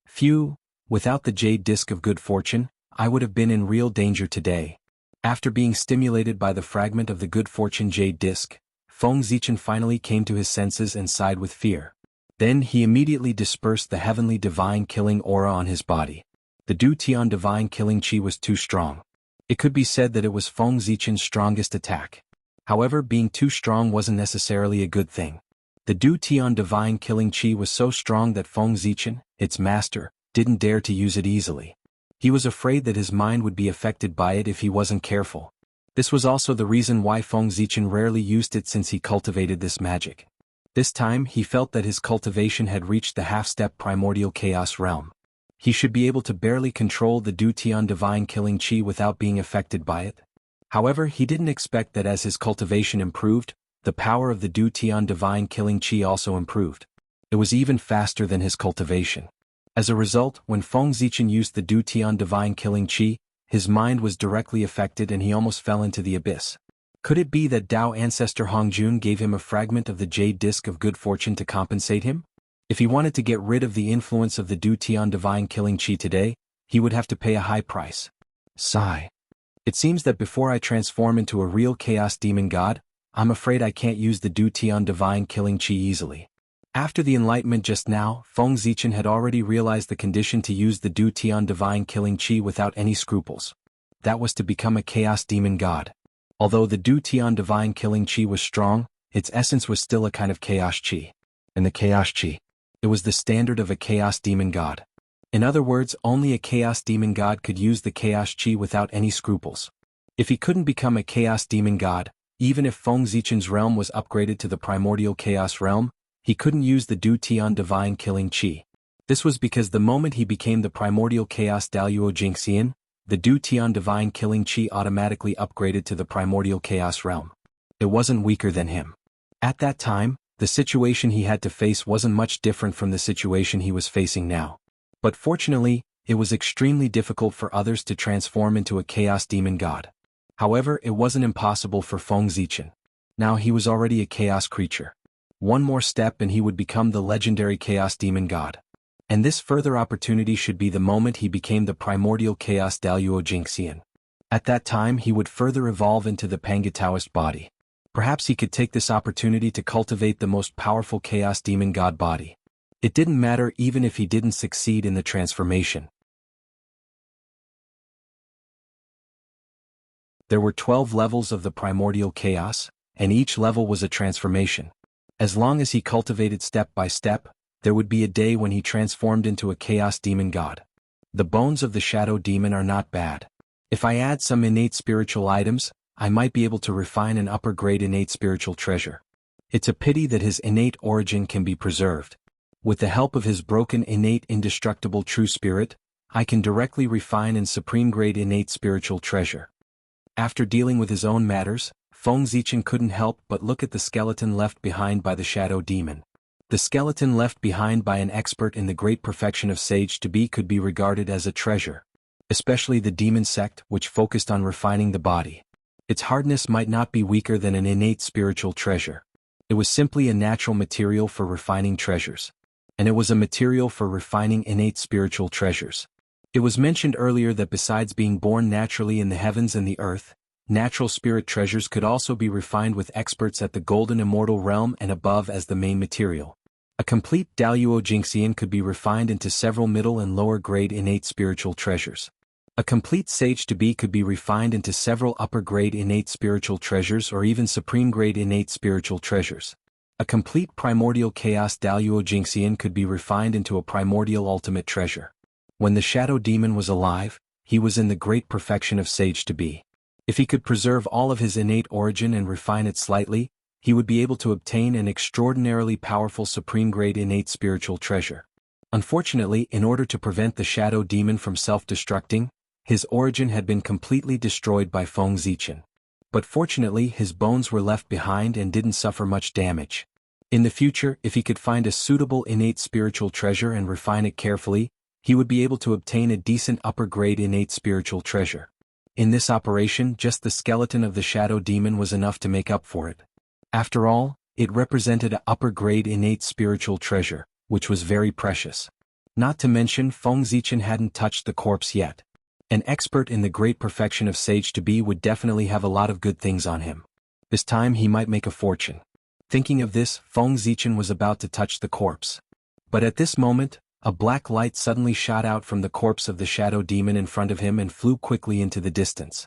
Phew, without the jade disc of good fortune, I would have been in real danger today. After being stimulated by the fragment of the good fortune jade disc, Feng Zichen finally came to his senses and sighed with fear. Then he immediately dispersed the heavenly divine killing aura on his body. The Du Tian divine killing qi was too strong. It could be said that it was Feng Zichen's strongest attack. However, being too strong wasn't necessarily a good thing. The Du Tian divine killing qi was so strong that Feng Zichen, its master, didn't dare to use it easily. He was afraid that his mind would be affected by it if he wasn't careful. This was also the reason why Feng Zichen rarely used it since he cultivated this magic. This time he felt that his cultivation had reached the half-step primordial chaos realm. He should be able to barely control the Du Tian divine killing qi without being affected by it. However, he didn't expect that as his cultivation improved, the power of the Du Tian divine killing qi also improved. It was even faster than his cultivation. As a result, when Feng Zichen used the Du Tian divine killing qi, his mind was directly affected and he almost fell into the abyss. Could it be that Dao ancestor Hongjun gave him a fragment of the jade disc of good fortune to compensate him? If he wanted to get rid of the influence of the Du Tian divine killing qi today, he would have to pay a high price. Sigh. It seems that before I transform into a real chaos demon god, I'm afraid I can't use the Du Tian divine killing qi easily. After the enlightenment just now, Feng Zichen had already realized the condition to use the Du Tian divine killing qi without any scruples. That was to become a chaos demon god. Although the Du Tian divine killing qi was strong, its essence was still a kind of chaos qi. And the chaos qi, it was the standard of a chaos demon god. In other words, only a chaos demon god could use the chaos qi without any scruples. If he couldn't become a chaos demon god, even if Feng Zichen's realm was upgraded to the primordial chaos realm, he couldn't use the Du Tian divine killing qi. This was because the moment he became the primordial chaos Daluo Jingxian, the Du Tian divine killing qi automatically upgraded to the primordial chaos realm. It wasn't weaker than him. At that time, the situation he had to face wasn't much different from the situation he was facing now. But fortunately, it was extremely difficult for others to transform into a chaos demon god. However, it wasn't impossible for Feng Zichen. Now he was already a chaos creature. One more step and he would become the legendary chaos demon god. And this further opportunity should be the moment he became the primordial chaos Daluo Jingxian. At that time he would further evolve into the Pangataoist body. Perhaps he could take this opportunity to cultivate the most powerful chaos demon god body. It didn't matter even if he didn't succeed in the transformation. There were 12 levels of the primordial chaos, and each level was a transformation. As long as he cultivated step by step, there would be a day when he transformed into a chaos demon god. The bones of the shadow demon are not bad. If I add some innate spiritual items, I might be able to refine an upper-grade innate spiritual treasure. It's a pity that his innate origin can be preserved. With the help of his broken innate indestructible true spirit, I can directly refine an supreme-grade innate spiritual treasure. After dealing with his own matters, Feng Zichen couldn't help but look at the skeleton left behind by the shadow demon. The skeleton left behind by an expert in the great perfection of sage to be could be regarded as a treasure, especially the demon sect which focused on refining the body. Its hardness might not be weaker than an innate spiritual treasure. It was simply a natural material for refining treasures. And it was a material for refining innate spiritual treasures. It was mentioned earlier that besides being born naturally in the heavens and the earth, natural spirit treasures could also be refined with experts at the golden immortal realm and above as the main material. A complete Daluo Jingxian could be refined into several middle and lower grade innate spiritual treasures. A complete sage to be could be refined into several upper grade innate spiritual treasures or even supreme grade innate spiritual treasures. A complete primordial chaos Daluo Jingxian could be refined into a primordial ultimate treasure. When the shadow demon was alive, he was in the great perfection of sage to be. If he could preserve all of his innate origin and refine it slightly, he would be able to obtain an extraordinarily powerful supreme-grade innate spiritual treasure. Unfortunately, in order to prevent the shadow demon from self-destructing, his origin had been completely destroyed by Feng Zichen. But fortunately his bones were left behind and didn't suffer much damage. In the future, if he could find a suitable innate spiritual treasure and refine it carefully, he would be able to obtain a decent upper-grade innate spiritual treasure. In this operation, just the skeleton of the shadow demon was enough to make up for it. After all, it represented an upper-grade innate spiritual treasure, which was very precious. Not to mention Feng Zichen hadn't touched the corpse yet. An expert in the great perfection of sage to be would definitely have a lot of good things on him. This time he might make a fortune. Thinking of this, Feng Zichen was about to touch the corpse. But at this moment, a black light suddenly shot out from the corpse of the shadow demon in front of him and flew quickly into the distance.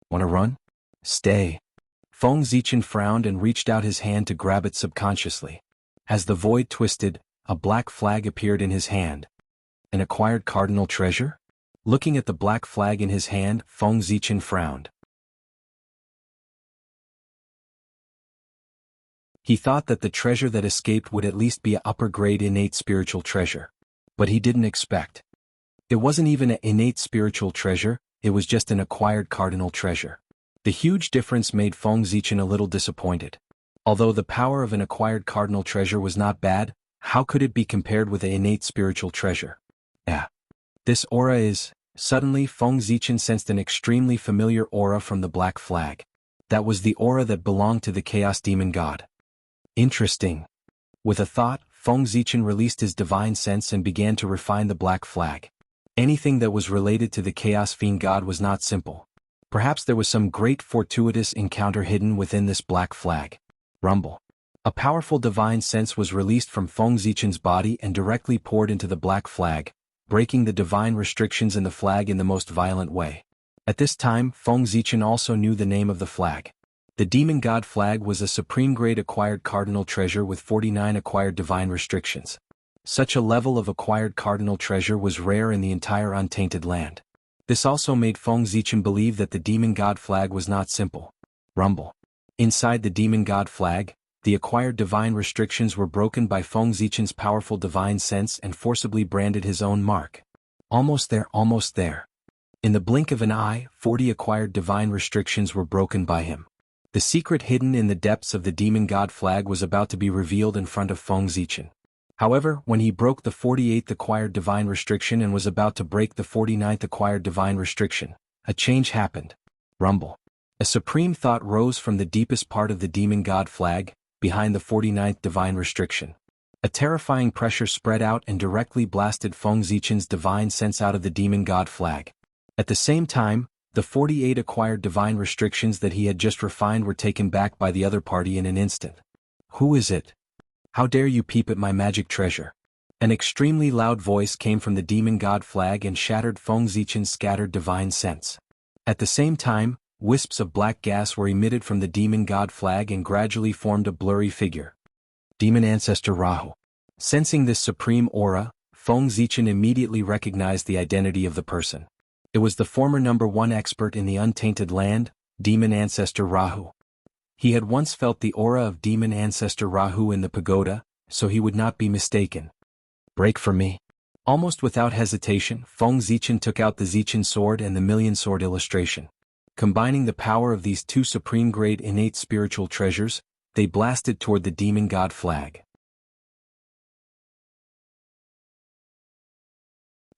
"Wanna run?" "Stay." Feng Zichen frowned and reached out his hand to grab it subconsciously. As the void twisted, a black flag appeared in his hand. An acquired cardinal treasure? Looking at the black flag in his hand, Feng Zichen frowned. He thought that the treasure that escaped would at least be an upper-grade innate spiritual treasure. But he didn't expect. It wasn't even an innate spiritual treasure, it was just an acquired cardinal treasure. The huge difference made Feng Zichen a little disappointed. Although the power of an acquired cardinal treasure was not bad, how could it be compared with an innate spiritual treasure? This aura is... Suddenly Feng Zichen sensed an extremely familiar aura from the black flag. That was the aura that belonged to the Chaos Demon God. Interesting. With a thought, Feng Zichen released his divine sense and began to refine the black flag. Anything that was related to the Chaos Fiend God was not simple. Perhaps there was some great fortuitous encounter hidden within this black flag. Rumble. A powerful divine sense was released from Feng Zichen's body and directly poured into the black flag, breaking the divine restrictions in the flag in the most violent way. At this time, Feng Zichen also knew the name of the flag. The Demon God flag was a supreme-grade acquired cardinal treasure with 49 acquired divine restrictions. Such a level of acquired cardinal treasure was rare in the entire untainted land. This also made Feng Zichen believe that the Demon God flag was not simple. Rumble. Inside the Demon God flag, the acquired divine restrictions were broken by Feng Zichen's powerful divine sense and forcibly branded his own mark. Almost there, almost there. In the blink of an eye, 40 acquired divine restrictions were broken by him. The secret hidden in the depths of the Demon God flag was about to be revealed in front of Feng Zichen. However, when he broke the 48th acquired divine restriction and was about to break the 49th acquired divine restriction, a change happened. Rumble. A supreme thought rose from the deepest part of the Demon God flag, behind the 49th divine restriction. A terrifying pressure spread out and directly blasted Feng Zichen's divine sense out of the Demon God flag. At the same time, the 48 acquired divine restrictions that he had just refined were taken back by the other party in an instant. "Who is it? How dare you peep at my magic treasure?" An extremely loud voice came from the Demon God flag and shattered Feng Zichen's scattered divine sense. At the same time, wisps of black gas were emitted from the Demon God flag and gradually formed a blurry figure. Demon Ancestor Rahu. Sensing this supreme aura, Feng Zichen immediately recognized the identity of the person. It was the former #1 expert in the untainted land, demon ancestor Rahu. He had once felt the aura of demon ancestor Rahu in the pagoda, so he would not be mistaken. Break for me. Almost without hesitation, Feng Zichen took out the Zichen sword and the million sword illustration. Combining the power of these two supreme-grade innate spiritual treasures, they blasted toward the demon god flag.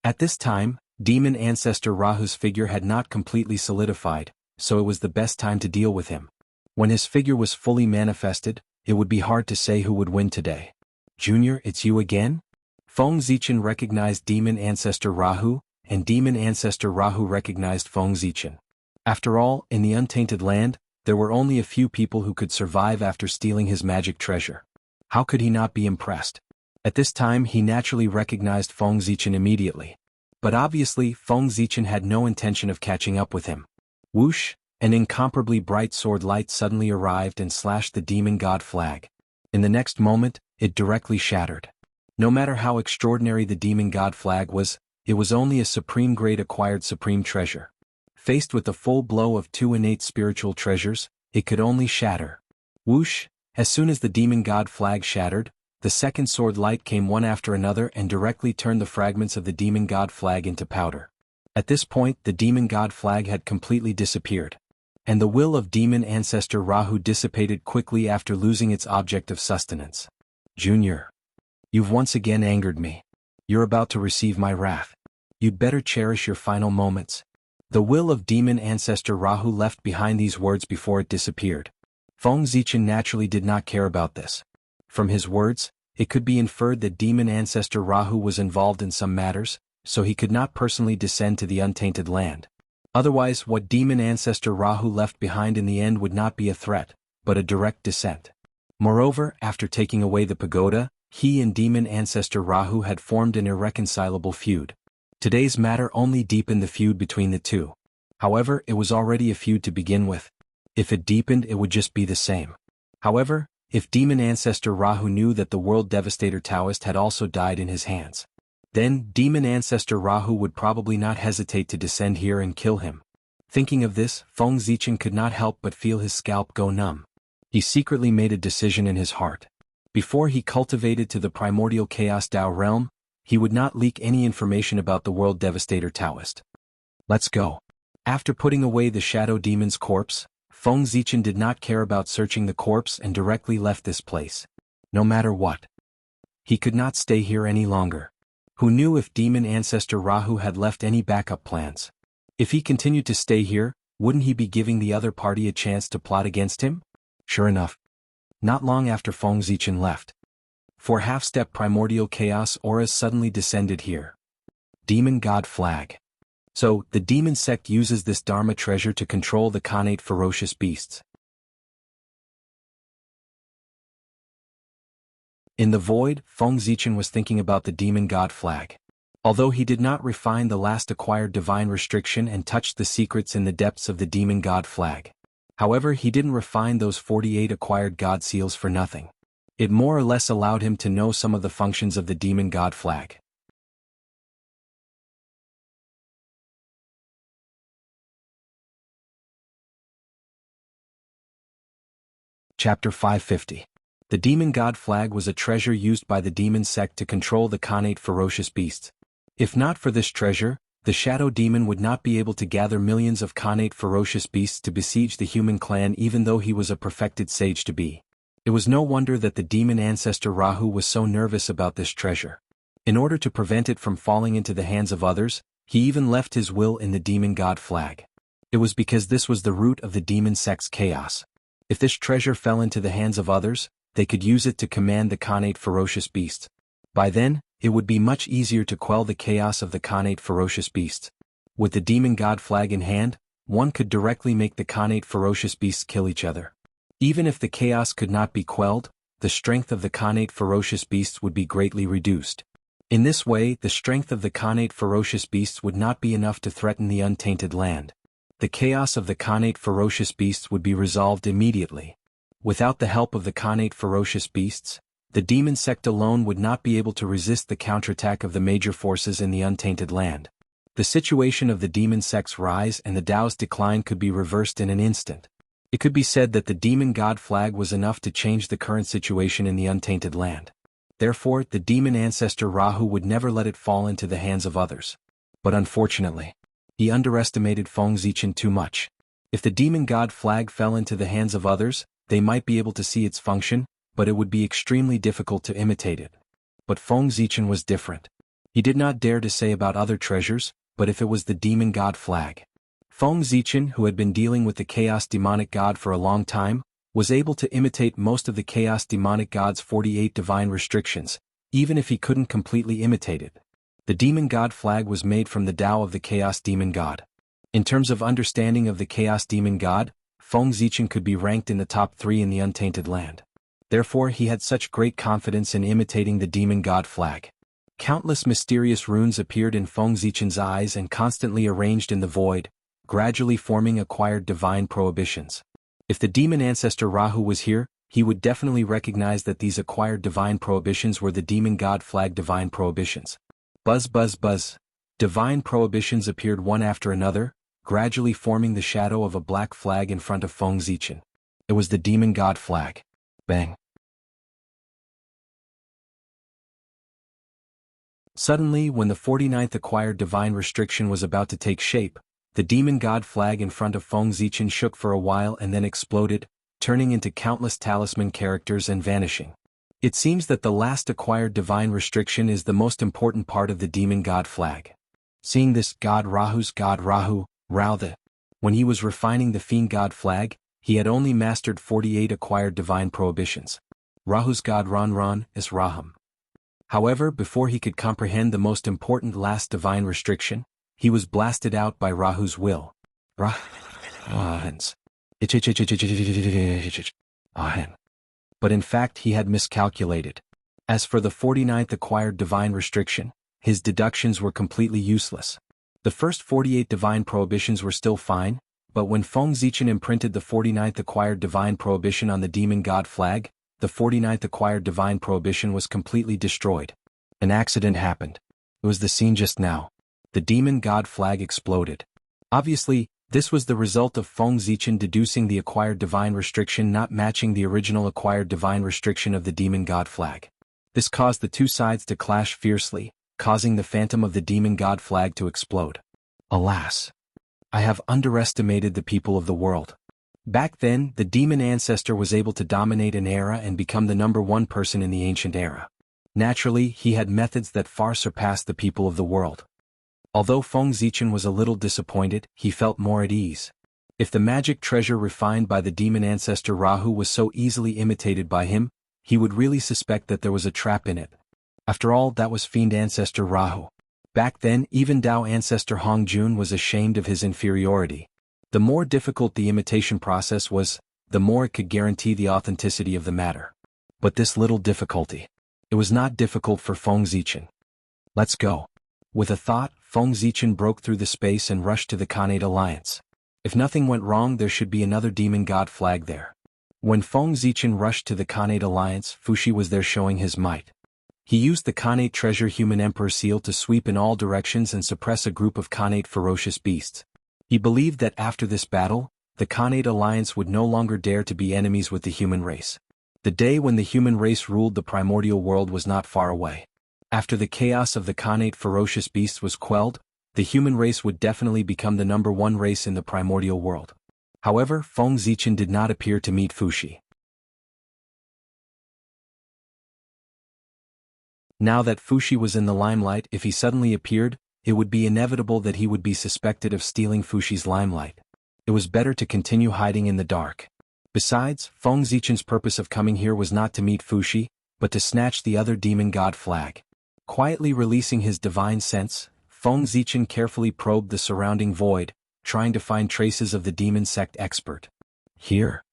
At this time, demon ancestor Rahu's figure had not completely solidified, so it was the best time to deal with him. When his figure was fully manifested, it would be hard to say who would win today. Junior, it's you again? Feng Zichen recognized demon ancestor Rahu, and demon ancestor Rahu recognized Feng Zichen. After all, in the untainted land, there were only a few people who could survive after stealing his magic treasure. How could he not be impressed? At this time he naturally recognized Feng Zichen immediately. But obviously Feng Zichen had no intention of catching up with him. Whoosh! An incomparably bright sword light suddenly arrived and slashed the demon god flag. In the next moment, it directly shattered. No matter how extraordinary the demon god flag was, it was only a supreme-grade acquired supreme treasure. Faced with the full blow of two innate spiritual treasures, it could only shatter. Whoosh! As soon as the demon god flag shattered, the second sword light came one after another and directly turned the fragments of the demon god flag into powder. At this point the demon god flag had completely disappeared. And the will of demon ancestor Rahu dissipated quickly after losing its object of sustenance. Junior. You've once again angered me. You're about to receive my wrath. You'd better cherish your final moments. The will of demon ancestor Rahu left behind these words before it disappeared. Feng Zichen naturally did not care about this. From his words, it could be inferred that demon ancestor Rahu was involved in some matters, so he could not personally descend to the untainted land. Otherwise, what demon ancestor Rahu left behind in the end would not be a threat, but a direct descent. Moreover, after taking away the pagoda, he and demon ancestor Rahu had formed an irreconcilable feud. Today's matter only deepened the feud between the two. However, it was already a feud to begin with. If it deepened, it would just be the same. However, if demon ancestor Rahu knew that the world devastator Taoist had also died in his hands, then demon ancestor Rahu would probably not hesitate to descend here and kill him. Thinking of this, Feng Zichen could not help but feel his scalp go numb. He secretly made a decision in his heart. Before he cultivated to the primordial chaos Tao realm, he would not leak any information about the world devastator Taoist. Let's go. After putting away the shadow demon's corpse, Feng Zichen did not care about searching the corpse and directly left this place. No matter what. He could not stay here any longer. Who knew if demon ancestor Rahu had left any backup plans? If he continued to stay here, wouldn't he be giving the other party a chance to plot against him? Sure enough. Not long after Feng Zichen left, 4 half-step primordial chaos auras suddenly descended here. Demon god flag. So, the demon sect uses this dharma treasure to control the Khanate ferocious beasts. In the void, Feng Zichen was thinking about the demon god flag. Although he did not refine the last acquired divine restriction and touched the secrets in the depths of the demon god flag. However, he didn't refine those 48 acquired god seals for nothing. It more or less allowed him to know some of the functions of the demon god flag. Chapter 550. The demon god flag was a treasure used by the demon sect to control the Khanate ferocious beasts. If not for this treasure, the shadow demon would not be able to gather millions of Khanate ferocious beasts to besiege the human clan even though he was a perfected sage to be. It was no wonder that the demon ancestor Rahu was so nervous about this treasure. In order to prevent it from falling into the hands of others, he even left his will in the demon god flag. It was because this was the root of the demon sect's chaos. If this treasure fell into the hands of others, they could use it to command the Khanate ferocious beasts. By then, it would be much easier to quell the chaos of the Khanate ferocious beasts. With the demon god flag in hand, one could directly make the Khanate ferocious beasts kill each other. Even if the chaos could not be quelled, the strength of the Khanate ferocious beasts would be greatly reduced. In this way, the strength of the Khanate ferocious beasts would not be enough to threaten the untainted land. The chaos of the Khanate ferocious beasts would be resolved immediately. Without the help of the Khanate ferocious beasts, the demon sect alone would not be able to resist the counterattack of the major forces in the untainted land. The situation of the demon sect's rise and the Tao's decline could be reversed in an instant. It could be said that the demon god flag was enough to change the current situation in the untainted land. Therefore, the demon ancestor Rahu would never let it fall into the hands of others. But unfortunately, he underestimated Feng Zichen too much. If the demon god flag fell into the hands of others, they might be able to see its function, but it would be extremely difficult to imitate it. But Feng Zichen was different. He did not dare to say about other treasures, but if it was the demon god flag. Feng Zichen, who had been dealing with the chaos demonic god for a long time, was able to imitate most of the chaos demonic god's 48 divine restrictions, even if he couldn't completely imitate it. The demon god flag was made from the Tao of the chaos demon god. In terms of understanding of the chaos demon god, Feng Zichen could be ranked in the top 3 in the untainted land. Therefore he had such great confidence in imitating the demon god flag. Countless mysterious runes appeared in Feng Zichen's eyes and constantly arranged in the void, gradually forming acquired divine prohibitions. If the demon ancestor Rahu was here, he would definitely recognize that these acquired divine prohibitions were the demon god flag divine prohibitions. Buzz buzz buzz. Divine prohibitions appeared one after another, gradually forming the shadow of a black flag in front of Feng Zichen. It was the demon god flag. Bang. Suddenly, when the 49th acquired divine restriction was about to take shape, the demon god flag in front of Feng Zichen shook for a while and then exploded, turning into countless talisman characters and vanishing. It seems that the last acquired divine restriction is the most important part of the demon god flag. Seeing this, God Rahu, Rautha. When he was refining the fiend god flag, he had only mastered 48 acquired divine prohibitions. Rahu's god Ran is Raham. However, before he could comprehend the most important last divine restriction, he was blasted out by Rahu's will. But in fact he had miscalculated. As for the 49th acquired divine restriction, his deductions were completely useless. The first 48 divine prohibitions were still fine, but when Feng Zichen imprinted the 49th acquired divine prohibition on the demon god flag, the 49th acquired divine prohibition was completely destroyed. An accident happened. It was the scene just now. The demon god flag exploded. Obviously, this was the result of Feng Zichen deducing the acquired divine restriction not matching the original acquired divine restriction of the demon god flag. This caused the two sides to clash fiercely, causing the phantom of the demon god flag to explode. Alas! I have underestimated the people of the world. Back then, the demon ancestor was able to dominate an era and become the #1 person in the ancient era. Naturally, he had methods that far surpassed the people of the world. Although Feng Zichen was a little disappointed, he felt more at ease. If the magic treasure refined by the demon ancestor Rahu was so easily imitated by him, he would really suspect that there was a trap in it. After all, that was fiend ancestor Rahu. Back then, even Tao ancestor Hongjun was ashamed of his inferiority. The more difficult the imitation process was, the more it could guarantee the authenticity of the matter. But this little difficulty. It was not difficult for Feng Zichen. Let's go. With a thought, Feng Zichen broke through the space and rushed to the Khanate Alliance. If nothing went wrong, there should be another demon god flag there. When Feng Zichen rushed to the Khanate Alliance, Fuxi was there showing his might. He used the Khanate treasure human emperor seal to sweep in all directions and suppress a group of Khanate ferocious beasts. He believed that after this battle, the Khanate Alliance would no longer dare to be enemies with the human race. The day when the human race ruled the primordial world was not far away. After the chaos of the Khanate ferocious beasts was quelled, the human race would definitely become the #1 race in the primordial world. However, Feng Zichen did not appear to meet Fuxi. Now that Fuxi was in the limelight, if he suddenly appeared, it would be inevitable that he would be suspected of stealing Fuxi's limelight. It was better to continue hiding in the dark. Besides, Feng Zichen's purpose of coming here was not to meet Fuxi, but to snatch the other demon god flag. Quietly releasing his divine sense, Feng Zichen carefully probed the surrounding void, trying to find traces of the demon sect expert. Here.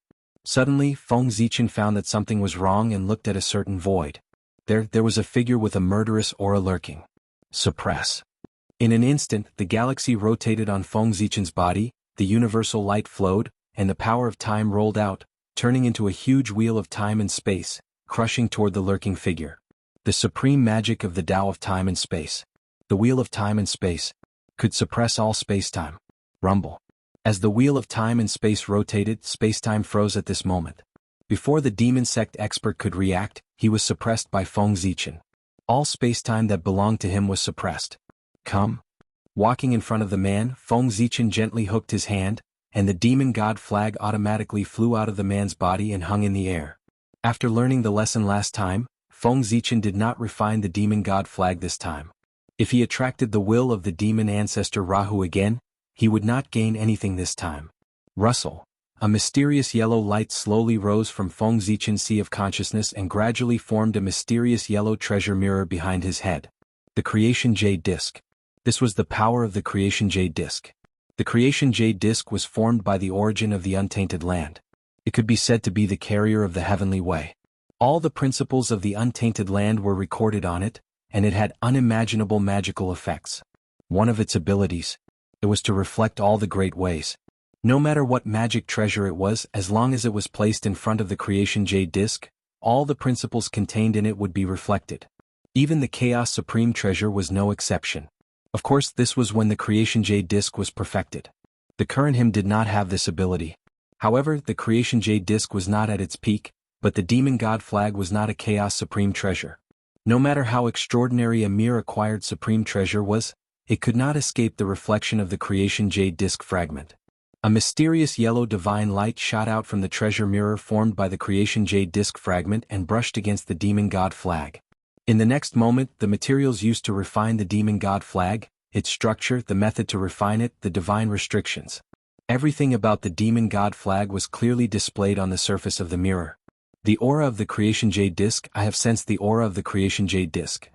Suddenly, Feng Zichen found that something was wrong and looked at a certain void. There was a figure with a murderous aura lurking. Suppress. In an instant, the galaxy rotated on Feng Zichen's body, the universal light flowed, and the power of time rolled out, turning into a huge wheel of time and space, crushing toward the lurking figure. The supreme magic of the Tao of time and space. The wheel of time and space. could suppress all spacetime. Rumble. As the wheel of time and space rotated, spacetime froze at this moment. Before the demon sect expert could react, he was suppressed by Feng Zichen. All spacetime that belonged to him was suppressed. Come. Walking in front of the man, Feng Zichen gently hooked his hand, and the demon god flag automatically flew out of the man's body and hung in the air. After learning the lesson last time, Feng Zichen did not refine the demon god flag this time. If he attracted the will of the demon ancestor Rahu again, he would not gain anything this time. Rustle. A mysterious yellow light slowly rose from Feng Zichen's sea of consciousness and gradually formed a mysterious yellow treasure mirror behind his head. The Creation Jade Disc. This was the power of the Creation Jade Disc. The Creation Jade Disc was formed by the origin of the untainted land. It could be said to be the carrier of the heavenly way. All the principles of the untainted land were recorded on it, and it had unimaginable magical effects. One of its abilities, it was to reflect all the great ways. No matter what magic treasure it was, as long as it was placed in front of the Creation Jade Disc, all the principles contained in it would be reflected. Even the Chaos Supreme treasure was no exception. Of course, this was when the Creation Jade Disc was perfected. The current him did not have this ability. However, the Creation Jade Disc was not at its peak, but the Demon God Flag was not a Chaos Supreme treasure. No matter how extraordinary a mere acquired Supreme treasure was, it could not escape the reflection of the Creation Jade Disc fragment. A mysterious yellow divine light shot out from the treasure mirror formed by the Creation Jade Disc fragment and brushed against the Demon God Flag. In the next moment, the materials used to refine the Demon God Flag, its structure, the method to refine it, the divine restrictions. Everything about the Demon God Flag was clearly displayed on the surface of the mirror. The aura of the Creation Jade Disc. I have sensed the aura of the Creation Jade Disc.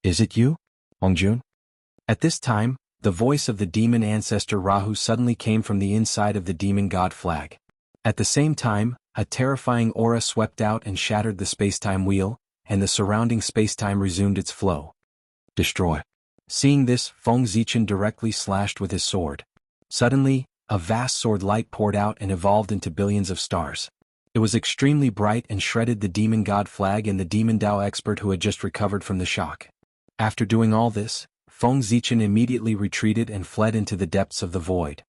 Is it you, Hongjun? At this time, the voice of the demon ancestor Rahu suddenly came from the inside of the Demon God Flag. At the same time, a terrifying aura swept out and shattered the spacetime wheel, and the surrounding spacetime resumed its flow. Destroy. Seeing this, Feng Zichen directly slashed with his sword. Suddenly, a vast sword light poured out and evolved into billions of stars. It was extremely bright and shredded the Demon God Flag and the Demon Dao expert who had just recovered from the shock. After doing all this, Feng Zichen immediately retreated and fled into the depths of the void.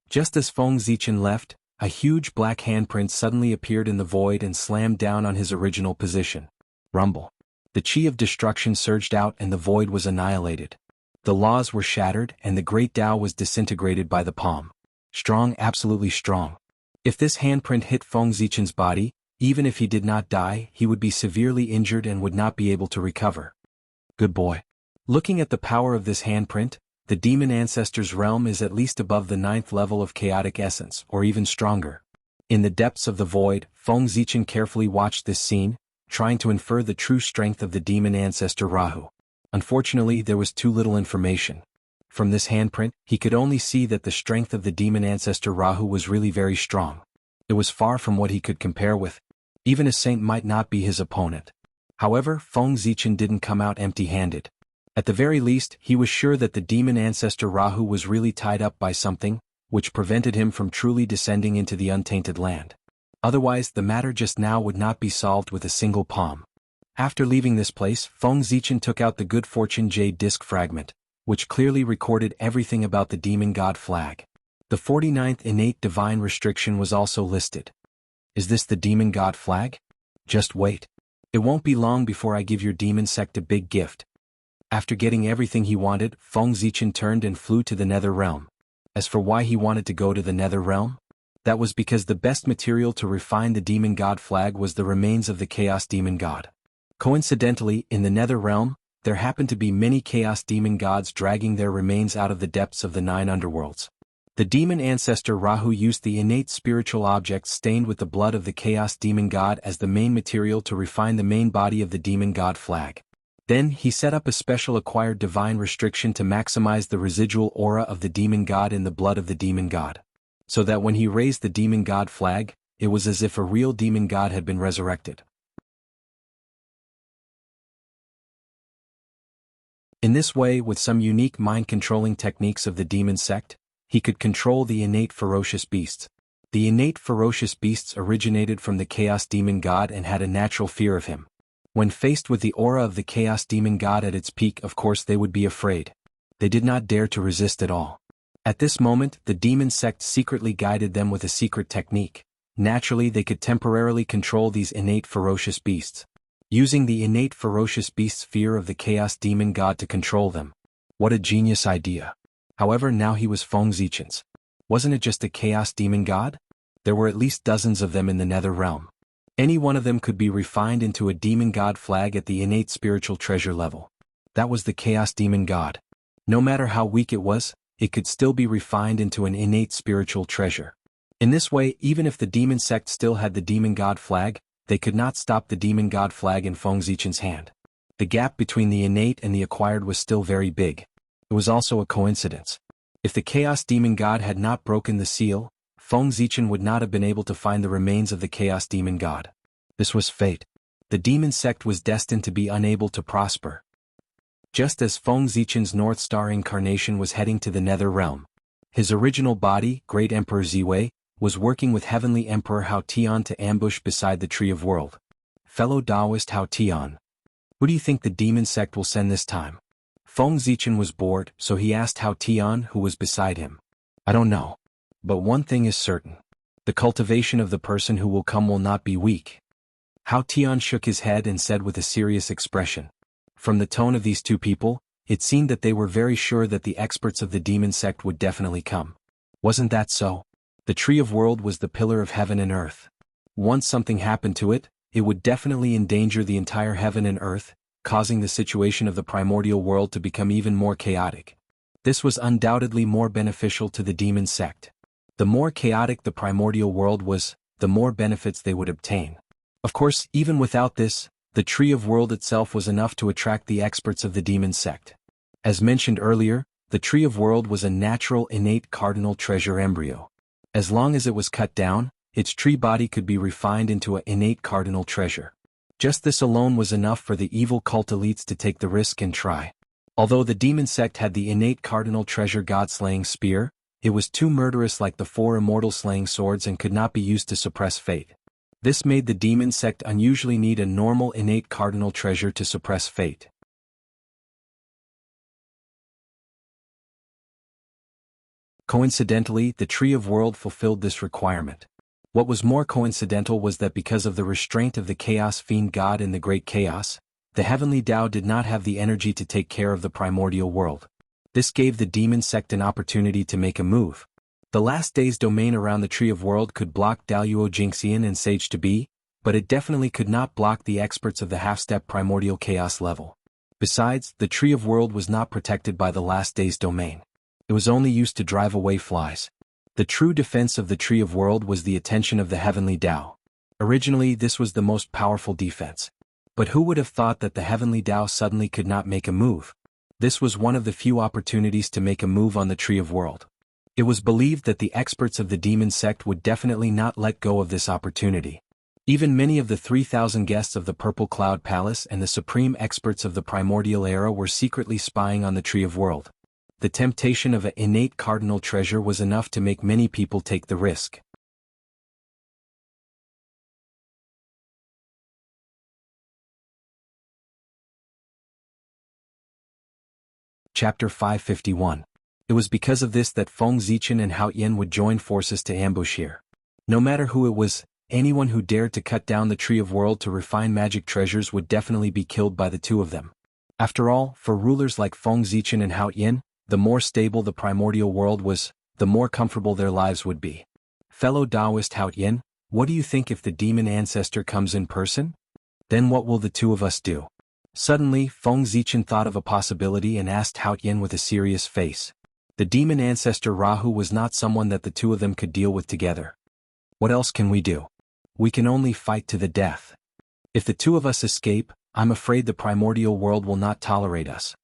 Just as Feng Zichen left, a huge black handprint suddenly appeared in the void and slammed down on his original position. Rumble. The chi of destruction surged out and the void was annihilated. The laws were shattered and the great Tao was disintegrated by the palm. Strong, absolutely strong. If this handprint hit Feng Zichen's body, even if he did not die, he would be severely injured and would not be able to recover. Good boy. Looking at the power of this handprint, the demon ancestor's realm is at least above the 9th level of chaotic essence, or even stronger. In the depths of the void, Feng Zichen carefully watched this scene, trying to infer the true strength of the demon ancestor Rahu. Unfortunately, there was too little information. From this handprint, he could only see that the strength of the demon ancestor Rahu was really very strong. It was far from what he could compare with. Even a saint might not be his opponent. However, Feng Zichen didn't come out empty-handed. At the very least, he was sure that the demon ancestor Rahu was really tied up by something, which prevented him from truly descending into the untainted land. Otherwise, the matter just now would not be solved with a single palm. After leaving this place, Feng Zichen took out the Good Fortune Jade Disc fragment, which clearly recorded everything about the Demon God Flag. The 49th innate divine restriction was also listed. Is this the Demon God Flag? Just wait. It won't be long before I give your demon sect a big gift. After getting everything he wanted, Feng Zichen turned and flew to the Nether Realm. As for why he wanted to go to the Nether Realm, that was because the best material to refine the Demon God Flag was the remains of the Chaos Demon God. Coincidentally, in the Nether Realm, there happened to be many Chaos Demon Gods dragging their remains out of the depths of the 9 underworlds. The demon ancestor Rahu used the innate spiritual objects stained with the blood of the Chaos Demon God as the main material to refine the main body of the Demon God Flag. Then, he set up a special acquired divine restriction to maximize the residual aura of the Demon God in the blood of the Demon God. So that when he raised the Demon God Flag, it was as if a real Demon God had been resurrected. In this way, with some unique mind-controlling techniques of the demon sect, he could control the innate ferocious beasts. The innate ferocious beasts originated from the Chaos Demon God and had a natural fear of him. When faced with the aura of the Chaos Demon God at its peak, of course they would be afraid. They did not dare to resist at all. At this moment, the demon sect secretly guided them with a secret technique. Naturally, they could temporarily control these innate ferocious beasts. Using the innate ferocious beast's fear of the Chaos Demon God to control them. What a genius idea. However, now he was Feng Zichen's. Wasn't it just a Chaos Demon God? There were at least dozens of them in the Nether Realm. Any one of them could be refined into a Demon God flag at the innate spiritual treasure level. That was the Chaos Demon God. No matter how weak it was, it could still be refined into an innate spiritual treasure. In this way, even if the demon sect still had the Demon God flag, they could not stop the Demon God flag in Feng Zichen's hand. The gap between the innate and the acquired was still very big. It was also a coincidence. If the Chaos Demon God had not broken the seal, Feng Zichen would not have been able to find the remains of the Chaos Demon God. This was fate. The demon sect was destined to be unable to prosper. Just as Feng Zichen's North Star incarnation was heading to the Nether Realm. His original body, Great Emperor Ziwei, was working with Heavenly Emperor Hao Tian to ambush beside the Tree of World. Fellow Taoist Hao Tian. Who do you think the demon sect will send this time? Feng Zichen was bored, so he asked Hao Tian, who was beside him. I don't know. But one thing is certain. The cultivation of the person who will come will not be weak. Hao Tian shook his head and said with a serious expression. From the tone of these two people, it seemed that they were very sure that the experts of the demon sect would definitely come. Wasn't that so? The Tree of World was the pillar of heaven and earth. Once something happened to it, it would definitely endanger the entire heaven and earth, causing the situation of the primordial world to become even more chaotic. This was undoubtedly more beneficial to the demon sect. The more chaotic the primordial world was, the more benefits they would obtain. Of course, even without this, the Tree of World itself was enough to attract the experts of the demon sect. As mentioned earlier, the Tree of World was a natural innate cardinal treasure embryo. As long as it was cut down, its tree body could be refined into an innate cardinal treasure. Just this alone was enough for the evil cult elites to take the risk and try. Although the demon sect had the innate cardinal treasure god-slaying spear, it was too murderous like the 4 immortal slaying swords and could not be used to suppress fate. This made the demon sect unusually need a normal innate cardinal treasure to suppress fate. Coincidentally, the Tree of World fulfilled this requirement. What was more coincidental was that because of the restraint of the Chaos Fiend God in the Great Chaos, the Heavenly Tao did not have the energy to take care of the primordial world. This gave the demon sect an opportunity to make a move. The last day's domain around the Tree of World could block Daluo Jingxian and Sage to Be, but it definitely could not block the experts of the half-step primordial chaos level. Besides, the Tree of World was not protected by the last day's domain. It was only used to drive away flies. The true defense of the Tree of World was the attention of the Heavenly Tao. Originally, this was the most powerful defense. But who would have thought that the Heavenly Tao suddenly could not make a move? This was one of the few opportunities to make a move on the Tree of World. It was believed that the experts of the demon sect would definitely not let go of this opportunity. Even many of the 3,000 guests of the Purple Cloud Palace and the supreme experts of the primordial era were secretly spying on the Tree of World. The temptation of an innate cardinal treasure was enough to make many people take the risk. Chapter 551. It was because of this that Feng Zichen and Hao Yin would join forces to ambush here. No matter who it was, anyone who dared to cut down the Tree of World to refine magic treasures would definitely be killed by the two of them. After all, for rulers like Feng Zichen and Hao Yin, the more stable the primordial world was, the more comfortable their lives would be. Fellow Taoist Hao Yin, what do you think if the demon ancestor comes in person? Then what will the two of us do? Suddenly, Feng Zichen thought of a possibility and asked Hao Yin with a serious face. The demon ancestor Rahu was not someone that the two of them could deal with together. What else can we do? We can only fight to the death. If the two of us escape, I'm afraid the primordial world will not tolerate us.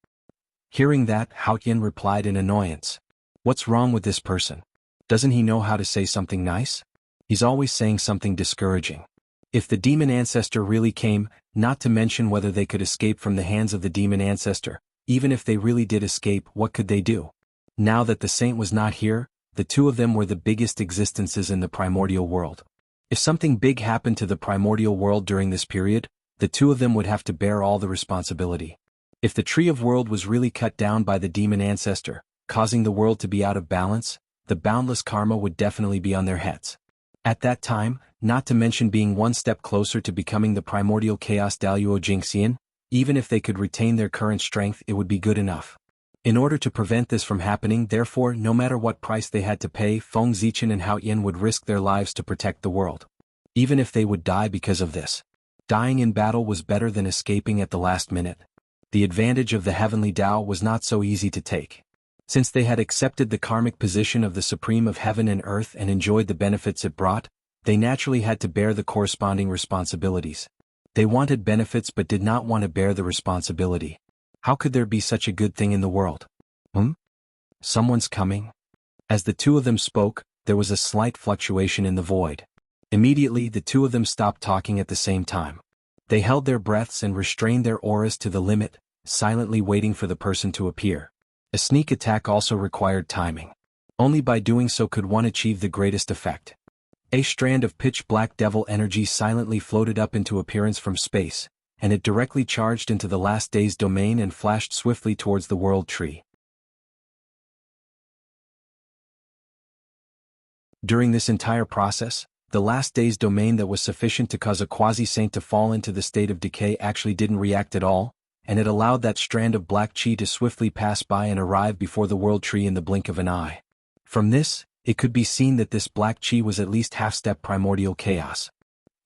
Hearing that, Hao Yin replied in annoyance. What's wrong with this person? Doesn't he know how to say something nice? He's always saying something discouraging. If the demon ancestor really came, not to mention whether they could escape from the hands of the demon ancestor, even if they really did escape, what could they do? Now that the saint was not here, the two of them were the biggest existences in the primordial world. If something big happened to the primordial world during this period, the two of them would have to bear all the responsibility. If the Tree of World was really cut down by the demon ancestor, causing the world to be out of balance, the boundless karma would definitely be on their heads. At that time, not to mention being one step closer to becoming the primordial chaos Daluo Jingxian, even if they could retain their current strength, it would be good enough. In order to prevent this from happening, therefore, no matter what price they had to pay, Feng Zichen and Hao Yan would risk their lives to protect the world. Even if they would die because of this. Dying in battle was better than escaping at the last minute. The advantage of the heavenly Tao was not so easy to take. Since they had accepted the karmic position of the Supreme of Heaven and Earth and enjoyed the benefits it brought, they naturally had to bear the corresponding responsibilities. They wanted benefits but did not want to bear the responsibility. How could there be such a good thing in the world? Someone's coming? As the two of them spoke, there was a slight fluctuation in the void. Immediately, the two of them stopped talking at the same time. They held their breaths and restrained their auras to the limit, silently waiting for the person to appear. A sneak attack also required timing. Only by doing so could one achieve the greatest effect. A strand of pitch-black devil energy silently floated up into appearance from space, and it directly charged into the last day's domain and flashed swiftly towards the world tree. During this entire process, the last day's domain that was sufficient to cause a quasi-saint to fall into the state of decay actually didn't react at all, and it allowed that strand of black chi to swiftly pass by and arrive before the world tree in the blink of an eye. From this, it could be seen that this black chi was at least half-step primordial chaos.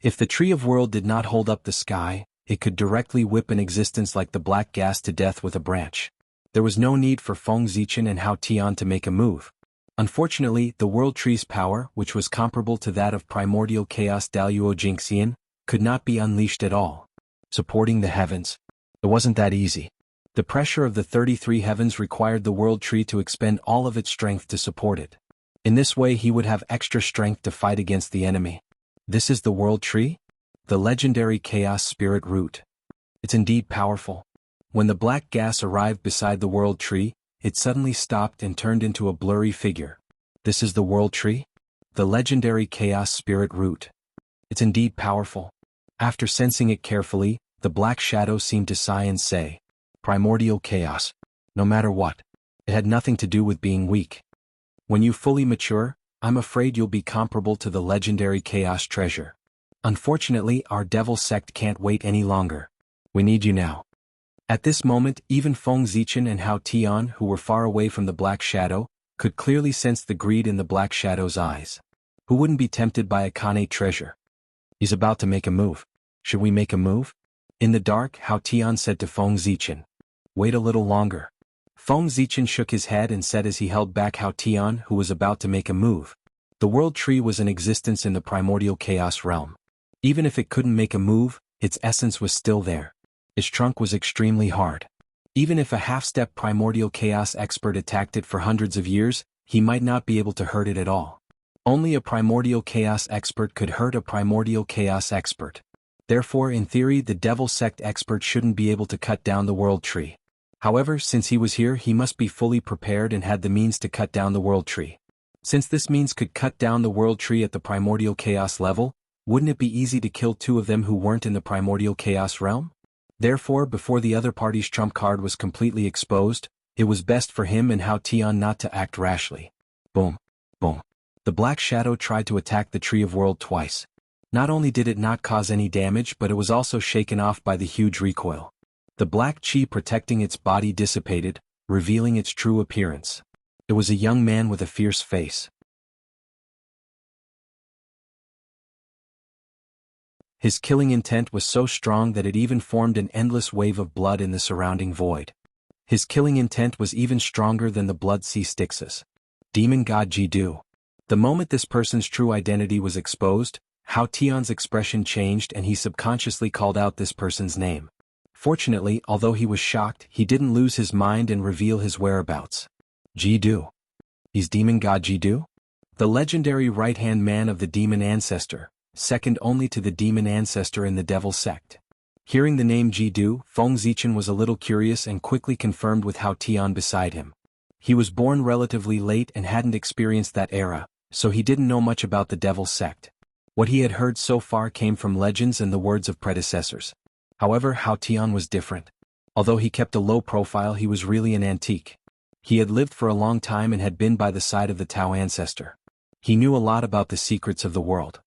If the Tree of World did not hold up the sky, it could directly whip an existence like the black gas to death with a branch. There was no need for Feng Zichen and Hao Tian to make a move. Unfortunately, the world tree's power, which was comparable to that of primordial chaos Daluo Jingxian, could not be unleashed at all. Supporting the heavens. It wasn't that easy. The pressure of the 33 heavens required the world tree to expend all of its strength to support it. In this way he would have extra strength to fight against the enemy. This is the world tree? The legendary chaos spirit root. It's indeed powerful. When the black gas arrived beside the world tree, it suddenly stopped and turned into a blurry figure. This is the world tree? The legendary chaos spirit root. It's indeed powerful. After sensing it carefully, the black shadow seemed to sigh and say, "Primordial chaos. No matter what. It had nothing to do with being weak. When you fully mature, I'm afraid you'll be comparable to the legendary chaos treasure. Unfortunately, our devil sect can't wait any longer. We need you now." At this moment, even Feng Zichen and Hao Tian, who were far away from the black shadow, could clearly sense the greed in the black shadow's eyes. Who wouldn't be tempted by a Khanate treasure? He's about to make a move. Should we make a move? In the dark, Hao Tian said to Feng Zichen. Wait a little longer. Feng Zichen shook his head and said as he held back Hao Tian, who was about to make a move. The world tree was in existence in the primordial chaos realm. Even if it couldn't make a move, its essence was still there. Its trunk was extremely hard. Even if a half-step primordial chaos expert attacked it for hundreds of years, he might not be able to hurt it at all. Only a primordial chaos expert could hurt a primordial chaos expert. Therefore, in theory, the devil sect expert shouldn't be able to cut down the world tree. However, since he was here, he must be fully prepared and had the means to cut down the world tree. Since this means could cut down the world tree at the primordial chaos level, wouldn't it be easy to kill two of them who weren't in the primordial chaos realm? Therefore, before the other party's trump card was completely exposed, it was best for him and Hao Tian not to act rashly. Boom. Boom. The black shadow tried to attack the Tree of World twice. Not only did it not cause any damage, but it was also shaken off by the huge recoil. The black chi protecting its body dissipated, revealing its true appearance. It was a young man with a fierce face. His killing intent was so strong that it even formed an endless wave of blood in the surrounding void. His killing intent was even stronger than the blood sea Styx's. Demon God Jidu. The moment this person's true identity was exposed, Hao Tian's expression changed and he subconsciously called out this person's name. Fortunately, although he was shocked, he didn't lose his mind and reveal his whereabouts. Jidu. He's Demon God Jidu? The legendary right-hand man of the demon ancestor, second only to the demon ancestor in the devil sect. Hearing the name Jidu, Feng Zichen was a little curious and quickly confirmed with Hao Tian beside him. He was born relatively late and hadn't experienced that era, so he didn't know much about the devil sect. What he had heard so far came from legends and the words of predecessors. However, Hao Tian was different. Although he kept a low profile, he was really an antique. He had lived for a long time and had been by the side of the Tao ancestor. He knew a lot about the secrets of the world.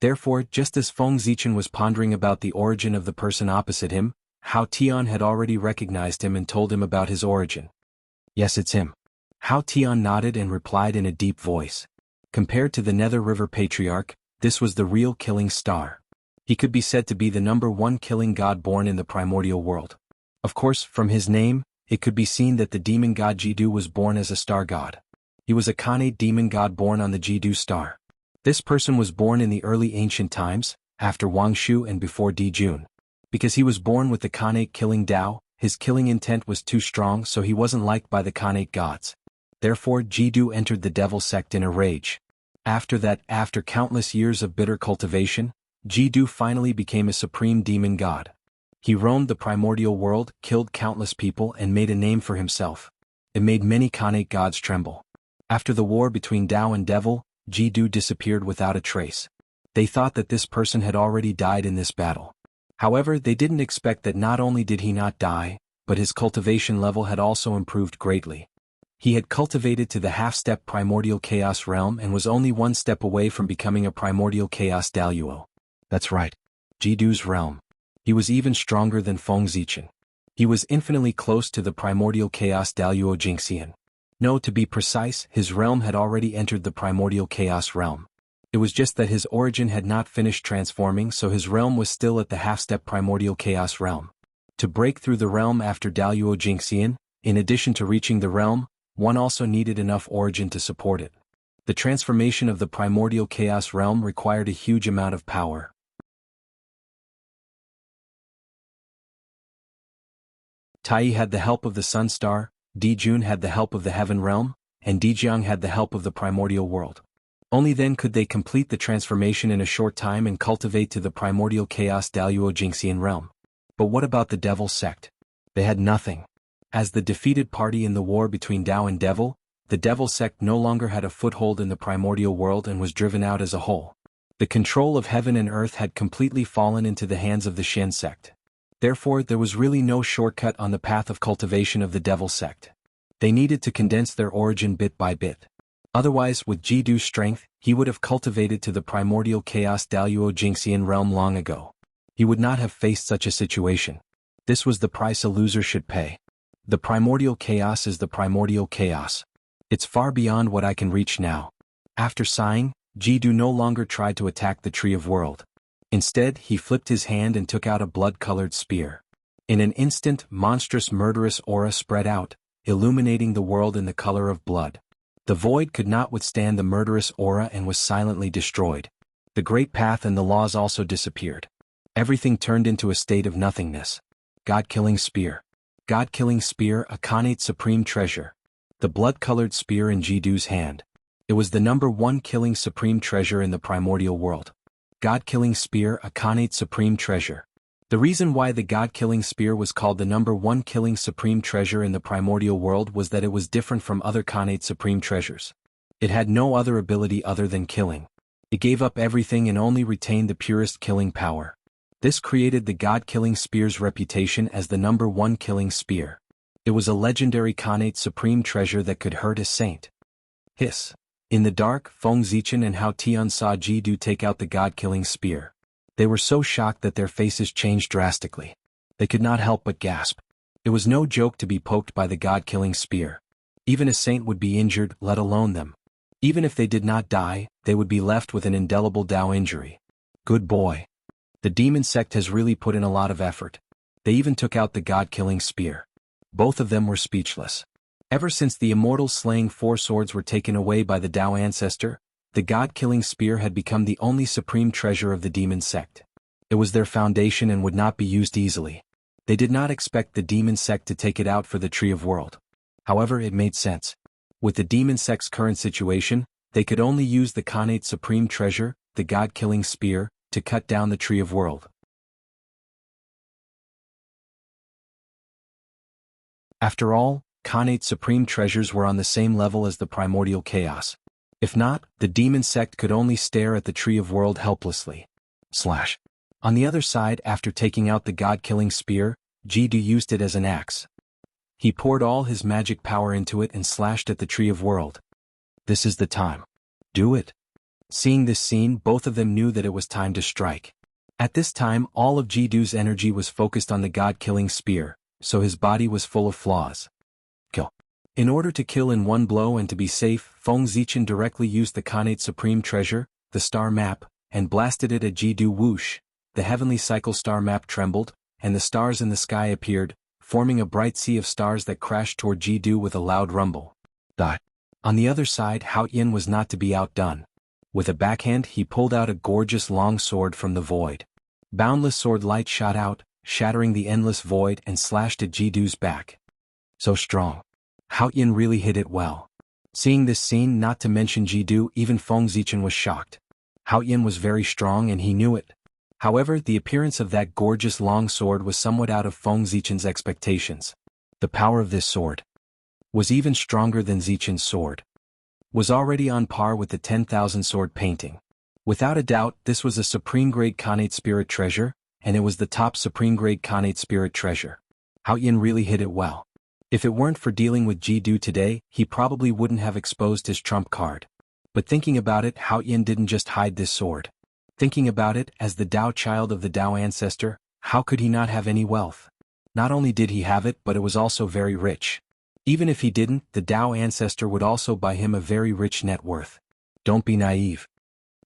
Therefore, just as Feng Zichen was pondering about the origin of the person opposite him, Hao Tian had already recognized him and told him about his origin. "Yes, it's him." Hao Tian nodded and replied in a deep voice. Compared to the Nether River Patriarch, this was the real killing star. He could be said to be the #1 killing god born in the primordial world. Of course, from his name, it could be seen that the demon god Jidu was born as a star god. He was a Khanate demon god born on the Jidu star. This person was born in the early ancient times, after Wangshu and before Dijun. Because he was born with the Khanate killing Dao, his killing intent was too strong, so he wasn't liked by the Khanate gods. Therefore Jidu entered the devil sect in a rage. After that, after countless years of bitter cultivation, Jidu finally became a supreme demon god. He roamed the primordial world, killed countless people and made a name for himself. It made many Khanate gods tremble. After the war between Dao and devil, Jidu disappeared without a trace. They thought that this person had already died in this battle. However, they didn't expect that not only did he not die, but his cultivation level had also improved greatly. He had cultivated to the half-step primordial chaos realm and was only one step away from becoming a primordial chaos Daluo. That's right. Jidu's realm. He was even stronger than Feng Zichen. He was infinitely close to the primordial chaos Daluo Jingxian. No, to be precise, his realm had already entered the primordial chaos realm. It was just that his origin had not finished transforming, so his realm was still at the half-step primordial chaos realm. To break through the realm after Daluo Jingxian, in addition to reaching the realm, one also needed enough origin to support it. The transformation of the primordial chaos realm required a huge amount of power. Tai had the help of the Sun Star, Dijun had the help of the Heaven Realm, and Dijiang had the help of the primordial world. Only then could they complete the transformation in a short time and cultivate to the primordial chaos Daluo Jingxian realm. But what about the devil sect? They had nothing. As the defeated party in the war between Dao and devil, the devil sect no longer had a foothold in the primordial world and was driven out as a whole. The control of heaven and earth had completely fallen into the hands of the Shen sect. Therefore, there was really no shortcut on the path of cultivation of the devil sect. They needed to condense their origin bit by bit. Otherwise, with Jidu's strength, he would have cultivated to the primordial chaos Daluo Jingxian realm long ago. He would not have faced such a situation. This was the price a loser should pay. The primordial chaos is the primordial chaos. It's far beyond what I can reach now. After sighing, Jidu no longer tried to attack the Tree of World. Instead, he flipped his hand and took out a blood-colored spear. In an instant, monstrous murderous aura spread out, illuminating the world in the color of blood. The void could not withstand the murderous aura and was silently destroyed. The great path and the laws also disappeared. Everything turned into a state of nothingness. God-killing spear. God-killing spear, a Khanate supreme treasure. The blood-colored spear in Jidu's hand. It was the #1 killing supreme treasure in the primordial world. God-killing spear, a Khanate supreme treasure. The reason why the God-killing spear was called the #1 killing supreme treasure in the primordial world was that it was different from other Khanate supreme treasures. It had no other ability other than killing. It gave up everything and only retained the purest killing power. This created the God-killing spear's reputation as the #1 killing spear. It was a legendary Khanate supreme treasure that could hurt a saint. Hiss. In the dark, Feng Zichen and Hao Tian saw Jidu take out the God-killing spear. They were so shocked that their faces changed drastically. They could not help but gasp. It was no joke to be poked by the God-killing spear. Even a saint would be injured, let alone them. Even if they did not die, they would be left with an indelible Dao injury. Good boy. The demon sect has really put in a lot of effort. They even took out the God-killing spear. Both of them were speechless. Ever since the immortal slaying 4 swords were taken away by the Dao ancestor, the God-killing spear had become the only supreme treasure of the demon sect. It was their foundation and would not be used easily. They did not expect the demon sect to take it out for the Tree of World. However, it made sense. With the demon sect's current situation, they could only use the Khanate supreme treasure, the God-killing spear, to cut down the Tree of World. After all, Khanate supreme treasures were on the same level as the primordial chaos. If not, the demon sect could only stare at the Tree of World helplessly. On the other side, after taking out the god-killing spear, Jidu used it as an axe. He poured all his magic power into it and slashed at the Tree of World. This is the time. Do it. Seeing this scene, both of them knew that it was time to strike. At this time, all of Jidu's energy was focused on the god-killing spear, so his body was full of flaws. Kill. In order to kill in one blow and to be safe, Feng Zichen directly used the Khanate Supreme Treasure, the star map, and blasted it at Jidu. Whoosh! The heavenly cycle star map trembled, and the stars in the sky appeared, forming a bright sea of stars that crashed toward Jidu with a loud rumble. On the other side, Hao Yin was not to be outdone. With a backhand, he pulled out a gorgeous long sword from the void. Boundless sword light shot out, shattering the endless void and slashed at Jidu's back. So strong. Hao Yin really hit it well. Seeing this scene, not to mention Jidu, even Feng Zichen was shocked. Hao Yin was very strong and he knew it. However, the appearance of that gorgeous long sword was somewhat out of Feng Zichen's expectations. The power of this sword was even stronger than Zichen's sword. Was already on par with the 10,000 sword painting. Without a doubt, this was a supreme-grade Khanate spirit treasure, and it was the top supreme-grade Khanate spirit treasure. Hao Yin really hit it well. If it weren't for dealing with Jidu today, he probably wouldn't have exposed his trump card. But thinking about it, Hao Yin didn't just hide this sword. Thinking about it, as the Dao child of the Dao ancestor, how could he not have any wealth? Not only did he have it, but it was also very rich. Even if he didn't, the Dao ancestor would also buy him a very rich net worth. Don't be naive.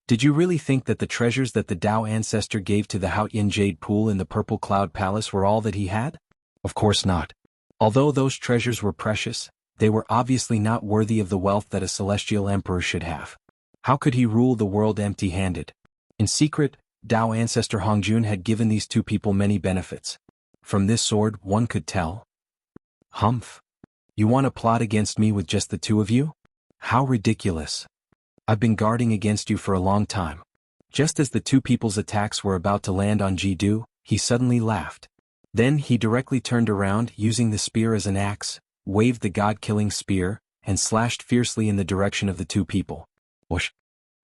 Did you really think that the treasures that the Dao ancestor gave to the Hao Yin Jade Pool in the Purple Cloud Palace were all that he had? Of course not. Although those treasures were precious, they were obviously not worthy of the wealth that a celestial emperor should have. How could he rule the world empty-handed? In secret, Dao ancestor Hongjun had given these two people many benefits. From this sword, one could tell. Humph. You want to plot against me with just the two of you? How ridiculous. I've been guarding against you for a long time. Just as the two people's attacks were about to land on Jidu, he suddenly laughed. Then he directly turned around, using the spear as an axe, waved the god-killing spear, and slashed fiercely in the direction of the two people. Whoosh!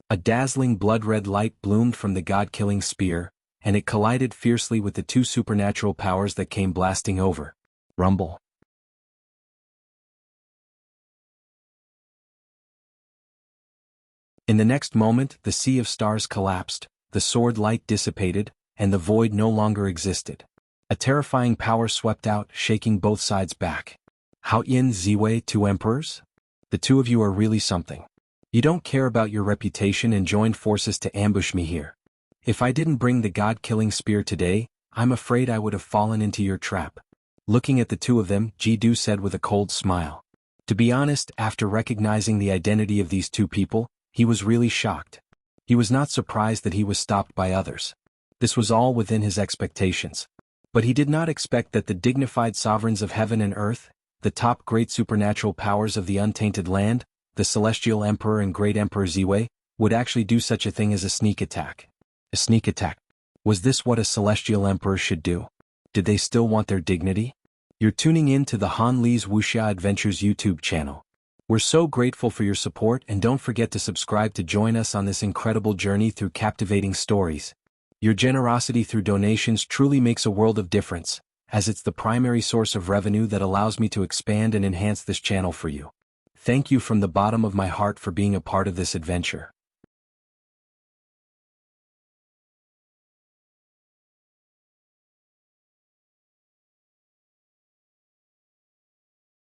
A dazzling blood-red light bloomed from the god-killing spear, and it collided fiercely with the two supernatural powers that came blasting over. Rumble. In the next moment, the sea of stars collapsed, the sword light dissipated, and the void no longer existed. A terrifying power swept out, shaking both sides back. Hao Yin, Ziwei, two emperors? The two of you are really something. You don't care about your reputation and joined forces to ambush me here. If I didn't bring the god-killing spear today, I'm afraid I would have fallen into your trap. Looking at the two of them, Jidu said with a cold smile. To be honest, after recognizing the identity of these two people, he was really shocked. He was not surprised that he was stopped by others. This was all within his expectations. But he did not expect that the dignified sovereigns of heaven and earth, the top great supernatural powers of the untainted land, the celestial emperor and great emperor Ziwei, would actually do such a thing as a sneak attack. A sneak attack. Was this what a celestial emperor should do? Did they still want their dignity? You're tuning in to the Han Li's Wuxia Adventures YouTube channel. We're so grateful for your support, and don't forget to subscribe to join us on this incredible journey through captivating stories. Your generosity through donations truly makes a world of difference, as it's the primary source of revenue that allows me to expand and enhance this channel for you. Thank you from the bottom of my heart for being a part of this adventure.